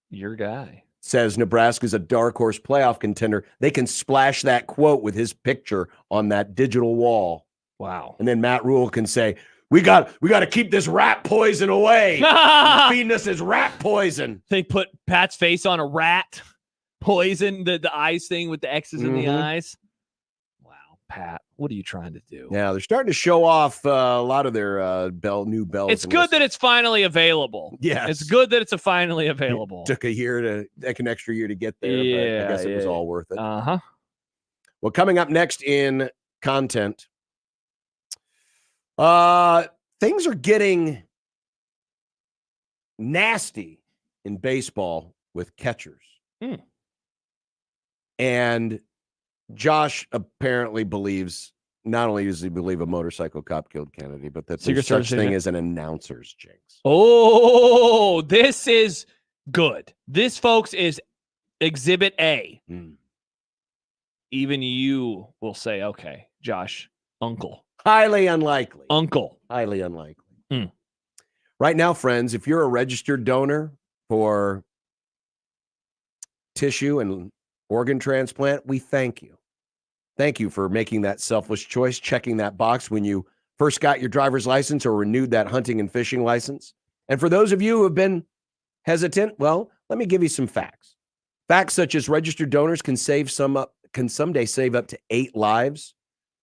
your guy, says Nebraska's a dark horse playoff contender, they can splash that quote with his picture on that digital wall. Wow. And then Matt Rhule can say, we got to keep this rat poison away. Feeding us his rat poison. They put Pat's face on a rat poison, the eyes thing with the X's in the eyes. Wow, Pat, what are you trying to do? Yeah, they're starting to show off a lot of their new bells. It's good that it's finally available. Yes. It's good that it's finally available. Took an extra year to get there, Yeah, but I guess it was yeah. all worth it. Uh-huh. Well, coming up next in content, things are getting nasty in baseball with catchers. And Josh apparently believes, not only does he believe a motorcycle cop killed Kennedy, but that Secret there's such Service thing agent. as an announcer's jinx. Oh, this is good. This, folks, is Exhibit A. Even you will say, okay, Josh, uncle. Highly unlikely. Uncle. Highly unlikely. Right now, friends, if you're a registered donor for tissue and organ transplant, we thank you. Thank you for making that selfless choice, checking that box when you first got your driver's license or renewed that hunting and fishing license. And for those of you who have been hesitant, well, let me give you some facts. Facts such as registered donors can save can someday save up to 8 lives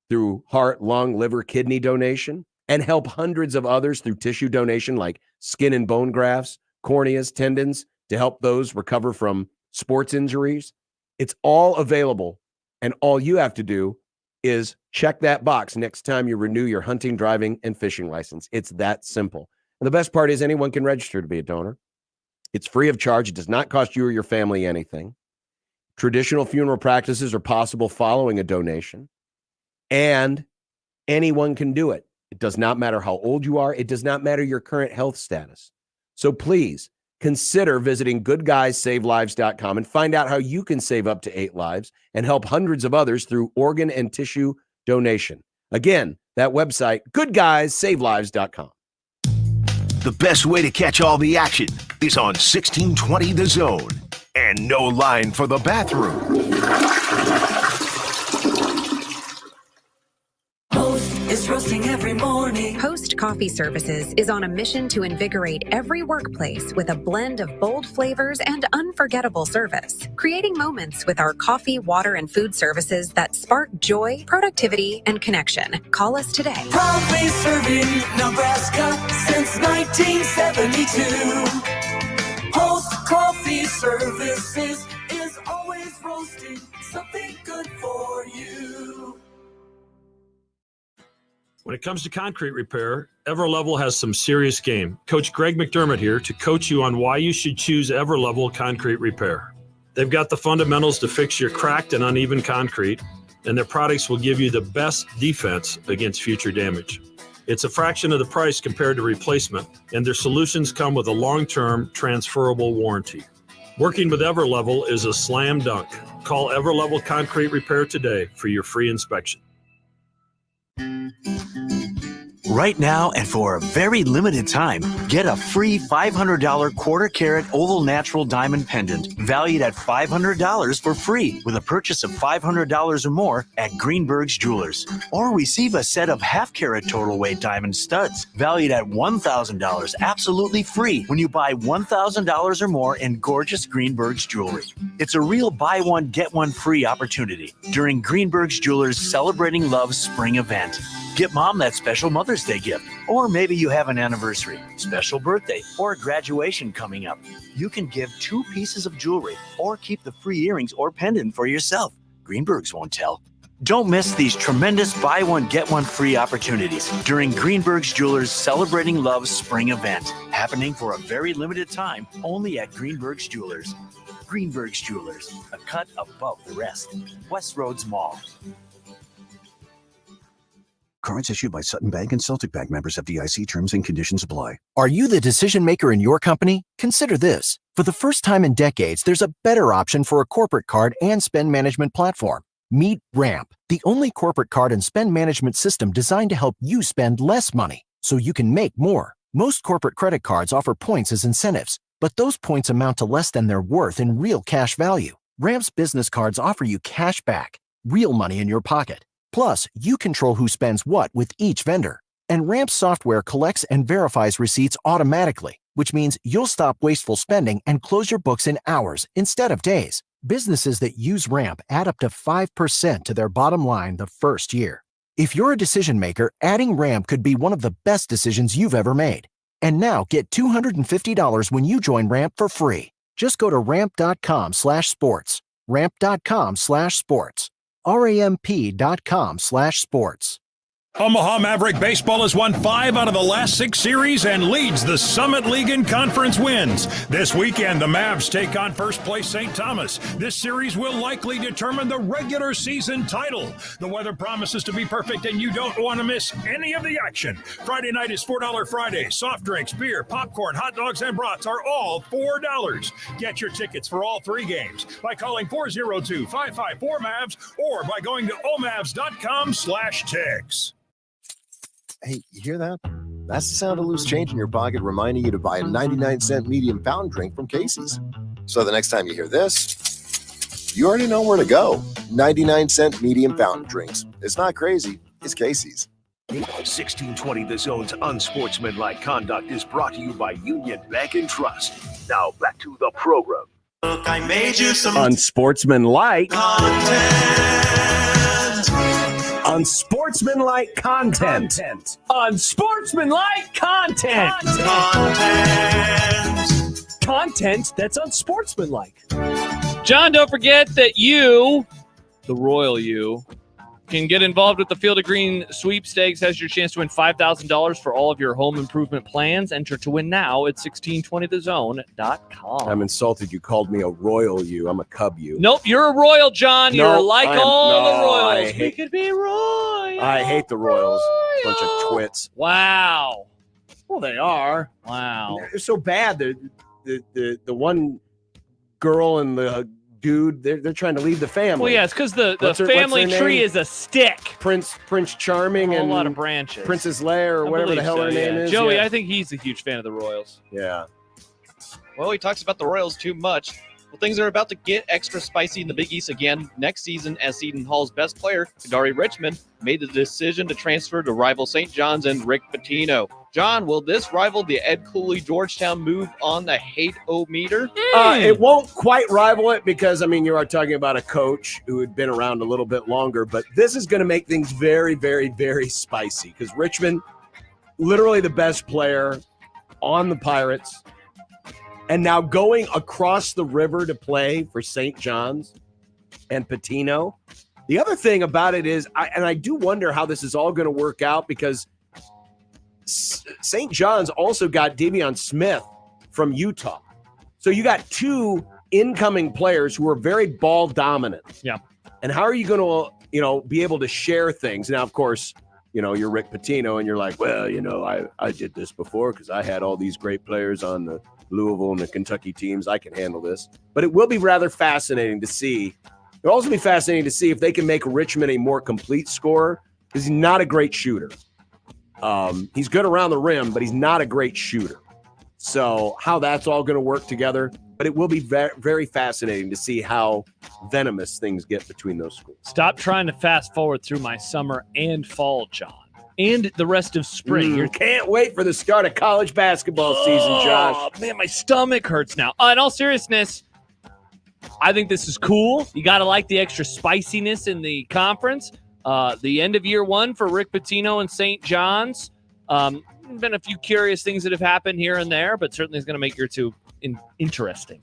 through heart, lung, liver, kidney donation, and help hundreds of others through tissue donation like skin and bone grafts, corneas, tendons, to help those recover from sports injuries. It's all available, and all you have to do is check that box next time you renew your hunting, driving, and fishing license. It's that simple. And the best part is anyone can register to be a donor. It's free of charge. It does not cost you or your family anything. Traditional funeral practices are possible following a donation, and anyone can do it. It does not matter how old you are. It does not matter your current health status. So please consider visiting goodguysavelives.com and find out how you can save up to 8 lives and help hundreds of others through organ and tissue donation. Again, that website, goodguysavelives.com. The best way to catch all the action is on 1620 The Zone. And no line for the bathroom. Is roasting every morning. Post Coffee Services is on a mission to invigorate every workplace with a blend of bold flavors and unforgettable service, creating moments with our coffee, water, and food services that spark joy, productivity, and connection. Call us today. Proudly serving Nebraska since 1972. Post Coffee Services is always roasting something good for you. When it comes to concrete repair, Everlevel has some serious game. Coach Greg McDermott here to coach you on why you should choose Everlevel Concrete Repair. They've got the fundamentals to fix your cracked and uneven concrete, and their products will give you the best defense against future damage. It's a fraction of the price compared to replacement, and their solutions come with a long-term transferable warranty. Working with Everlevel is a slam dunk. Call Everlevel Concrete Repair today for your free inspection. Right now, and for a very limited time, get a free $500 quarter-carat oval natural diamond pendant valued at $500 for free with a purchase of $500 or more at Greenberg's Jewelers. Or receive a set of half-carat total weight diamond studs valued at $1,000 absolutely free when you buy $1,000 or more in gorgeous Greenberg's jewelry. It's a real buy one, get one free opportunity during Greenberg's Jewelers' Celebrating Love Spring event. Get mom that special Mother's Day gift. Or maybe you have an anniversary, special birthday, or a graduation coming up. You can give 2 pieces of jewelry or keep the free earrings or pendant for yourself. Greenberg's won't tell. Don't miss these tremendous buy one, get one free opportunities during Greenberg's Jewelers' Celebrating Love Spring event, happening for a very limited time only at Greenberg's Jewelers. Greenberg's Jewelers, a cut above the rest. West Roads Mall. Cards issued by Sutton Bank and Celtic Bank, members FDIC. Terms and conditions apply. Are you the decision maker in your company? Consider this. For the first time in decades, there's a better option for a corporate card and spend management platform. Meet Ramp, the only corporate card and spend management system designed to help you spend less money so you can make more. Most corporate credit cards offer points as incentives, but those points amount to less than their worth in real cash value. Ramp's business cards offer you cash back, real money in your pocket. Plus, you control who spends what with each vendor. And Ramp software collects and verifies receipts automatically, which means you'll stop wasteful spending and close your books in hours instead of days. Businesses that use Ramp add up to 5% to their bottom line the first year. If you're a decision maker, adding Ramp could be one of the best decisions you've ever made. And now get $250 when you join Ramp for free. Just go to ramp.com/sports. Ramp.com/sports. ramp.com/sports. Omaha Maverick Baseball has won 5 out of the last 6 series and leads the Summit League in conference wins. This weekend, the Mavs take on first place St. Thomas. This series will likely determine the regular season title. The weather promises to be perfect, and you don't want to miss any of the action. Friday night is $4 Friday. Soft drinks, beer, popcorn, hot dogs, and brats are all $4. Get your tickets for all 3 games by calling 402-554-MAVS or by going to omavs.com/tickets. Hey, you hear that? That's the sound of loose change in your pocket reminding you to buy a 99-cent medium fountain drink from Casey's. So the next time you hear this, you already know where to go. 99-cent medium fountain drinks. It's not crazy. It's Casey's. 1620 The Zone's Unsportsmanlike Conduct is brought to you by Union Bank and Trust. Now back to the program. Look, I made you some Unsportsmanlike content. Unsportsmanlike content. Unsportsmanlike content. Content that's unsportsmanlike. John, don't forget that you, the royal you, can get involved with the Field of Green sweepstakes. Has your chance to win $5,000 for all of your home improvement plans. Enter to win now at 1620thezone.com. I'm insulted you called me a royal you. I'm a cub you. Nope, you're a royal, John. You're Nope, like the Royals. We could be royal. I hate the Royals. Bunch of twits. Wow. Well, they are. Wow. They're so bad. The one girl and the dude, they're trying to leave the family. Well, yeah, it's because the family tree is a stick. Prince Charming a and lot of branches. Princess Leia or whatever the hell her name is. Joey, yeah. I think he's a huge fan of the Royals. Yeah. Well, he talks about the Royals too much. Well, things are about to get extra spicy in the Big East again next season as Seton Hall's best player, Kadari Richmond, made the decision to transfer to rival St. John's and Rick Pitino. John, will this rival the Ed Cooley Georgetown move on the hate-o-meter? It won't quite rival it because, I mean, you are talking about a coach who had been around a little bit longer, but this is going to make things very, very, very spicy because Richmond, literally the best player on the Pirates, and now going across the river to play for St. John's and Pitino. The other thing about it is, I do wonder how this is all going to work out because St. John's also got Davion Smith from Utah. So you got two incoming players who are very ball dominant. Yeah. And how are you going to, be able to share things? Now, of course, you're Rick Pitino and you're like, well, I did this before because I had all these great players on the Louisville and the Kentucky teams. I can handle this. But it will be rather fascinating to see. It'll also be fascinating to see if they can make Richmond a more complete scorer because he's not a great shooter. He's good around the rim, but he's not a great shooter. So how that's all going to work together. But it will be very, very fascinating to see how venomous things get between those schools. Stop trying to fast forward through my summer and fall, John. And the rest of spring. Can't wait for the start of college basketball season, Josh. Oh, man, my stomach hurts now. In all seriousness, I think this is cool. You got to like the extra spiciness in the conference. The end of year one for Rick Pitino and St. John's. Been a few curious things that have happened here and there, but certainly is going to make year two interesting.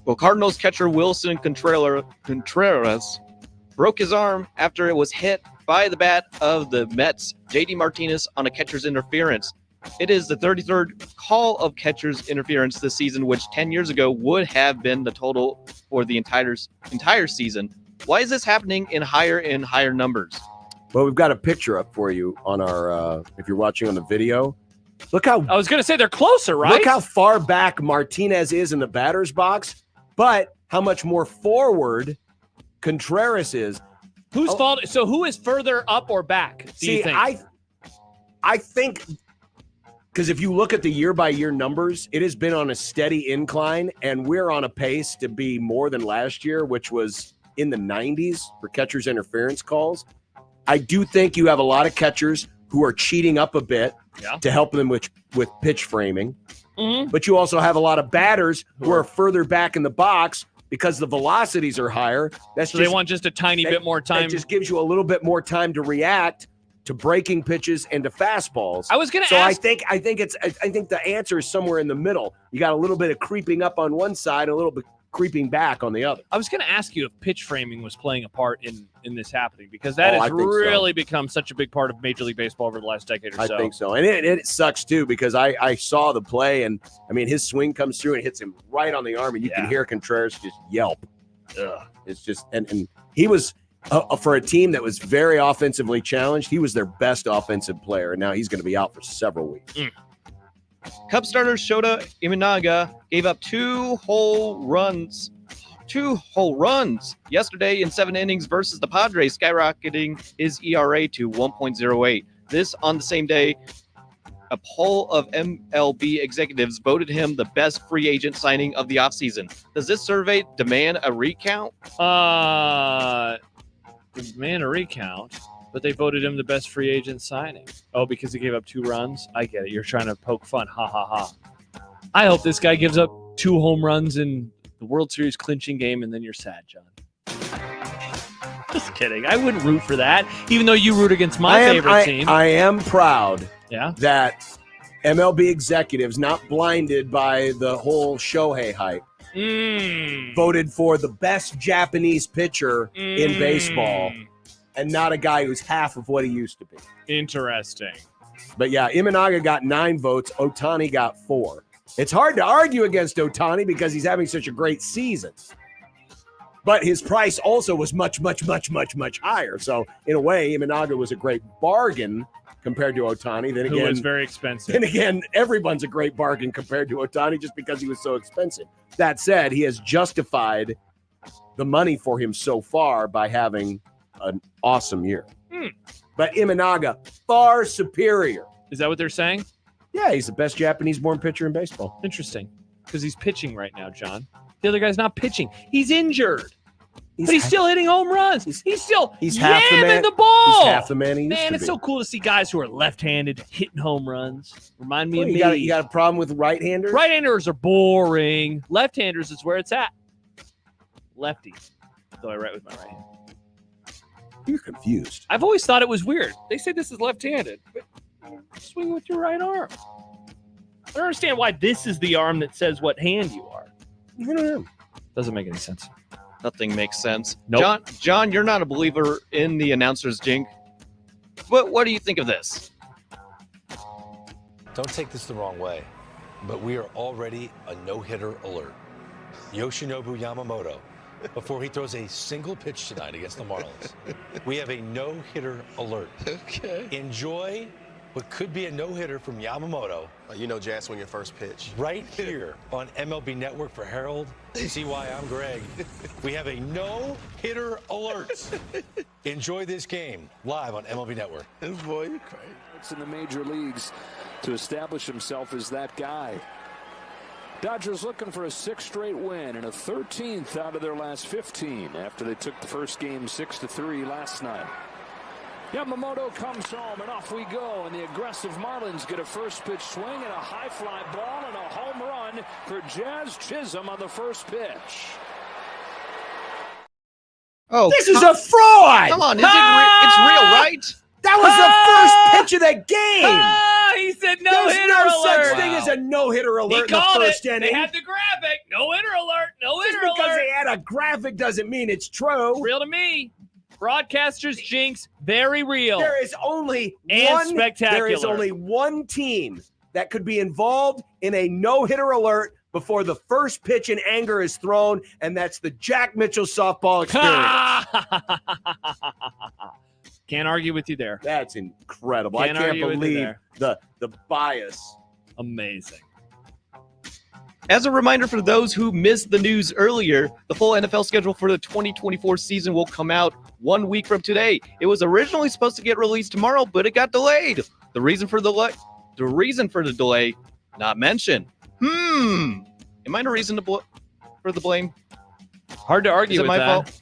Well, Cardinals catcher Wilson Contreras broke his arm after it was hit by the bat of the Mets, J.D. Martinez, on a catcher's interference. It is the 33rd call of catcher's interference this season, which 10 years ago would have been the total for the entire season. Why is this happening in higher numbers? Well, we've got a picture up for you on our, if you're watching on the video. Look how I was going to say they're closer, right? Look how far back Martinez is in the batter's box, but how much more forward Contreras is. Whose fault? So who is further up or back? Do you think? I think because if you look at the year-by-year numbers, it has been on a steady incline, and we're on a pace to be more than last year, which was in the 90s for catcher's interference calls. I do think you have a lot of catchers who are cheating up a bit to help them with pitch framing. Mm-hmm. But you also have a lot of batters who are further back in the box because the velocities are higher. So they want just a tiny bit more time. It just gives you a little bit more time to react to breaking pitches and to fastballs. I was going to ask. So I think the answer is somewhere in the middle. You got a little bit of creeping up on one side, a little bit creeping back on the other. I was going to ask you if pitch framing was playing a part in this happening because that has really become such a big part of Major League Baseball over the last decade or so. I think so. And it sucks too because I saw the play and I mean his swing comes through and hits him right on the arm and you can hear Contreras just yelp. Ugh. It's just and he was for a team that was very offensively challenged, he was their best offensive player and now he's going to be out for several weeks. Cubs starter Shota Imanaga gave up two whole runs yesterday in 7 innings versus the Padres, skyrocketing his ERA to 1.08. This on the same day, a poll of MLB executives voted him the best free agent signing of the offseason. Does this survey demand a recount? Demand a recount, but they voted him the best free agent signing. Oh, because he gave up 2 runs? I get it. You're trying to poke fun. Ha, ha, ha. I hope this guy gives up 2 home runs in the World Series clinching game, and then you're sad, John. Just kidding. I wouldn't root for that, even though you root against my favorite team. I am proud Yeah. that MLB executives, not blinded by the whole Shohei hype, voted for the best Japanese pitcher in baseball and not a guy who's half of what he used to be. Interesting. But yeah, Imanaga got 9 votes. Ohtani got 4. It's hard to argue against Ohtani because he's having such a great season. But his price also was much, much, much, much, much higher. So in a way, Imanaga was a great bargain compared to Ohtani. Then again, Who was very expensive. Then again, everyone's a great bargain compared to Ohtani just because he was so expensive. That said, he has justified the money for him so far by having an awesome year. But Imanaga, far superior. Is that what they're saying? Yeah, he's the best Japanese-born pitcher in baseball. Interesting. Because he's pitching right now, John. The other guy's not pitching. He's injured. But he's still hitting home runs. He's still half the man. the ball. He's half the man he used Man, to it's be. so cool to see guys who are left-handed hitting home runs. Remind me Well, of you me. got a problem with right-handers? Right-handers are boring. Left-handers is where it's at. Lefty. Though I write with my right hand. You're confused. I've always thought it was weird. They say this is left-handed, but swing with your right arm. I don't understand why this is the arm that says what hand you are. I don't know. Doesn't make any sense. Nothing makes sense. Nope. John, you're not a believer in the announcer's jinx. What do you think of this? Don't take this the wrong way, but we are already a no-hitter alert. Yoshinobu Yamamoto, before he throws a single pitch tonight against the Marlins, we have a no-hitter alert. Okay. Enjoy what could be a no-hitter from Yamamoto. You know Jazz swing your first pitch. Right here on MLB Network for Harold. See why I'm Greg. We have a no-hitter alert. Enjoy this game live on MLB Network. Boy, you're crazy. It's in the major leagues to establish himself as that guy. Dodgers looking for a 6th straight win and a 13th out of their last 15 after they took the first game 6-3 last night. Yamamoto comes home and off we go, and the aggressive Marlins get a first pitch swing and a high fly ball and a home run for Jazz Chisholm on the first pitch. Oh, This is a fraud! Come on, it's real, right? That was the first pitch of the game! He said There's no-hitter no alert. such thing as a no-hitter alert He in the called first it. inning. They had the graphic. No-hitter alert. No-hitter Just because alert. they had a graphic doesn't mean it's true. Real to me. Broadcasters jinx, very real. There is only and spectacular. There is only one team that could be involved in a no-hitter alert before the first pitch in anger is thrown, and that's the Jack Mitchell softball experience. Can't argue with you there. That's incredible. Can't I can't argue with you believe there. the bias. Amazing. As a reminder for those who missed the news earlier, the full NFL schedule for the 2024 season will come out 1 week from today. It was originally supposed to get released tomorrow, but it got delayed. The reason for the delay, not mentioned. Am I the reason for the blame? Hard to argue Is it with my that. fault?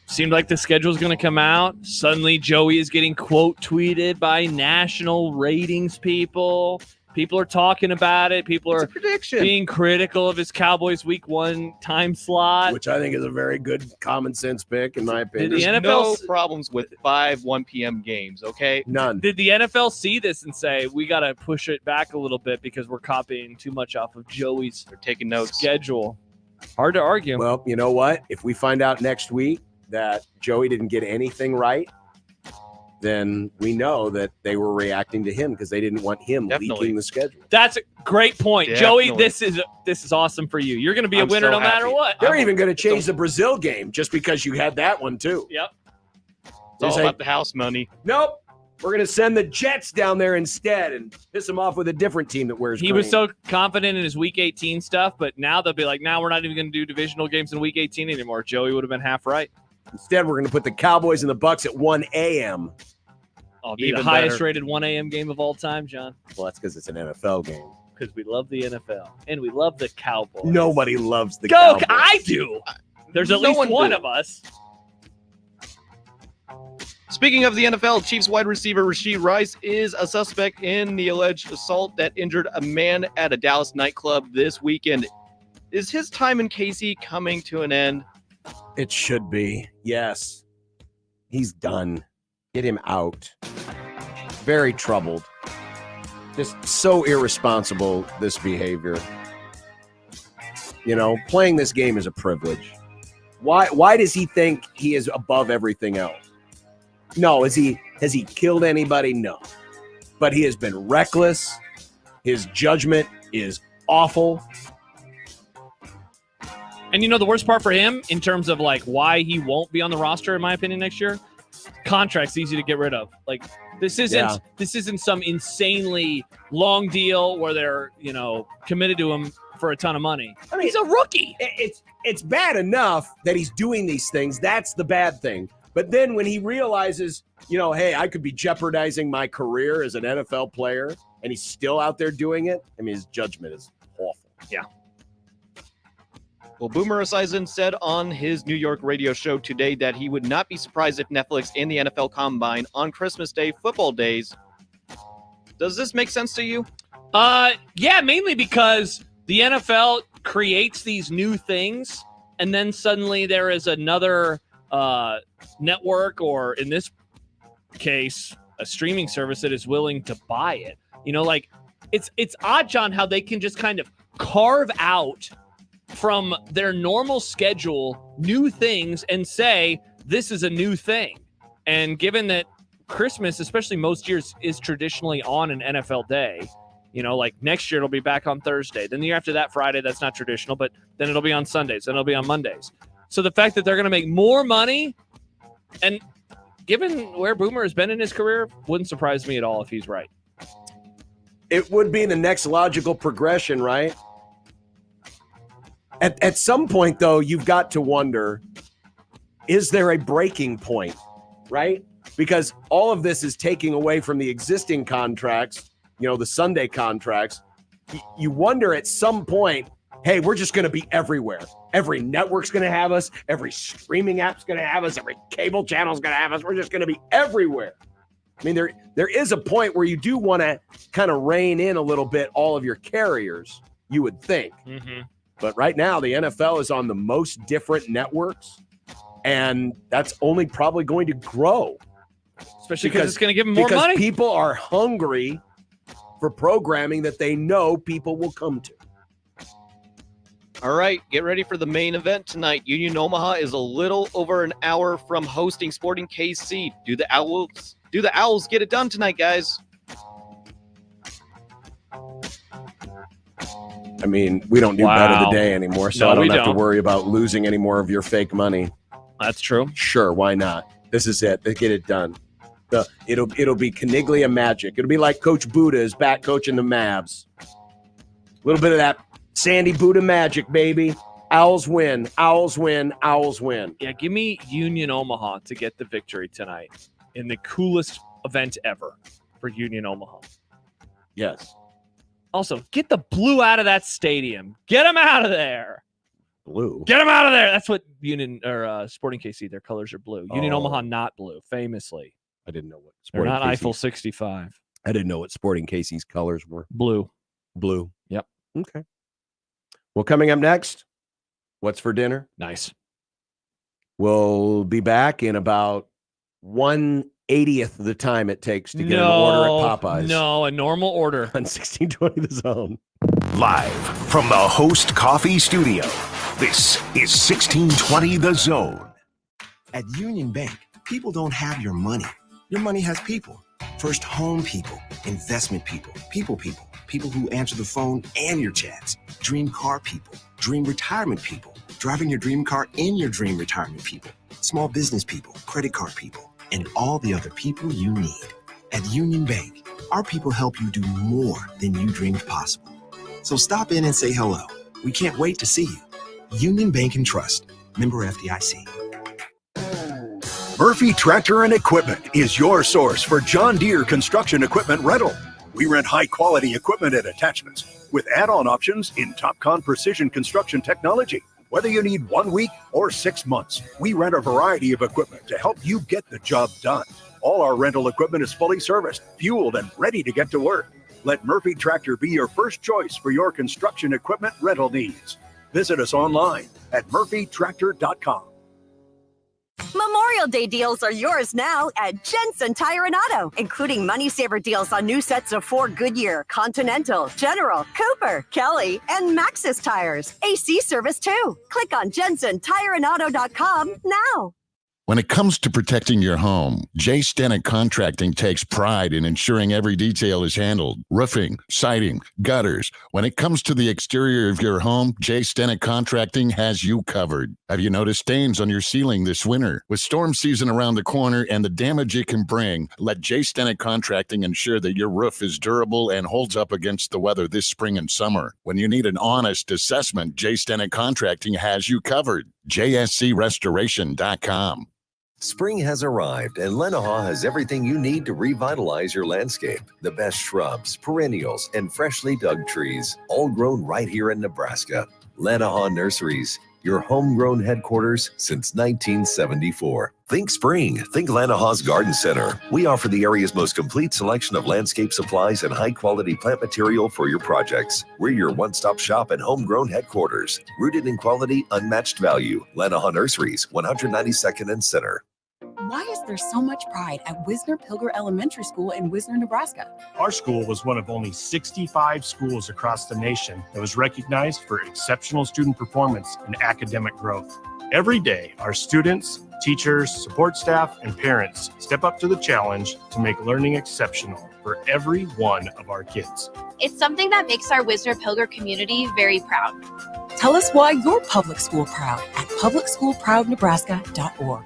Seemed like the schedule's going to come out. Suddenly, Joey is getting quote tweeted by national ratings people. People are talking about it. People are being critical of his Cowboys Week 1 time slot. Which I think is a very good common sense pick, in my opinion. Did the There's NFL no problems with 1 p.m. games, okay? None. Did the NFL see this and say, we got to push it back a little bit because we're copying too much off of Joey's They're taking notes. schedule? Hard to argue. Well, you know what? If we find out next week that Joey didn't get anything right, then we know that they were reacting to him because they didn't want him leaking the schedule. That's a great point. Definitely. Joey, this is awesome for you. You're going to be a I'm winner so no matter happy. what. They're even going to change the Brazil game just because you had that one too. Yep. It's all about the house money. Nope. We're going to send the Jets down there instead and piss them off with a different team that wears He was green. so confident in his Week 18 stuff, but now they'll be like, now we're not even going to do divisional games in Week 18 anymore. Joey would have been half right. Instead, we're going to put the Cowboys and the Bucks at 1 a.m. I'll be Even the highest better. rated 1 a.m. game of all time, John. Well, that's because it's an NFL game. Because we love the NFL and we love the Cowboys. Nobody loves the Go, Cowboys. I do. There's at No least one one do. of us. Speaking of the NFL, Chiefs wide receiver Rashee Rice is a suspect in the alleged assault that injured a man at a Dallas nightclub this weekend. Is his time in KC coming to an end? It should be. Yes. He's done. Get him out. Very troubled. Just so irresponsible, this behavior. You know, playing this game is a privilege. Why does he think he is above everything else? No, has he killed anybody? No. But he has been reckless. His judgment is awful. And you know the worst part for him in terms of like why he won't be on the roster, in my opinion, next year? Contract's easy to get rid of. Like this isn't some insanely long deal where they're, committed to him for a ton of money. I mean, he's a rookie. It's bad enough that he's doing these things. That's the bad thing. But then when he realizes, hey, I could be jeopardizing my career as an NFL player, and he's still out there doing it, I mean, his judgment is awful. Yeah. Well, Boomer Esiason said on his New York radio show today that he would not be surprised if Netflix and the NFL Combine on Christmas Day football days. Does this make sense to you? Yeah, mainly because the NFL creates these new things, and then suddenly there is another network, or in this case, a streaming service that is willing to buy it. It's odd, John, how they can just kind of carve out from their normal schedule new things and say this is a new thing. And given that Christmas, especially most years, is traditionally on an NFL day, like next year it'll be back on Thursday, then the year after that Friday, that's not traditional, but then it'll be on Sundays, then it'll be on Mondays. So the fact that they're going to make more money, and given where Boomer has been in his career, wouldn't surprise me at all if he's right. It would be the next logical progression, right? At some point, though, you've got to wonder, is there a breaking point, right? Because all of this is taking away from the existing contracts, the Sunday contracts. You wonder at some point, hey, we're just going to be everywhere. Every network's going to have us. Every streaming app's going to have us. Every cable channel's going to have us. We're just going to be everywhere. I mean, there is a point where you do want to kind of rein in a little bit all of your carriers, you would think. Mm-hmm. But right now, the NFL is on the most different networks, and that's only probably going to grow. Especially because it's going to give them more money. Because people are hungry for programming that they know people will come to. All right, get ready for the main event tonight. Union Omaha is a little over an hour from hosting Sporting KC. Do the Owls get it done tonight, guys? I mean, we don't do bet of the day anymore, so I don't have to worry about losing any more of your fake money. That's true. Sure, why not? This is it. They get it done. It'll be Caniglia magic. It'll be like Coach Buddha is back coaching the Mavs. A little bit of that Sandy Buddha magic, baby. Owls win. Owls win. Owls win. Yeah, give me Union Omaha to get the victory tonight in the coolest event ever for Union Omaha. Yes. Also, get the blue out of that stadium. Get them out of there. Blue? Get them out of there. That's what Union or Sporting KC, their colors are blue. Union Omaha, not blue, famously. I didn't know what Sporting They're not KC's, Eiffel 65. I didn't know what Sporting KC's colors were. Blue. Blue. Yep. Okay. Well, coming up next, what's for dinner? Nice. We'll be back in about 1/80th of the time it takes to get an order at Popeyes. No, a normal order. On 1620 The Zone. Live from the Host Coffee Studio, this is 1620 The Zone. At Union Bank, people don't have your money. Your money has people. First home people, investment people, people who answer the phone and your chats, dream car people, dream retirement people, driving your dream car in your dream retirement people, small business people, credit card people, and all the other people you need. At Union Bank, our people help you do more than you dreamed possible. So stop in and say hello. We can't wait to see you. Union Bank and Trust. Member FDIC. Murphy Tractor and Equipment is your source for John Deere construction equipment rental. We rent high-quality equipment and attachments with add-on options in TopCon precision construction technology. Whether you need 1 week or 6 months, we rent a variety of equipment to help you get the job done. All our rental equipment is fully serviced, fueled, and ready to get to work. Let Murphy Tractor be your first choice for your construction equipment rental needs. Visit us online at murphytractor.com. Memorial Day deals are yours now at Jensen Tire and Auto, including money saver deals on new sets of 4 Goodyear, Continental, General, Cooper, Kelly, and Maxxis tires. AC service too. Click on jensentireandauto.com now. When it comes to protecting your home, J. Stenick Contracting takes pride in ensuring every detail is handled. Roofing, siding, gutters. When it comes to the exterior of your home, J. Stenick Contracting has you covered. Have you noticed stains on your ceiling this winter? With storm season around the corner and the damage it can bring, let J. Stenick Contracting ensure that your roof is durable and holds up against the weather this spring and summer. When you need an honest assessment, J. Stenick Contracting has you covered. JSCRestoration.com. Spring has arrived, and Lenaha has everything you need to revitalize your landscape. The best shrubs, perennials, and freshly dug trees, all grown right here in Nebraska. Lenaha Nurseries, your homegrown headquarters since 1974. Think spring. Think Lenaha's Garden Center. We offer the area's most complete selection of landscape supplies and high-quality plant material for your projects. We're your one-stop shop and homegrown headquarters. Rooted in quality, unmatched value. Lenaha Nurseries, 192nd and Center. Why is there so much pride at Wisner-Pilger Elementary School in Wisner, Nebraska? Our school was one of only 65 schools across the nation that was recognized for exceptional student performance and academic growth. Every day, our students, teachers, support staff, and parents step up to the challenge to make learning exceptional for every one of our kids. It's something that makes our Wisner-Pilger community very proud. Tell us why you're public school proud at publicschoolproudnebraska.org.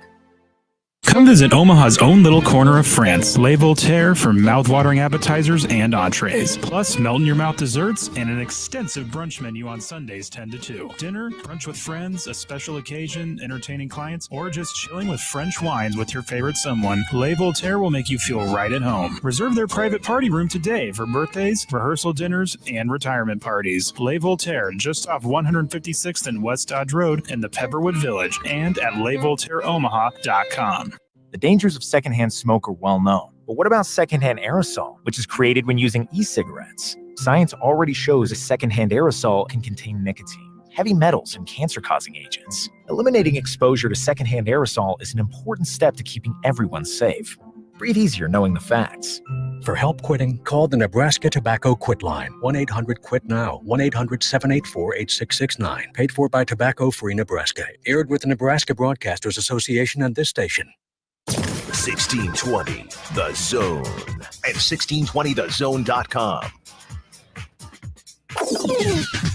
Come visit Omaha's own little corner of France, Les Voltaire, for mouth-watering appetizers and entrees. Plus, melt-in-your-mouth desserts and an extensive brunch menu on Sundays 10 to 2. Dinner, brunch with friends, a special occasion, entertaining clients, or just chilling with French wines with your favorite someone, Les Voltaire will make you feel right at home. Reserve their private party room today for birthdays, rehearsal dinners, and retirement parties. Les Voltaire, just off 156th and West Dodge Road in the Pepperwood Village, and at lesvoltaireomaha.com. The dangers of secondhand smoke are well known. But what about secondhand aerosol, which is created when using e-cigarettes? Science already shows a secondhand aerosol can contain nicotine, heavy metals, and cancer-causing agents. Eliminating exposure to secondhand aerosol is an important step to keeping everyone safe. Breathe easier knowing the facts. For help quitting, call the Nebraska Tobacco Quit Line, 1-800-QUIT-NOW, 1-800-784-8669. Paid for by Tobacco Free Nebraska. Aired with the Nebraska Broadcasters Association and this station. 1620 The Zone at 1620thezone.com.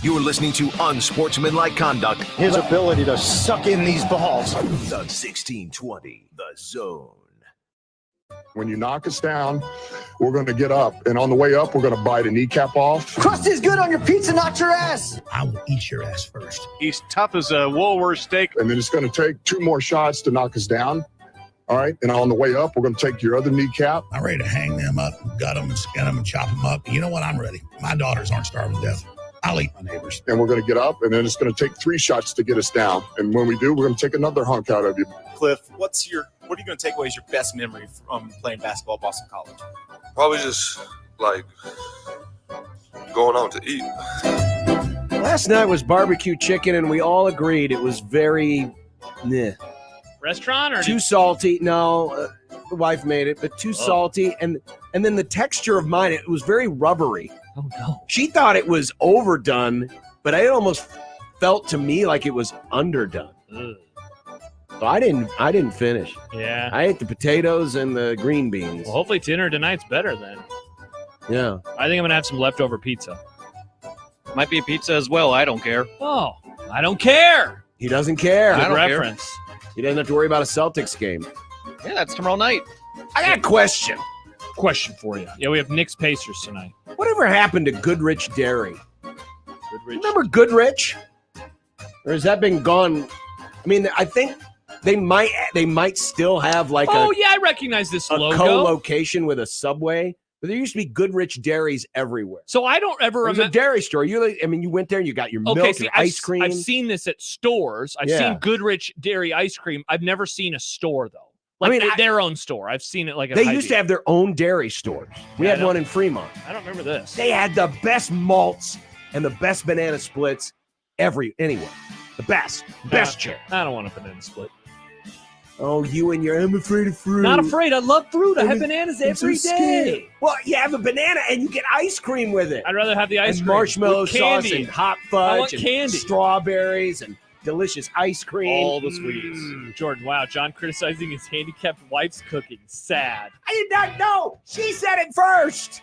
You're listening to Unsportsmanlike Conduct. His ability to suck in these balls. The 1620 The Zone. When you knock us down, we're going to get up. And on the way up, we're going to bite a kneecap off. Crust is good on your pizza, not your ass. I will eat your ass first. He's tough as a Woolworth steak. And then it's going to take 2 more shots to knock us down. All right. And on the way up, we're going to take your other kneecap. I'm ready to hang them up, gut them, and skin them, and chop them up. You know what? I'm ready. My daughters aren't starving to death. I'll eat my neighbors. And we're going to get up, and then it's going to take 3 shots to get us down. And when we do, we're going to take another hunk out of you. Cliff, what are you going to take away as your best memory from playing basketball at Boston College? Probably just like going out to eat. Last night was barbecue chicken, and we all agreed it was very Restaurant or too salty. No, the wife made it, but too salty, and then the texture of mine, it was very rubbery. Oh no! She thought it was overdone, but it almost felt to me like it was underdone. Ugh. So I didn't finish. Yeah. I ate the potatoes and the green beans. Well, hopefully dinner tonight's better then. Yeah. I think I'm gonna have some leftover pizza. Might be a pizza as well. I don't care. Oh, I don't care. He doesn't care. Good I don't reference. He doesn't have to worry about a Celtics game. Yeah, that's tomorrow night. I got a question. Question for you. Yeah, we have Knicks Pacers tonight. Whatever happened to Goodrich Dairy? Goodrich. Remember Goodrich? Or has that been gone? I mean, I think they might still have like I recognize this logo. Co-location with a Subway. But there used to be Goodrich dairies everywhere. So I don't ever remember. It was a dairy store. You went there and you got your milk and ice cream. I've seen this at stores. I've seen Goodrich Dairy ice cream. I've never seen a store though. Their own store. I've seen it like they used to have their own dairy stores. We had one in Fremont. I don't remember this. They had the best malts and the best banana splits. anywhere. The best chair. I don't want a banana split. Oh, you and your I'm afraid of fruit. Not afraid. I love fruit. I have I'm bananas I'm every so day. scared. Well, you have a banana and you get ice cream with it. I'd rather have the ice and cream. marshmallow with sauce candy. and hot I fudge want and candy. strawberries and delicious ice cream. All the sweets. Jordan, wow. John criticizing his handicapped wife's cooking. Sad. I did not know. She said it first.